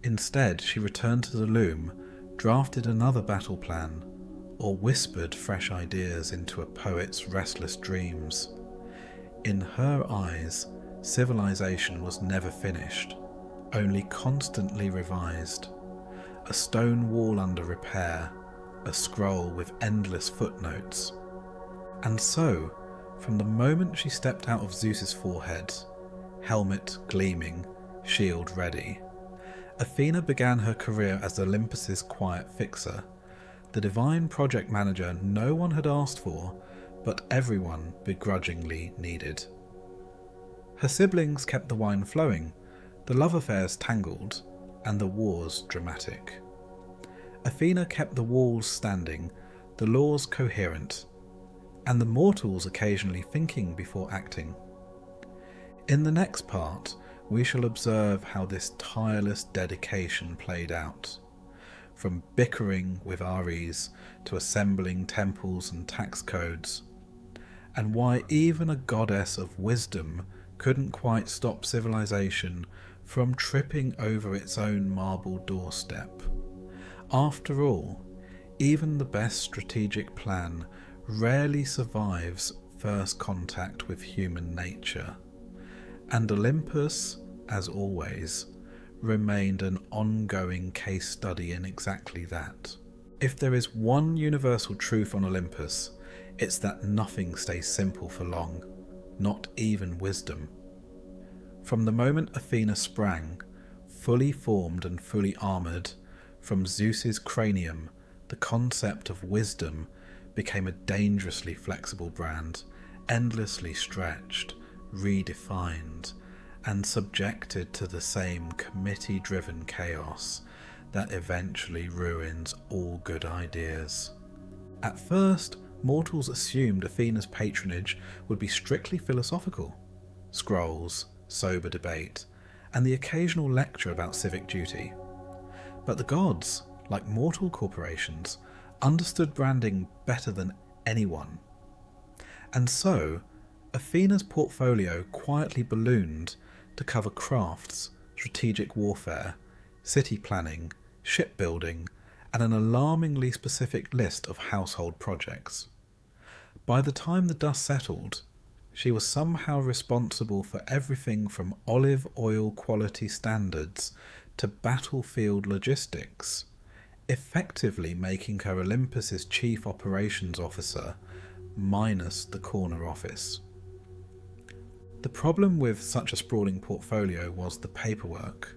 Speaker 3: Instead, she returned to the loom, drafted another battle plan, or whispered fresh ideas into a poet's restless dreams. In her eyes, civilization was never finished, only constantly revised. A stone wall under repair, a scroll with endless footnotes. And so, from the moment she stepped out of Zeus's forehead, helmet gleaming, shield ready, Athena began her career as Olympus's quiet fixer, the divine project manager no one had asked for, but everyone begrudgingly needed. Her siblings kept the wine flowing, the love affairs tangled, and the wars dramatic. Athena kept the walls standing, the laws coherent, and the mortals occasionally thinking before acting. In the next part, we shall observe how this tireless dedication played out, from bickering with Ares to assembling temples and tax codes, and why even a goddess of wisdom couldn't quite stop civilization from tripping over its own marble doorstep. After all, even the best strategic plan rarely survives first contact with human nature, and Olympus, as always, remained an ongoing case study in exactly that. If there is one universal truth on Olympus, it's that nothing stays simple for long, not even wisdom. From the moment Athena sprang, fully formed and fully armoured, from Zeus's cranium, the concept of wisdom became a dangerously flexible brand, endlessly stretched, redefined, and subjected to the same committee-driven chaos that eventually ruins all good ideas. At first, mortals assumed Athena's patronage would be strictly philosophical: scrolls, sober debate, and the occasional lecture about civic duty. But the gods, like mortal corporations, understood branding better than anyone. And so, Athena's portfolio quietly ballooned to cover crafts, strategic warfare, city planning, shipbuilding, and an alarmingly specific list of household projects. By the time the dust settled, she was somehow responsible for everything from olive oil quality standards to battlefield logistics, effectively making her Olympus's chief operations officer minus the corner office. The problem with such a sprawling portfolio was the paperwork.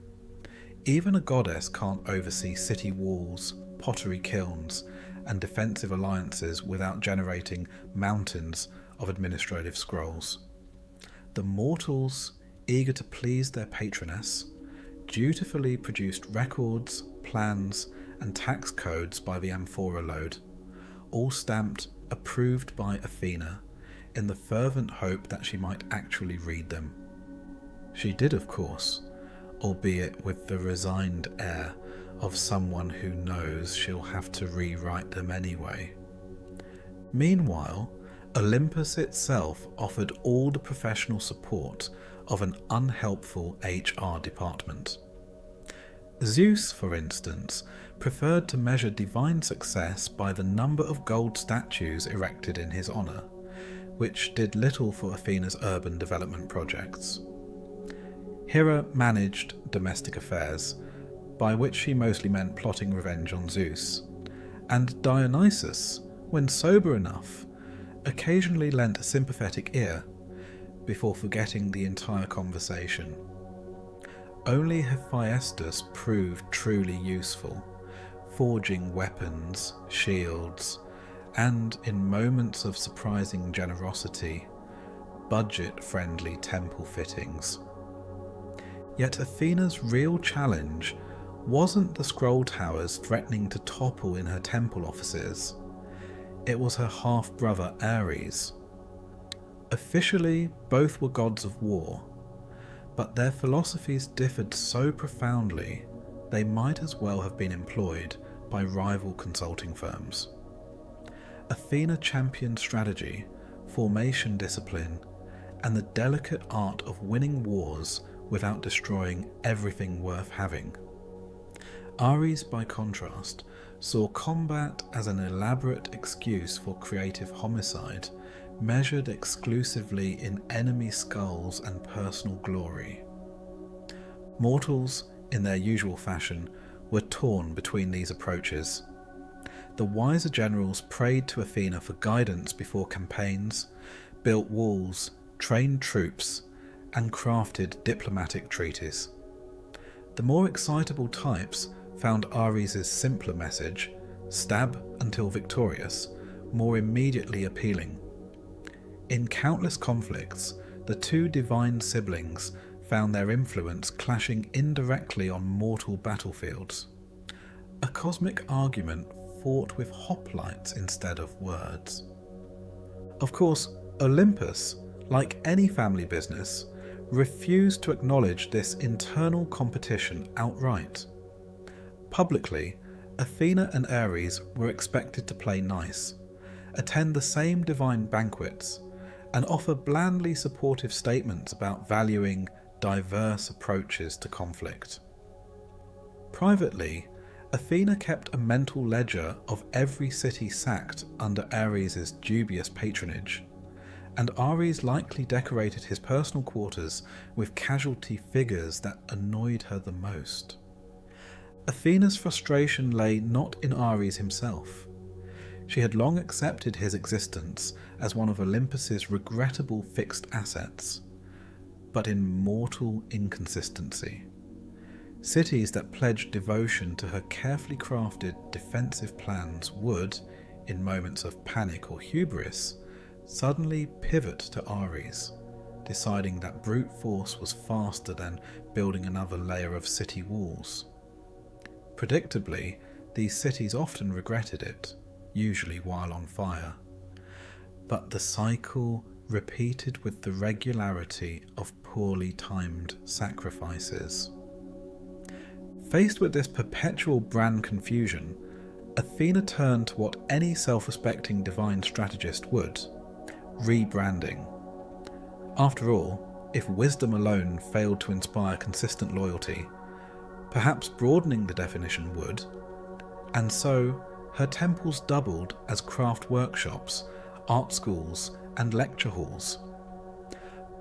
Speaker 3: Even a goddess can't oversee city walls, pottery kilns, and defensive alliances without generating mountains of administrative scrolls. The mortals, eager to please their patroness, dutifully produced records, plans, and tax codes by the amphora load, all stamped approved by Athena, in the fervent hope that she might actually read them. She did, of course, albeit with the resigned air of someone who knows she'll have to rewrite them anyway. Meanwhile, Olympus itself offered all the professional support of an unhelpful HR department. Zeus, for instance, preferred to measure divine success by the number of gold statues erected in his honour, which did little for Athena's urban development projects. Hera managed domestic affairs, by which she mostly meant plotting revenge on Zeus, and Dionysus, when sober enough, occasionally lent a sympathetic ear, before forgetting the entire conversation. Only Hephaestus proved truly useful, forging weapons, shields, and, in moments of surprising generosity, budget-friendly temple fittings. Yet Athena's real challenge wasn't the scroll towers threatening to topple in her temple offices. It was her half-brother Ares. Officially, both were gods of war, but their philosophies differed so profoundly they might as well have been employed by rival consulting firms. Athena championed strategy, formation discipline, and the delicate art of winning wars without destroying everything worth having. Ares, by contrast, saw combat as an elaborate excuse for creative homicide, measured exclusively in enemy skulls and personal glory. Mortals, in their usual fashion, were torn between these approaches. The wiser generals prayed to Athena for guidance before campaigns, built walls, trained troops, and crafted diplomatic treaties. The more excitable types found Ares' simpler message, stab until victorious, more immediately appealing. In countless conflicts, the two divine siblings found their influence clashing indirectly on mortal battlefields. A cosmic argument fought with hoplites instead of words. Of course, Olympus, like any family business, refused to acknowledge this internal competition outright. Publicly, Athena and Ares were expected to play nice, attend the same divine banquets, and offer blandly supportive statements about valuing diverse approaches to conflict. Privately, Athena kept a mental ledger of every city sacked under Ares' dubious patronage, and Ares likely decorated his personal quarters with casualty figures that annoyed her the most. Athena's frustration lay not in Ares himself. She had long accepted his existence as one of Olympus's regrettable fixed assets, but in mortal inconsistency. Cities that pledged devotion to her carefully crafted defensive plans would, in moments of panic or hubris, suddenly pivot to Ares, deciding that brute force was faster than building another layer of city walls. Predictably, these cities often regretted it, usually while on fire. But the cycle repeated with the regularity of poorly timed sacrifices. Faced with this perpetual brand confusion, Athena turned to what any self-respecting divine strategist would: rebranding. After all, if wisdom alone failed to inspire consistent loyalty, perhaps broadening the definition would, and so her temples doubled as craft workshops, art schools, and lecture halls.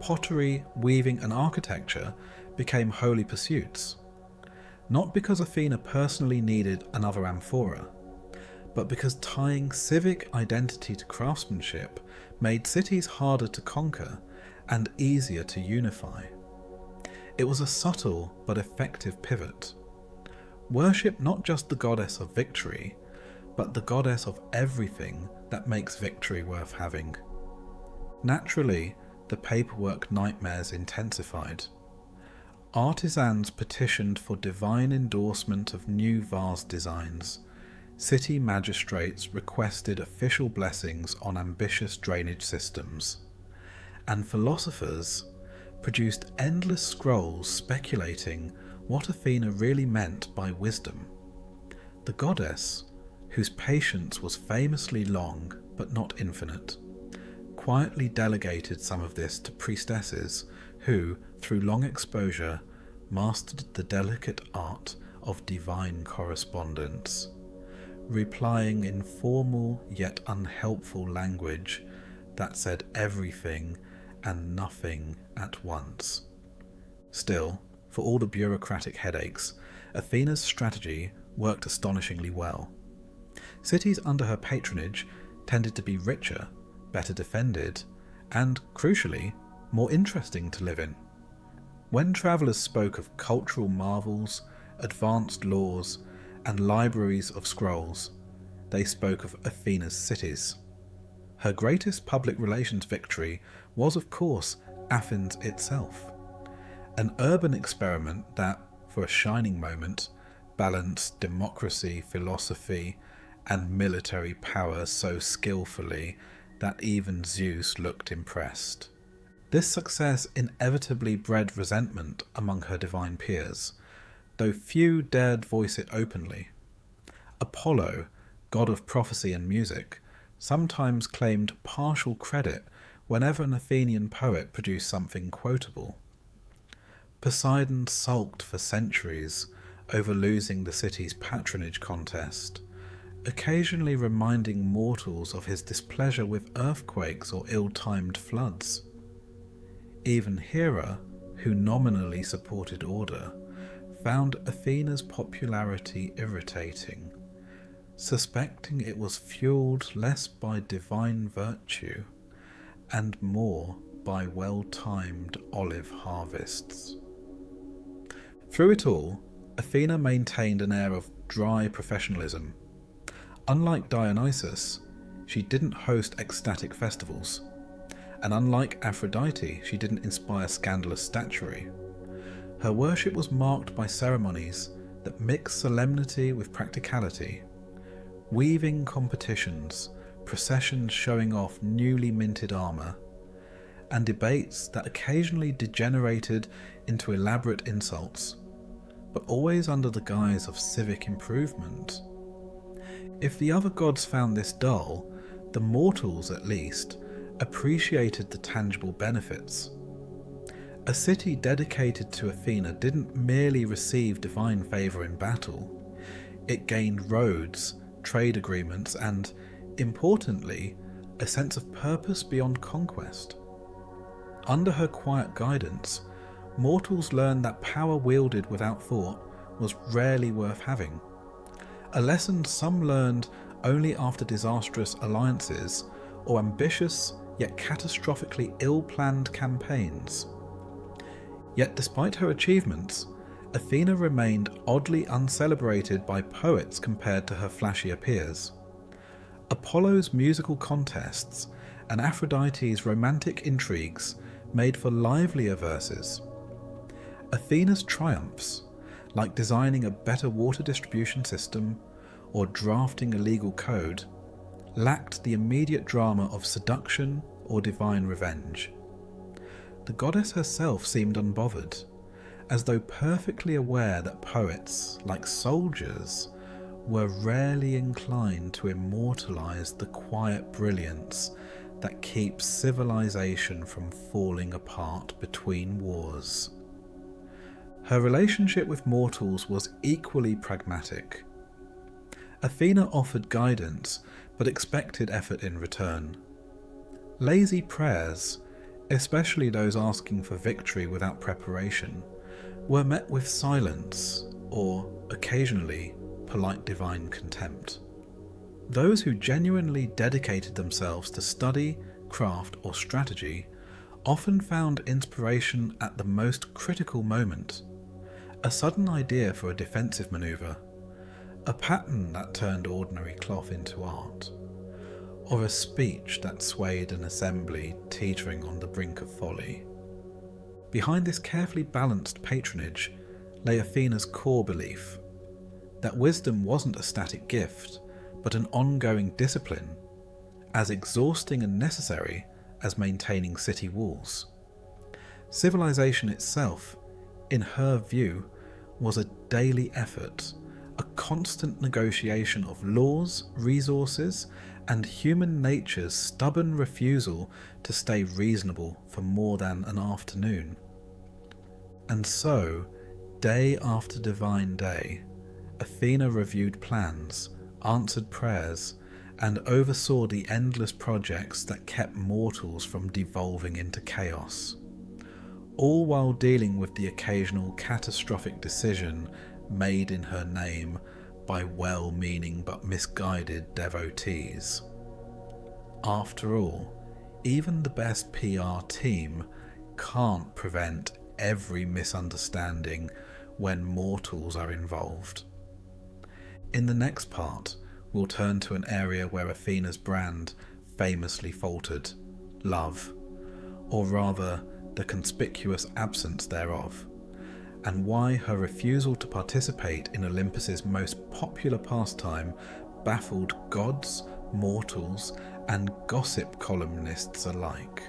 Speaker 3: Pottery, weaving, and architecture became holy pursuits. not because Athena personally needed another amphora, but because tying civic identity to craftsmanship made cities harder to conquer and easier to unify. It was a subtle but effective pivot. Worship not just the goddess of victory, but the goddess of everything that makes victory worth having. Naturally, the paperwork nightmares intensified. Artisans petitioned for divine endorsement of new vase designs. City magistrates requested official blessings on ambitious drainage systems. And philosophers produced endless scrolls speculating what Athena really meant by wisdom. The goddess, whose patience was famously long but not infinite, quietly delegated some of this to priestesses who, through long exposure, mastered the delicate art of divine correspondence, replying in formal yet unhelpful language that said everything and nothing at once. Still, for all the bureaucratic headaches, Athena's strategy worked astonishingly well. Cities under her patronage tended to be richer, better defended, and, crucially, more interesting to live in. When travellers spoke of cultural marvels, advanced laws, and libraries of scrolls, they spoke of Athena's cities. Her greatest public relations victory was, of course, Athens itself, an urban experiment that, for a shining moment, balanced democracy, philosophy, and military power so skillfully that even Zeus looked impressed. This success inevitably bred resentment among her divine peers, though few dared voice it openly. Apollo, god of prophecy and music, sometimes claimed partial credit whenever an Athenian poet produced something quotable. Poseidon sulked for centuries over losing the city's patronage contest, occasionally reminding mortals of his displeasure with earthquakes or ill-timed floods. Even Hera, who nominally supported order, found Athena's popularity irritating, suspecting it was fueled less by divine virtue and more by well-timed olive harvests. Through it all, Athena maintained an air of dry professionalism. Unlike Dionysus, she didn't host ecstatic festivals, and unlike Aphrodite, she didn't inspire scandalous statuary. Her worship was marked by ceremonies that mixed solemnity with practicality, weaving competitions, processions showing off newly minted armour, and debates that occasionally degenerated into elaborate insults, but always under the guise of civic improvement. If the other gods found this dull, the mortals, at least, appreciated the tangible benefits. A city dedicated to Athena didn't merely receive divine favour in battle, it gained roads, trade agreements, and, importantly, a sense of purpose beyond conquest. Under her quiet guidance, mortals learned that power wielded without thought was rarely worth having, a lesson some learned only after disastrous alliances or ambitious yet catastrophically ill-planned campaigns. Yet despite her achievements, Athena remained oddly uncelebrated by poets compared to her flashier peers. Apollo's musical contests and Aphrodite's romantic intrigues made for livelier verses. Athena's triumphs, like designing a better water distribution system or drafting a legal code, lacked the immediate drama of seduction or divine revenge. The goddess herself seemed unbothered, as though perfectly aware that poets, like soldiers, were rarely inclined to immortalize the quiet brilliance that keeps civilization from falling apart between wars. Her relationship with mortals was equally pragmatic. Athena offered guidance, but expected effort in return. Lazy prayers, especially those asking for victory without preparation, were met with silence, or occasionally polite divine contempt. Those who genuinely dedicated themselves to study, craft, or strategy often found inspiration at the most critical moment. A sudden idea for a defensive maneuver, a pattern that turned ordinary cloth into art, or a speech that swayed an assembly teetering on the brink of folly. Behind this carefully balanced patronage lay Athena's core belief that wisdom wasn't a static gift, but an ongoing discipline, as exhausting and necessary as maintaining city walls. Civilization itself, in her view, was a daily effort, a constant negotiation of laws, resources, and human nature's stubborn refusal to stay reasonable for more than an afternoon. And so, day after divine day, Athena reviewed plans, answered prayers, and oversaw the endless projects that kept mortals from devolving into chaos, all while dealing with the occasional catastrophic decision made in her name by well-meaning but misguided devotees. After all, even the best PR team can't prevent every misunderstanding when mortals are involved. In the next part, we'll turn to an area where Athena's brand famously faltered: love, or rather the conspicuous absence thereof, and why her refusal to participate in Olympus's most popular pastime baffled gods, mortals, and gossip columnists alike.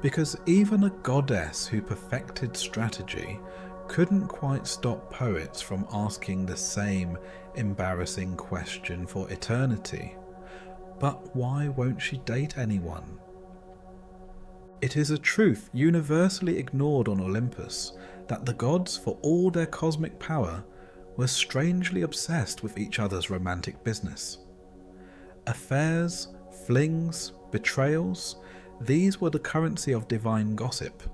Speaker 3: Because even a goddess who perfected strategy couldn't quite stop poets from asking the same embarrassing question for eternity: but why won't she date anyone? It is a truth universally ignored on Olympus that the gods, for all their cosmic power, were strangely obsessed with each other's romantic business. Affairs, flings, betrayals, these were the currency of divine gossip,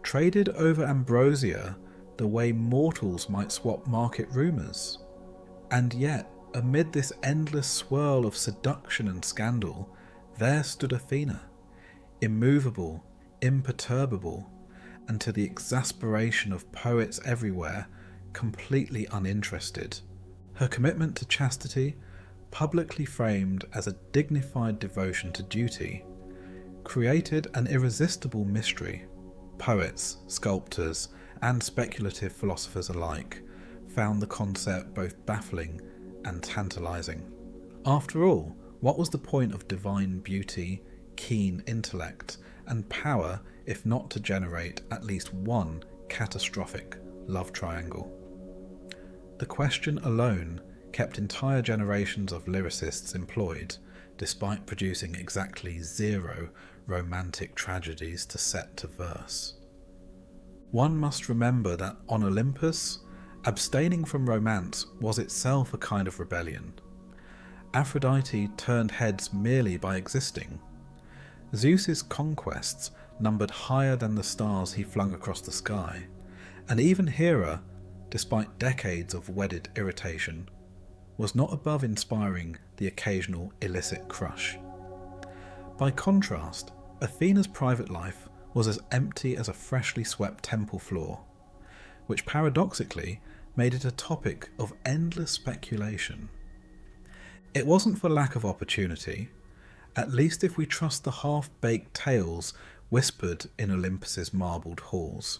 Speaker 3: traded over ambrosia the way mortals might swap market rumours. And yet, amid this endless swirl of seduction and scandal, there stood Athena, immovable, imperturbable, and to the exasperation of poets everywhere, completely uninterested. Her commitment to chastity, publicly framed as a dignified devotion to duty, created an irresistible mystery. Poets, sculptors, and speculative philosophers alike found the concept both baffling and tantalizing. After all, what was the point of divine beauty, keen intellect, and power if not to generate at least one catastrophic love triangle? The question alone kept entire generations of lyricists employed, despite producing exactly 0 romantic tragedies to set to verse. One must remember that on Olympus, abstaining from romance was itself a kind of rebellion. Aphrodite turned heads merely by existing. Zeus's conquests numbered higher than the stars he flung across the sky, and even Hera, despite decades of wedded irritation, was not above inspiring the occasional illicit crush. By contrast, Athena's private life was as empty as a freshly swept temple floor, which paradoxically made it a topic of endless speculation. It wasn't for lack of opportunity, at least if we trust the half-baked tales whispered in Olympus's marbled halls.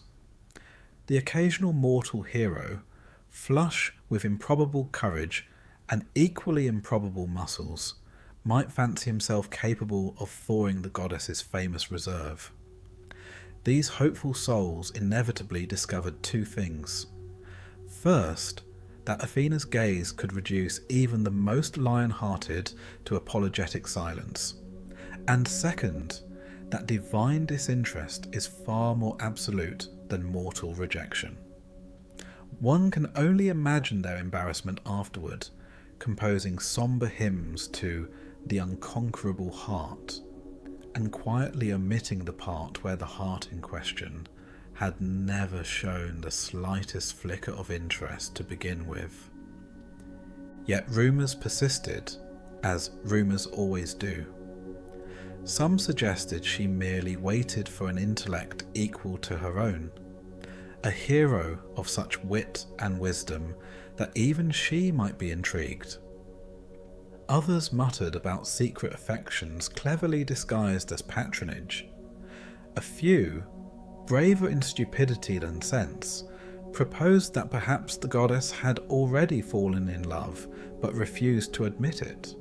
Speaker 3: The occasional mortal hero, flush with improbable courage and equally improbable muscles, might fancy himself capable of thawing the goddess's famous reserve. These hopeful souls inevitably discovered 2 things. First, that Athena's gaze could reduce even the most lion-hearted to apologetic silence. And second, that divine disinterest is far more absolute than mortal rejection. One can only imagine their embarrassment afterward, composing sombre hymns to the unconquerable heart, and quietly omitting the part where the heart in question had never shown the slightest flicker of interest to begin with. Yet rumours persisted, as rumours always do. Some suggested she merely waited for an intellect equal to her own, a hero of such wit and wisdom that even she might be intrigued. Others muttered about secret affections cleverly disguised as patronage. A few, braver in stupidity than sense, proposed that perhaps the goddess had already fallen in love but refused to admit it.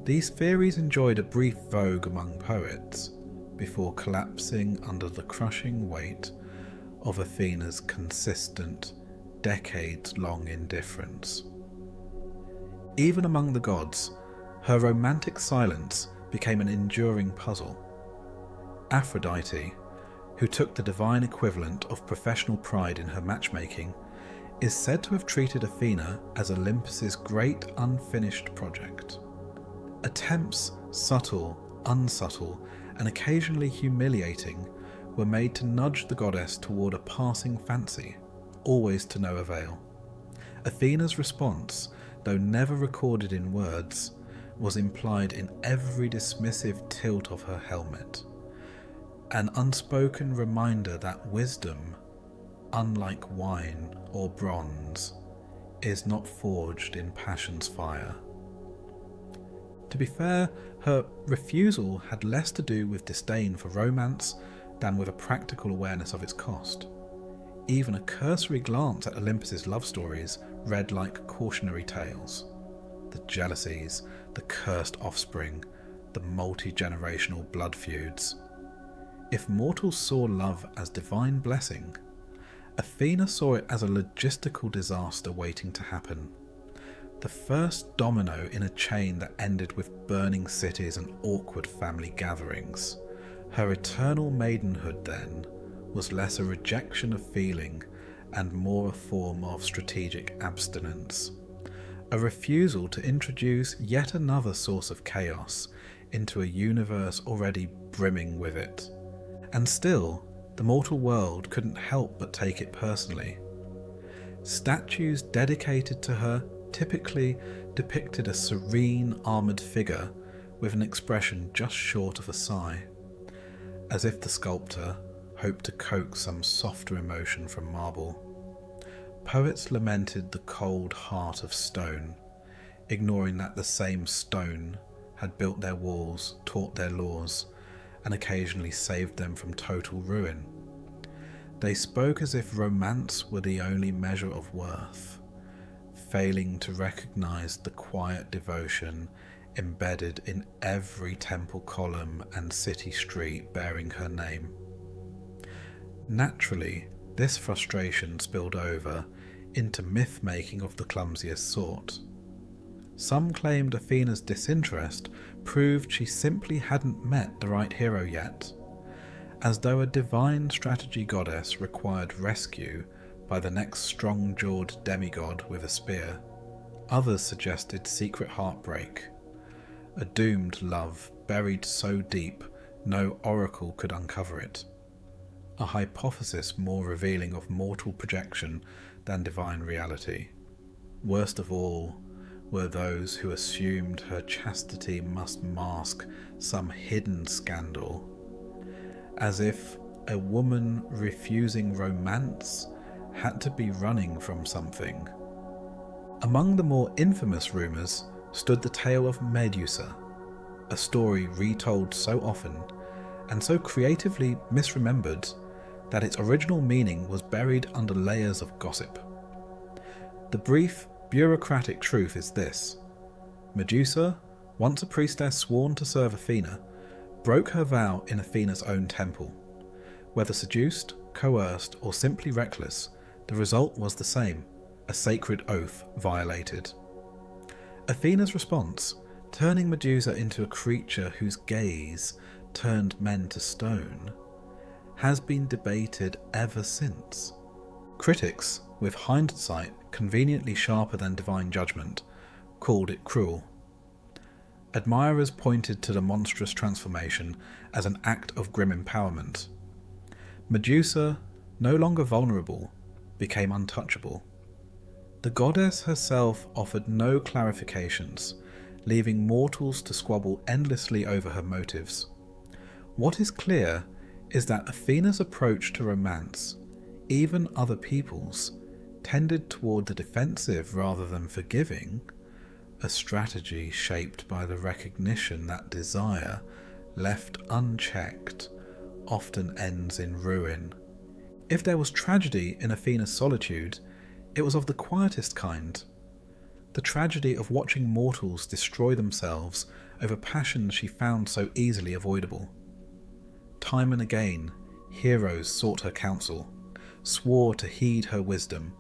Speaker 3: These theories enjoyed a brief vogue among poets before collapsing under the crushing weight of Athena's consistent, decades-long indifference. Even among the gods, her romantic silence became an enduring puzzle. Aphrodite, who took the divine equivalent of professional pride in her matchmaking, is said to have treated Athena as Olympus's great unfinished project. Attempts, subtle, unsubtle, and occasionally humiliating, were made to nudge the goddess toward a passing fancy, always to no avail. Athena's response, though never recorded in words, was implied in every dismissive tilt of her helmet, an unspoken reminder that wisdom, unlike wine or bronze, is not forged in passion's fire. To be fair, her refusal had less to do with disdain for romance than with a practical awareness of its cost. Even a cursory glance at Olympus's love stories read like cautionary tales. The jealousies, the cursed offspring, the multi-generational blood feuds. If mortals saw love as divine blessing, Athena saw it as a logistical disaster waiting to happen. The first domino in a chain that ended with burning cities and awkward family gatherings. Her eternal maidenhood, then, was less a rejection of feeling and more a form of strategic abstinence. A refusal to introduce yet another source of chaos into a universe already brimming with it. And still, the mortal world couldn't help but take it personally. Statues dedicated to her typically depicted a serene, armoured figure with an expression just short of a sigh, as if the sculptor hoped to coax some softer emotion from marble. Poets lamented the cold heart of stone, ignoring that the same stone had built their walls, taught their laws, and occasionally saved them from total ruin. They spoke as if romance were the only measure of worth, failing to recognise the quiet devotion embedded in every temple column and city street bearing her name. Naturally, this frustration spilled over into myth-making of the clumsiest sort. Some claimed Athena's disinterest proved she simply hadn't met the right hero yet, as though a divine strategy goddess required rescue by the next strong-jawed demigod with a spear. Others suggested secret heartbreak, a doomed love buried so deep no oracle could uncover it, a hypothesis more revealing of mortal projection than divine reality. Worst of all were those who assumed her chastity must mask some hidden scandal, as if a woman refusing romance had to be running from something. Among the more infamous rumours stood the tale of Medusa, a story retold so often and so creatively misremembered that its original meaning was buried under layers of gossip. The brief, bureaucratic truth is this: Medusa, once a priestess sworn to serve Athena, broke her vow in Athena's own temple. Whether seduced, coerced, or simply reckless, the result was the same: a sacred oath violated. Athena's response, turning Medusa into a creature whose gaze turned men to stone, has been debated ever since. Critics, with hindsight conveniently sharper than divine judgment, called it cruel. Admirers pointed to the monstrous transformation as an act of grim empowerment. Medusa, no longer vulnerable, became untouchable. The goddess herself offered no clarifications, leaving mortals to squabble endlessly over her motives. What is clear is that Athena's approach to romance, even other people's, tended toward the defensive rather than forgiving, a strategy shaped by the recognition that desire, left unchecked, often ends in ruin. If there was tragedy in Athena's solitude, it was of the quietest kind. The tragedy of watching mortals destroy themselves over passions she found so easily avoidable. Time and again, heroes sought her counsel, swore to heed her wisdom,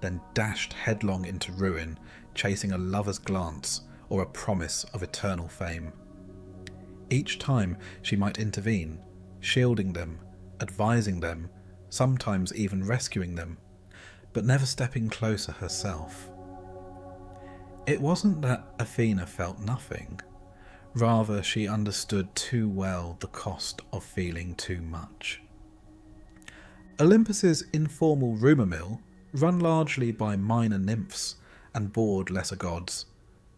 Speaker 3: then dashed headlong into ruin, chasing a lover's glance or a promise of eternal fame. Each time she might intervene, shielding them, advising them, sometimes even rescuing them, but never stepping closer herself. It wasn't that Athena felt nothing, rather she understood too well the cost of feeling too much. Olympus's informal rumour mill, run largely by minor nymphs and bored lesser gods,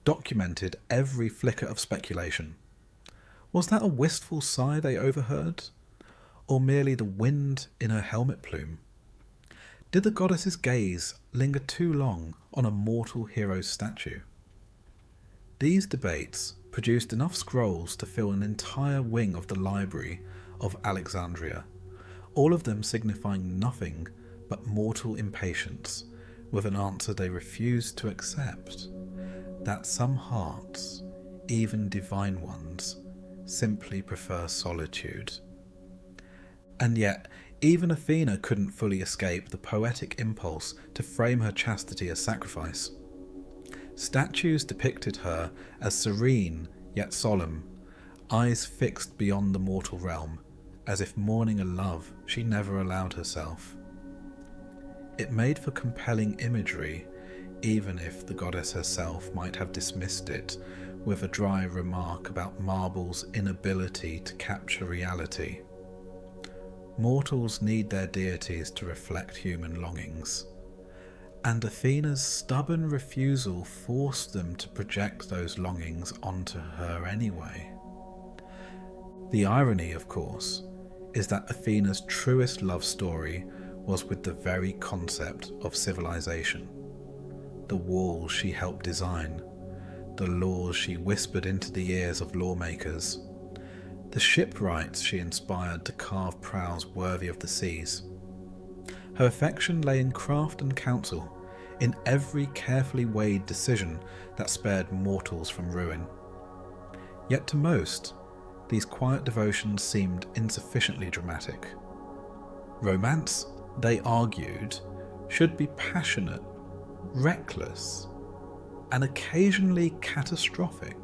Speaker 3: documented every flicker of speculation. Was that a wistful sigh they overheard, or merely the wind in her helmet plume? Did the goddess's gaze linger too long on a mortal hero's statue? These debates produced enough scrolls to fill an entire wing of the library of Alexandria, all of them signifying nothing but mortal impatience, with an answer they refused to accept, that some hearts, even divine ones, simply prefer solitude. And yet, even Athena couldn't fully escape the poetic impulse to frame her chastity as sacrifice. Statues depicted her as serene yet solemn, eyes fixed beyond the mortal realm, as if mourning a love she never allowed herself. It made for compelling imagery, even if the goddess herself might have dismissed it with a dry remark about marble's inability to capture reality. Mortals need their deities to reflect human longings, and Athena's stubborn refusal forced them to project those longings onto her anyway. The irony, of course, is that Athena's truest love story was with the very concept of civilization, the walls she helped design, the laws she whispered into the ears of lawmakers, the shipwrights she inspired to carve prows worthy of the seas. Her affection lay in craft and counsel, in every carefully weighed decision that spared mortals from ruin. Yet to most, these quiet devotions seemed insufficiently dramatic. Romance, they argued, should be passionate, reckless, and occasionally catastrophic.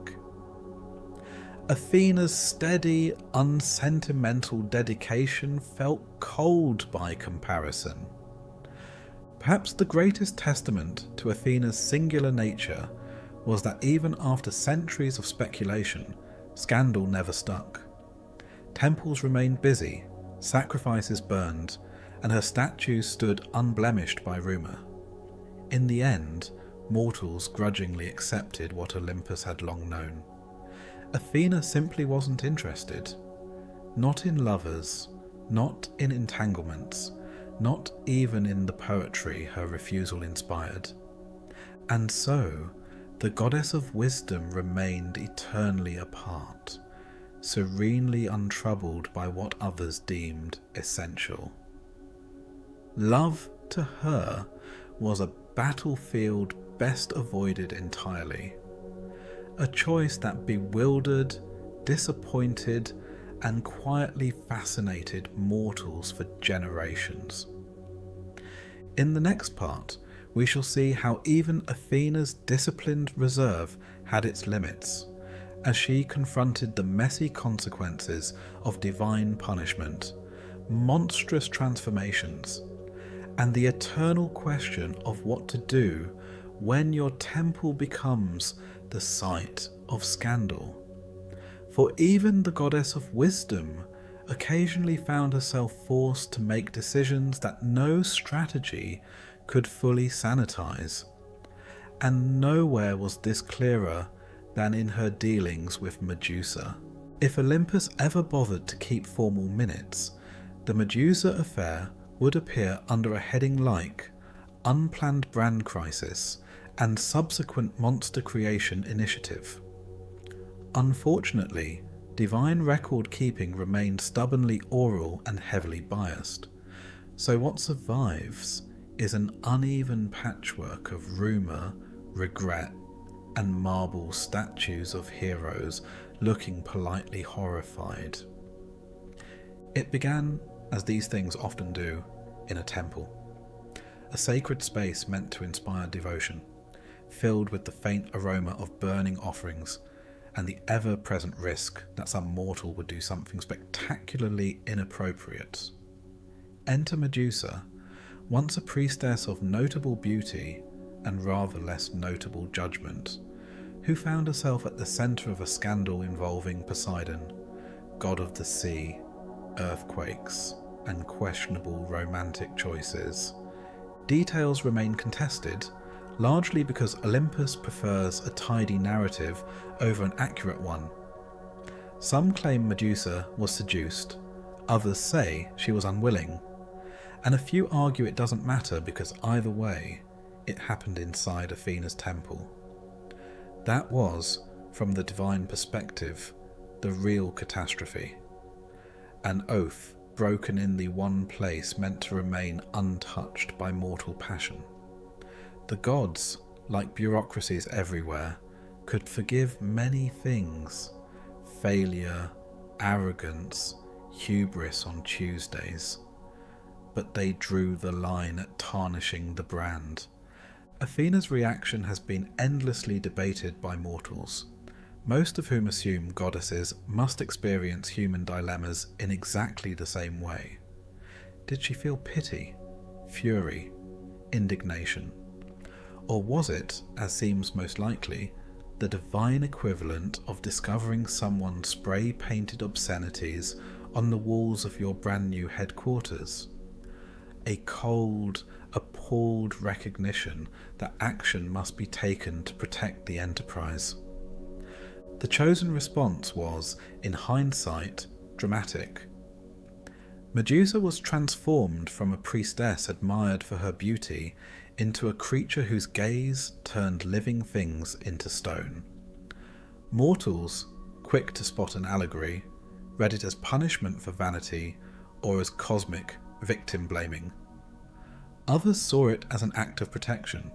Speaker 3: Athena's steady, unsentimental dedication felt cold by comparison. Perhaps the greatest testament to Athena's singular nature was that even after centuries of speculation, scandal never stuck. Temples remained busy, sacrifices burned, and her statues stood unblemished by rumour. In the end, mortals grudgingly accepted what Olympus had long known. Athena simply wasn't interested. Not in lovers, not in entanglements, not even in the poetry her refusal inspired. And so, the goddess of wisdom remained eternally apart, serenely untroubled by what others deemed essential. Love to her was a battlefield best avoided entirely, a choice that bewildered, disappointed, and quietly fascinated mortals for generations. In the next part, we shall see how even Athena's disciplined reserve had its limits, as she confronted the messy consequences of divine punishment, monstrous transformations, and the eternal question of what to do when your temple becomes the site of scandal. For even the goddess of wisdom occasionally found herself forced to make decisions that no strategy could fully sanitize. And nowhere was this clearer than in her dealings with Medusa. If Olympus ever bothered to keep formal minutes, the Medusa affair would appear under a heading like Unplanned Brand Crisis and Subsequent Monster Creation Initiative. Unfortunately, divine record keeping remained stubbornly oral and heavily biased, so what survives is an uneven patchwork of rumour, regret, and marble statues of heroes looking politely horrified. It began, as these things often do, in a temple, a sacred space meant to inspire devotion, filled with the faint aroma of burning offerings and the ever-present risk that some mortal would do something spectacularly inappropriate. Enter Medusa, once a priestess of notable beauty and rather less notable judgment, who found herself at the centre of a scandal involving Poseidon, god of the sea, earthquakes, and questionable romantic choices. Details remain contested, largely because Olympus prefers a tidy narrative over an accurate one. Some claim Medusa was seduced, others say she was unwilling, and a few argue it doesn't matter because either way, it happened inside Athena's temple. That was, from the divine perspective, the real catastrophe. An oath broken in the one place meant to remain untouched by mortal passion. The gods, like bureaucracies everywhere, could forgive many things: failure, arrogance, hubris on Tuesdays. But they drew the line at tarnishing the brand. Athena's reaction has been endlessly debated by mortals, most of whom assume goddesses must experience human dilemmas in exactly the same way. Did she feel pity, fury, indignation? Or was it, as seems most likely, the divine equivalent of discovering someone spray-painted obscenities on the walls of your brand new headquarters? A cold, appalled recognition that action must be taken to protect the enterprise. The chosen response was, in hindsight, dramatic. Medusa was transformed from a priestess admired for her beauty into a creature whose gaze turned living things into stone. Mortals, quick to spot an allegory, read it as punishment for vanity or as cosmic victim-blaming. Others saw it as an act of protection,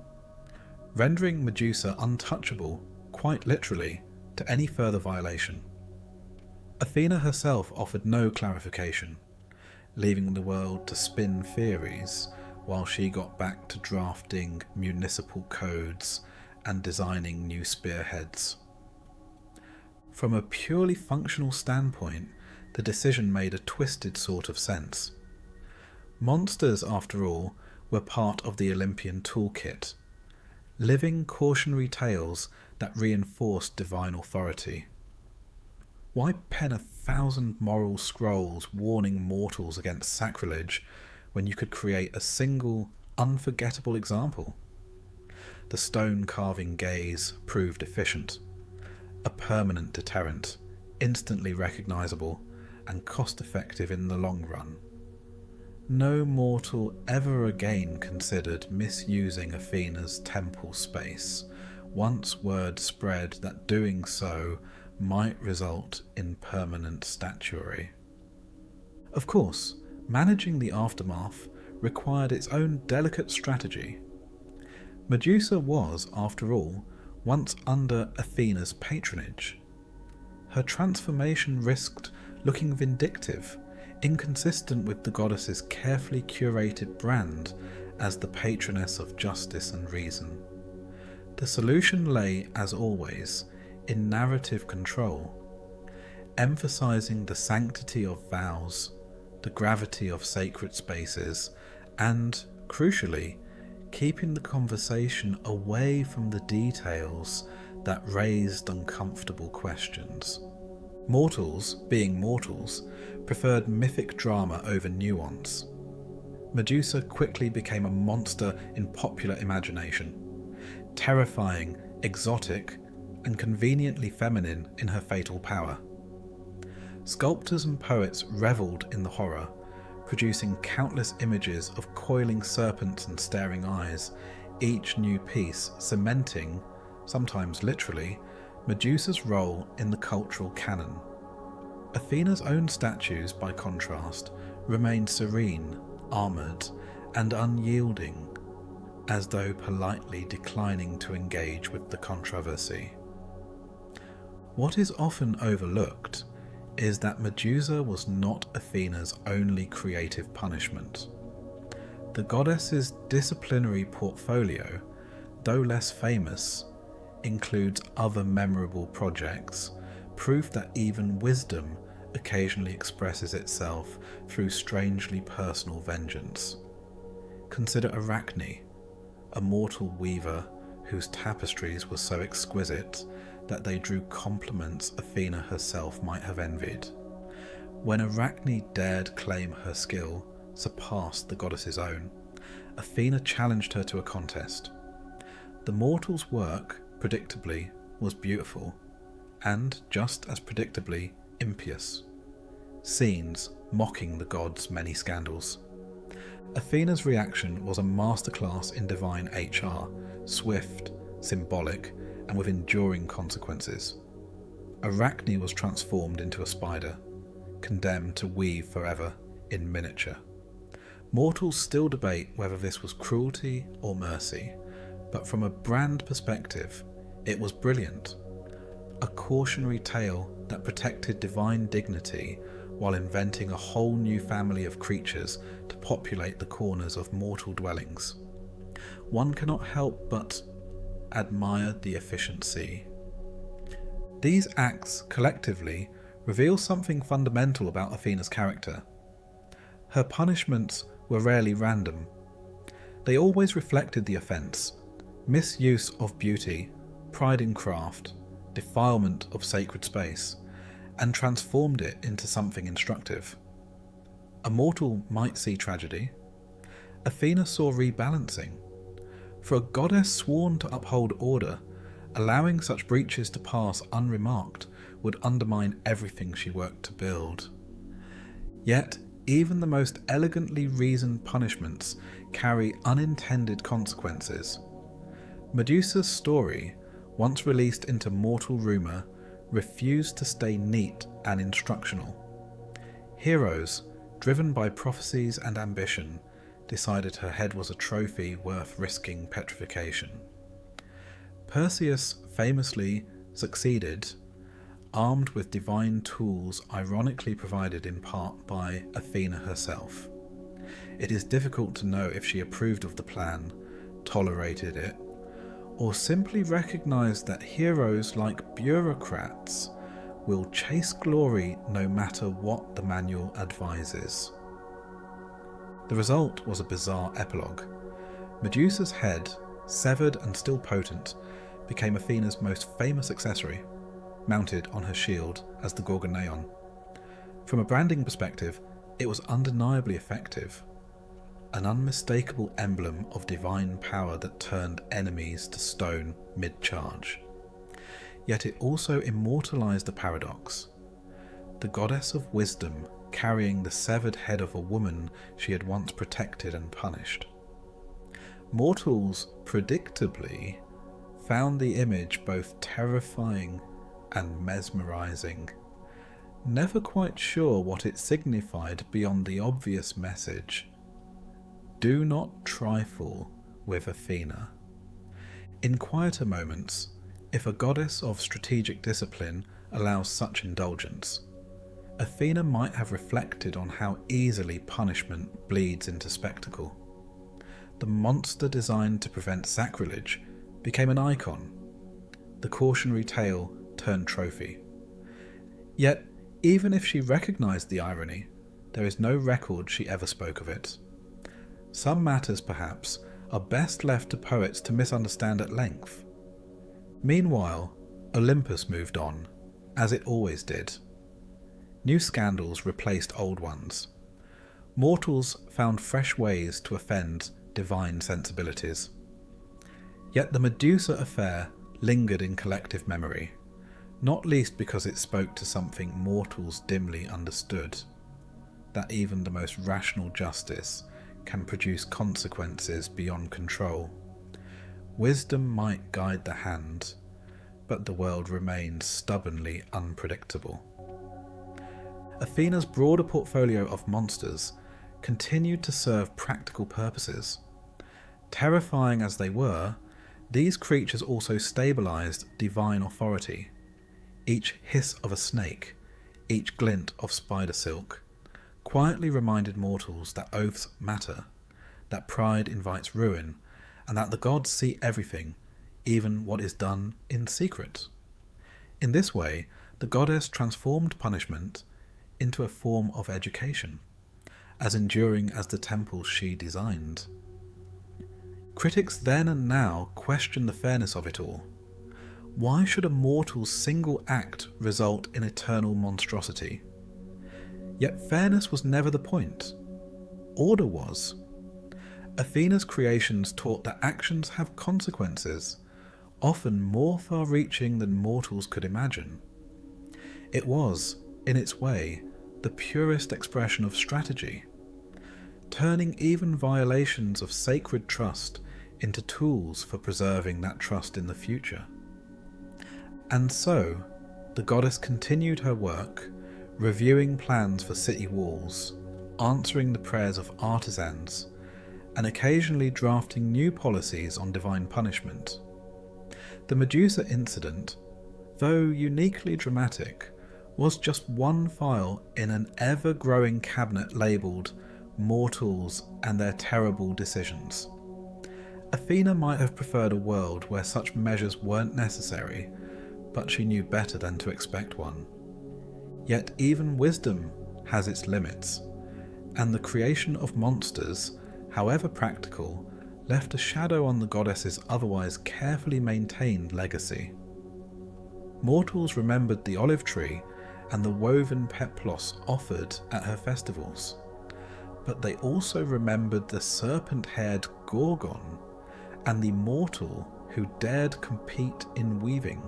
Speaker 3: rendering Medusa untouchable, quite literally, to any further violation. Athena herself offered no clarification, leaving the world to spin theories while she got back to drafting municipal codes and designing new spearheads. From a purely functional standpoint, the decision made a twisted sort of sense. Monsters, after all, were part of the Olympian toolkit, living cautionary tales that reinforced divine authority. Why pen 1,000 moral scrolls warning mortals against sacrilege when you could create a single, unforgettable example? The stone-carving gaze proved efficient, a permanent deterrent, instantly recognizable, and cost-effective in the long run. No mortal ever again considered misusing Athena's temple space, once word spread that doing so might result in permanent statuary. Of course, managing the aftermath required its own delicate strategy. Medusa was, after all, once under Athena's patronage. Her transformation risked looking vindictive, inconsistent with the goddess's carefully curated brand as the patroness of justice and reason. The solution lay, as always, in narrative control, emphasizing the sanctity of vows, the gravity of sacred spaces, and, crucially, keeping the conversation away from the details that raised uncomfortable questions. Mortals, being mortals, preferred mythic drama over nuance. Medusa quickly became a monster in popular imagination, terrifying, exotic, and conveniently feminine in her fatal power. Sculptors and poets revelled in the horror, producing countless images of coiling serpents and staring eyes, each new piece cementing, sometimes literally, Medusa's role in the cultural canon. Athena's own statues, by contrast, remained serene, armoured, and unyielding, as though politely declining to engage with the controversy. What is often overlooked is that Medusa was not Athena's only creative punishment. The goddess's disciplinary portfolio, though less famous, includes other memorable projects, proof that even wisdom occasionally expresses itself through strangely personal vengeance. Consider Arachne, a mortal weaver whose tapestries were so exquisite that they drew compliments Athena herself might have envied. When Arachne dared claim her skill surpassed the goddess's own, Athena challenged her to a contest. The mortal's work, predictably, was beautiful, and, just as predictably, impious. Scenes mocking the gods' many scandals. Athena's reaction was a masterclass in divine HR, swift, symbolic, and with enduring consequences. Arachne was transformed into a spider, condemned to weave forever in miniature. Mortals still debate whether this was cruelty or mercy, but from a brand perspective, it was brilliant. A cautionary tale that protected divine dignity while inventing a whole new family of creatures to populate the corners of mortal dwellings. One cannot help but admire the efficiency. These acts collectively reveal something fundamental about Athena's character. Her punishments were rarely random. They always reflected the offence: misuse of beauty, pride in craft, defilement of sacred space, and transformed it into something instructive. A mortal might see tragedy. Athena saw rebalancing. For a goddess sworn to uphold order, allowing such breaches to pass unremarked would undermine everything she worked to build. Yet, even the most elegantly reasoned punishments carry unintended consequences. Medusa's story, once released into mortal rumour, refused to stay neat and instructional. Heroes, driven by prophecies and ambition, decided her head was a trophy worth risking petrification. Perseus famously succeeded, armed with divine tools ironically provided in part by Athena herself. It is difficult to know if she approved of the plan, tolerated it, or simply recognised that heroes, like bureaucrats, will chase glory no matter what the manual advises. The result was a bizarre epilogue. Medusa's head, severed and still potent, became Athena's most famous accessory, mounted on her shield as the Gorgoneon. From a branding perspective, it was undeniably effective, an unmistakable emblem of divine power that turned enemies to stone mid-charge. Yet it also immortalised a paradox. The goddess of wisdom carrying the severed head of a woman she had once protected and punished. Mortals, predictably, found the image both terrifying and mesmerising, never quite sure what it signified beyond the obvious message: do not trifle with Athena. In quieter moments, if a goddess of strategic discipline allows such indulgence, Athena might have reflected on how easily punishment bleeds into spectacle. The monster designed to prevent sacrilege became an icon. The cautionary tale turned trophy. Yet, even if she recognised the irony, there is no record she ever spoke of it. Some matters, perhaps, are best left to poets to misunderstand at length. Meanwhile, Olympus moved on, as it always did. New scandals replaced old ones. Mortals found fresh ways to offend divine sensibilities. Yet the Medusa affair lingered in collective memory, not least because it spoke to something mortals dimly understood, that even the most rational justice can produce consequences beyond control. Wisdom might guide the hand, but the world remains stubbornly unpredictable. Athena's broader portfolio of monsters continued to serve practical purposes. Terrifying as they were, these creatures also stabilised divine authority. Each hiss of a snake, each glint of spider silk, quietly reminded mortals that oaths matter, that pride invites ruin, and that the gods see everything, even what is done in secret. In this way, the goddess transformed punishment into a form of education, as enduring as the temples she designed. Critics then and now question the fairness of it all. Why should a mortal's single act result in eternal monstrosity? Yet fairness was never the point. Order was. Athena's creations taught that actions have consequences, often more far-reaching than mortals could imagine. It was, in its way, the purest expression of strategy, turning even violations of sacred trust into tools for preserving that trust in the future. And so, the goddess continued her work, reviewing plans for city walls, answering the prayers of artisans, and occasionally drafting new policies on divine punishment. The Medusa incident, though uniquely dramatic, was just one file in an ever-growing cabinet labelled Mortals and Their Terrible Decisions. Athena might have preferred a world where such measures weren't necessary, but she knew better than to expect one. Yet even wisdom has its limits, and the creation of monsters, however practical, left a shadow on the goddess's otherwise carefully maintained legacy. Mortals remembered the olive tree and the woven peplos offered at her festivals, but they also remembered the serpent-haired Gorgon and the mortal who dared compete in weaving.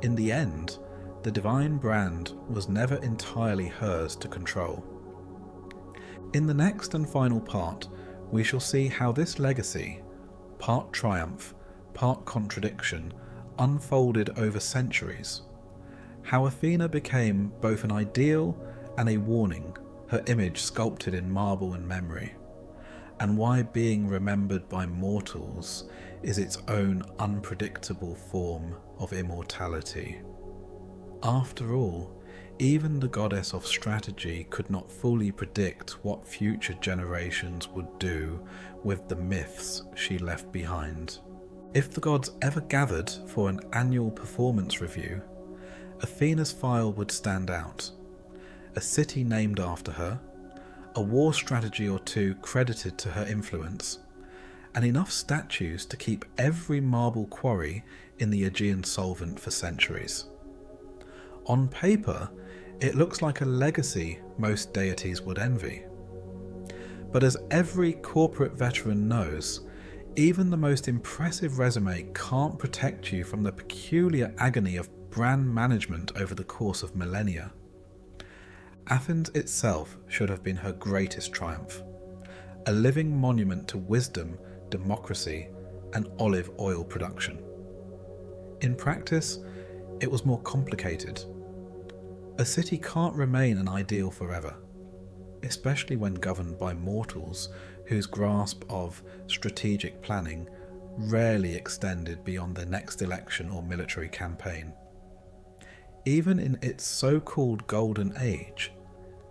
Speaker 3: In the end, the divine brand was never entirely hers to control. In the next and final part, we shall see how this legacy, part triumph, part contradiction, unfolded over centuries, how Athena became both an ideal and a warning, her image sculpted in marble and memory, and why being remembered by mortals is its own unpredictable form of immortality. After all, even the goddess of strategy could not fully predict what future generations would do with the myths she left behind. If the gods ever gathered for an annual performance review, Athena's file would stand out. A city named after her, a war strategy or two credited to her influence, and enough statues to keep every marble quarry in the Aegean solvent for centuries. On paper, it looks like a legacy most deities would envy. But as every corporate veteran knows, even the most impressive resume can't protect you from the peculiar agony of brand management over the course of millennia. Athens itself should have been her greatest triumph, a living monument to wisdom, democracy, and olive oil production. In practice, it was more complicated. A city can't remain an ideal forever, especially when governed by mortals whose grasp of strategic planning rarely extended beyond the next election or military campaign. Even in its so-called golden age,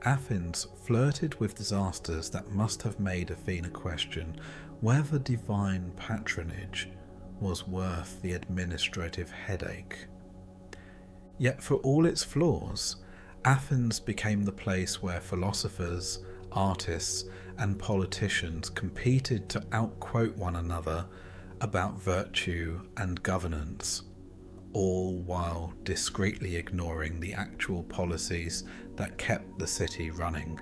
Speaker 3: Athens flirted with disasters that must have made Athena question whether divine patronage was worth the administrative headache. Yet for all its flaws, Athens became the place where philosophers, artists, and politicians competed to outquote one another about virtue and governance, all while discreetly ignoring the actual policies that kept the city running.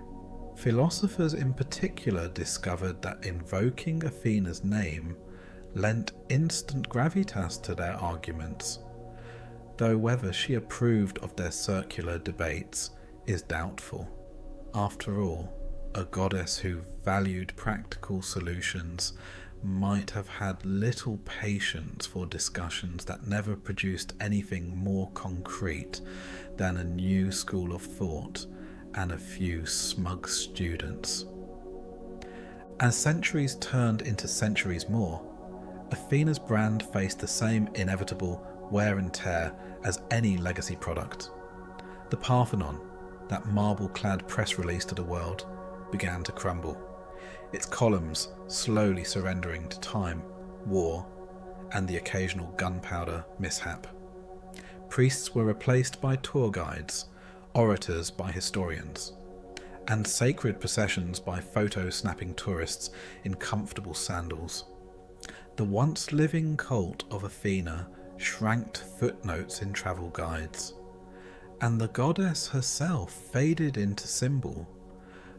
Speaker 3: Philosophers in particular discovered that invoking Athena's name lent instant gravitas to their arguments, though whether she approved of their circular debates is doubtful. After all, a goddess who valued practical solutions might have had little patience for discussions that never produced anything more concrete than a new school of thought and a few smug students. As centuries turned into centuries more, Athena's brand faced the same inevitable wear and tear as any legacy product. The Parthenon, that marble-clad press release to the world, began to crumble, its columns slowly surrendering to time, war, and the occasional gunpowder mishap. Priests were replaced by tour guides, orators by historians, and sacred processions by photo-snapping tourists in comfortable sandals. The once living cult of Athena shrank to footnotes in travel guides, and the goddess herself faded into symbol,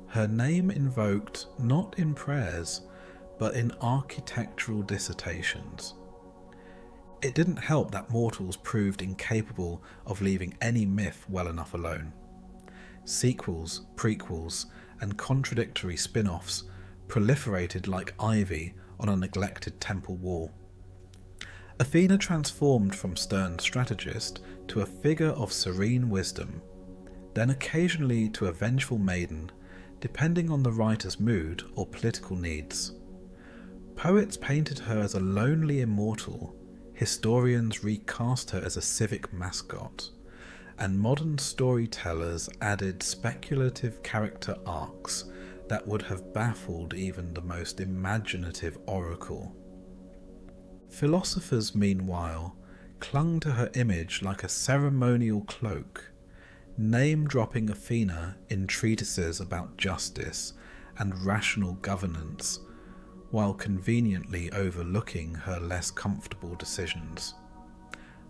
Speaker 3: her name invoked not in prayers, but in architectural dissertations. It didn't help that mortals proved incapable of leaving any myth well enough alone. Sequels, prequels, and contradictory spin-offs proliferated like ivy on a neglected temple wall. Athena transformed from stern strategist to a figure of serene wisdom, then occasionally to a vengeful maiden, depending on the writer's mood or political needs. Poets painted her as a lonely immortal, historians recast her as a civic mascot, and modern storytellers added speculative character arcs that would have baffled even the most imaginative oracle. Philosophers, meanwhile, clung to her image like a ceremonial cloak, name-dropping Athena in treatises about justice and rational governance, while conveniently overlooking her less comfortable decisions,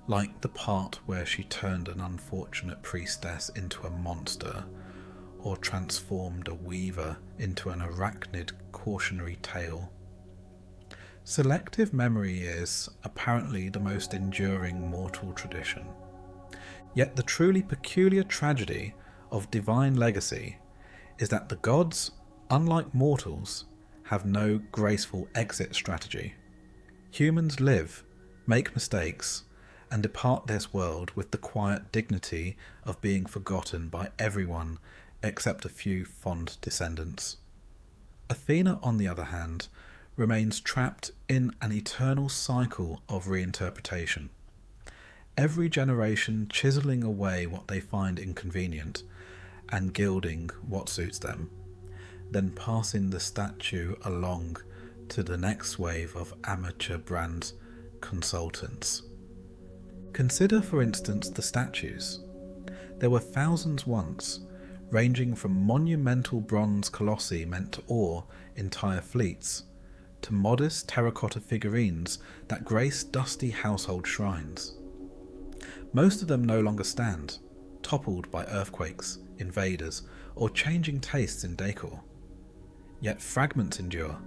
Speaker 3: like the part where she turned an unfortunate priestess into a monster, or transformed a weaver into an arachnid cautionary tale. Selective memory is, apparently, the most enduring mortal tradition. Yet the truly peculiar tragedy of divine legacy is that the gods, unlike mortals, have no graceful exit strategy. Humans live, make mistakes, and depart this world with the quiet dignity of being forgotten by everyone except a few fond descendants. Athena, on the other hand, remains trapped in an eternal cycle of reinterpretation. Every generation chiselling away what they find inconvenient and gilding what suits them, then passing the statue along to the next wave of amateur brand consultants. Consider, for instance, the statues. There were thousands once, ranging from monumental bronze colossi meant to awe entire fleets, to modest terracotta figurines that grace dusty household shrines. Most of them no longer stand, toppled by earthquakes, invaders, or changing tastes in decor. Yet fragments endure,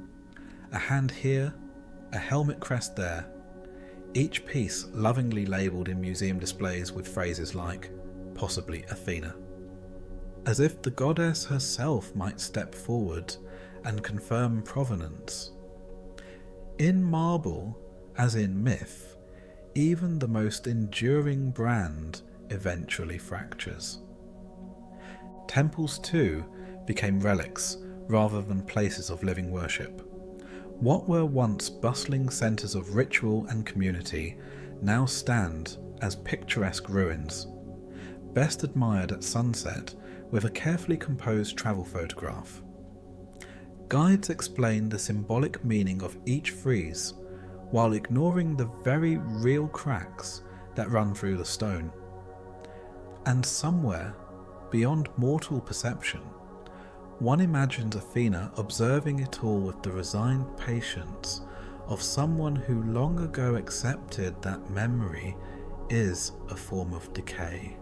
Speaker 3: a hand here, a helmet crest there, each piece lovingly labelled in museum displays with phrases like, possibly Athena. As if the goddess herself might step forward and confirm provenance. In marble, as in myth, even the most enduring brand eventually fractures. Temples too became relics rather than places of living worship. What were once bustling centres of ritual and community now stand as picturesque ruins, best admired at sunset with a carefully composed travel photograph. Guides explain the symbolic meaning of each frieze while ignoring the very real cracks that run through the stone. And somewhere, beyond mortal perception, one imagines Athena observing it all with the resigned patience of someone who long ago accepted that memory is a form of decay.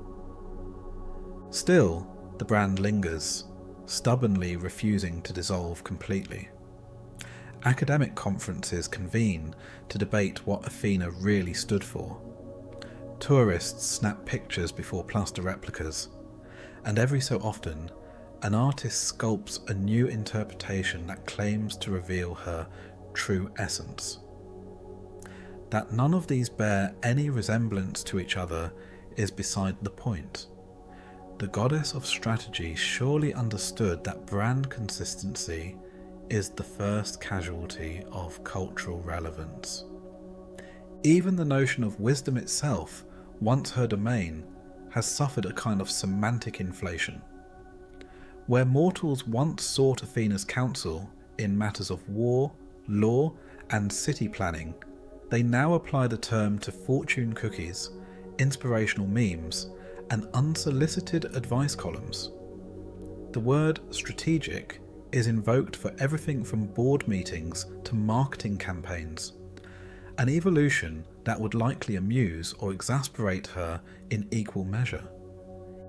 Speaker 3: Still, the brand lingers, stubbornly refusing to dissolve completely. Academic conferences convene to debate what Athena really stood for. Tourists snap pictures before plaster replicas, and every so often, an artist sculpts a new interpretation that claims to reveal her true essence. That none of these bear any resemblance to each other is beside the point. The goddess of strategy surely understood that brand consistency is the first casualty of cultural relevance. Even the notion of wisdom itself, once her domain, has suffered a kind of semantic inflation. Where mortals once sought Athena's counsel in matters of war, law, and city planning, they now apply the term to fortune cookies, inspirational memes, and unsolicited advice columns. The word strategic is invoked for everything from board meetings to marketing campaigns, an evolution that would likely amuse or exasperate her in equal measure.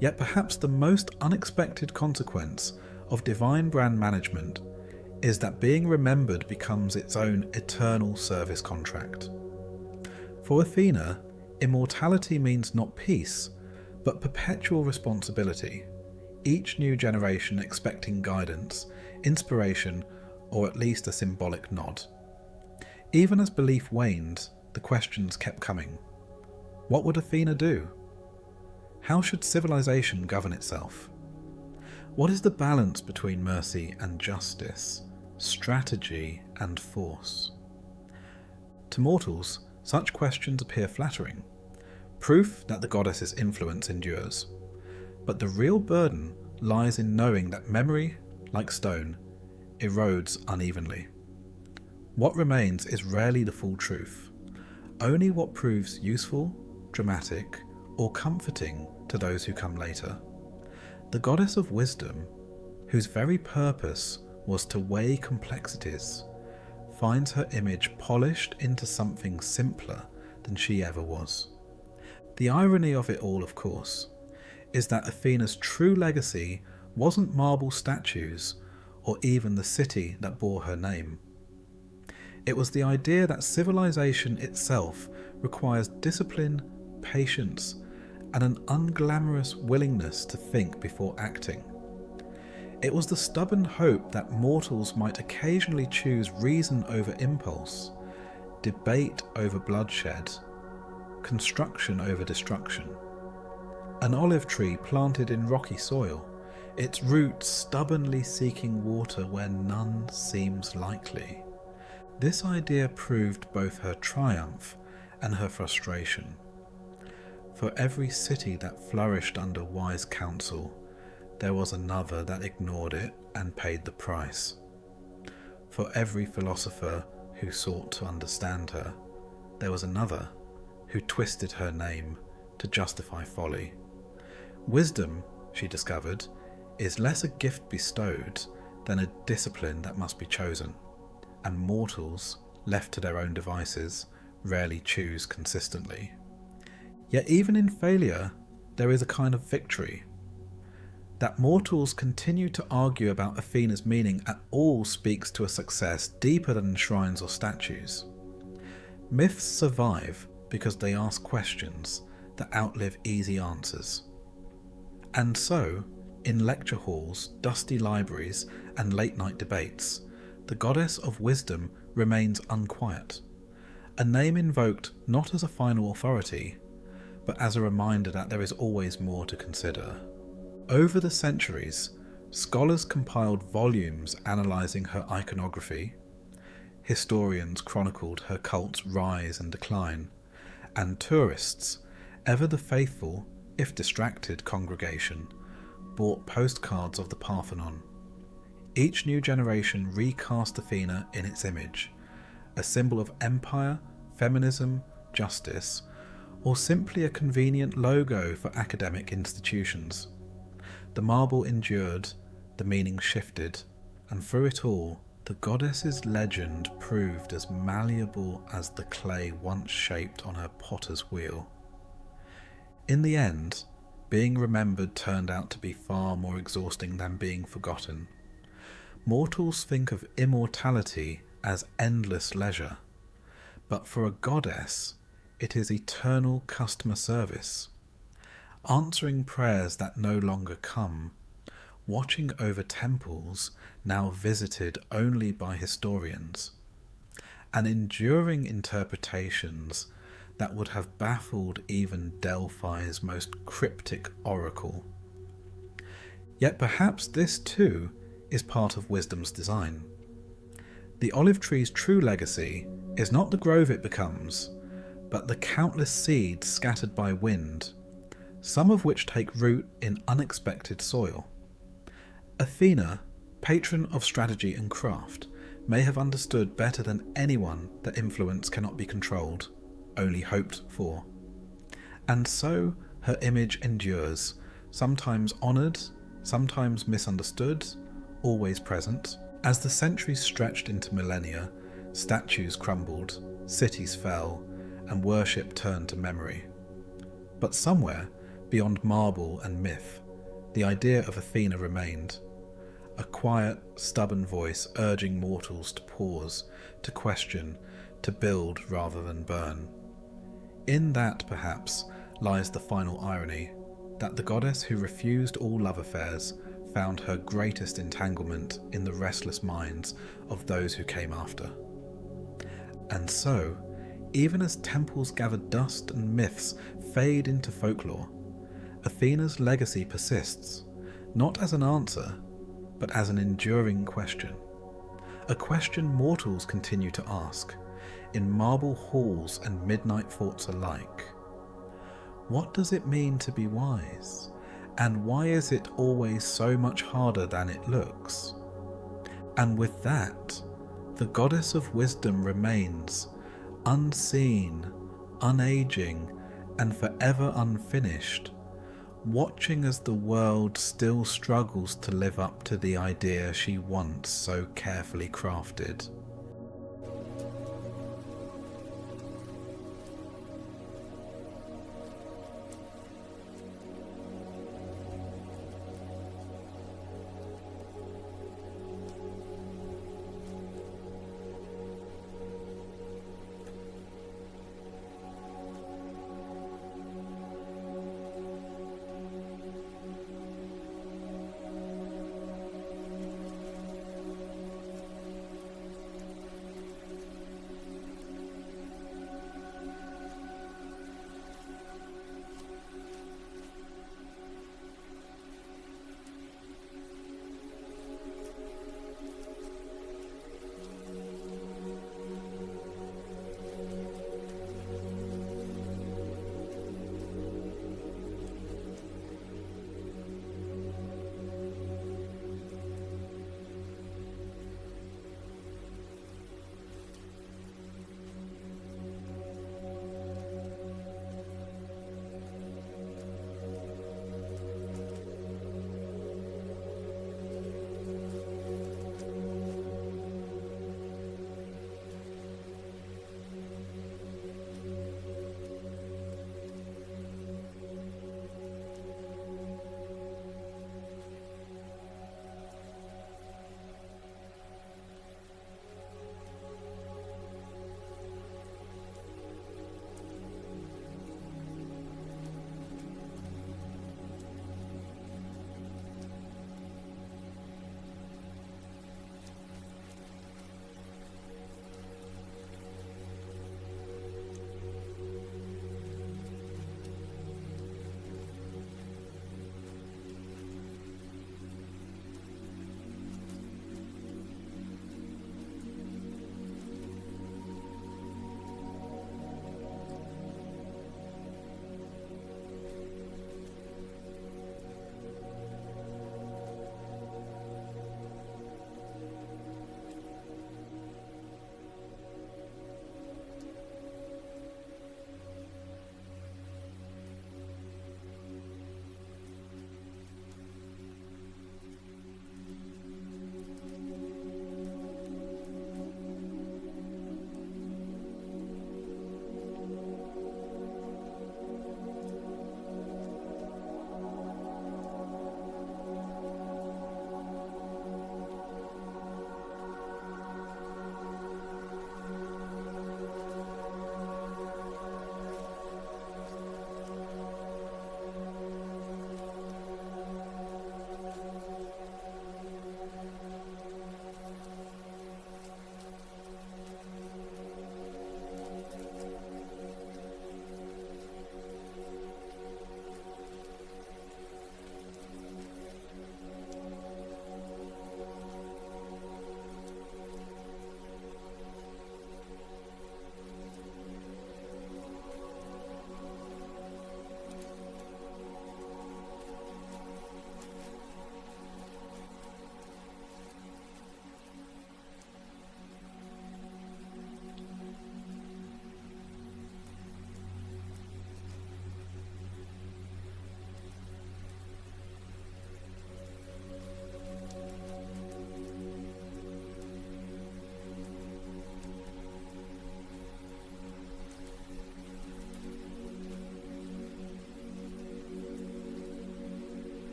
Speaker 3: Yet perhaps the most unexpected consequence of divine brand management is that being remembered becomes its own eternal service contract. For Athena, immortality means not peace, but perpetual responsibility, each new generation expecting guidance, inspiration, or at least a symbolic nod. Even as belief waned, the questions kept coming. What would Athena do? How should civilization govern itself? What is the balance between mercy and justice, strategy and force? To mortals, such questions appear flattering, proof that the goddess's influence endures. But the real burden lies in knowing that memory, like stone, erodes unevenly. What remains is rarely the full truth, only what proves useful, dramatic, or comforting to those who come later. The goddess of wisdom, whose very purpose was to weigh complexities, finds her image polished into something simpler than she ever was. The irony of it all, of course, is that Athena's true legacy wasn't marble statues or even the city that bore her name. It was the idea that civilization itself requires discipline, patience, and an unglamorous willingness to think before acting. It was the stubborn hope that mortals might occasionally choose reason over impulse, debate over bloodshed, construction over destruction. An olive tree planted in rocky soil, its roots stubbornly seeking water where none seems likely. This idea proved both her triumph and her frustration. For every city that flourished under wise counsel, there was another that ignored it and paid the price. For every philosopher who sought to understand her, there was another who twisted her name to justify folly. Wisdom, she discovered, is less a gift bestowed than a discipline that must be chosen, and mortals, left to their own devices, rarely choose consistently. Yet even in failure, there is a kind of victory. That mortals continue to argue about Athena's meaning at all speaks to a success deeper than shrines or statues. Myths survive because they ask questions that outlive easy answers. And so, in lecture halls, dusty libraries, and late-night debates, the goddess of wisdom remains unquiet, a name invoked not as a final authority, but as a reminder that there is always more to consider. Over the centuries, scholars compiled volumes analysing her iconography, historians chronicled her cult's rise and decline, and tourists, ever the faithful, if distracted, congregation, bought postcards of the Parthenon. Each new generation recast Athena in its image, a symbol of empire, feminism, justice, or simply a convenient logo for academic institutions. The marble endured, the meaning shifted, and through it all, the goddess's legend proved as malleable as the clay once shaped on her potter's wheel. In the end, being remembered turned out to be far more exhausting than being forgotten. Mortals think of immortality as endless leisure, but for a goddess, it is eternal customer service, answering prayers that no longer come, watching over temples now visited only by historians, and enduring interpretations that would have baffled even Delphi's most cryptic oracle. Yet perhaps this too is part of wisdom's design. The olive tree's true legacy is not the grove it becomes, but the countless seeds scattered by wind, some of which take root in unexpected soil. Athena, patron of strategy and craft, may have understood better than anyone that influence cannot be controlled, only hoped for. And so her image endures, sometimes honoured, sometimes misunderstood, always present. As the centuries stretched into millennia, statues crumbled, cities fell, and worship turned to memory. But somewhere, beyond marble and myth, the idea of Athena remained, a quiet, stubborn voice urging mortals to pause, to question, to build rather than burn. In that, perhaps, lies the final irony, that the goddess who refused all love affairs found her greatest entanglement in the restless minds of those who came after. And so, even as temples gather dust and myths fade into folklore, Athena's legacy persists, not as an answer, but as an enduring question. A question mortals continue to ask, in marble halls and midnight forts alike. What does it mean to be wise? And why is it always so much harder than it looks? And with that, the goddess of wisdom remains, unseen, unaging, and forever unfinished, watching as the world still struggles to live up to the idea she once so carefully crafted.